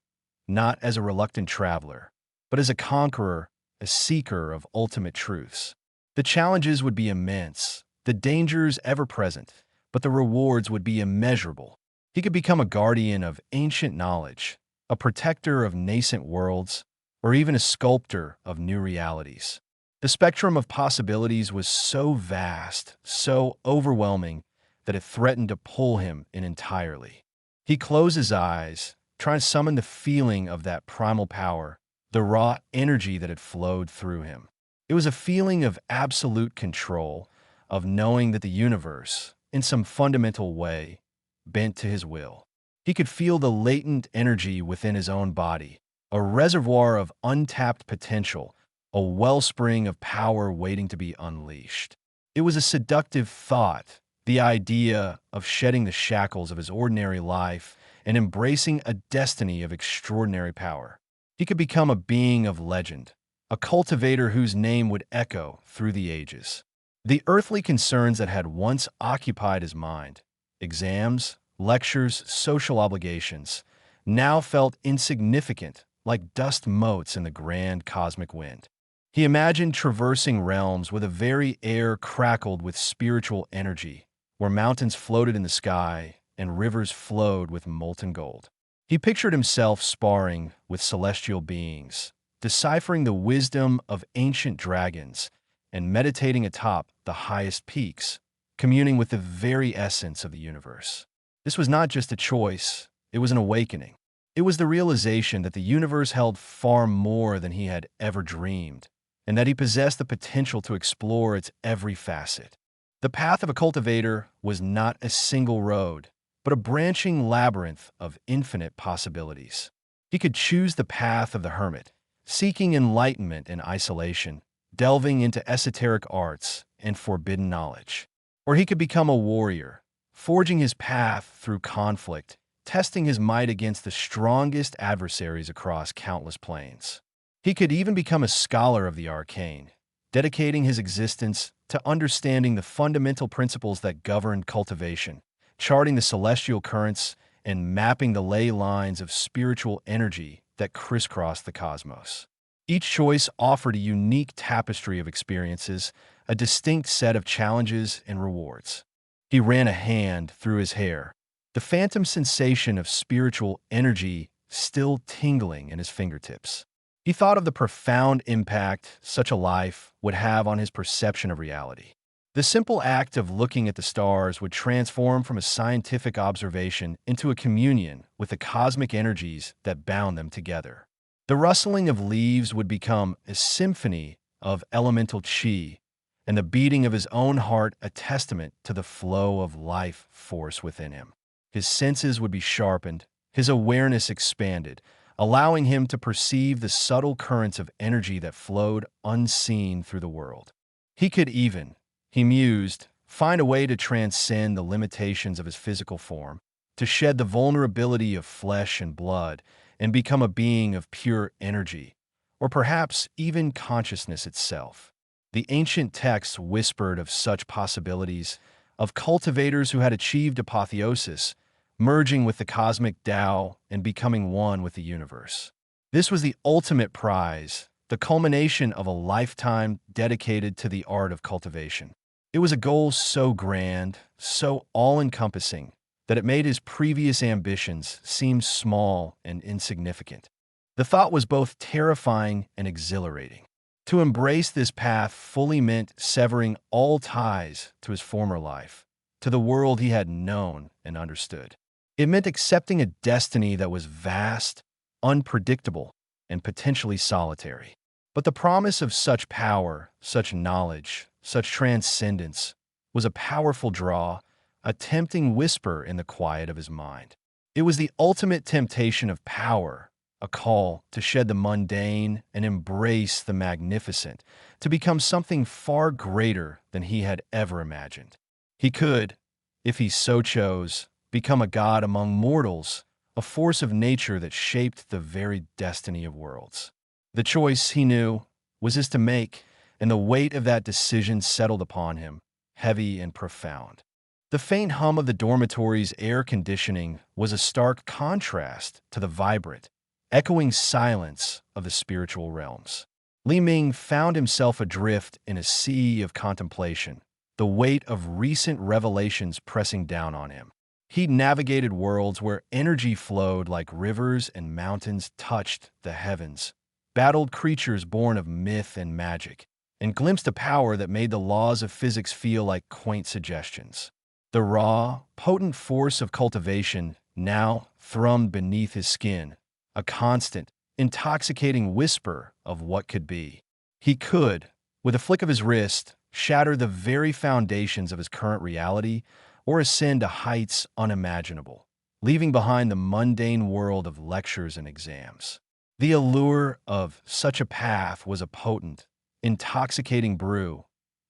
not as a reluctant traveler, but as a conqueror, a seeker of ultimate truths. The challenges would be immense, the dangers ever-present, but the rewards would be immeasurable. He could become a guardian of ancient knowledge, a protector of nascent worlds, or even a sculptor of new realities. The spectrum of possibilities was so vast, so overwhelming, that it threatened to pull him in entirely. He closed his eyes, trying to summon the feeling of that primal power, the raw energy that had flowed through him. It was a feeling of absolute control, of knowing that the universe, in some fundamental way, bent to his will. He could feel the latent energy within his own body, a reservoir of untapped potential, a wellspring of power waiting to be unleashed. It was a seductive thought, the idea of shedding the shackles of his ordinary life and embracing a destiny of extraordinary power. He could become a being of legend, a cultivator whose name would echo through the ages. The earthly concerns that had once occupied his mind, exams, lectures, social obligations, now felt insignificant, like dust motes in the grand cosmic wind. He imagined traversing realms where the very air crackled with spiritual energy, where mountains floated in the sky and rivers flowed with molten gold. He pictured himself sparring with celestial beings, deciphering the wisdom of ancient dragons, and meditating atop the highest peaks, communing with the very essence of the universe. This was not just a choice, it was an awakening. It was the realization that the universe held far more than he had ever dreamed, and that he possessed the potential to explore its every facet. The path of a cultivator was not a single road, but a branching labyrinth of infinite possibilities. He could choose the path of the hermit, seeking enlightenment in isolation, delving into esoteric arts and forbidden knowledge. Or he could become a warrior, forging his path through conflict, testing his might against the strongest adversaries across countless planes. He could even become a scholar of the arcane, dedicating his existence to understanding the fundamental principles that govern cultivation, charting the celestial currents, and mapping the ley lines of spiritual energy that crisscross the cosmos. Each choice offered a unique tapestry of experiences, a distinct set of challenges and rewards. He ran a hand through his hair, the phantom sensation of spiritual energy still tingling in his fingertips. He thought of the profound impact such a life would have on his perception of reality. The simple act of looking at the stars would transform from a scientific observation into a communion with the cosmic energies that bound them together. The rustling of leaves would become a symphony of elemental chi, and the beating of his own heart a testament to the flow of life force within him. His senses would be sharpened, his awareness expanded, allowing him to perceive the subtle currents of energy that flowed unseen through the world. He could even, he mused, find a way to transcend the limitations of his physical form, to shed the vulnerability of flesh and blood, and become a being of pure energy, or perhaps even consciousness itself. The ancient texts whispered of such possibilities, of cultivators who had achieved apotheosis, merging with the cosmic Tao and becoming one with the universe. This was the ultimate prize, the culmination of a lifetime dedicated to the art of cultivation. It was a goal so grand, so all-encompassing, that it made his previous ambitions seem small and insignificant. The thought was both terrifying and exhilarating. To embrace this path fully meant severing all ties to his former life, to the world he had known and understood. It meant accepting a destiny that was vast, unpredictable, and potentially solitary. But the promise of such power, such knowledge, such transcendence was a powerful draw, a tempting whisper in the quiet of his mind. It was the ultimate temptation of power, a call to shed the mundane and embrace the magnificent, to become something far greater than he had ever imagined. He could, if he so chose, become a god among mortals, a force of nature that shaped the very destiny of worlds. The choice, he knew, was his to make, and the weight of that decision settled upon him, heavy and profound. The faint hum of the dormitory's air conditioning was a stark contrast to the vibrant, echoing silence of the spiritual realms. Li Ming found himself adrift in a sea of contemplation, the weight of recent revelations pressing down on him. He navigated worlds where energy flowed like rivers and mountains touched the heavens, battled creatures born of myth and magic, and glimpsed a power that made the laws of physics feel like quaint suggestions. The raw, potent force of cultivation now thrummed beneath his skin, a constant, intoxicating whisper of what could be. He could, with a flick of his wrist, shatter the very foundations of his current reality or ascend to heights unimaginable, leaving behind the mundane world of lectures and exams. The allure of such a path was a potent, intoxicating brew,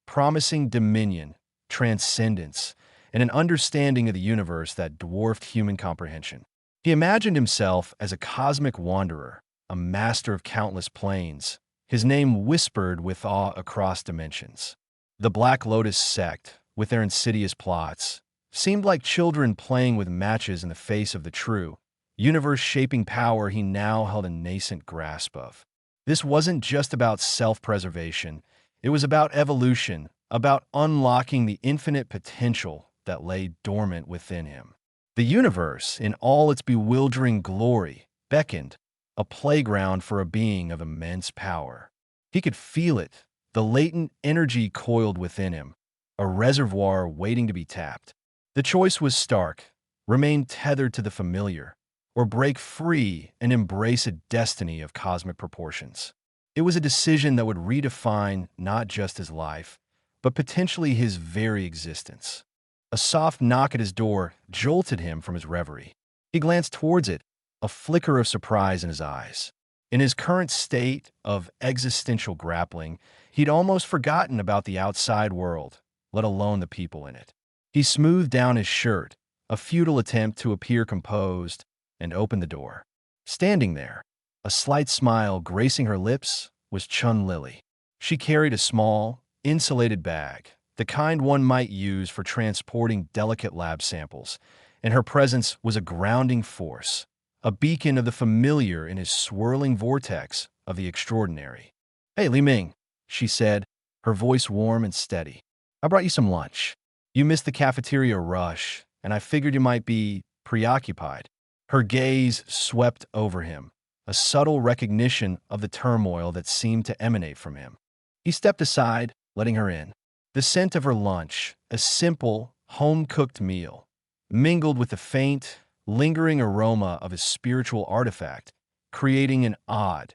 promising dominion, transcendence, and an understanding of the universe that dwarfed human comprehension. He imagined himself as a cosmic wanderer, a master of countless planes, his name whispered with awe across dimensions. The Black Lotus sect, with their insidious plots, seemed like children playing with matches in the face of the true, universe-shaping power he now held a nascent grasp of. This wasn't just about self-preservation. It was about evolution, about unlocking the infinite potential that lay dormant within him. The universe, in all its bewildering glory, beckoned, a playground for a being of immense power. He could feel it, the latent energy coiled within him, a reservoir waiting to be tapped. The choice was stark: remain tethered to the familiar, or break free and embrace a destiny of cosmic proportions. It was a decision that would redefine not just his life, but potentially his very existence. A soft knock at his door jolted him from his reverie. He glanced towards it, a flicker of surprise in his eyes. In his current state of existential grappling, he'd almost forgotten about the outside world, let alone the people in it. He smoothed down his shirt, a futile attempt to appear composed, and opened the door. Standing there, a slight smile gracing her lips, was Chun Lily. She carried a small, insulated bag, the kind one might use for transporting delicate lab samples, and her presence was a grounding force, a beacon of the familiar in his swirling vortex of the extraordinary. "Hey, Li Ming," she said, her voice warm and steady. "I brought you some lunch. You missed the cafeteria rush, and I figured you might be preoccupied." Her gaze swept over him, a subtle recognition of the turmoil that seemed to emanate from him. He stepped aside, letting her in. The scent of her lunch, a simple, home-cooked meal, mingled with the faint, lingering aroma of his spiritual artifact, creating an odd,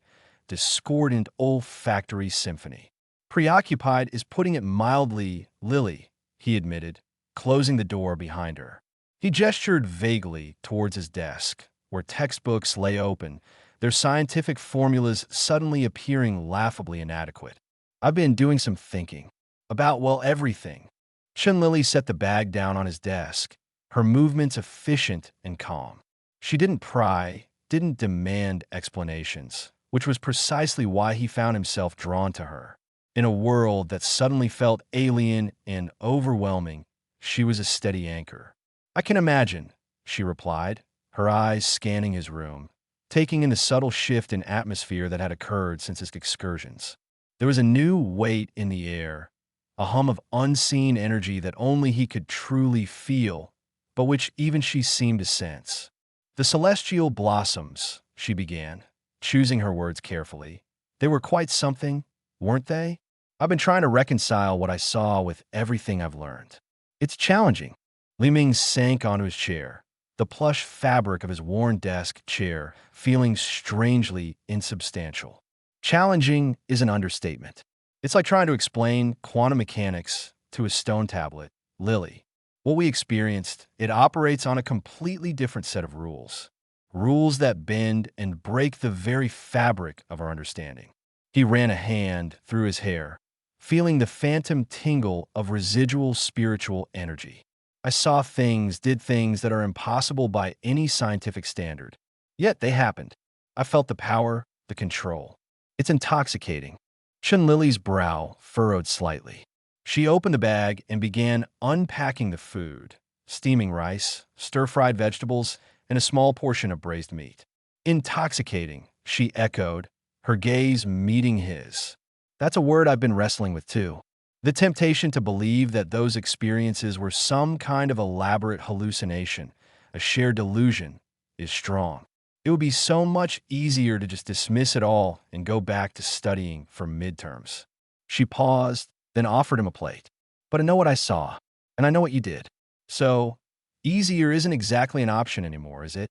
discordant olfactory symphony. "Preoccupied is putting it mildly, Lily," he admitted, closing the door behind her. He gestured vaguely towards his desk, where textbooks lay open, their scientific formulas suddenly appearing laughably inadequate. "I've been doing some thinking. About, well, everything." Chun Lily set the bag down on his desk, her movements efficient and calm. She didn't pry, didn't demand explanations, which was precisely why he found himself drawn to her. In a world that suddenly felt alien and overwhelming, she was a steady anchor. "I can imagine," she replied, her eyes scanning his room, taking in the subtle shift in atmosphere that had occurred since his excursions. There was a new weight in the air, a hum of unseen energy that only he could truly feel, but which even she seemed to sense. "The celestial blossoms," she began, choosing her words carefully. "They were quite something, weren't they? I've been trying to reconcile what I saw with everything I've learned. It's challenging." Li Ming sank onto his chair, the plush fabric of his worn desk chair feeling strangely insubstantial. Challenging is an understatement. It's like trying to explain quantum mechanics to a stone tablet, Lily. What we experienced, it operates on a completely different set of rules. Rules that bend and break the very fabric of our understanding. He ran a hand through his hair, feeling the phantom tingle of residual spiritual energy. "I saw things, did things that are impossible by any scientific standard. Yet they happened. I felt the power, the control. It's intoxicating." Chun Lily's brow furrowed slightly. She opened the bag and began unpacking the food: steaming rice, stir-fried vegetables, and a small portion of braised meat. "Intoxicating," she echoed, her gaze meeting his. "That's a word I've been wrestling with too." The temptation to believe that those experiences were some kind of elaborate hallucination, a shared delusion, is strong. It would be so much easier to just dismiss it all and go back to studying for midterms. She paused, then offered him a plate. "But I know what I saw, and I know what you did. So, easier isn't exactly an option anymore, is it?"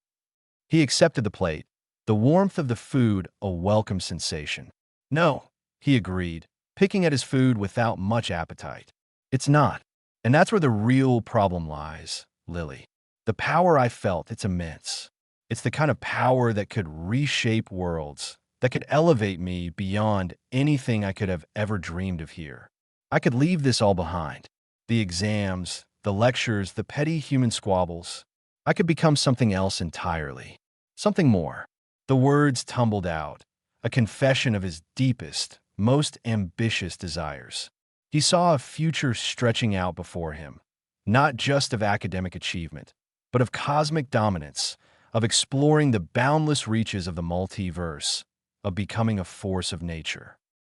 He accepted the plate, the warmth of the food a welcome sensation. "No," he agreed, picking at his food without much appetite. "It's not. And that's where the real problem lies, Lily. The power I felt, it's immense. It's the kind of power that could reshape worlds, that could elevate me beyond anything I could have ever dreamed of here. I could leave this all behind. The exams, the lectures, the petty human squabbles. I could become something else entirely. Something more." The words tumbled out, a confession of his deepest, most ambitious desires. He saw a future stretching out before him, not just of academic achievement, but of cosmic dominance, of exploring the boundless reaches of the multiverse, of becoming a force of nature.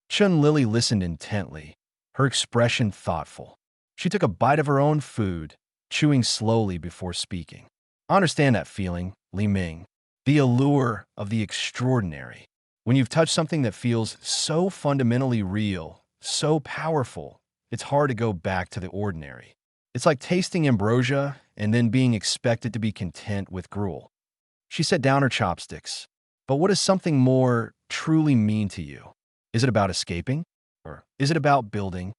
Chun Lily listened intently, her expression thoughtful. She took a bite of her own food, chewing slowly before speaking. I understand that feeling, Li Ming. The allure of the extraordinary. When you've touched something that feels so fundamentally real, so powerful, it's hard to go back to the ordinary. It's like tasting ambrosia and then being expected to be content with gruel. She set down her chopsticks. But what does something more truly mean to you? Is it about escaping? Or is it about building?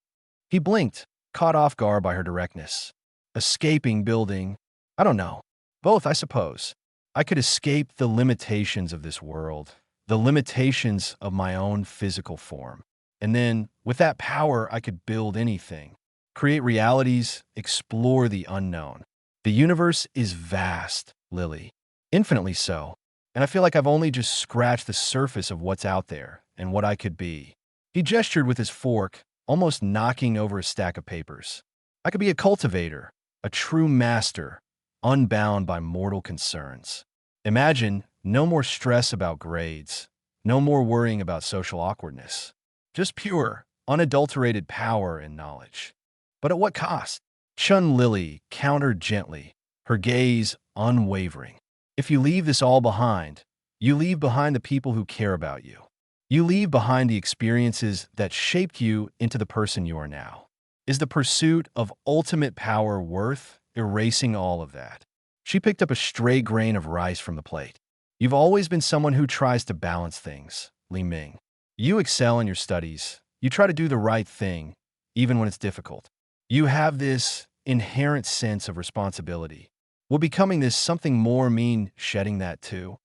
He blinked, caught off guard by her directness. Escaping, building, I don't know. Both, I suppose. I could escape the limitations of this world, the limitations of my own physical form. And then, with that power, I could build anything, create realities, explore the unknown. The universe is vast, Lily. Infinitely so. And I feel like I've only just scratched the surface of what's out there and what I could be. He gestured with his fork, almost knocking over a stack of papers. I could be a cultivator, a true master, unbound by mortal concerns. Imagine no more stress about grades, no more worrying about social awkwardness. Just pure, unadulterated power and knowledge. But at what cost? Chun Lily countered gently, her gaze unwavering. If you leave this all behind, you leave behind the people who care about you. You leave behind the experiences that shaped you into the person you are now. Is the pursuit of ultimate power worth erasing all of that? She picked up a stray grain of rice from the plate. You've always been someone who tries to balance things, Li Ming. You excel in your studies. You try to do the right thing, even when it's difficult. You have this inherent sense of responsibility. Will becoming this something more mean shedding that too?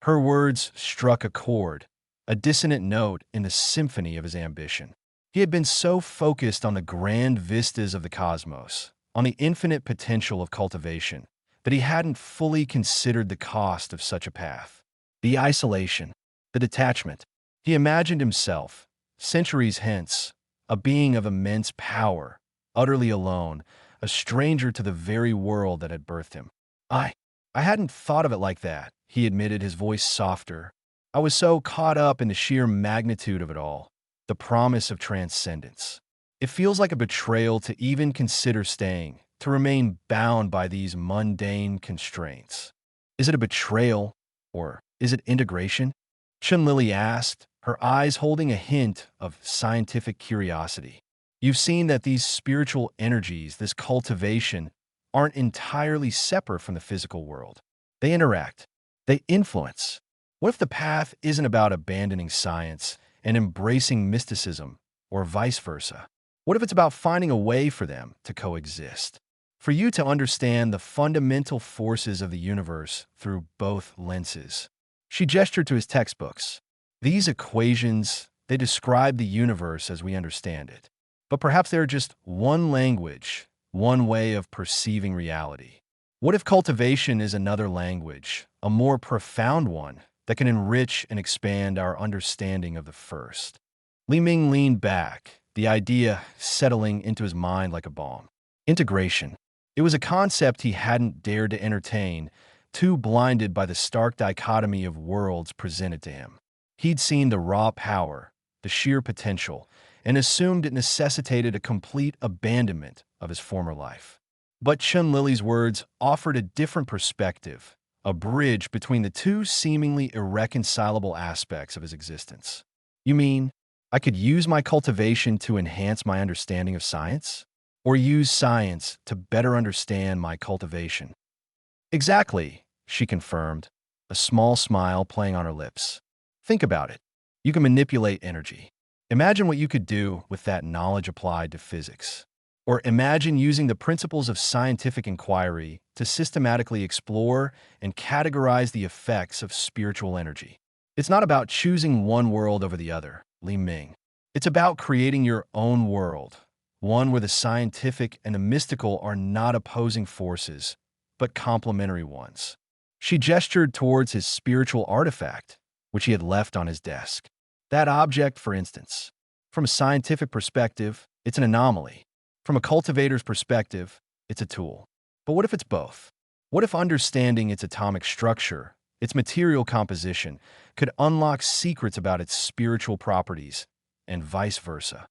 Her words struck a chord, a dissonant note in the symphony of his ambition. He had been so focused on the grand vistas of the cosmos, on the infinite potential of cultivation, that he hadn't fully considered the cost of such a path. The isolation, the detachment. He imagined himself, centuries hence, a being of immense power, utterly alone, a stranger to the very world that had birthed him. I hadn't thought of it like that, he admitted, his voice softer. I was so caught up in the sheer magnitude of it all, the promise of transcendence. It feels like a betrayal to even consider staying, to remain bound by these mundane constraints. Is it a betrayal, or is it integration? Chun Lily asked, her eyes holding a hint of scientific curiosity. You've seen that these spiritual energies, this cultivation, aren't entirely separate from the physical world. They interact. They influence. What if the path isn't about abandoning science and embracing mysticism, or vice versa? What if it's about finding a way for them to coexist? For you to understand the fundamental forces of the universe through both lenses. She gestured to his textbooks. These equations, they describe the universe as we understand it. But perhaps they're just one language, one way of perceiving reality. What if cultivation is another language, a more profound one, that can enrich and expand our understanding of the first? Li Ming leaned back, the idea settling into his mind like a balm. Integration. It was a concept he hadn't dared to entertain, too blinded by the stark dichotomy of worlds presented to him. He'd seen the raw power, the sheer potential, and assumed it necessitated a complete abandonment of his former life. But Chun Lily's words offered a different perspective, a bridge between the two seemingly irreconcilable aspects of his existence. You mean, I could use my cultivation to enhance my understanding of science? Or use science to better understand my cultivation? Exactly, she confirmed, a small smile playing on her lips. Think about it. You can manipulate energy. Imagine what you could do with that knowledge applied to physics. Or imagine using the principles of scientific inquiry to systematically explore and categorize the effects of spiritual energy. It's not about choosing one world over the other, Li Ming. It's about creating your own world, one where the scientific and the mystical are not opposing forces, but complementary ones. She gestured towards his spiritual artifact, which he had left on his desk. That object, for instance, from a scientific perspective, it's an anomaly. From a cultivator's perspective, it's a tool. But what if it's both? What if understanding its atomic structure, its material composition, could unlock secrets about its spiritual properties, and vice versa?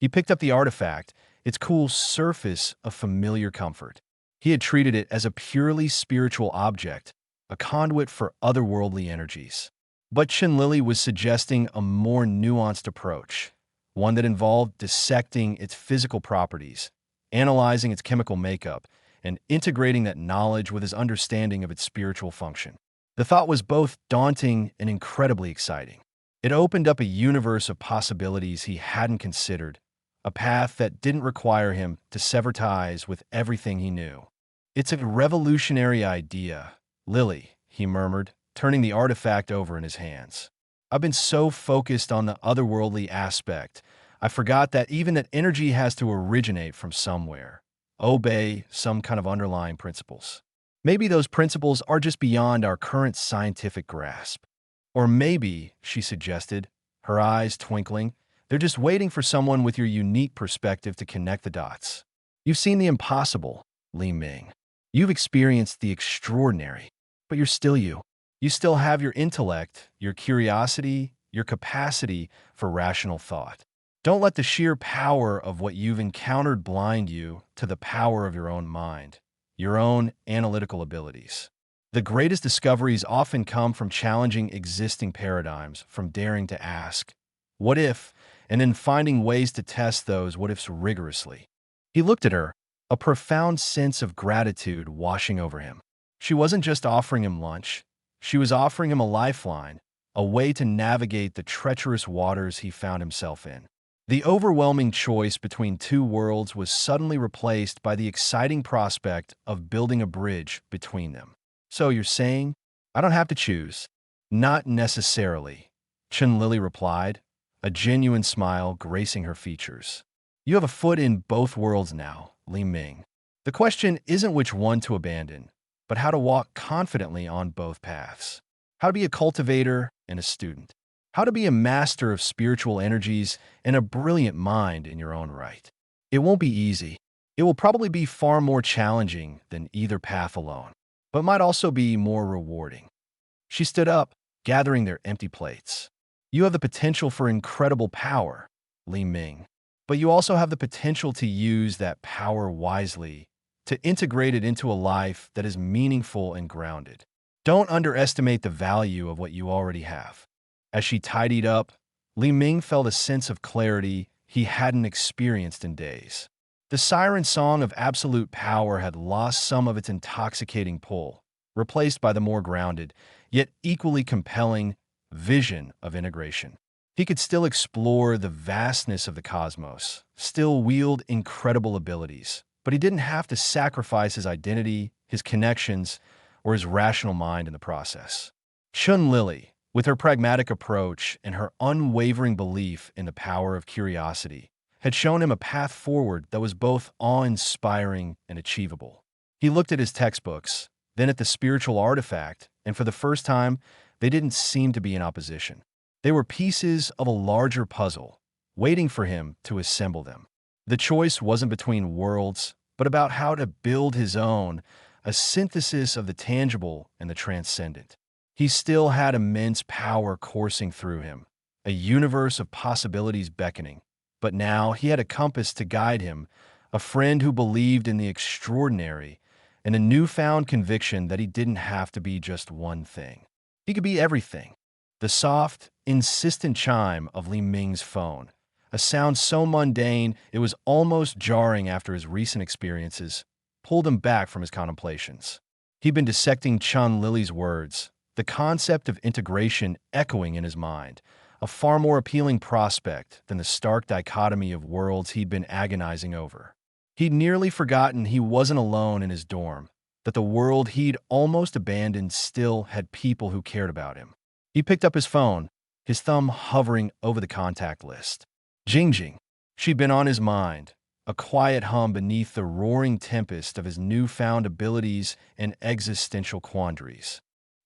He picked up the artifact, its cool surface of familiar comfort. He had treated it as a purely spiritual object, a conduit for otherworldly energies. But Lily was suggesting a more nuanced approach, one that involved dissecting its physical properties, analyzing its chemical makeup, and integrating that knowledge with his understanding of its spiritual function. The thought was both daunting and incredibly exciting. It opened up a universe of possibilities he hadn't considered, a path that didn't require him to sever ties with everything he knew. "It's a revolutionary idea, Lily," he murmured, turning the artifact over in his hands. "I've been so focused on the otherworldly aspect, I forgot that even that energy has to originate from somewhere, obey some kind of underlying principles. Maybe those principles are just beyond our current scientific grasp. Or maybe," she suggested, her eyes twinkling, "they're just waiting for someone with your unique perspective to connect the dots. You've seen the impossible, Li Ming. You've experienced the extraordinary, but you're still you. You still have your intellect, your curiosity, your capacity for rational thought. Don't let the sheer power of what you've encountered blind you to the power of your own mind, your own analytical abilities. The greatest discoveries often come from challenging existing paradigms, from daring to ask, 'What if?' and then finding ways to test those what ifs rigorously." He looked at her, a profound sense of gratitude washing over him. She wasn't just offering him lunch, she was offering him a lifeline, a way to navigate the treacherous waters he found himself in. The overwhelming choice between two worlds was suddenly replaced by the exciting prospect of building a bridge between them. "So you're saying, I don't have to choose?" "Not necessarily," Lily replied, a genuine smile gracing her features. "You have a foot in both worlds now, Li Ming. The question isn't which one to abandon, but how to walk confidently on both paths. How to be a cultivator and a student. How to be a master of spiritual energies and a brilliant mind in your own right. It won't be easy. It will probably be far more challenging than either path alone, but might also be more rewarding." She stood up, gathering their empty plates. "You have the potential for incredible power, Li Ming, but you also have the potential to use that power wisely, to integrate it into a life that is meaningful and grounded. Don't underestimate the value of what you already have." As she tidied up, Li Ming felt a sense of clarity he hadn't experienced in days. The siren song of absolute power had lost some of its intoxicating pull, replaced by the more grounded, yet equally compelling, vision of integration. He could still explore the vastness of the cosmos, still wield incredible abilities, but he didn't have to sacrifice his identity, his connections, or his rational mind in the process. Lily, with her pragmatic approach and her unwavering belief in the power of curiosity, had shown him a path forward that was both awe-inspiring and achievable. He looked at his textbooks, then at the spiritual artifact, and for the first time, they didn't seem to be in opposition. They were pieces of a larger puzzle, waiting for him to assemble them. The choice wasn't between worlds, but about how to build his own, a synthesis of the tangible and the transcendent. He still had immense power coursing through him, a universe of possibilities beckoning, but now he had a compass to guide him, a friend who believed in the extraordinary, and a newfound conviction that he didn't have to be just one thing. He could be everything. The soft, insistent chime of Li Ming's phone, a sound so mundane it was almost jarring after his recent experiences, pulled him back from his contemplations. He'd been dissecting Lily's words, the concept of integration echoing in his mind, a far more appealing prospect than the stark dichotomy of worlds he'd been agonizing over. He'd nearly forgotten he wasn't alone in his dorm, that the world he'd almost abandoned still had people who cared about him. He picked up his phone, his thumb hovering over the contact list. Jing Jing. She'd been on his mind, a quiet hum beneath the roaring tempest of his newfound abilities and existential quandaries.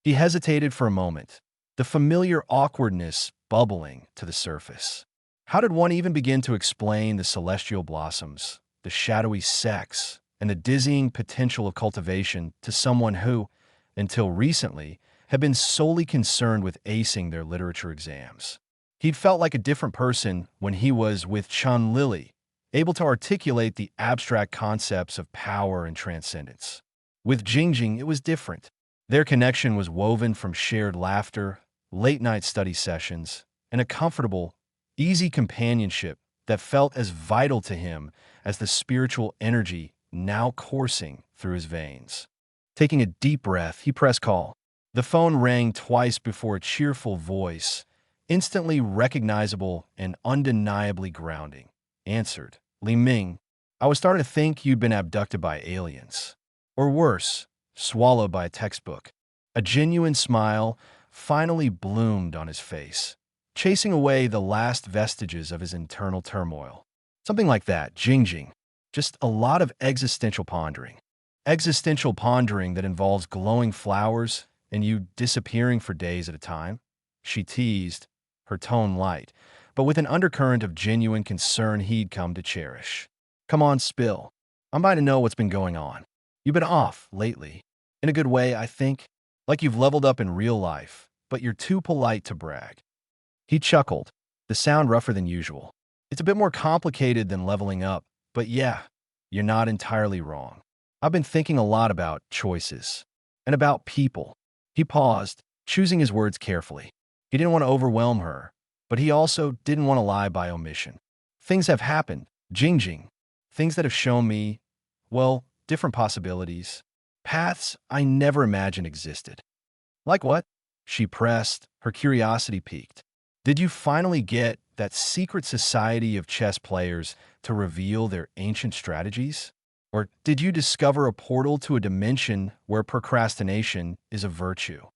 He hesitated for a moment, the familiar awkwardness bubbling to the surface. How did one even begin to explain the celestial blossoms, the shadowy sex, and the dizzying potential of cultivation to someone who, until recently, had been solely concerned with acing their literature exams? He'd felt like a different person when he was with Chun Lily, able to articulate the abstract concepts of power and transcendence. With Jingjing, it was different. Their connection was woven from shared laughter, late-night study sessions, and a comfortable, easy companionship that felt as vital to him as the spiritual energy now coursing through his veins. Taking a deep breath, he pressed call. The phone rang twice before a cheerful voice, instantly recognizable and undeniably grounding, answered. Li Ming, I was starting to think you'd been abducted by aliens. Or worse, swallowed by a textbook. A genuine smile finally bloomed on his face, chasing away the last vestiges of his internal turmoil. Something like that, Jingjing. Just a lot of existential pondering. Existential pondering that involves glowing flowers and you disappearing for days at a time? She teased, her tone light, but with an undercurrent of genuine concern he'd come to cherish. Come on, spill. I'm by to know what's been going on. You've been off lately. In a good way, I think. Like you've leveled up in real life, but you're too polite to brag. He chuckled, the sound rougher than usual. It's a bit more complicated than leveling up, but yeah, you're not entirely wrong. I've been thinking a lot about choices and about people. He paused, choosing his words carefully. He didn't want to overwhelm her, but he also didn't want to lie by omission. Things have happened, Jingjing. Things that have shown me, well, different possibilities. Paths I never imagined existed. Like what? She pressed, her curiosity piqued. Did you finally get that secret society of chess players to reveal their ancient strategies? Or did you discover a portal to a dimension where procrastination is a virtue?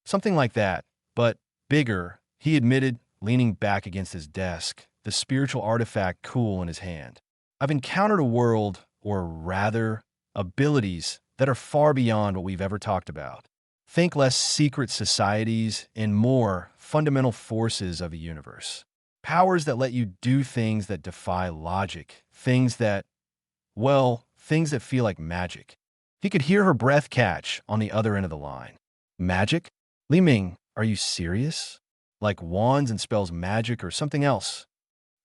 Something like that, but bigger, he admitted, leaning back against his desk, the spiritual artifact cool in his hand. I've encountered a world, or rather, abilities that are far beyond what we've ever talked about. Think less secret societies and more fundamental forces of a universe. Powers that let you do things that defy logic, things that, well, things that feel like magic. He could hear her breath catch on the other end of the line. Magic? Li Ming, are you serious? Like wands and spells magic or something else?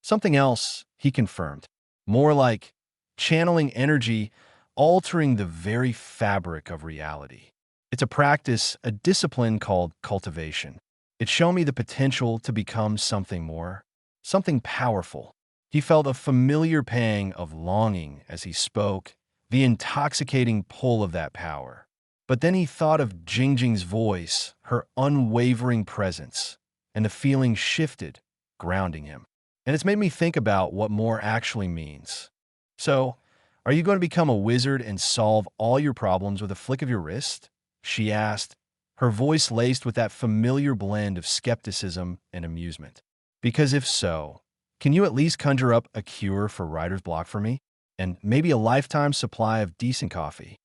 Something else, he confirmed. More like channeling energy, altering the very fabric of reality. It's a practice, a discipline called cultivation. It showed me the potential to become something more, something powerful. He felt a familiar pang of longing as he spoke, the intoxicating pull of that power. But then he thought of Jingjing's voice, her unwavering presence, and the feeling shifted, grounding him. And it's made me think about what more actually means. So, are you going to become a wizard and solve all your problems with a flick of your wrist? She asked, her voice laced with that familiar blend of skepticism and amusement. Because if so, can you at least conjure up a cure for writer's block for me? And maybe a lifetime supply of decent coffee?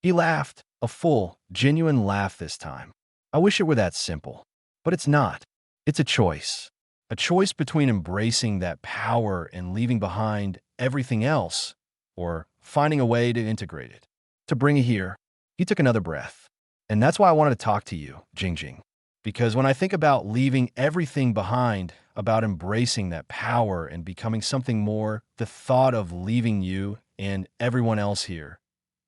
He laughed, a full, genuine laugh this time. I wish it were that simple. But it's not. It's a choice. A choice between embracing that power and leaving behind everything else, or finding a way to integrate it. To bring it here, he took another breath. And that's why I wanted to talk to you, Jingjing. Because when I think about leaving everything behind, about embracing that power and becoming something more, the thought of leaving you and everyone else here,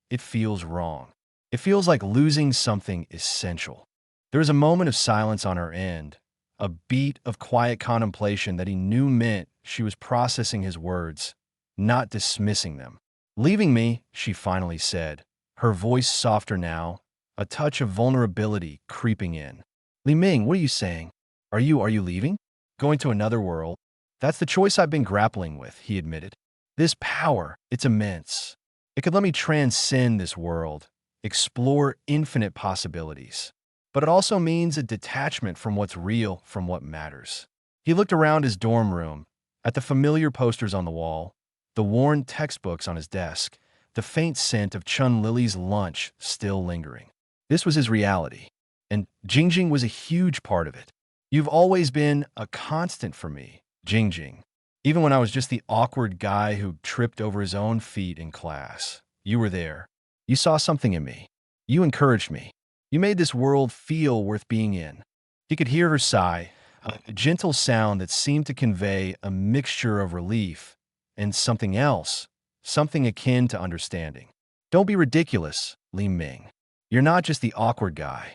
it feels wrong. It feels like losing something essential. There was a moment of silence on her end, a beat of quiet contemplation that he knew meant she was processing his words, not dismissing them. Leaving me, she finally said, her voice softer now, a touch of vulnerability creeping in. Li Ming, what are you saying? Are you leaving? Going to another world? That's the choice I've been grappling with, he admitted. This power, it's immense. It could let me transcend this world, explore infinite possibilities. But it also means a detachment from what's real, from what matters. He looked around his dorm room, at the familiar posters on the wall, the worn textbooks on his desk, the faint scent of Chun Lily's lunch still lingering. This was his reality. And Jingjing was a huge part of it. You've always been a constant for me, Jingjing. Even when I was just the awkward guy who tripped over his own feet in class, you were there. You saw something in me. You encouraged me. You made this world feel worth being in. He could hear her sigh, a gentle sound that seemed to convey a mixture of relief and something else, something akin to understanding. Don't be ridiculous, Li Ming. You're not just the awkward guy.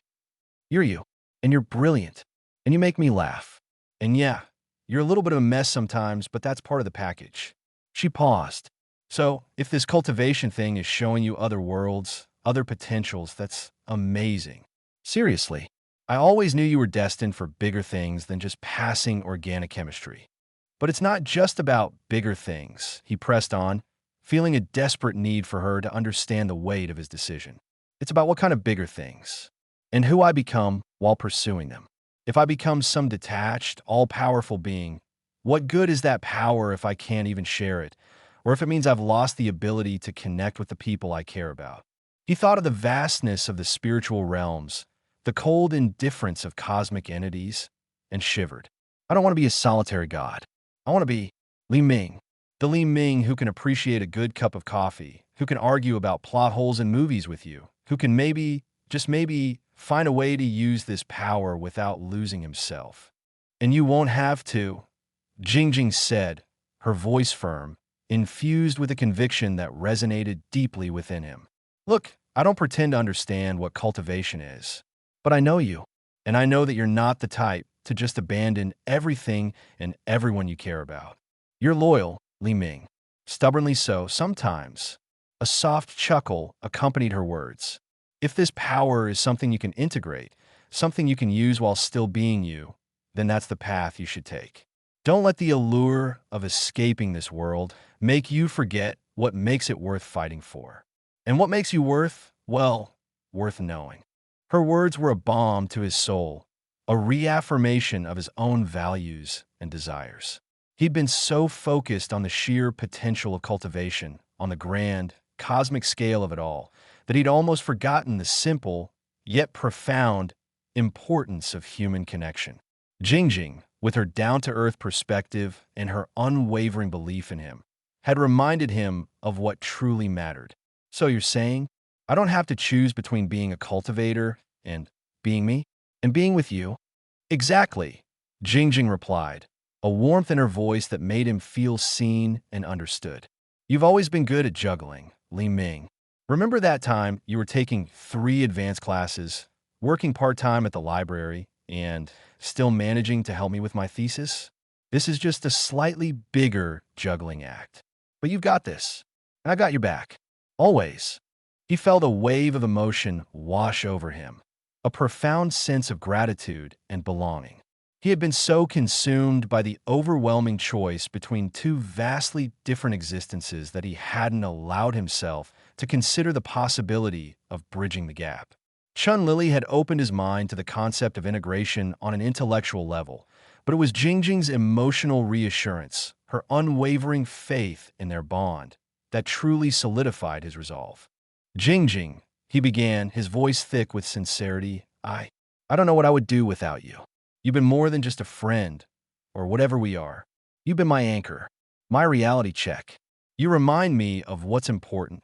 You're you, and you're brilliant, and you make me laugh. And yeah, you're a little bit of a mess sometimes, but that's part of the package. She paused. So, if this cultivation thing is showing you other worlds, other potentials, that's amazing. Seriously, I always knew you were destined for bigger things than just passing organic chemistry. But it's not just about bigger things, he pressed on, feeling a desperate need for her to understand the weight of his decision. It's about what kind of bigger things, and who I become while pursuing them. If I become some detached, all-powerful being, what good is that power if I can't even share it, or if it means I've lost the ability to connect with the people I care about? He thought of the vastness of the spiritual realms, the cold indifference of cosmic entities, and shivered. I don't want to be a solitary god. I want to be Li Ming, the Li Ming who can appreciate a good cup of coffee, who can argue about plot holes in movies with you, who can maybe, just maybe, find a way to use this power without losing himself. And you won't have to, Jingjing said, her voice firm, infused with a conviction that resonated deeply within him. Look, I don't pretend to understand what cultivation is, but I know you, and I know that you're not the type to just abandon everything and everyone you care about. You're loyal, Li Ming. Stubbornly so, sometimes. A soft chuckle accompanied her words. If this power is something you can integrate, something you can use while still being you, then that's the path you should take. Don't let the allure of escaping this world make you forget what makes it worth fighting for. And what makes you well, worth knowing. Her words were a balm to his soul, a reaffirmation of his own values and desires. He'd been so focused on the sheer potential of cultivation, on the grand, cosmic scale of it all, that he'd almost forgotten the simple, yet profound, importance of human connection. Jingjing, with her down-to-earth perspective and her unwavering belief in him, had reminded him of what truly mattered. So you're saying, I don't have to choose between being a cultivator and being me? And being with you? Exactly, Jingjing replied, a warmth in her voice that made him feel seen and understood. You've always been good at juggling, Li Ming. Remember that time you were taking 3 advanced classes, working part-time at the library, and still managing to help me with my thesis? This is just a slightly bigger juggling act. But you've got this, and I got your back. Always. He felt a wave of emotion wash over him, a profound sense of gratitude and belonging. He had been so consumed by the overwhelming choice between 2 vastly different existences that he hadn't allowed himself to consider the possibility of bridging the gap. Chun Lily had opened his mind to the concept of integration on an intellectual level, but it was Jingjing's emotional reassurance, her unwavering faith in their bond, that truly solidified his resolve. Jingjing, he began, his voice thick with sincerity, I don't know what I would do without you. You've been more than just a friend, or whatever we are. You've been my anchor, my reality check. You remind me of what's important,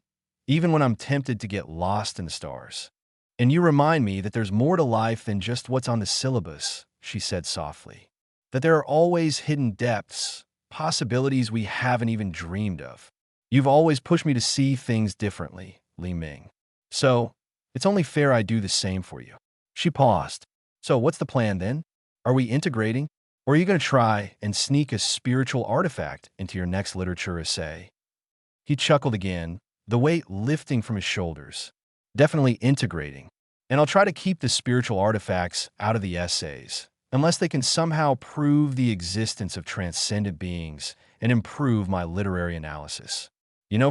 even when I'm tempted to get lost in the stars. And you remind me that there's more to life than just what's on the syllabus, she said softly. That there are always hidden depths, possibilities we haven't even dreamed of. You've always pushed me to see things differently, Li Ming. So, it's only fair I do the same for you. She paused. So, what's the plan then? Are we integrating? Or are you going to try and sneak a spiritual artifact into your next literature essay? He chuckled again, the weight lifting from his shoulders. Definitely integrating. And I'll try to keep the spiritual artifacts out of the essays, unless they can somehow prove the existence of transcendent beings and improve my literary analysis.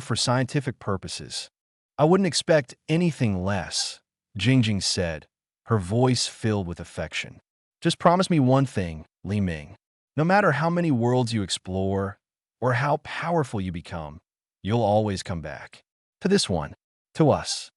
For scientific purposes. I wouldn't expect anything less, Jingjing said, her voice filled with affection. Just promise me one thing, Li Ming. No matter how many worlds you explore or how powerful you become, you'll always come back. To this one. To us.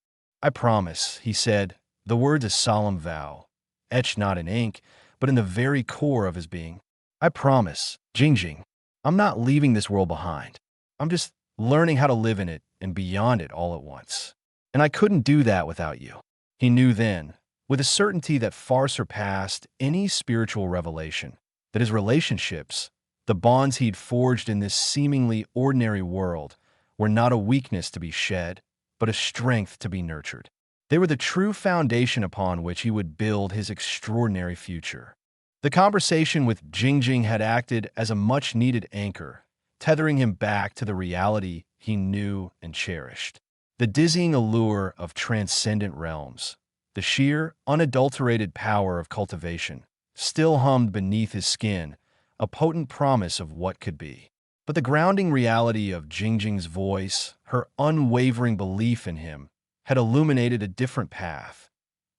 I promise, he said, the words a solemn vow, etched not in ink, but in the very core of his being. I promise, Jingjing, I'm not leaving this world behind. I'm just learning how to live in it and beyond it all at once. And I couldn't do that without you. He knew then, with a certainty that far surpassed any spiritual revelation, that his relationships, the bonds he'd forged in this seemingly ordinary world, were not a weakness to be shed, but a strength to be nurtured. They were the true foundation upon which he would build his extraordinary future. The conversation with Jingjing had acted as a much-needed anchor, tethering him back to the reality he knew and cherished. The dizzying allure of transcendent realms, the sheer, unadulterated power of cultivation, still hummed beneath his skin, a potent promise of what could be. But the grounding reality of Jingjing's voice, her unwavering belief in him, had illuminated a different path,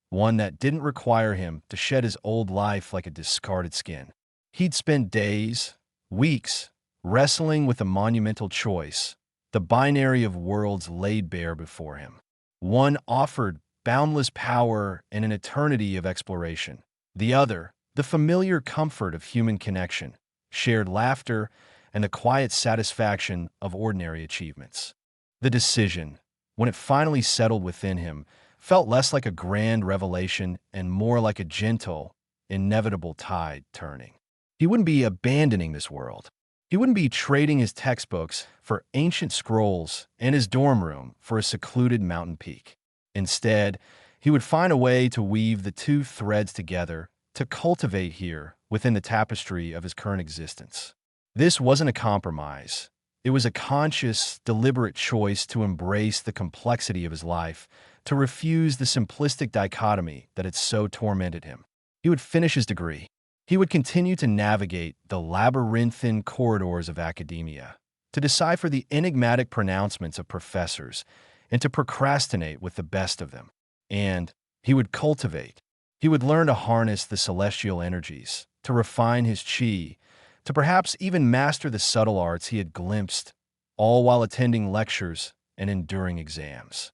one that didn't require him to shed his old life like a discarded skin. He'd spent days, weeks, wrestling with a monumental choice, the binary of worlds laid bare before him. One offered boundless power and an eternity of exploration. The other, the familiar comfort of human connection, shared laughter, and the quiet satisfaction of ordinary achievements. The decision, when it finally settled within him, felt less like a grand revelation and more like a gentle, inevitable tide turning. He wouldn't be abandoning this world. He wouldn't be trading his textbooks for ancient scrolls and his dorm room for a secluded mountain peak. Instead, he would find a way to weave the two threads together, to cultivate here within the tapestry of his current existence. This wasn't a compromise. It was a conscious, deliberate choice to embrace the complexity of his life, to refuse the simplistic dichotomy that had so tormented him. He would finish his degree. He would continue to navigate the labyrinthine corridors of academia, to decipher the enigmatic pronouncements of professors, and to procrastinate with the best of them. And he would cultivate. He would learn to harness the celestial energies, to refine his chi, to perhaps even master the subtle arts he had glimpsed, all while attending lectures and enduring exams.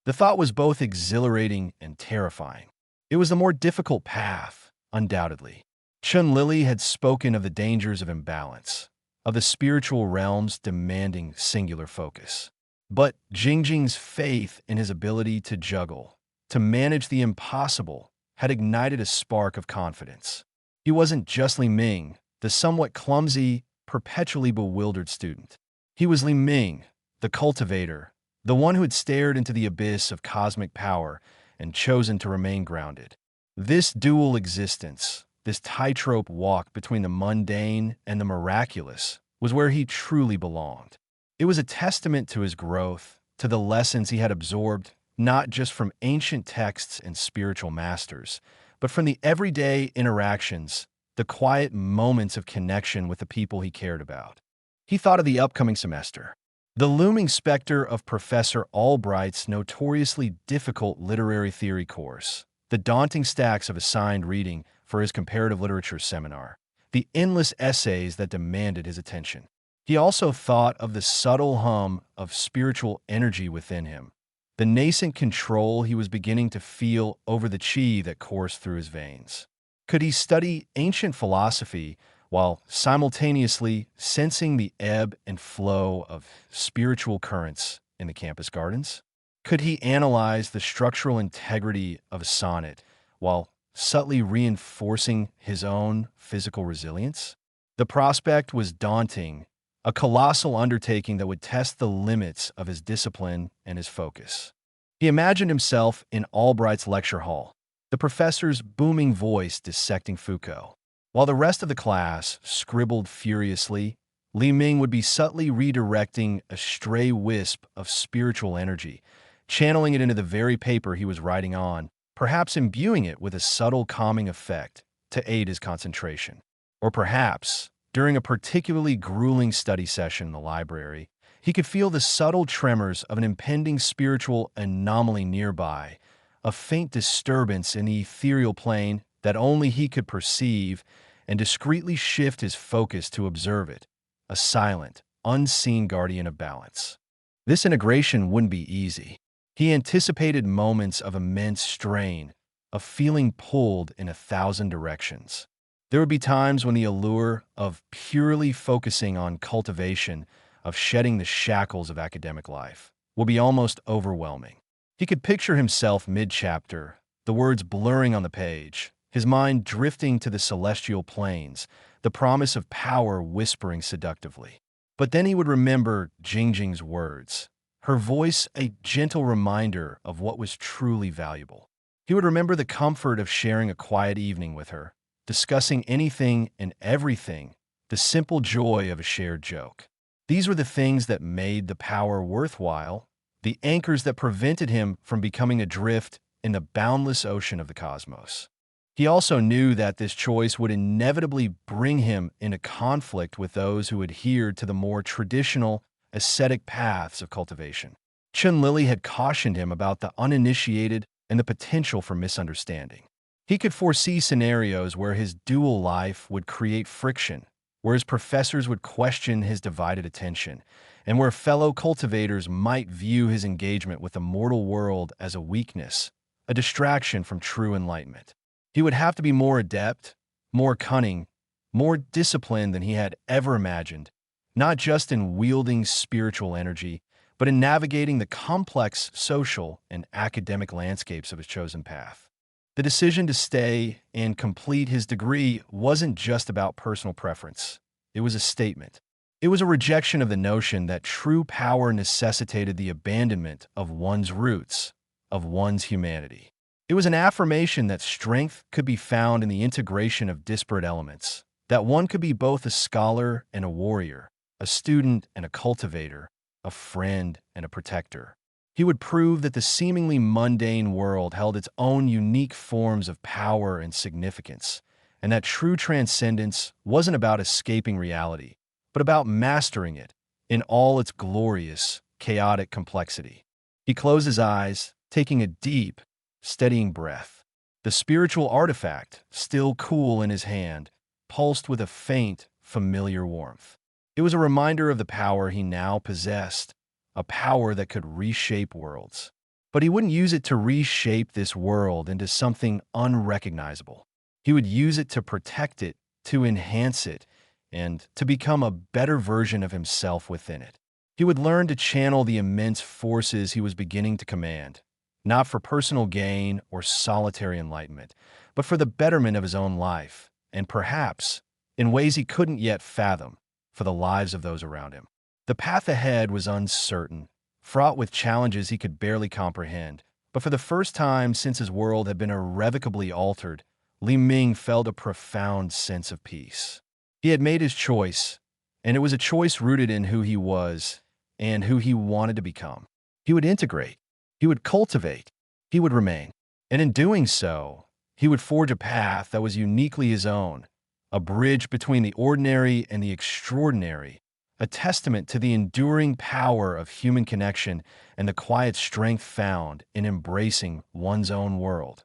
The thought was both exhilarating and terrifying. It was the more difficult path, undoubtedly. Chun Lily had spoken of the dangers of imbalance, of the spiritual realms demanding singular focus. But Jingjing's faith in his ability to juggle, to manage the impossible, had ignited a spark of confidence. He wasn't just Li Ming, the somewhat clumsy, perpetually bewildered student. He was Li Ming, the cultivator, the one who had stared into the abyss of cosmic power and chosen to remain grounded. This dual existence, this tightrope walk between the mundane and the miraculous, was where he truly belonged. It was a testament to his growth, to the lessons he had absorbed, not just from ancient texts and spiritual masters, but from the everyday interactions, the quiet moments of connection with the people he cared about. He thought of the upcoming semester, the looming specter of Professor Albright's notoriously difficult literary theory course, the daunting stacks of assigned reading for his comparative literature seminar, the endless essays that demanded his attention. He also thought of the subtle hum of spiritual energy within him, the nascent control he was beginning to feel over the chi that coursed through his veins. Could he study ancient philosophy while simultaneously sensing the ebb and flow of spiritual currents in the campus gardens? Could he analyze the structural integrity of a sonnet while subtly reinforcing his own physical resilience? The prospect was daunting, a colossal undertaking that would test the limits of his discipline and his focus. He imagined himself in Albright's lecture hall, the professor's booming voice dissecting Foucault. While the rest of the class scribbled furiously, Li Ming would be subtly redirecting a stray wisp of spiritual energy, channeling it into the very paper he was writing on, perhaps imbuing it with a subtle calming effect to aid his concentration. Or perhaps, during a particularly grueling study session in the library, he could feel the subtle tremors of an impending spiritual anomaly nearby, a faint disturbance in the ethereal plane that only he could perceive, and discreetly shift his focus to observe it, a silent, unseen guardian of balance. This integration wouldn't be easy. He anticipated moments of immense strain, of feeling pulled in 1,000 directions. There would be times when the allure of purely focusing on cultivation, of shedding the shackles of academic life, will be almost overwhelming. He could picture himself mid-chapter, the words blurring on the page, his mind drifting to the celestial planes, the promise of power whispering seductively. But then he would remember Jingjing's words, her voice a gentle reminder of what was truly valuable. He would remember the comfort of sharing a quiet evening with her, discussing anything and everything, the simple joy of a shared joke. These were the things that made the power worthwhile, the anchors that prevented him from becoming adrift in the boundless ocean of the cosmos. He also knew that this choice would inevitably bring him into conflict with those who adhered to the more traditional, ascetic paths of cultivation. Chun Lily had cautioned him about the uninitiated and the potential for misunderstanding. He could foresee scenarios where his dual life would create friction, where his professors would question his divided attention, and where fellow cultivators might view his engagement with the mortal world as a weakness, a distraction from true enlightenment. He would have to be more adept, more cunning, more disciplined than he had ever imagined, not just in wielding spiritual energy, but in navigating the complex social and academic landscapes of his chosen path. The decision to stay and complete his degree wasn't just about personal preference. It was a statement. It was a rejection of the notion that true power necessitated the abandonment of one's roots, of one's humanity. It was an affirmation that strength could be found in the integration of disparate elements, that one could be both a scholar and a warrior, a student and a cultivator, a friend and a protector. He would prove that the seemingly mundane world held its own unique forms of power and significance, and that true transcendence wasn't about escaping reality, but about mastering it in all its glorious, chaotic complexity. He closed his eyes, taking a deep, steadying breath. The spiritual artifact, still cool in his hand, pulsed with a faint, familiar warmth. It was a reminder of the power he now possessed, a power that could reshape worlds. But he wouldn't use it to reshape this world into something unrecognizable. He would use it to protect it, to enhance it, and to become a better version of himself within it. He would learn to channel the immense forces he was beginning to command, not for personal gain or solitary enlightenment, but for the betterment of his own life, and perhaps, in ways he couldn't yet fathom, for the lives of those around him. The path ahead was uncertain, fraught with challenges he could barely comprehend, but for the first time since his world had been irrevocably altered, Li Ming felt a profound sense of peace. He had made his choice, and it was a choice rooted in who he was and who he wanted to become. He would integrate. He would cultivate, he would remain, and in doing so, he would forge a path that was uniquely his own, a bridge between the ordinary and the extraordinary, a testament to the enduring power of human connection and the quiet strength found in embracing one's own world,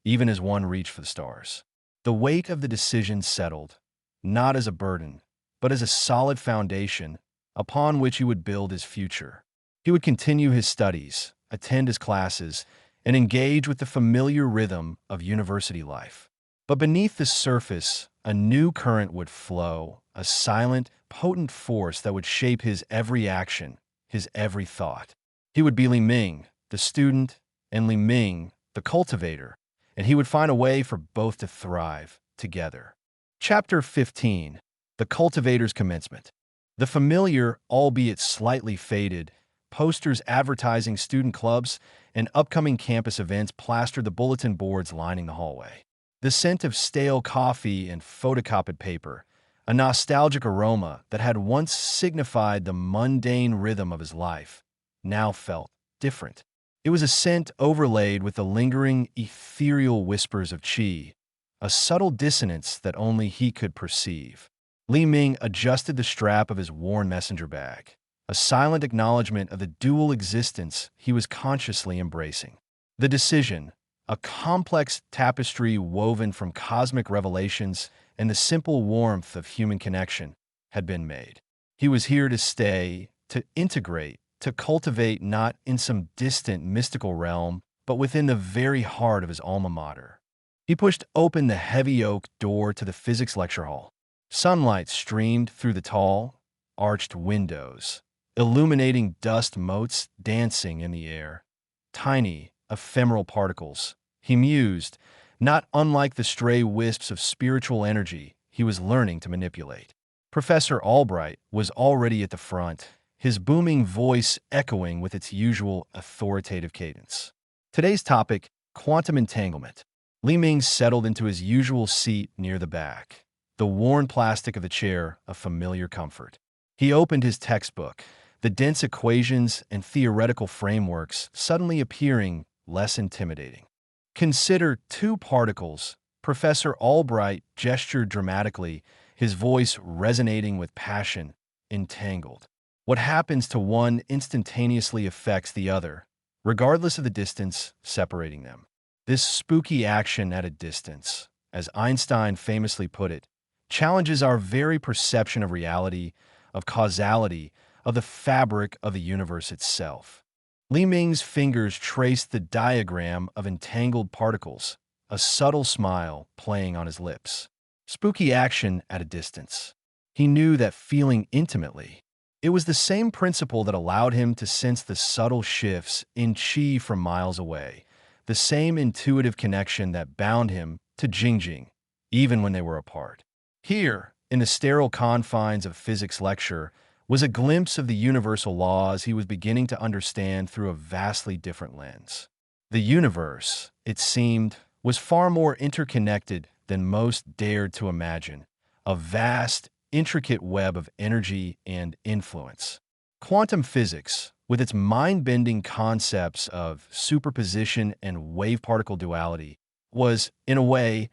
even as one reached for the stars. The weight of the decision settled, not as a burden, but as a solid foundation upon which he would build his future. He would continue his studies, attend his classes, and engage with the familiar rhythm of university life. But beneath the surface, a new current would flow, a silent, potent force that would shape his every action, his every thought. He would be Li Ming, the student, and Li Ming, the cultivator, and he would find a way for both to thrive together. Chapter 15: The Cultivator's Commencement. The familiar, albeit slightly faded, posters advertising student clubs and upcoming campus events plastered the bulletin boards lining the hallway. The scent of stale coffee and photocopied paper, a nostalgic aroma that had once signified the mundane rhythm of his life, now felt different. It was a scent overlaid with the lingering, ethereal whispers of qi, a subtle dissonance that only he could perceive. Li Ming adjusted the strap of his worn messenger bag, a silent acknowledgement of the dual existence he was consciously embracing. The decision, a complex tapestry woven from cosmic revelations and the simple warmth of human connection, had been made. He was here to stay, to integrate, to cultivate not in some distant mystical realm, but within the very heart of his alma mater. He pushed open the heavy oak door to the physics lecture hall. Sunlight streamed through the tall, arched windows, illuminating dust motes dancing in the air. Tiny, ephemeral particles, he mused, not unlike the stray wisps of spiritual energy he was learning to manipulate. Professor Albright was already at the front, his booming voice echoing with its usual authoritative cadence. Today's topic, quantum entanglement. Li Ming settled into his usual seat near the back, the worn plastic of the chair a familiar comfort. He opened his textbook, the dense equations and theoretical frameworks suddenly appearing less intimidating. Consider two particles. Professor Albright gestured dramatically, his voice resonating with passion, entangled. What happens to one instantaneously affects the other, regardless of the distance separating them. This spooky action at a distance, as Einstein famously put it, challenges our very perception of reality, of causality, of the fabric of the universe itself. Li Ming's fingers traced the diagram of entangled particles, a subtle smile playing on his lips. Spooky action at a distance. He knew that feeling intimately. It was the same principle that allowed him to sense the subtle shifts in qi from miles away, the same intuitive connection that bound him to Jingjing, even when they were apart. Here, in the sterile confines of physics lecture, was a glimpse of the universal laws he was beginning to understand through a vastly different lens. The universe, it seemed, was far more interconnected than most dared to imagine, a vast, intricate web of energy and influence. Quantum physics, with its mind-bending concepts of superposition and wave-particle duality, was, in a way,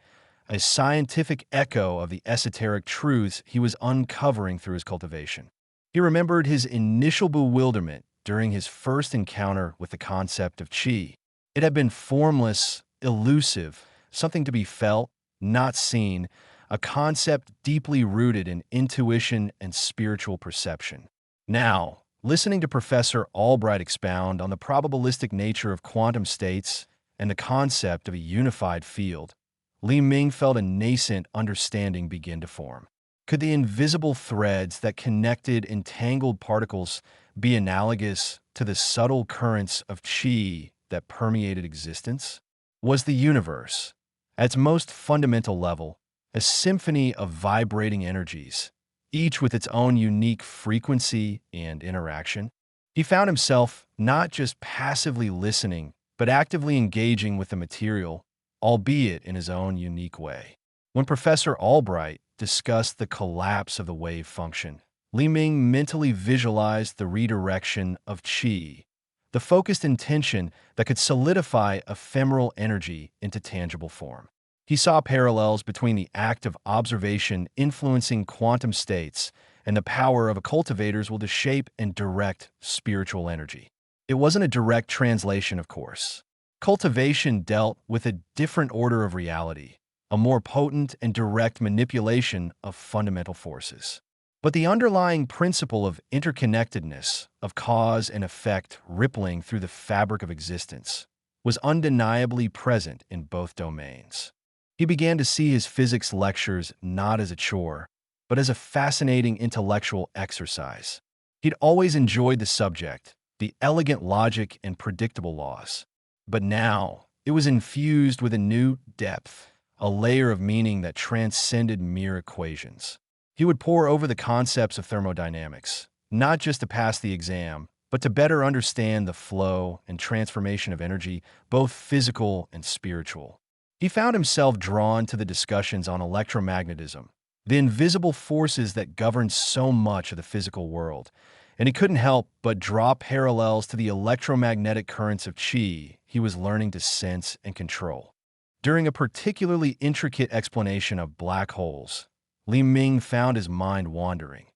a scientific echo of the esoteric truths he was uncovering through his cultivation. He remembered his initial bewilderment during his first encounter with the concept of qi. It had been formless, elusive, something to be felt, not seen, a concept deeply rooted in intuition and spiritual perception. Now, listening to Professor Albright expound on the probabilistic nature of quantum states and the concept of a unified field, Li Ming felt a nascent understanding begin to form. Could the invisible threads that connected entangled particles be analogous to the subtle currents of qi that permeated existence? Was the universe, at its most fundamental level, a symphony of vibrating energies, each with its own unique frequency and interaction? He found himself not just passively listening, but actively engaging with the material, albeit in his own unique way. When Professor Albright discussed the collapse of the wave function, Li Ming mentally visualized the redirection of qi, the focused intention that could solidify ephemeral energy into tangible form. He saw parallels between the act of observation influencing quantum states and the power of a cultivator's will to shape and direct spiritual energy. It wasn't a direct translation, of course. Cultivation dealt with a different order of reality, a more potent and direct manipulation of fundamental forces. But the underlying principle of interconnectedness, of cause and effect rippling through the fabric of existence, was undeniably present in both domains. He began to see his physics lectures not as a chore, but as a fascinating intellectual exercise. He'd always enjoyed the subject, the elegant logic and predictable laws. But now, it was infused with a new depth, a layer of meaning that transcended mere equations. He would pore over the concepts of thermodynamics, not just to pass the exam, but to better understand the flow and transformation of energy, both physical and spiritual. He found himself drawn to the discussions on electromagnetism, the invisible forces that govern so much of the physical world, and he couldn't help but draw parallels to the electromagnetic currents of qi he was learning to sense and control. During a particularly intricate explanation of black holes, Li Ming found his mind wandering,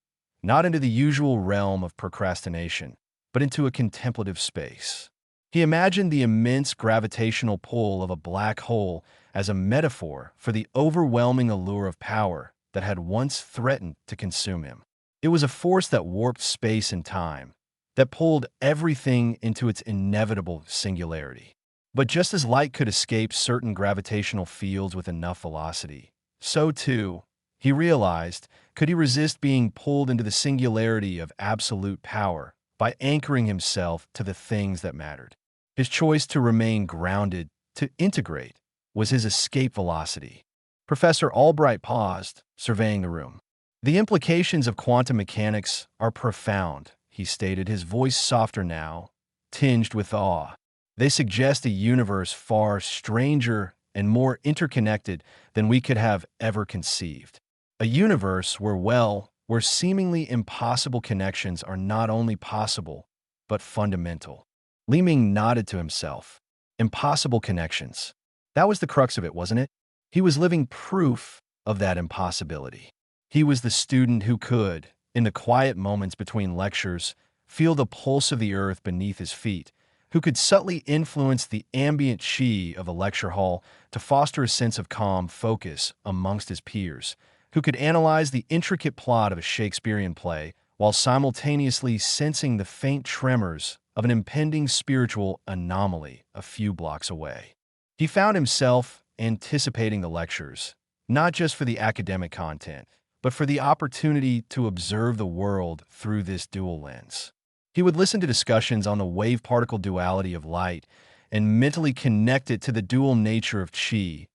not into the usual realm of procrastination, but into a contemplative space. He imagined the immense gravitational pull of a black hole as a metaphor for the overwhelming allure of power that had once threatened to consume him. It was a force that warped space and time, that pulled everything into its inevitable singularity. But just as light could escape certain gravitational fields with enough velocity, so too, he realized, could he resist being pulled into the singularity of absolute power by anchoring himself to the things that mattered. His choice to remain grounded, to integrate, was his escape velocity. Professor Albright paused, surveying the room. The implications of quantum mechanics are profound, he stated, his voice softer now, tinged with awe. They suggest a universe far stranger and more interconnected than we could have ever conceived. A universe where seemingly impossible connections are not only possible, but fundamental. Li Ming nodded to himself. Impossible connections. That was the crux of it, wasn't it? He was living proof of that impossibility. He was the student who could, in the quiet moments between lectures, feel the pulse of the earth beneath his feet, who could subtly influence the ambient chi of a lecture hall to foster a sense of calm focus amongst his peers, who could analyze the intricate plot of a Shakespearean play while simultaneously sensing the faint tremors of an impending spiritual anomaly a few blocks away. He found himself anticipating the lectures, not just for the academic content, but for the opportunity to observe the world through this dual lens. He would listen to discussions on the wave-particle duality of light and mentally connect it to the dual nature of qi,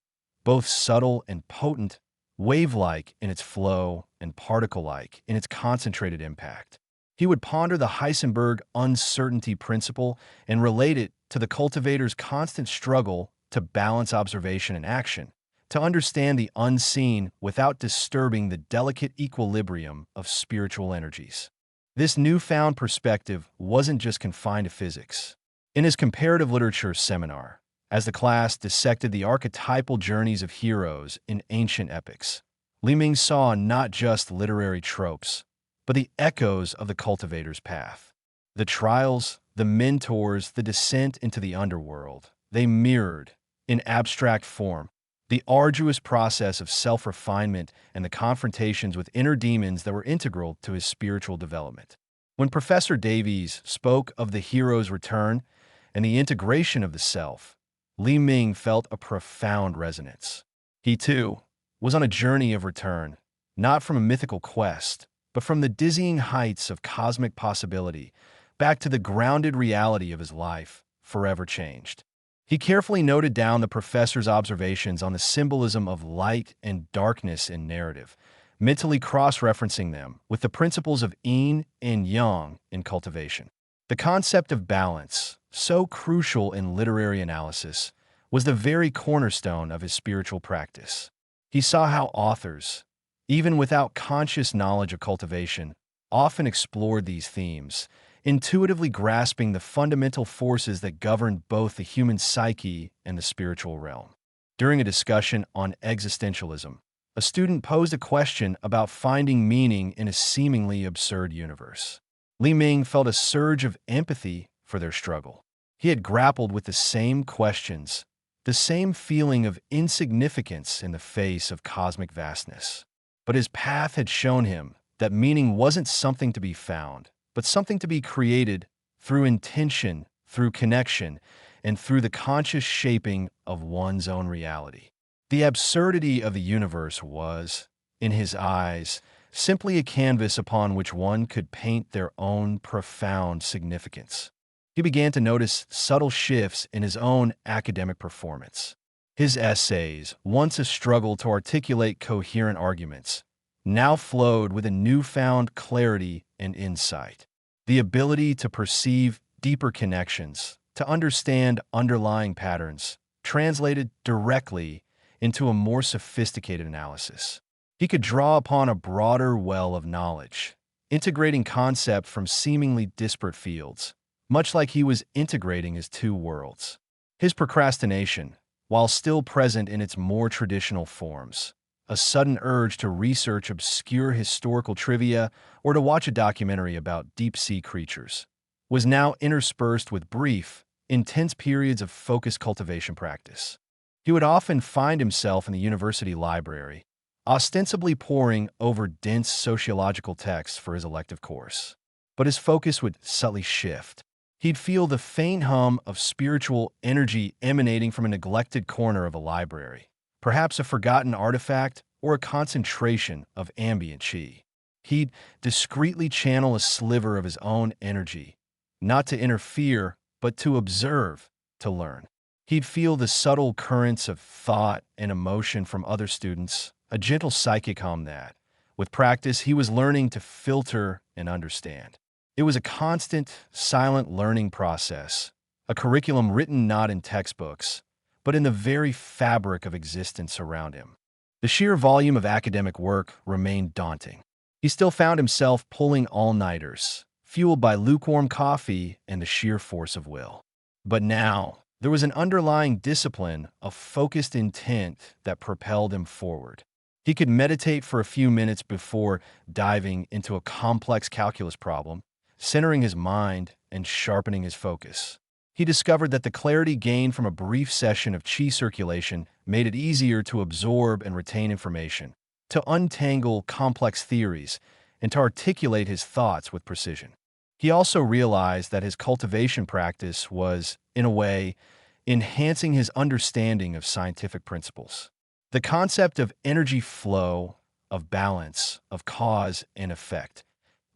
both subtle and potent, wave-like in its flow and particle-like in its concentrated impact. He would ponder the Heisenberg uncertainty principle and relate it to the cultivator's constant struggle to balance observation and action, to understand the unseen without disturbing the delicate equilibrium of spiritual energies. This newfound perspective wasn't just confined to physics. In his comparative literature seminar, as the class dissected the archetypal journeys of heroes in ancient epics, Li Ming saw not just literary tropes, but the echoes of the cultivator's path. The trials, the mentors, the descent into the underworld, they mirrored, in abstract form, the arduous process of self-refinement and the confrontations with inner demons that were integral to his spiritual development. When Professor Davies spoke of the hero's return and the integration of the self, Li Ming felt a profound resonance. He, too, was on a journey of return, not from a mythical quest, but from the dizzying heights of cosmic possibility, back to the grounded reality of his life, forever changed. He carefully noted down the professor's observations on the symbolism of light and darkness in narrative, mentally cross-referencing them with the principles of yin and yang in cultivation. The concept of balance, so crucial in literary analysis, was the very cornerstone of his spiritual practice. He saw how authors, even without conscious knowledge of cultivation, often explored these themes, intuitively grasping the fundamental forces that govern both the human psyche and the spiritual realm. During a discussion on existentialism, a student posed a question about finding meaning in a seemingly absurd universe. Li Ming felt a surge of empathy for their struggle. He had grappled with the same questions, the same feeling of insignificance in the face of cosmic vastness. But his path had shown him that meaning wasn't something to be found, but something to be created through intention, through connection, and through the conscious shaping of one's own reality. The absurdity of the universe was, in his eyes, simply a canvas upon which one could paint their own profound significance. He began to notice subtle shifts in his own academic performance. His essays, once a struggle to articulate coherent arguments, now flowed with a newfound clarity and insight. The ability to perceive deeper connections, to understand underlying patterns, translated directly into a more sophisticated analysis. He could draw upon a broader well of knowledge, integrating concept from seemingly disparate fields, much like he was integrating his two worlds. His procrastination, while still present in its more traditional forms, a sudden urge to research obscure historical trivia or to watch a documentary about deep-sea creatures, was now interspersed with brief, intense periods of focused cultivation practice. He would often find himself in the university library, ostensibly poring over dense sociological texts for his elective course. But his focus would subtly shift. He'd feel the faint hum of spiritual energy emanating from a neglected corner of a library, perhaps a forgotten artifact or a concentration of ambient chi. He'd discreetly channel a sliver of his own energy, not to interfere, but to observe, to learn. He'd feel the subtle currents of thought and emotion from other students, a gentle psychic hum that, with practice, he was learning to filter and understand. It was a constant, silent learning process, a curriculum written not in textbooks, but in the very fabric of existence around him. The sheer volume of academic work remained daunting. He still found himself pulling all-nighters, fueled by lukewarm coffee and the sheer force of will. But now, there was an underlying discipline of focused intent that propelled him forward. He could meditate for a few minutes before diving into a complex calculus problem, centering his mind and sharpening his focus. He discovered that the clarity gained from a brief session of qi circulation made it easier to absorb and retain information, to untangle complex theories, and to articulate his thoughts with precision. He also realized that his cultivation practice was, in a way, enhancing his understanding of scientific principles. The concept of energy flow, of balance, of cause and effect.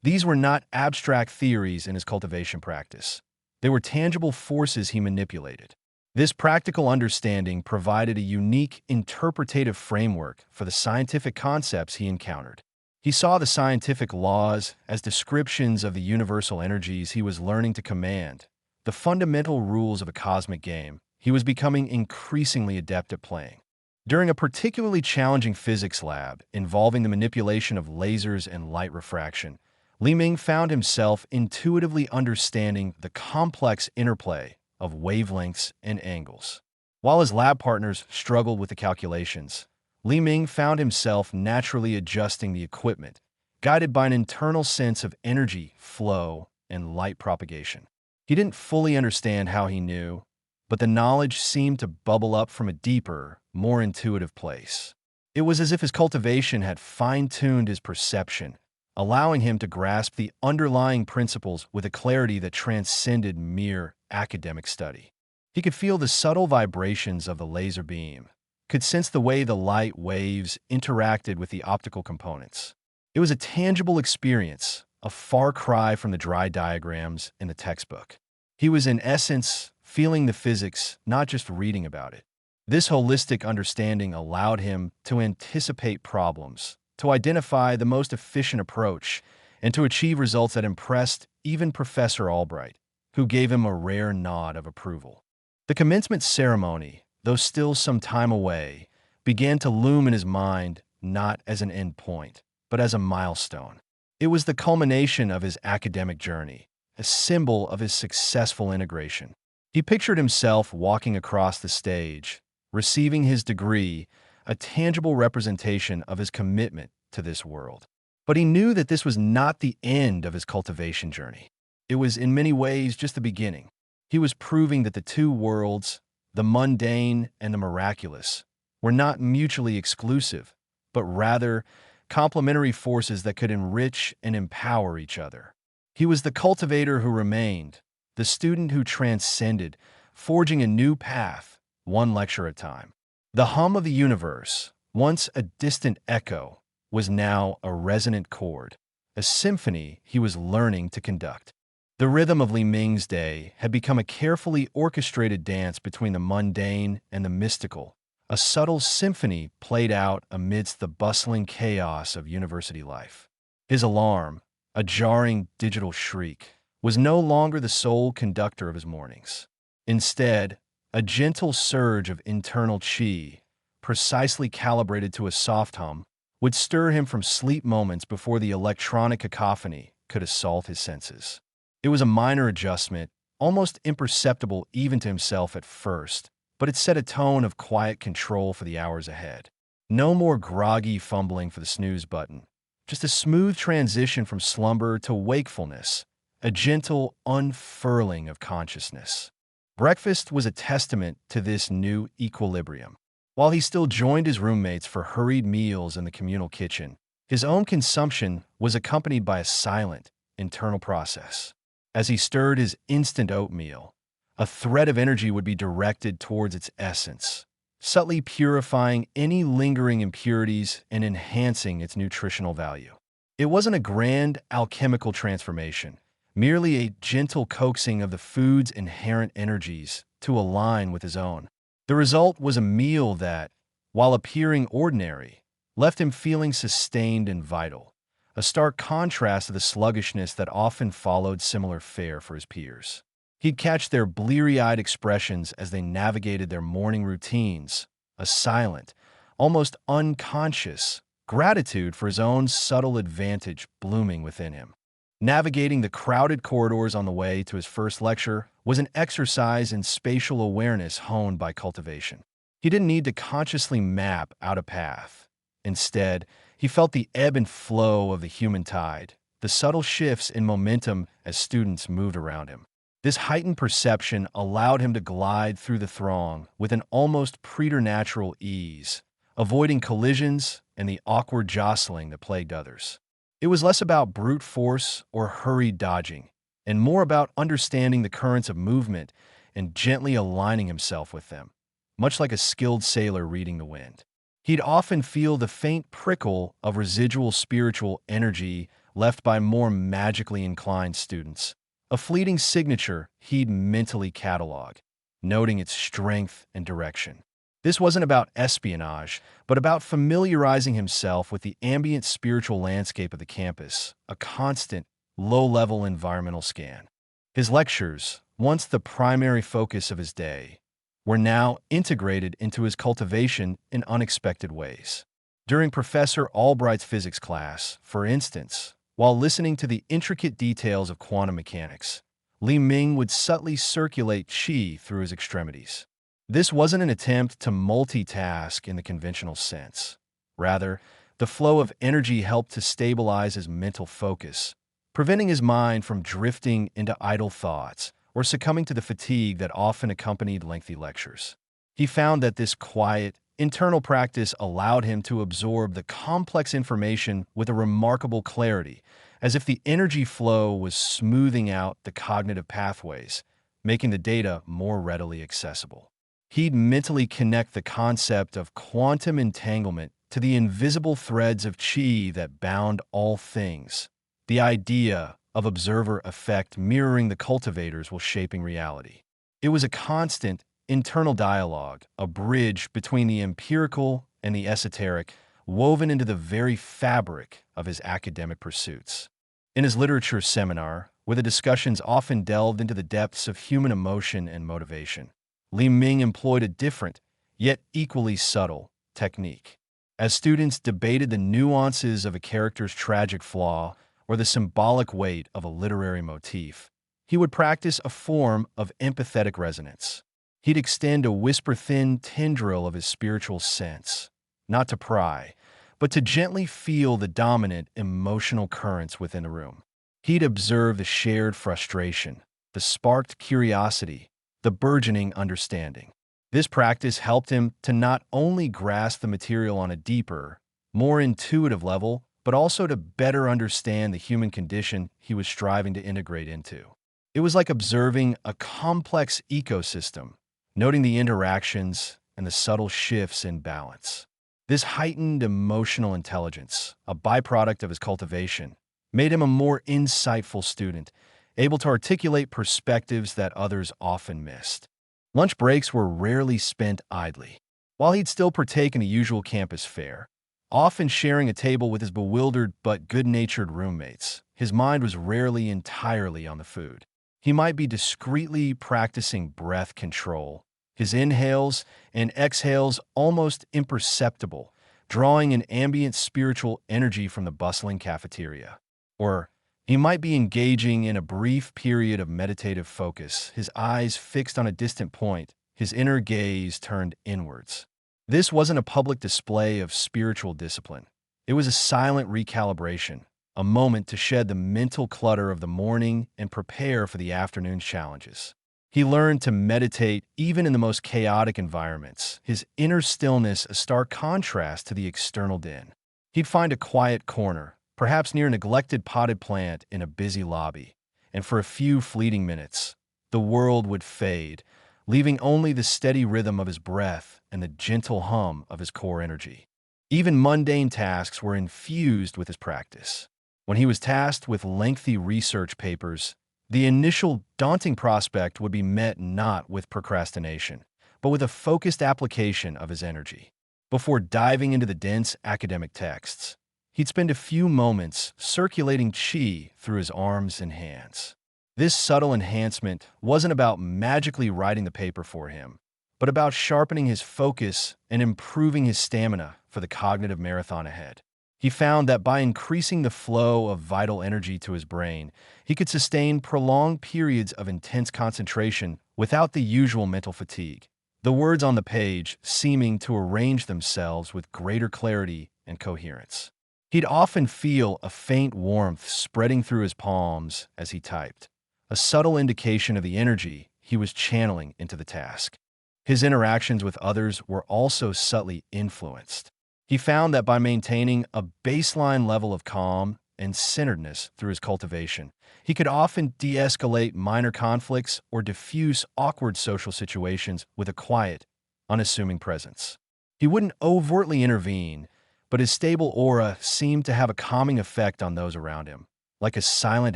These were not abstract theories in his cultivation practice. They were tangible forces he manipulated. This practical understanding provided a unique interpretative framework for the scientific concepts he encountered. He saw the scientific laws as descriptions of the universal energies he was learning to command, the fundamental rules of a cosmic game he was becoming increasingly adept at playing. During a particularly challenging physics lab involving the manipulation of lasers and light refraction, Li Ming found himself intuitively understanding the complex interplay of wavelengths and angles. While his lab partners struggled with the calculations, Li Ming found himself naturally adjusting the equipment, guided by an internal sense of energy, flow, and light propagation. He didn't fully understand how he knew, but the knowledge seemed to bubble up from a deeper, more intuitive place. It was as if his cultivation had fine-tuned his perception, allowing him to grasp the underlying principles with a clarity that transcended mere academic study. He could feel the subtle vibrations of the laser beam, could sense the way the light waves interacted with the optical components. It was a tangible experience, a far cry from the dry diagrams in the textbook. He was, in essence, feeling the physics, not just reading about it. This holistic understanding allowed him to anticipate problems, to identify the most efficient approach, and to achieve results that impressed even Professor Albright, who gave him a rare nod of approval. The commencement ceremony, though still some time away, began to loom in his mind not as an end point, but as a milestone. It was the culmination of his academic journey, a symbol of his successful integration. He pictured himself walking across the stage, receiving his degree, a tangible representation of his commitment to this world. But he knew that this was not the end of his cultivation journey. It was, in many ways, just the beginning. He was proving that the two worlds, the mundane and the miraculous, were not mutually exclusive, but rather complementary forces that could enrich and empower each other. He was the cultivator who remained, the student who transcended, forging a new path, one lecture at a time. The hum of the universe, once a distant echo, was now a resonant chord, a symphony he was learning to conduct. The rhythm of Li Ming's day had become a carefully orchestrated dance between the mundane and the mystical, a subtle symphony played out amidst the bustling chaos of university life. His alarm, a jarring digital shriek, was no longer the sole conductor of his mornings. Instead, a gentle surge of internal qi, precisely calibrated to a soft hum, would stir him from sleep moments before the electronic cacophony could assault his senses. It was a minor adjustment, almost imperceptible even to himself at first, but it set a tone of quiet control for the hours ahead. No more groggy fumbling for the snooze button, just a smooth transition from slumber to wakefulness, a gentle unfurling of consciousness. Breakfast was a testament to this new equilibrium. While he still joined his roommates for hurried meals in the communal kitchen, his own consumption was accompanied by a silent, internal process. As he stirred his instant oatmeal, a thread of energy would be directed towards its essence, subtly purifying any lingering impurities and enhancing its nutritional value. It wasn't a grand alchemical transformation, merely a gentle coaxing of the food's inherent energies to align with his own. The result was a meal that, while appearing ordinary, left him feeling sustained and vital, a stark contrast to the sluggishness that often followed similar fare for his peers. He'd catch their bleary-eyed expressions as they navigated their morning routines, a silent, almost unconscious gratitude for his own subtle advantage blooming within him. Navigating the crowded corridors on the way to his first lecture was an exercise in spatial awareness honed by cultivation. He didn't need to consciously map out a path. Instead, he felt the ebb and flow of the human tide, the subtle shifts in momentum as students moved around him. This heightened perception allowed him to glide through the throng with an almost preternatural ease, avoiding collisions and the awkward jostling that plagued others. It was less about brute force or hurried dodging, and more about understanding the currents of movement and gently aligning himself with them, much like a skilled sailor reading the wind. He'd often feel the faint prickle of residual spiritual energy left by more magically inclined students, a fleeting signature he'd mentally catalog, noting its strength and direction. This wasn't about espionage, but about familiarizing himself with the ambient spiritual landscape of the campus, a constant, low-level environmental scan. His lectures, once the primary focus of his day, were now integrated into his cultivation in unexpected ways. During Professor Albright's physics class, for instance, while listening to the intricate details of quantum mechanics, Li Ming would subtly circulate qi through his extremities. This wasn't an attempt to multitask in the conventional sense. Rather, the flow of energy helped to stabilize his mental focus, preventing his mind from drifting into idle thoughts or succumbing to the fatigue that often accompanied lengthy lectures. He found that this quiet, internal practice allowed him to absorb the complex information with a remarkable clarity, as if the energy flow was smoothing out the cognitive pathways, making the data more readily accessible. He'd mentally connect the concept of quantum entanglement to the invisible threads of qi that bound all things, the idea of observer effect mirroring the cultivators while shaping reality. It was a constant, internal dialogue, a bridge between the empirical and the esoteric, woven into the very fabric of his academic pursuits. In his literature seminar, where the discussions often delved into the depths of human emotion and motivation, Li Ming employed a different, yet equally subtle, technique. As students debated the nuances of a character's tragic flaw or the symbolic weight of a literary motif, he would practice a form of empathetic resonance. He'd extend a whisper-thin tendril of his spiritual sense, not to pry, but to gently feel the dominant emotional currents within the room. He'd observe the shared frustration, the sparked curiosity, the burgeoning understanding. This practice helped him to not only grasp the material on a deeper, more intuitive level, but also to better understand the human condition he was striving to integrate into. It was like observing a complex ecosystem, noting the interactions and the subtle shifts in balance. This heightened emotional intelligence, a byproduct of his cultivation, made him a more insightful student, able to articulate perspectives that others often missed. Lunch breaks were rarely spent idly. While he'd still partake in the usual campus fare, often sharing a table with his bewildered but good-natured roommates, his mind was rarely entirely on the food. He might be discreetly practicing breath control, his inhales and exhales almost imperceptible, drawing an ambient spiritual energy from the bustling cafeteria. Or he might be engaging in a brief period of meditative focus, his eyes fixed on a distant point, his inner gaze turned inwards. This wasn't a public display of spiritual discipline. It was a silent recalibration, a moment to shed the mental clutter of the morning and prepare for the afternoon's challenges. He learned to meditate even in the most chaotic environments, his inner stillness a stark contrast to the external din. He'd find a quiet corner, perhaps near a neglected potted plant in a busy lobby, and for a few fleeting minutes, the world would fade, leaving only the steady rhythm of his breath and the gentle hum of his core energy. Even mundane tasks were infused with his practice. When he was tasked with lengthy research papers, the initial daunting prospect would be met not with procrastination, but with a focused application of his energy. Before diving into the dense academic texts, he'd spend a few moments circulating qi through his arms and hands. This subtle enhancement wasn't about magically writing the paper for him, but about sharpening his focus and improving his stamina for the cognitive marathon ahead. He found that by increasing the flow of vital energy to his brain, he could sustain prolonged periods of intense concentration without the usual mental fatigue, the words on the page seeming to arrange themselves with greater clarity and coherence. He'd often feel a faint warmth spreading through his palms as he typed, a subtle indication of the energy he was channeling into the task. His interactions with others were also subtly influenced. He found that by maintaining a baseline level of calm and centeredness through his cultivation, he could often de-escalate minor conflicts or diffuse awkward social situations with a quiet, unassuming presence. He wouldn't overtly intervene, but his stable aura seemed to have a calming effect on those around him, like a silent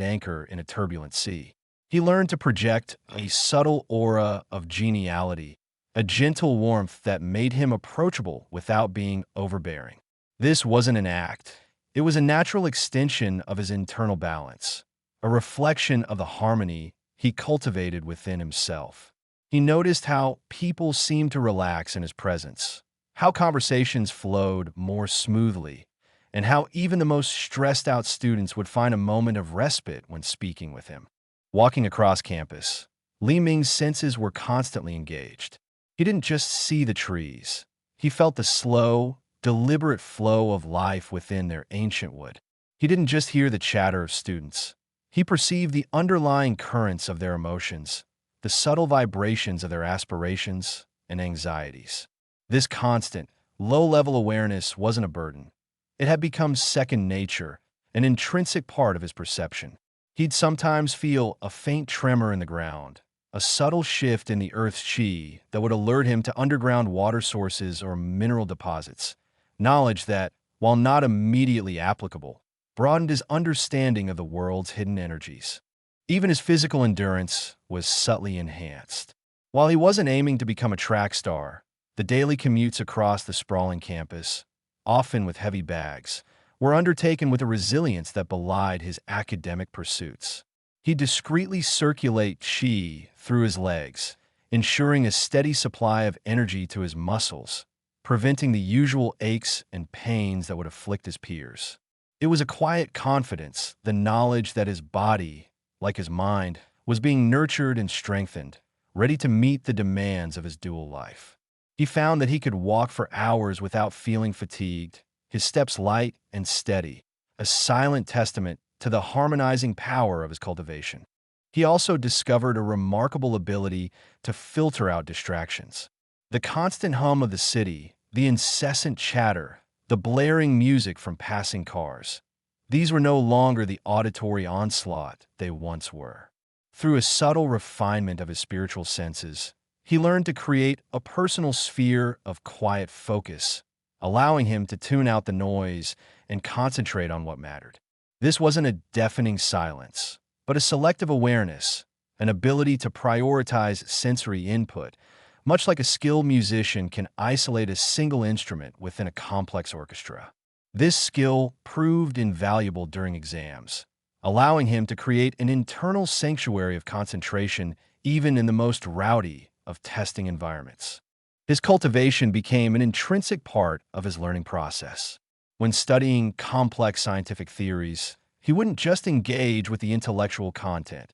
anchor in a turbulent sea. He learned to project a subtle aura of geniality, a gentle warmth that made him approachable without being overbearing. This wasn't an act. It was a natural extension of his internal balance, a reflection of the harmony he cultivated within himself. He noticed how people seemed to relax in his presence, how conversations flowed more smoothly, and how even the most stressed-out students would find a moment of respite when speaking with him. Walking across campus, Li Ming's senses were constantly engaged. He didn't just see the trees. He felt the slow, deliberate flow of life within their ancient wood. He didn't just hear the chatter of students. He perceived the underlying currents of their emotions, the subtle vibrations of their aspirations and anxieties. This constant, low-level awareness wasn't a burden. It had become second nature, an intrinsic part of his perception. He'd sometimes feel a faint tremor in the ground, a subtle shift in the Earth's qi that would alert him to underground water sources or mineral deposits, knowledge that, while not immediately applicable, broadened his understanding of the world's hidden energies. Even his physical endurance was subtly enhanced. While he wasn't aiming to become a track star, the daily commutes across the sprawling campus, often with heavy bags, were undertaken with a resilience that belied his academic pursuits. He discreetly circulate qi through his legs, ensuring a steady supply of energy to his muscles, preventing the usual aches and pains that would afflict his peers. It was a quiet confidence, the knowledge that his body, like his mind, was being nurtured and strengthened, ready to meet the demands of his dual life. He found that he could walk for hours without feeling fatigued, his steps light and steady, a silent testament to the harmonizing power of his cultivation. He also discovered a remarkable ability to filter out distractions. The constant hum of the city, the incessant chatter, the blaring music from passing cars. These were no longer the auditory onslaught they once were. Through a subtle refinement of his spiritual senses, he learned to create a personal sphere of quiet focus, allowing him to tune out the noise and concentrate on what mattered. This wasn't a deafening silence, but a selective awareness, an ability to prioritize sensory input, much like a skilled musician can isolate a single instrument within a complex orchestra. This skill proved invaluable during exams, allowing him to create an internal sanctuary of concentration even in the most rowdy of testing environments. His cultivation became an intrinsic part of his learning process. When studying complex scientific theories, he wouldn't just engage with the intellectual content.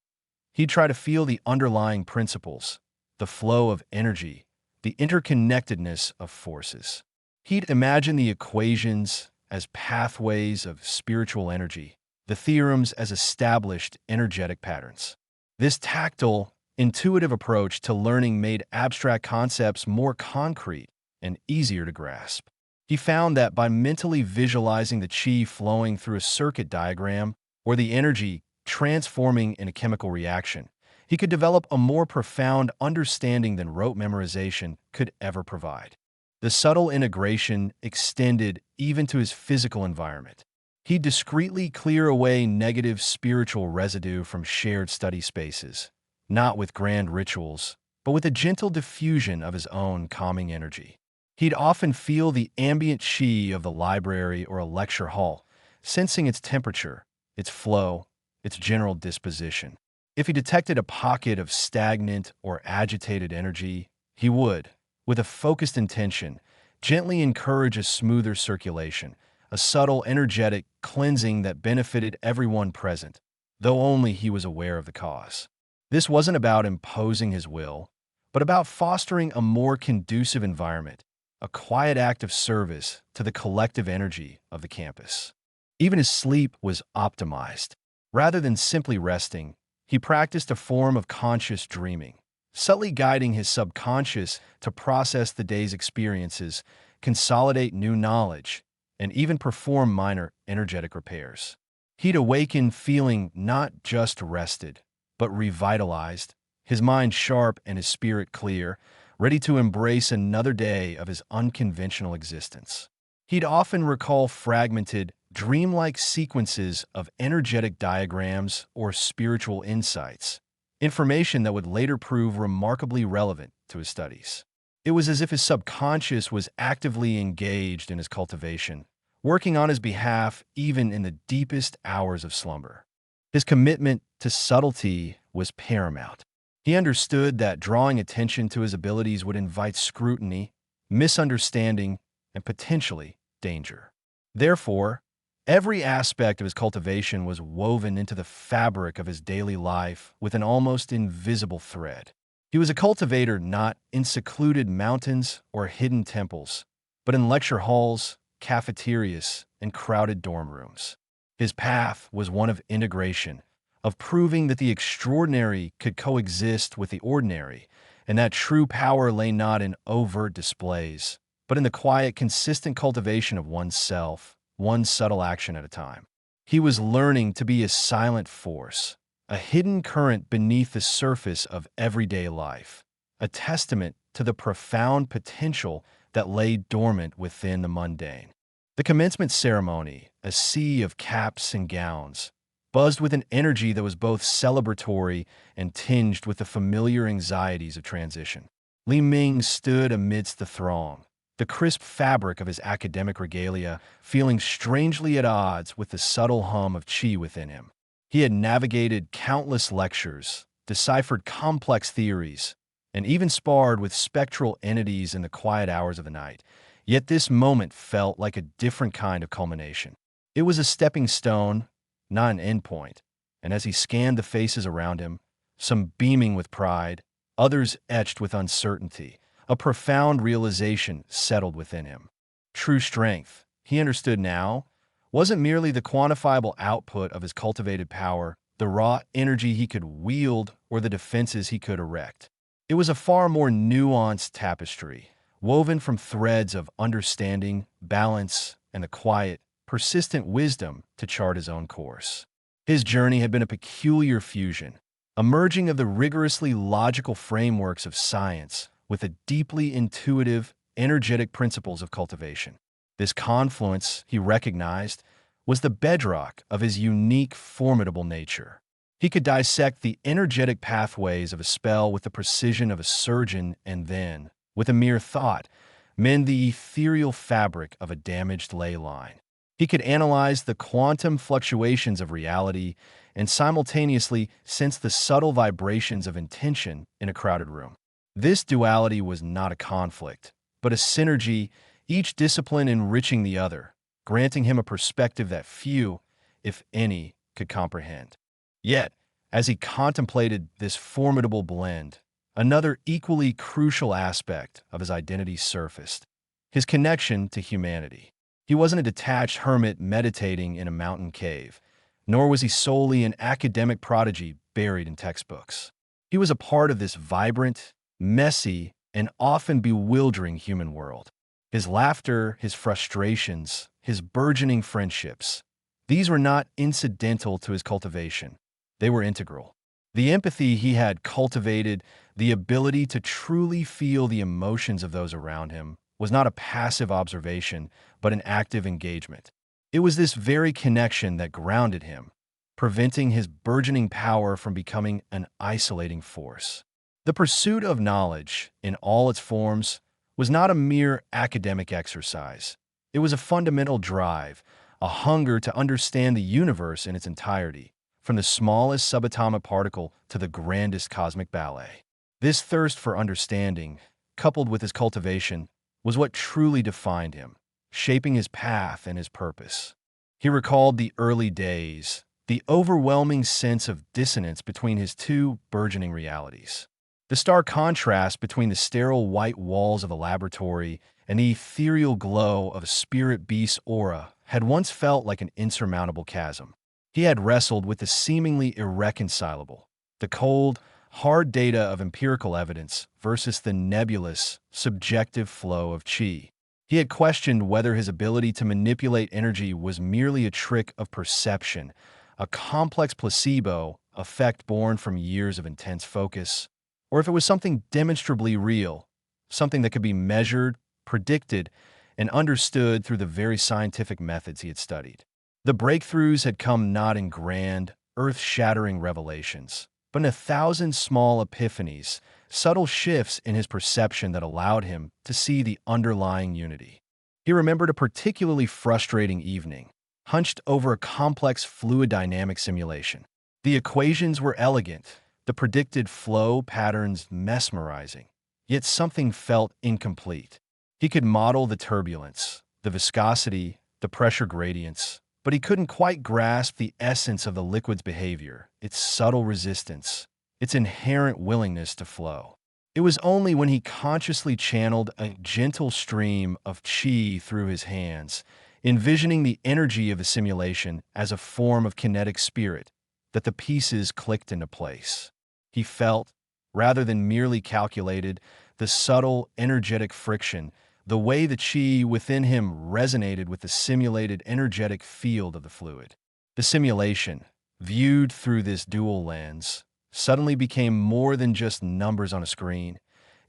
He'd try to feel the underlying principles, the flow of energy, the interconnectedness of forces. He'd imagine the equations as pathways of spiritual energy, the theorems as established energetic patterns. This tactile, intuitive approach to learning made abstract concepts more concrete and easier to grasp. He found that by mentally visualizing the qi flowing through a circuit diagram or the energy transforming in a chemical reaction, he could develop a more profound understanding than rote memorization could ever provide. The subtle integration extended even to his physical environment. He'd discreetly clear away negative spiritual residue from shared study spaces, not with grand rituals, but with a gentle diffusion of his own calming energy. He'd often feel the ambient chi of the library or a lecture hall, sensing its temperature, its flow, its general disposition. If he detected a pocket of stagnant or agitated energy, he would, with a focused intention, gently encourage a smoother circulation, a subtle, energetic cleansing that benefited everyone present, though only he was aware of the cause. This wasn't about imposing his will, but about fostering a more conducive environment, a quiet act of service to the collective energy of the campus. Even his sleep was optimized. Rather than simply resting, he practiced a form of conscious dreaming, subtly guiding his subconscious to process the day's experiences, consolidate new knowledge, and even perform minor energetic repairs. He'd awaken feeling not just rested, but revitalized, his mind sharp and his spirit clear, ready to embrace another day of his unconventional existence. He'd often recall fragmented, dreamlike sequences of energetic diagrams or spiritual insights, information that would later prove remarkably relevant to his studies. It was as if his subconscious was actively engaged in his cultivation, working on his behalf even in the deepest hours of slumber. His commitment to subtlety was paramount. He understood that drawing attention to his abilities would invite scrutiny, misunderstanding, and potentially danger. Therefore, every aspect of his cultivation was woven into the fabric of his daily life with an almost invisible thread. He was a cultivator not in secluded mountains or hidden temples, but in lecture halls, cafeterias, and crowded dorm rooms. His path was one of integration, of proving that the extraordinary could coexist with the ordinary, and that true power lay not in overt displays, but in the quiet, consistent cultivation of oneself, one subtle action at a time. He was learning to be a silent force, a hidden current beneath the surface of everyday life, a testament to the profound potential that lay dormant within the mundane. The commencement ceremony, a sea of caps and gowns, buzzed with an energy that was both celebratory and tinged with the familiar anxieties of transition. Li Ming stood amidst the throng, the crisp fabric of his academic regalia feeling strangely at odds with the subtle hum of qi within him. He had navigated countless lectures, deciphered complex theories, and even sparred with spectral entities in the quiet hours of the night. Yet this moment felt like a different kind of culmination. It was a stepping stone, not an endpoint, and as he scanned the faces around him, some beaming with pride, others etched with uncertainty, a profound realization settled within him. True strength, he understood now, wasn't merely the quantifiable output of his cultivated power, the raw energy he could wield, or the defenses he could erect. It was a far more nuanced tapestry, woven from threads of understanding, balance, and the quiet, persistent wisdom to chart his own course. His journey had been a peculiar fusion, a merging of the rigorously logical frameworks of science with the deeply intuitive, energetic principles of cultivation. This confluence, he recognized, was the bedrock of his unique, formidable nature. He could dissect the energetic pathways of a spell with the precision of a surgeon and then, with a mere thought, mend the ethereal fabric of a damaged ley line. He could analyze the quantum fluctuations of reality and simultaneously sense the subtle vibrations of intention in a crowded room. This duality was not a conflict, but a synergy, each discipline enriching the other, granting him a perspective that few, if any, could comprehend. Yet, as he contemplated this formidable blend, another equally crucial aspect of his identity surfaced: his connection to humanity. He wasn't a detached hermit meditating in a mountain cave, nor was he solely an academic prodigy buried in textbooks. He was a part of this vibrant, messy, and often bewildering human world. His laughter, his frustrations, his burgeoning friendships, these were not incidental to his cultivation. They were integral. The empathy he had cultivated, the ability to truly feel the emotions of those around him, was not a passive observation, but an active engagement. It was this very connection that grounded him, preventing his burgeoning power from becoming an isolating force. The pursuit of knowledge, in all its forms, was not a mere academic exercise. It was a fundamental drive, a hunger to understand the universe in its entirety, from the smallest subatomic particle to the grandest cosmic ballet. This thirst for understanding, coupled with his cultivation, was what truly defined him, shaping his path and his purpose. He recalled the early days, the overwhelming sense of dissonance between his two burgeoning realities. The stark contrast between the sterile white walls of the laboratory and the ethereal glow of a spirit beast's aura had once felt like an insurmountable chasm. He had wrestled with the seemingly irreconcilable, the cold, hard data of empirical evidence versus the nebulous, subjective flow of qi. He had questioned whether his ability to manipulate energy was merely a trick of perception, a complex placebo effect born from years of intense focus, or if it was something demonstrably real, something that could be measured, predicted, and understood through the very scientific methods he had studied. The breakthroughs had come not in grand, earth-shattering revelations, but in 1,000 small epiphanies, subtle shifts in his perception that allowed him to see the underlying unity. He remembered a particularly frustrating evening, hunched over a complex fluid dynamic simulation. The equations were elegant, the predicted flow patterns mesmerizing, yet something felt incomplete. He could model the turbulence, the viscosity, the pressure gradients, but he couldn't quite grasp the essence of the liquid's behavior, its subtle resistance, its inherent willingness to flow. It was only when he consciously channeled a gentle stream of qi through his hands, envisioning the energy of the simulation as a form of kinetic spirit, that the pieces clicked into place. He felt, rather than merely calculated, the subtle, energetic friction, the way the qi within him resonated with the simulated energetic field of the fluid. The simulation, viewed through this dual lens, suddenly became more than just numbers on a screen.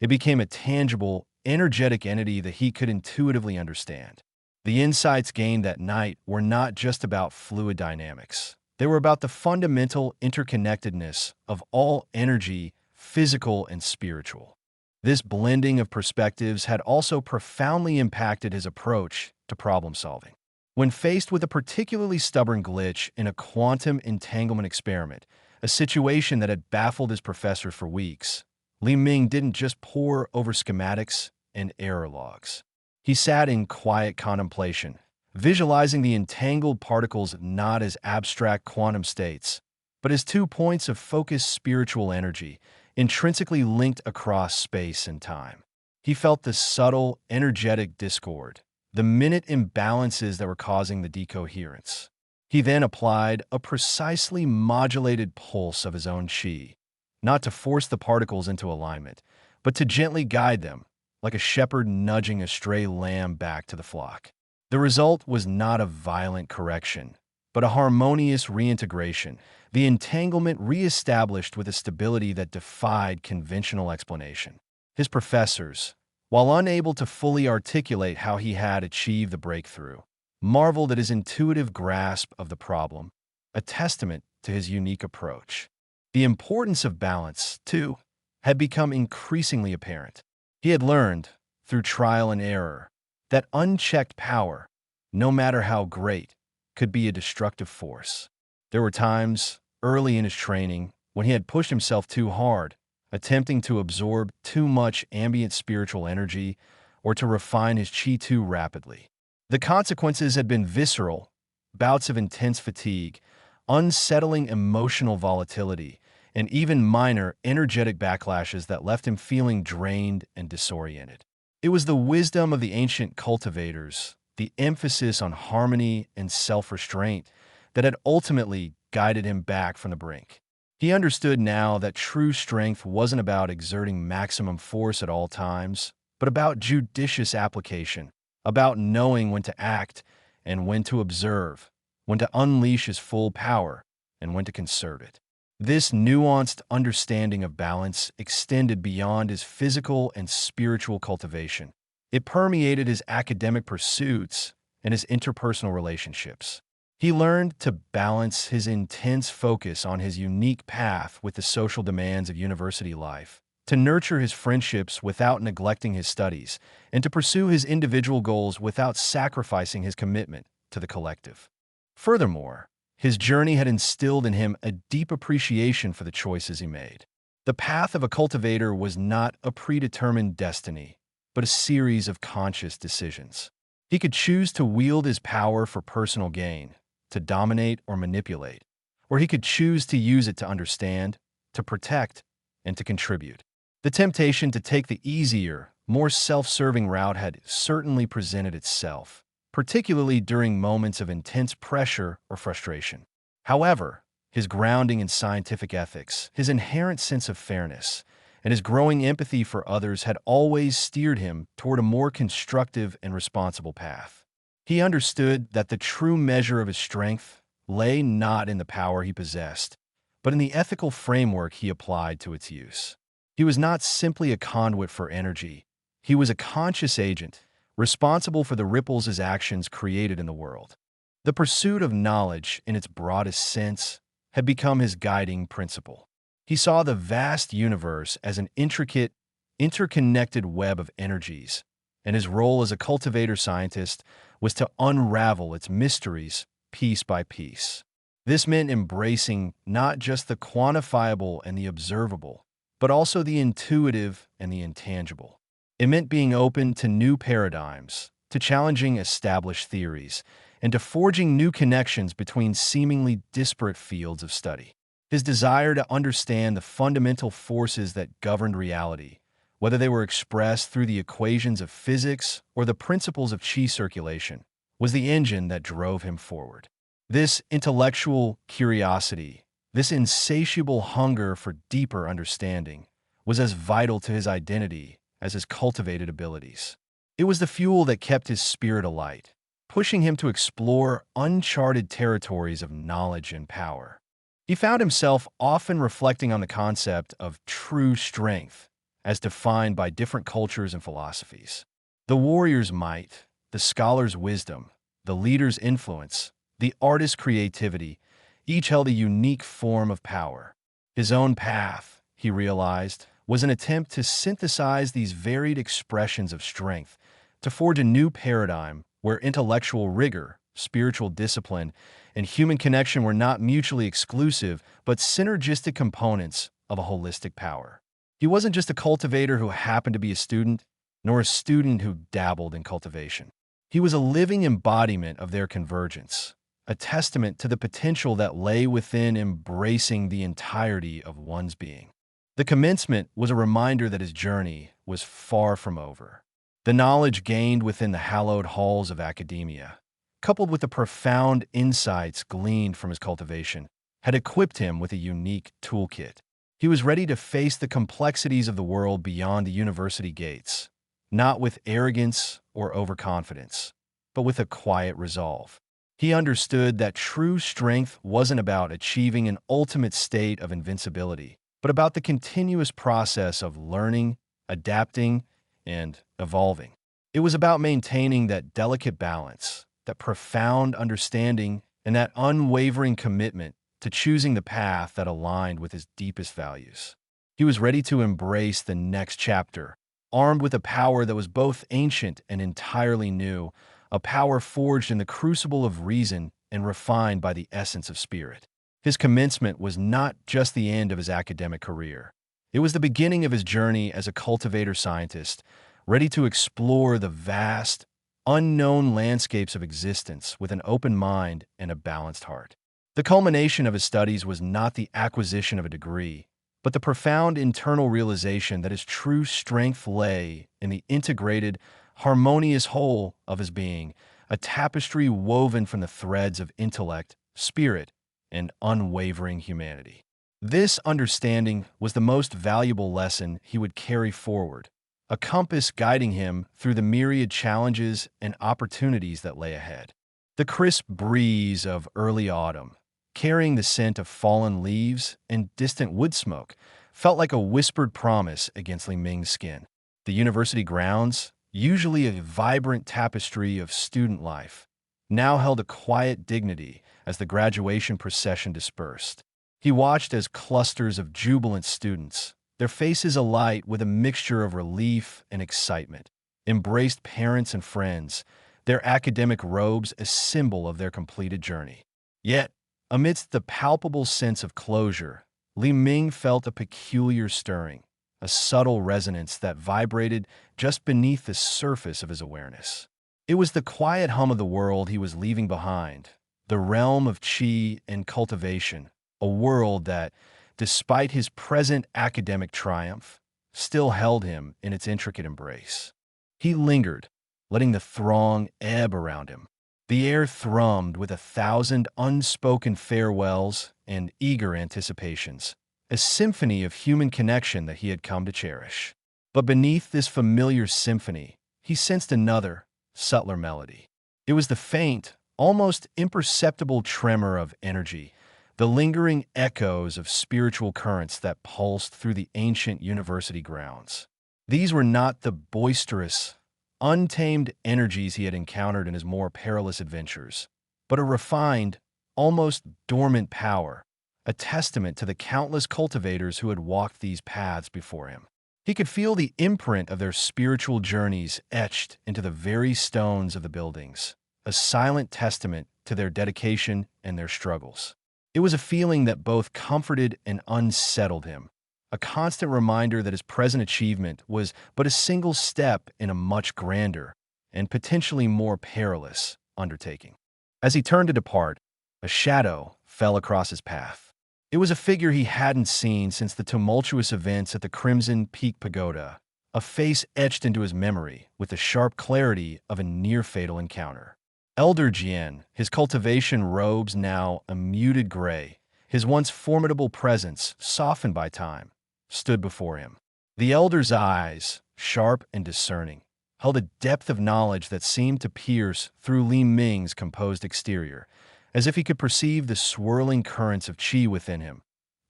It became a tangible, energetic entity that he could intuitively understand. The insights gained that night were not just about fluid dynamics. They were about the fundamental interconnectedness of all energy, physical and spiritual. This blending of perspectives had also profoundly impacted his approach to problem solving. When faced with a particularly stubborn glitch in a quantum entanglement experiment, a situation that had baffled his professor for weeks, Li Ming didn't just pore over schematics and error logs. He sat in quiet contemplation, visualizing the entangled particles not as abstract quantum states, but as 2 points of focused spiritual energy, intrinsically linked across space and time. He felt the subtle, energetic discord, the minute imbalances that were causing the decoherence. He then applied a precisely modulated pulse of his own qi, not to force the particles into alignment, but to gently guide them, like a shepherd nudging a stray lamb back to the flock. The result was not a violent correction, but a harmonious reintegration, the entanglement reestablished with a stability that defied conventional explanation. His professors, while unable to fully articulate how he had achieved the breakthrough, marveled at his intuitive grasp of the problem, a testament to his unique approach. The importance of balance, too, had become increasingly apparent. He had learned, through trial and error, that unchecked power, no matter how great, could be a destructive force. There were times, early in his training, when he had pushed himself too hard, attempting to absorb too much ambient spiritual energy or to refine his qi too rapidly. The consequences had been visceral, bouts of intense fatigue, unsettling emotional volatility, and even minor energetic backlashes that left him feeling drained and disoriented. It was the wisdom of the ancient cultivators, the emphasis on harmony and self-restraint, that had ultimately guided him back from the brink. He understood now that true strength wasn't about exerting maximum force at all times, but about judicious application, about knowing when to act and when to observe, when to unleash his full power and when to conserve it. This nuanced understanding of balance extended beyond his physical and spiritual cultivation. It permeated his academic pursuits and his interpersonal relationships. He learned to balance his intense focus on his unique path with the social demands of university life, to nurture his friendships without neglecting his studies, and to pursue his individual goals without sacrificing his commitment to the collective. Furthermore, his journey had instilled in him a deep appreciation for the choices he made. The path of a cultivator was not a predetermined destiny, but a series of conscious decisions. He could choose to wield his power for personal gain, to dominate or manipulate, or he could choose to use it to understand, to protect, and to contribute. The temptation to take the easier, more self-serving route had certainly presented itself, particularly during moments of intense pressure or frustration. However, his grounding in scientific ethics, his inherent sense of fairness, and his growing empathy for others had always steered him toward a more constructive and responsible path. He understood that the true measure of his strength lay not in the power he possessed, but in the ethical framework he applied to its use. He was not simply a conduit for energy. He was a conscious agent, responsible for the ripples his actions created in the world. The pursuit of knowledge, in its broadest sense, had become his guiding principle. He saw the vast universe as an intricate, interconnected web of energies, and his role as a cultivator scientist was to unravel its mysteries piece by piece. This meant embracing not just the quantifiable and the observable, but also the intuitive and the intangible. It meant being open to new paradigms, to challenging established theories, and to forging new connections between seemingly disparate fields of study. His desire to understand the fundamental forces that governed reality, whether they were expressed through the equations of physics or the principles of chi circulation, was the engine that drove him forward. This intellectual curiosity, this insatiable hunger for deeper understanding, was as vital to his identity as his cultivated abilities. It was the fuel that kept his spirit alight, pushing him to explore uncharted territories of knowledge and power. He found himself often reflecting on the concept of true strength as defined by different cultures and philosophies. The warrior's might, the scholar's wisdom, the leader's influence, the artist's creativity, each held a unique form of power. His own path, he realized, was an attempt to synthesize these varied expressions of strength, to forge a new paradigm where intellectual rigor, spiritual discipline, and human connection were not mutually exclusive, but synergistic components of a holistic power. He wasn't just a cultivator who happened to be a student, nor a student who dabbled in cultivation. He was a living embodiment of their convergence, a testament to the potential that lay within embracing the entirety of one's being. The commencement was a reminder that his journey was far from over. The knowledge gained within the hallowed halls of academia, coupled with the profound insights gleaned from his cultivation, had equipped him with a unique toolkit. He was ready to face the complexities of the world beyond the university gates, not with arrogance or overconfidence, but with a quiet resolve. He understood that true strength wasn't about achieving an ultimate state of invincibility, but about the continuous process of learning, adapting, and evolving. It was about maintaining that delicate balance, that profound understanding, and that unwavering commitment to choosing the path that aligned with his deepest values. He was ready to embrace the next chapter, armed with a power that was both ancient and entirely new, a power forged in the crucible of reason and refined by the essence of spirit. His commencement was not just the end of his academic career. It was the beginning of his journey as a cultivator scientist, ready to explore the vast, unknown landscapes of existence with an open mind and a balanced heart. The culmination of his studies was not the acquisition of a degree, but the profound internal realization that his true strength lay in the integrated, harmonious whole of his being, a tapestry woven from the threads of intellect, spirit, and unwavering humanity. This understanding was the most valuable lesson he would carry forward, a compass guiding him through the myriad challenges and opportunities that lay ahead. The crisp breeze of early autumn, carrying the scent of fallen leaves and distant wood smoke, felt like a whispered promise against Li Ming's skin. The university grounds, usually a vibrant tapestry of student life, now held a quiet dignity as the graduation procession dispersed. He watched as clusters of jubilant students, their faces alight with a mixture of relief and excitement, embraced parents and friends, their academic robes a symbol of their completed journey. Yet, amidst the palpable sense of closure, Li Ming felt a peculiar stirring, a subtle resonance that vibrated just beneath the surface of his awareness. It was the quiet hum of the world he was leaving behind, the realm of qi and cultivation, a world that, despite his present academic triumph, still held him in its intricate embrace. He lingered, letting the throng ebb around him. The air thrummed with 1,000 unspoken farewells and eager anticipations, a symphony of human connection that he had come to cherish. But beneath this familiar symphony, he sensed another, subtler melody. It was the faint, almost imperceptible tremor of energy, the lingering echoes of spiritual currents that pulsed through the ancient university grounds. These were not the boisterous, untamed energies he had encountered in his more perilous adventures, but a refined, almost dormant power, a testament to the countless cultivators who had walked these paths before him. He could feel the imprint of their spiritual journeys etched into the very stones of the buildings, a silent testament to their dedication and their struggles. It was a feeling that both comforted and unsettled him, a constant reminder that his present achievement was but a single step in a much grander and potentially more perilous undertaking. As he turned to depart, a shadow fell across his path. It was a figure he hadn't seen since the tumultuous events at the Crimson Peak Pagoda, a face etched into his memory with the sharp clarity of a near-fatal encounter. Elder Jian, his cultivation robes now a muted gray, his once formidable presence softened by time, stood before him. The elder's eyes, sharp and discerning, held a depth of knowledge that seemed to pierce through Li Ming's composed exterior, as if he could perceive the swirling currents of qi within him,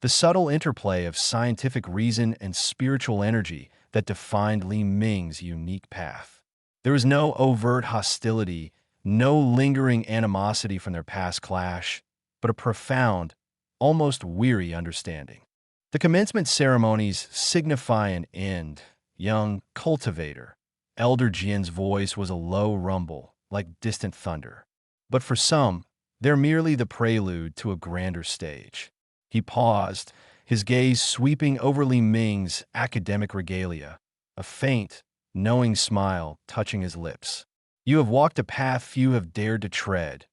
the subtle interplay of scientific reason and spiritual energy that defined Li Ming's unique path. There was no overt hostility, no lingering animosity from their past clash, but a profound, almost weary understanding. The commencement ceremonies signify an end. Young cultivator. Elder Jian's voice was a low rumble, like distant thunder. But for some, they're merely the prelude to a grander stage. He paused, his gaze sweeping over Li Ming's academic regalia, a faint, knowing smile touching his lips. You have walked a path few have dared to tread,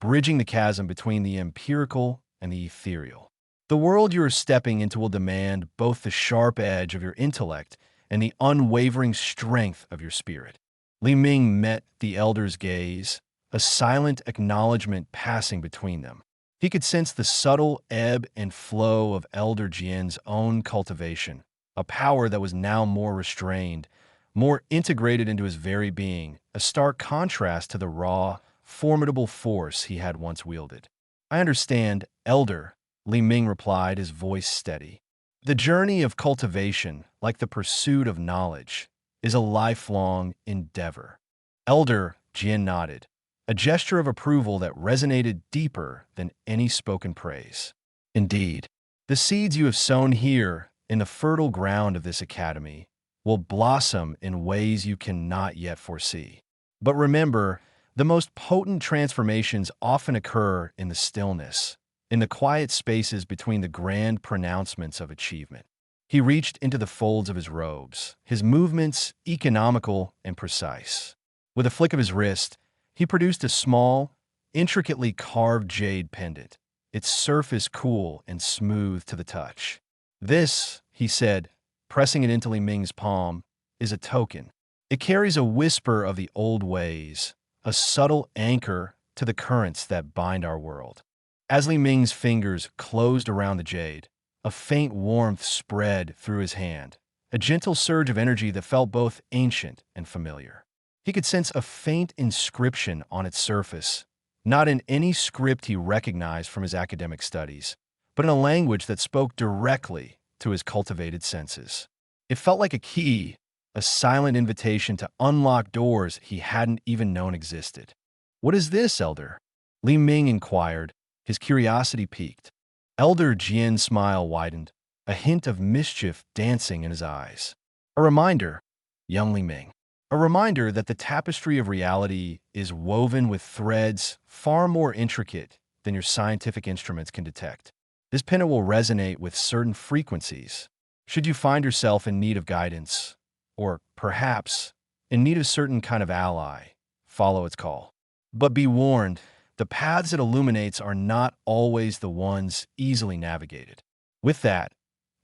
bridging the chasm between the empirical and the ethereal. The world you are stepping into will demand both the sharp edge of your intellect and the unwavering strength of your spirit. Li Ming met the elder's gaze, a silent acknowledgement passing between them. He could sense the subtle ebb and flow of Elder Jian's own cultivation, a power that was now more restrained, more integrated into his very being, a stark contrast to the raw, formidable force he had once wielded. I understand, Elder, Li Ming replied, his voice steady. The journey of cultivation, like the pursuit of knowledge, is a lifelong endeavor. Elder Jian nodded, a gesture of approval that resonated deeper than any spoken praise. Indeed, the seeds you have sown here in the fertile ground of this academy will blossom in ways you cannot yet foresee. But remember, the most potent transformations often occur in the stillness, in the quiet spaces between the grand pronouncements of achievement. He reached into the folds of his robes, his movements economical and precise. With a flick of his wrist, he produced a small, intricately carved jade pendant, its surface cool and smooth to the touch. This, he said, pressing it into Li Ming's palm, is a token. It carries a whisper of the old ways, a subtle anchor to the currents that bind our world. As Li Ming's fingers closed around the jade, a faint warmth spread through his hand, a gentle surge of energy that felt both ancient and familiar. He could sense a faint inscription on its surface, not in any script he recognized from his academic studies, but in a language that spoke directly to his cultivated senses. It felt like a key, a silent invitation to unlock doors he hadn't even known existed. "What is this, Elder?" Li Ming inquired, his curiosity piqued. Elder Jian's smile widened, a hint of mischief dancing in his eyes. "A reminder, young Li Ming. A reminder that the tapestry of reality is woven with threads far more intricate than your scientific instruments can detect. This pennant will resonate with certain frequencies. Should you find yourself in need of guidance, or perhaps in need of a certain kind of ally, follow its call. But be warned, the paths it illuminates are not always the ones easily navigated." With that,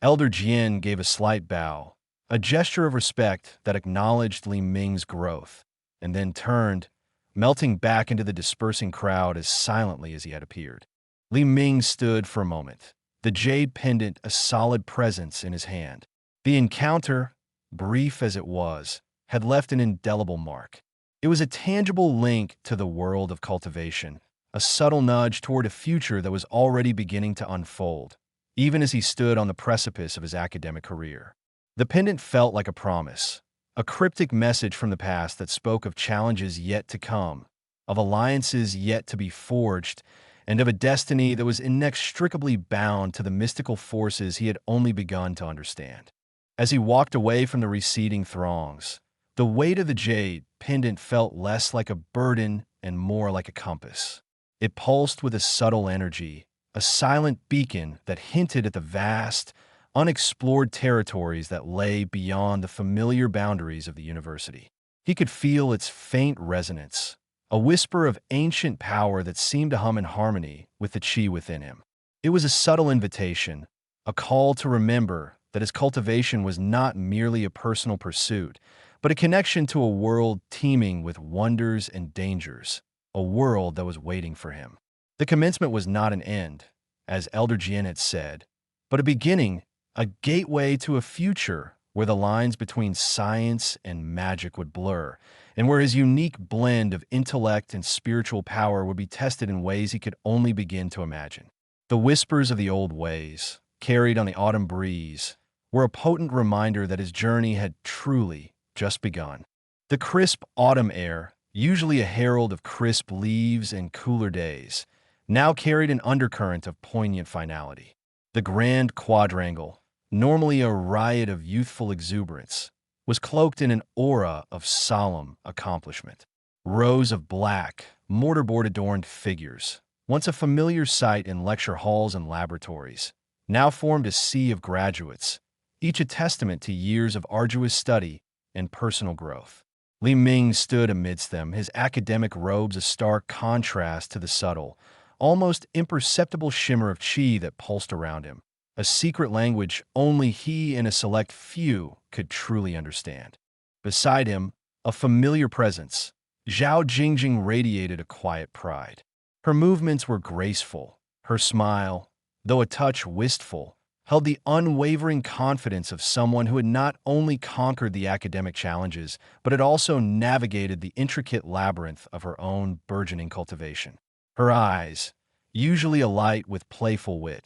Elder Jian gave a slight bow, a gesture of respect that acknowledged Li Ming's growth, and then turned, melting back into the dispersing crowd as silently as he had appeared. Li Ming stood for a moment, the jade pendant a solid presence in his hand. The encounter, brief as it was, had left an indelible mark. It was a tangible link to the world of cultivation, a subtle nudge toward a future that was already beginning to unfold, even as he stood on the precipice of his academic career. The pendant felt like a promise, a cryptic message from the past that spoke of challenges yet to come, of alliances yet to be forged, and of a destiny that was inextricably bound to the mystical forces he had only begun to understand. As he walked away from the receding throngs, the weight of the jade pendant felt less like a burden and more like a compass. It pulsed with a subtle energy, a silent beacon that hinted at the vast, unexplored territories that lay beyond the familiar boundaries of the university. He could feel its faint resonance, a whisper of ancient power that seemed to hum in harmony with the chi within him. It was a subtle invitation, a call to remember that his cultivation was not merely a personal pursuit, but a connection to a world teeming with wonders and dangers, a world that was waiting for him. The commencement was not an end, as Elder Jian had said, but a beginning, a gateway to a future where the lines between science and magic would blur, and where his unique blend of intellect and spiritual power would be tested in ways he could only begin to imagine. The whispers of the old ways, carried on the autumn breeze, were a potent reminder that his journey had truly just begun. The crisp autumn air, usually a herald of crisp leaves and cooler days, now carried an undercurrent of poignant finality. The grand quadrangle, normally a riot of youthful exuberance, was cloaked in an aura of solemn accomplishment. Rows of black, mortarboard-adorned figures, once a familiar sight in lecture halls and laboratories, now formed a sea of graduates, each a testament to years of arduous study and personal growth. Li Ming stood amidst them, his academic robes a stark contrast to the subtle, almost imperceptible shimmer of qi that pulsed around him, a secret language only he and a select few could truly understand. Beside him, a familiar presence, Zhao Jingjing radiated a quiet pride. Her movements were graceful, her smile, though a touch wistful, held the unwavering confidence of someone who had not only conquered the academic challenges, but had also navigated the intricate labyrinth of her own burgeoning cultivation. Her eyes, usually alight with playful wit,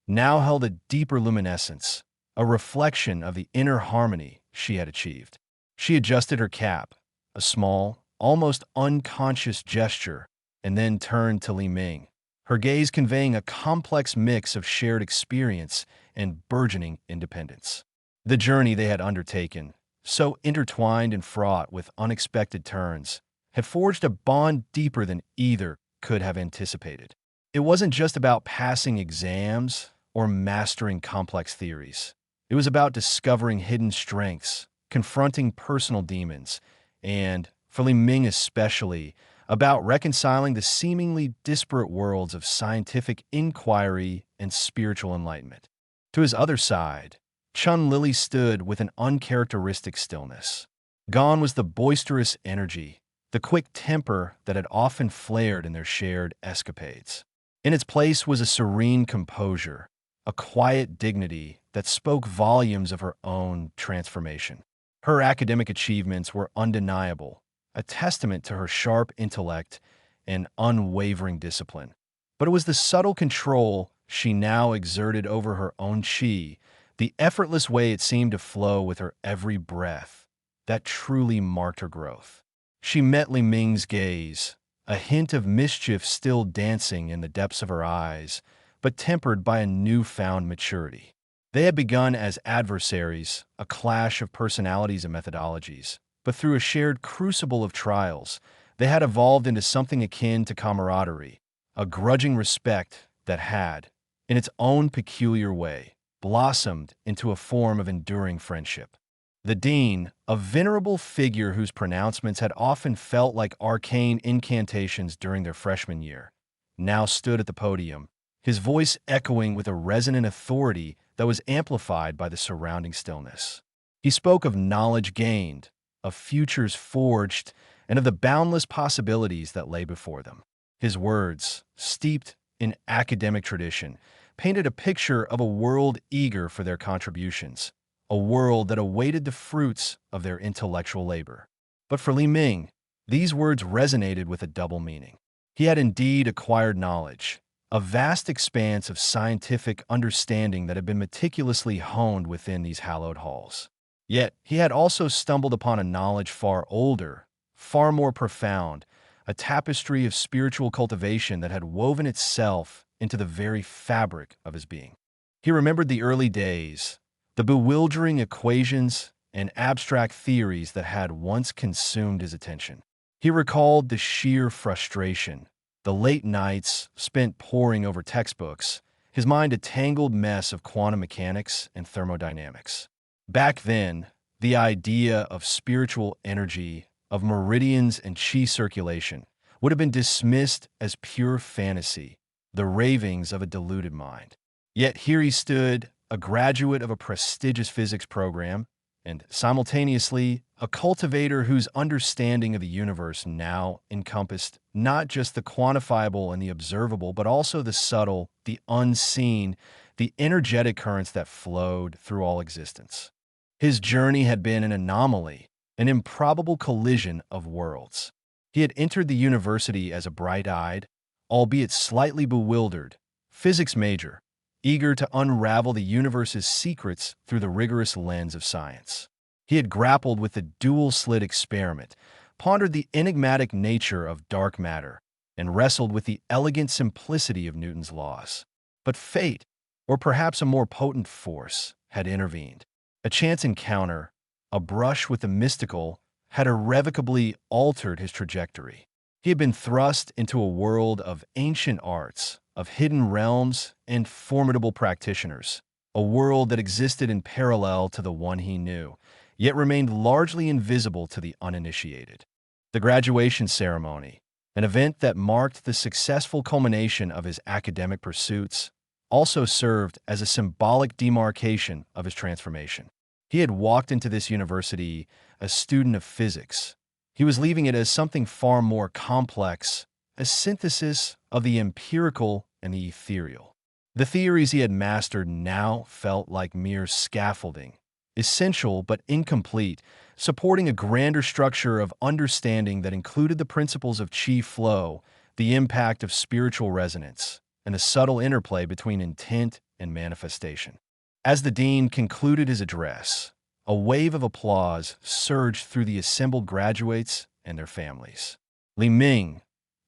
now held a deeper luminescence, a reflection of the inner harmony she had achieved. She adjusted her cap, a small, almost unconscious gesture, and then turned to Li Ming, her gaze conveying a complex mix of shared experience and burgeoning independence. The journey they had undertaken, so intertwined and fraught with unexpected turns, had forged a bond deeper than either could have anticipated. It wasn't just about passing exams or mastering complex theories. It was about discovering hidden strengths, confronting personal demons, and, for Li Ming especially, about reconciling the seemingly disparate worlds of scientific inquiry and spiritual enlightenment. To his other side, Chun Lily stood with an uncharacteristic stillness. Gone was the boisterous energy, the quick temper that had often flared in their shared escapades. In its place was a serene composure, a quiet dignity that spoke volumes of her own transformation. Her academic achievements were undeniable, a testament to her sharp intellect and unwavering discipline. But it was the subtle control she now exerted over her own chi, the effortless way it seemed to flow with her every breath, that truly marked her growth. She met Li Ming's gaze, a hint of mischief still dancing in the depths of her eyes, but tempered by a newfound maturity. They had begun as adversaries, a clash of personalities and methodologies, but through a shared crucible of trials, they had evolved into something akin to camaraderie, a grudging respect that had, in its own peculiar way, blossomed into a form of enduring friendship. The dean, a venerable figure whose pronouncements had often felt like arcane incantations during their freshman year, now stood at the podium, his voice echoing with a resonant authority that was amplified by the surrounding stillness. He spoke of knowledge gained, of futures forged, and of the boundless possibilities that lay before them. His words, steeped in academic tradition, painted a picture of a world eager for their contributions, a world that awaited the fruits of their intellectual labor. But for Li Ming, these words resonated with a double meaning. He had indeed acquired knowledge, a vast expanse of scientific understanding that had been meticulously honed within these hallowed halls. Yet he had also stumbled upon a knowledge far older, far more profound, a tapestry of spiritual cultivation that had woven itself into the very fabric of his being. He remembered the early days, the bewildering equations and abstract theories that had once consumed his attention. He recalled the sheer frustration, the late nights spent poring over textbooks, his mind a tangled mess of quantum mechanics and thermodynamics. Back then, the idea of spiritual energy, of meridians and chi circulation, would have been dismissed as pure fantasy, the ravings of a deluded mind. Yet here he stood, a graduate of a prestigious physics program, and simultaneously a cultivator whose understanding of the universe now encompassed not just the quantifiable and the observable, but also the subtle, the unseen, the energetic currents that flowed through all existence. His journey had been an anomaly, an improbable collision of worlds. He had entered the university as a bright-eyed, albeit slightly bewildered, physics major, eager to unravel the universe's secrets through the rigorous lens of science. He had grappled with the dual-slit experiment, pondered the enigmatic nature of dark matter, and wrestled with the elegant simplicity of Newton's laws. But fate, or perhaps a more potent force, had intervened. A chance encounter, a brush with the mystical, had irrevocably altered his trajectory. He had been thrust into a world of ancient arts, of hidden realms, and formidable practitioners, a world that existed in parallel to the one he knew, yet remained largely invisible to the uninitiated. The graduation ceremony, an event that marked the successful culmination of his academic pursuits, also served as a symbolic demarcation of his transformation. He had walked into this university a student of physics. He was leaving it as something far more complex, a synthesis of the empirical and the ethereal. The theories he had mastered now felt like mere scaffolding, essential but incomplete, supporting a grander structure of understanding that included the principles of chi flow, the impact of spiritual resonance, and the subtle interplay between intent and manifestation. As the dean concluded his address, a wave of applause surged through the assembled graduates and their families. Li Ming,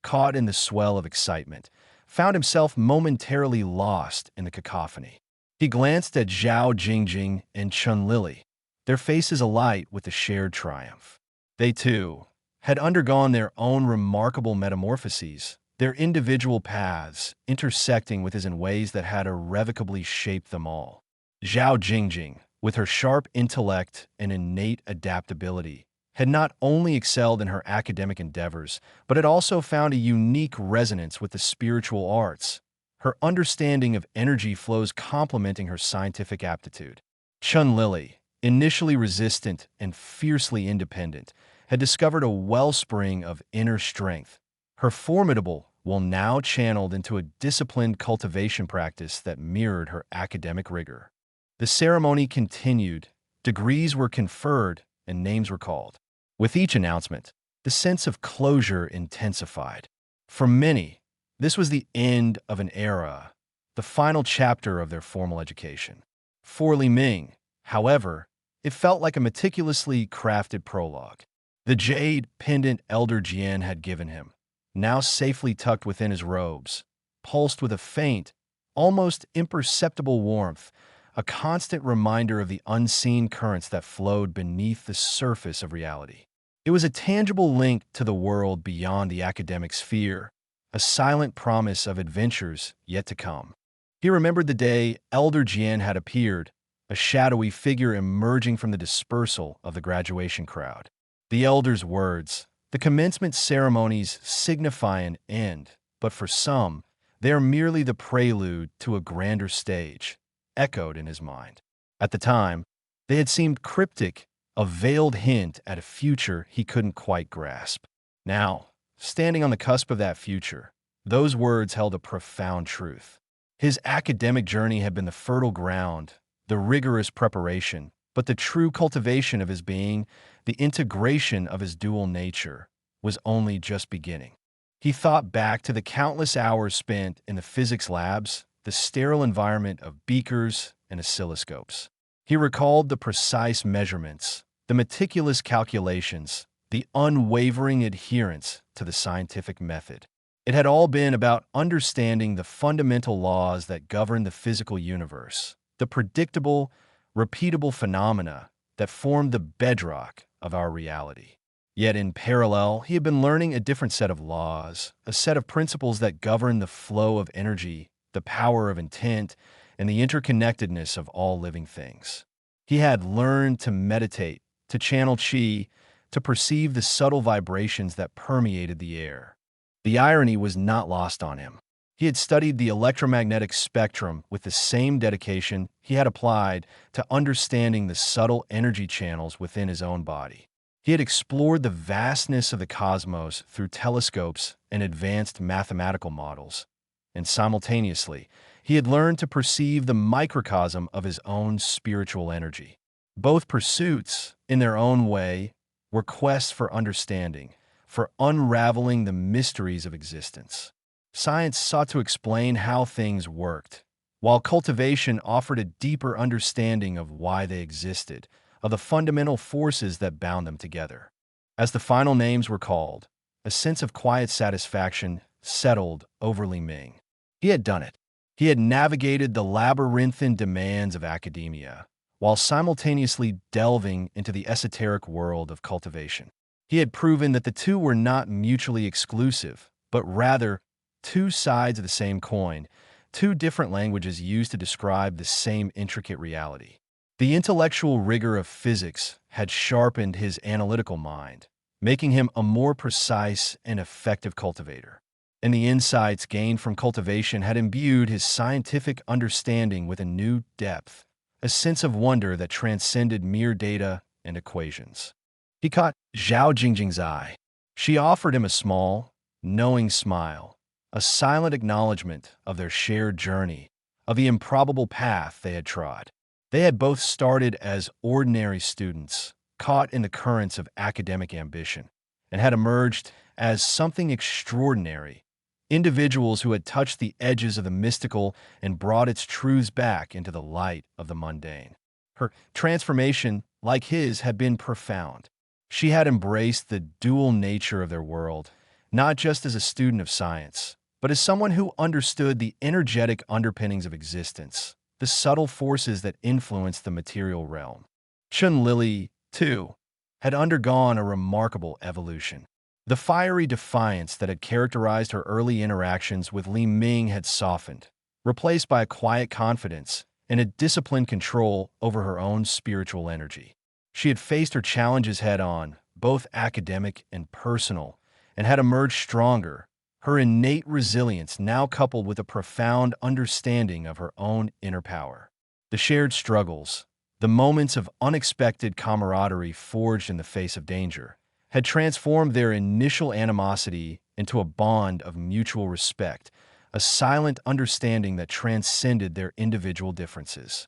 caught in the swell of excitement, found himself momentarily lost in the cacophony. He glanced at Zhao Jingjing and Chun Lily, their faces alight with the shared triumph. They, too, had undergone their own remarkable metamorphoses, their individual paths intersecting with his in ways that had irrevocably shaped them all. Zhao Jingjing, with her sharp intellect and innate adaptability, had not only excelled in her academic endeavors, but had also found a unique resonance with the spiritual arts, her understanding of energy flows complementing her scientific aptitude. Chun Lily, initially resistant and fiercely independent, had discovered a wellspring of inner strength. Her formidable will now channeled into a disciplined cultivation practice that mirrored her academic rigor. The ceremony continued, degrees were conferred, and names were called. With each announcement, the sense of closure intensified. For many, this was the end of an era, the final chapter of their formal education. For Li Ming, however, it felt like a meticulously crafted prologue. The jade pendant Elder Jian had given him, now safely tucked within his robes, pulsed with a faint, almost imperceptible warmth, a constant reminder of the unseen currents that flowed beneath the surface of reality. It was a tangible link to the world beyond the academic sphere, a silent promise of adventures yet to come. He remembered the day Elder Jian had appeared, a shadowy figure emerging from the dispersal of the graduation crowd. The elder's words, the commencement ceremonies signify an end, but for some, they are merely the prelude to a grander stage, echoed in his mind. At the time, they had seemed cryptic, a veiled hint at a future he couldn't quite grasp. Now, standing on the cusp of that future, those words held a profound truth. His academic journey had been the fertile ground, the rigorous preparation, but the true cultivation of his being, the integration of his dual nature, was only just beginning. He thought back to the countless hours spent in the physics labs, the sterile environment of beakers and oscilloscopes. He recalled the precise measurements, the meticulous calculations, the unwavering adherence to the scientific method. It had all been about understanding the fundamental laws that govern the physical universe, the predictable, repeatable phenomena that formed the bedrock of our reality. Yet in parallel, he had been learning a different set of laws, a set of principles that govern the flow of energy, the power of intent, and the interconnectedness of all living things. He had learned to meditate, to channel qi, to perceive the subtle vibrations that permeated the air. The irony was not lost on him. He had studied the electromagnetic spectrum with the same dedication he had applied to understanding the subtle energy channels within his own body. He had explored the vastness of the cosmos through telescopes and advanced mathematical models, and simultaneously, he had learned to perceive the microcosm of his own spiritual energy. Both pursuits, in their own way, were quests for understanding, for unraveling the mysteries of existence. Science sought to explain how things worked, while cultivation offered a deeper understanding of why they existed, of the fundamental forces that bound them together. As the final names were called, a sense of quiet satisfaction settled over Li Ming. He had done it. He had navigated the labyrinthine demands of academia, while simultaneously delving into the esoteric world of cultivation. He had proven that the two were not mutually exclusive, but rather two sides of the same coin, two different languages used to describe the same intricate reality. The intellectual rigor of physics had sharpened his analytical mind, making him a more precise and effective cultivator. And the insights gained from cultivation had imbued his scientific understanding with a new depth, a sense of wonder that transcended mere data and equations. He caught Zhao Jingjing's eye. She offered him a small, knowing smile, a silent acknowledgement of their shared journey, of the improbable path they had trod. They had both started as ordinary students, caught in the currents of academic ambition, and had emerged as something extraordinary, individuals who had touched the edges of the mystical and brought its truths back into the light of the mundane. Her transformation, like his, had been profound. She had embraced the dual nature of their world, not just as a student of science, but as someone who understood the energetic underpinnings of existence, the subtle forces that influence the material realm. Chun Lily, too, had undergone a remarkable evolution. The fiery defiance that had characterized her early interactions with Li Ming had softened, replaced by a quiet confidence and a disciplined control over her own spiritual energy. She had faced her challenges head-on, both academic and personal, and had emerged stronger, her innate resilience now coupled with a profound understanding of her own inner power. The shared struggles, the moments of unexpected camaraderie forged in the face of danger, had transformed their initial animosity into a bond of mutual respect, a silent understanding that transcended their individual differences.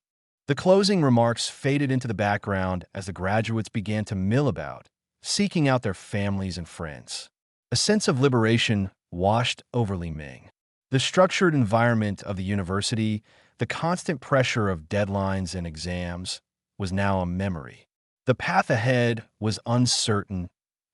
The closing remarks faded into the background as the graduates began to mill about, seeking out their families and friends. A sense of liberation washed over Li Ming. The structured environment of the university, the constant pressure of deadlines and exams, was now a memory. The path ahead was uncertain,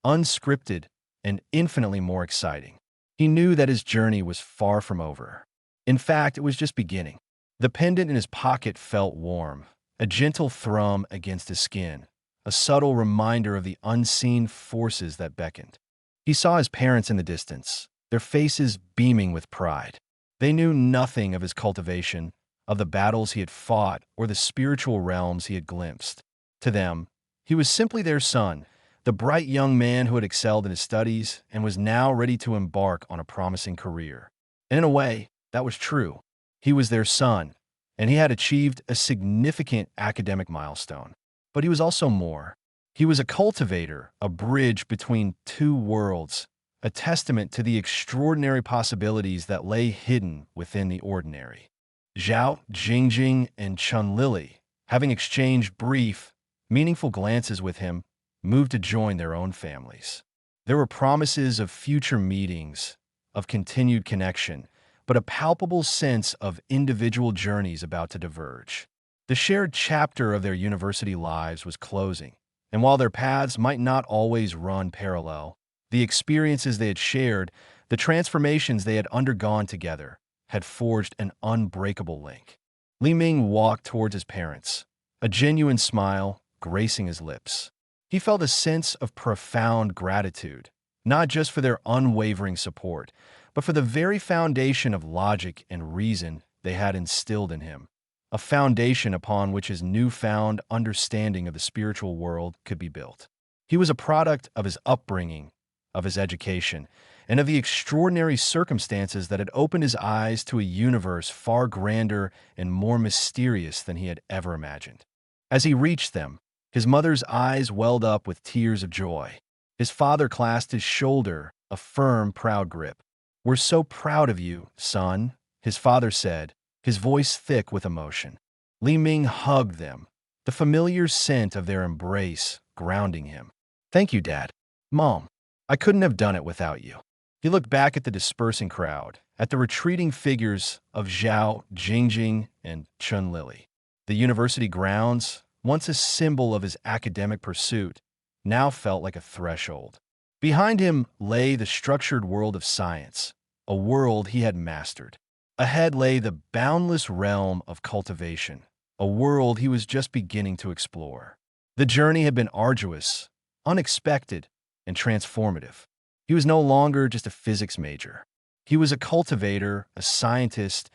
unscripted, and infinitely more exciting. He knew that his journey was far from over. In fact, it was just beginning. The pendant in his pocket felt warm, a gentle thrum against his skin, a subtle reminder of the unseen forces that beckoned. He saw his parents in the distance, their faces beaming with pride. They knew nothing of his cultivation, of the battles he had fought, or the spiritual realms he had glimpsed. To them, he was simply their son, the bright young man who had excelled in his studies and was now ready to embark on a promising career. And in a way, that was true. He was their son, and he had achieved a significant academic milestone. But he was also more. He was a cultivator, a bridge between two worlds, a testament to the extraordinary possibilities that lay hidden within the ordinary. Zhao, Jingjing, and Chun Lily, having exchanged brief, meaningful glances with him, moved to join their own families. There were promises of future meetings, of continued connection, but a palpable sense of individual journeys about to diverge. The shared chapter of their university lives was closing, and while their paths might not always run parallel, the experiences they had shared, the transformations they had undergone together, had forged an unbreakable link. Li Ming walked towards his parents, a genuine smile gracing his lips. He felt a sense of profound gratitude, not just for their unwavering support, but for the very foundation of logic and reason they had instilled in him, a foundation upon which his newfound understanding of the spiritual world could be built. He was a product of his upbringing, of his education, and of the extraordinary circumstances that had opened his eyes to a universe far grander and more mysterious than he had ever imagined. As he reached them, his mother's eyes welled up with tears of joy. His father clasped his shoulder, a firm, proud grip. "We're so proud of you, son," his father said, his voice thick with emotion. Li Ming hugged them, the familiar scent of their embrace grounding him. "Thank you, Dad. Mom, I couldn't have done it without you." He looked back at the dispersing crowd, at the retreating figures of Zhao, Jingjing, and Chun Lily. The university grounds, once a symbol of his academic pursuit, now felt like a threshold. Behind him lay the structured world of science, a world he had mastered. Ahead lay the boundless realm of cultivation, a world he was just beginning to explore. The journey had been arduous, unexpected, and transformative. He was no longer just a physics major. He was a cultivator, a scientist,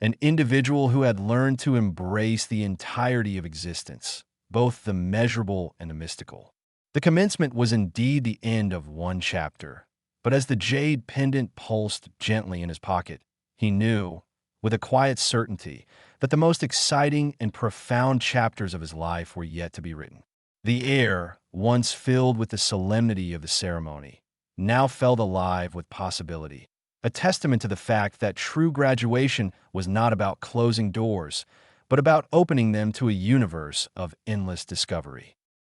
an individual who had learned to embrace the entirety of existence, both the measurable and the mystical. The commencement was indeed the end of one chapter, but as the jade pendant pulsed gently in his pocket, he knew, with a quiet certainty, that the most exciting and profound chapters of his life were yet to be written. The air, once filled with the solemnity of the ceremony, now felt alive with possibility, a testament to the fact that true graduation was not about closing doors, but about opening them to a universe of endless discovery.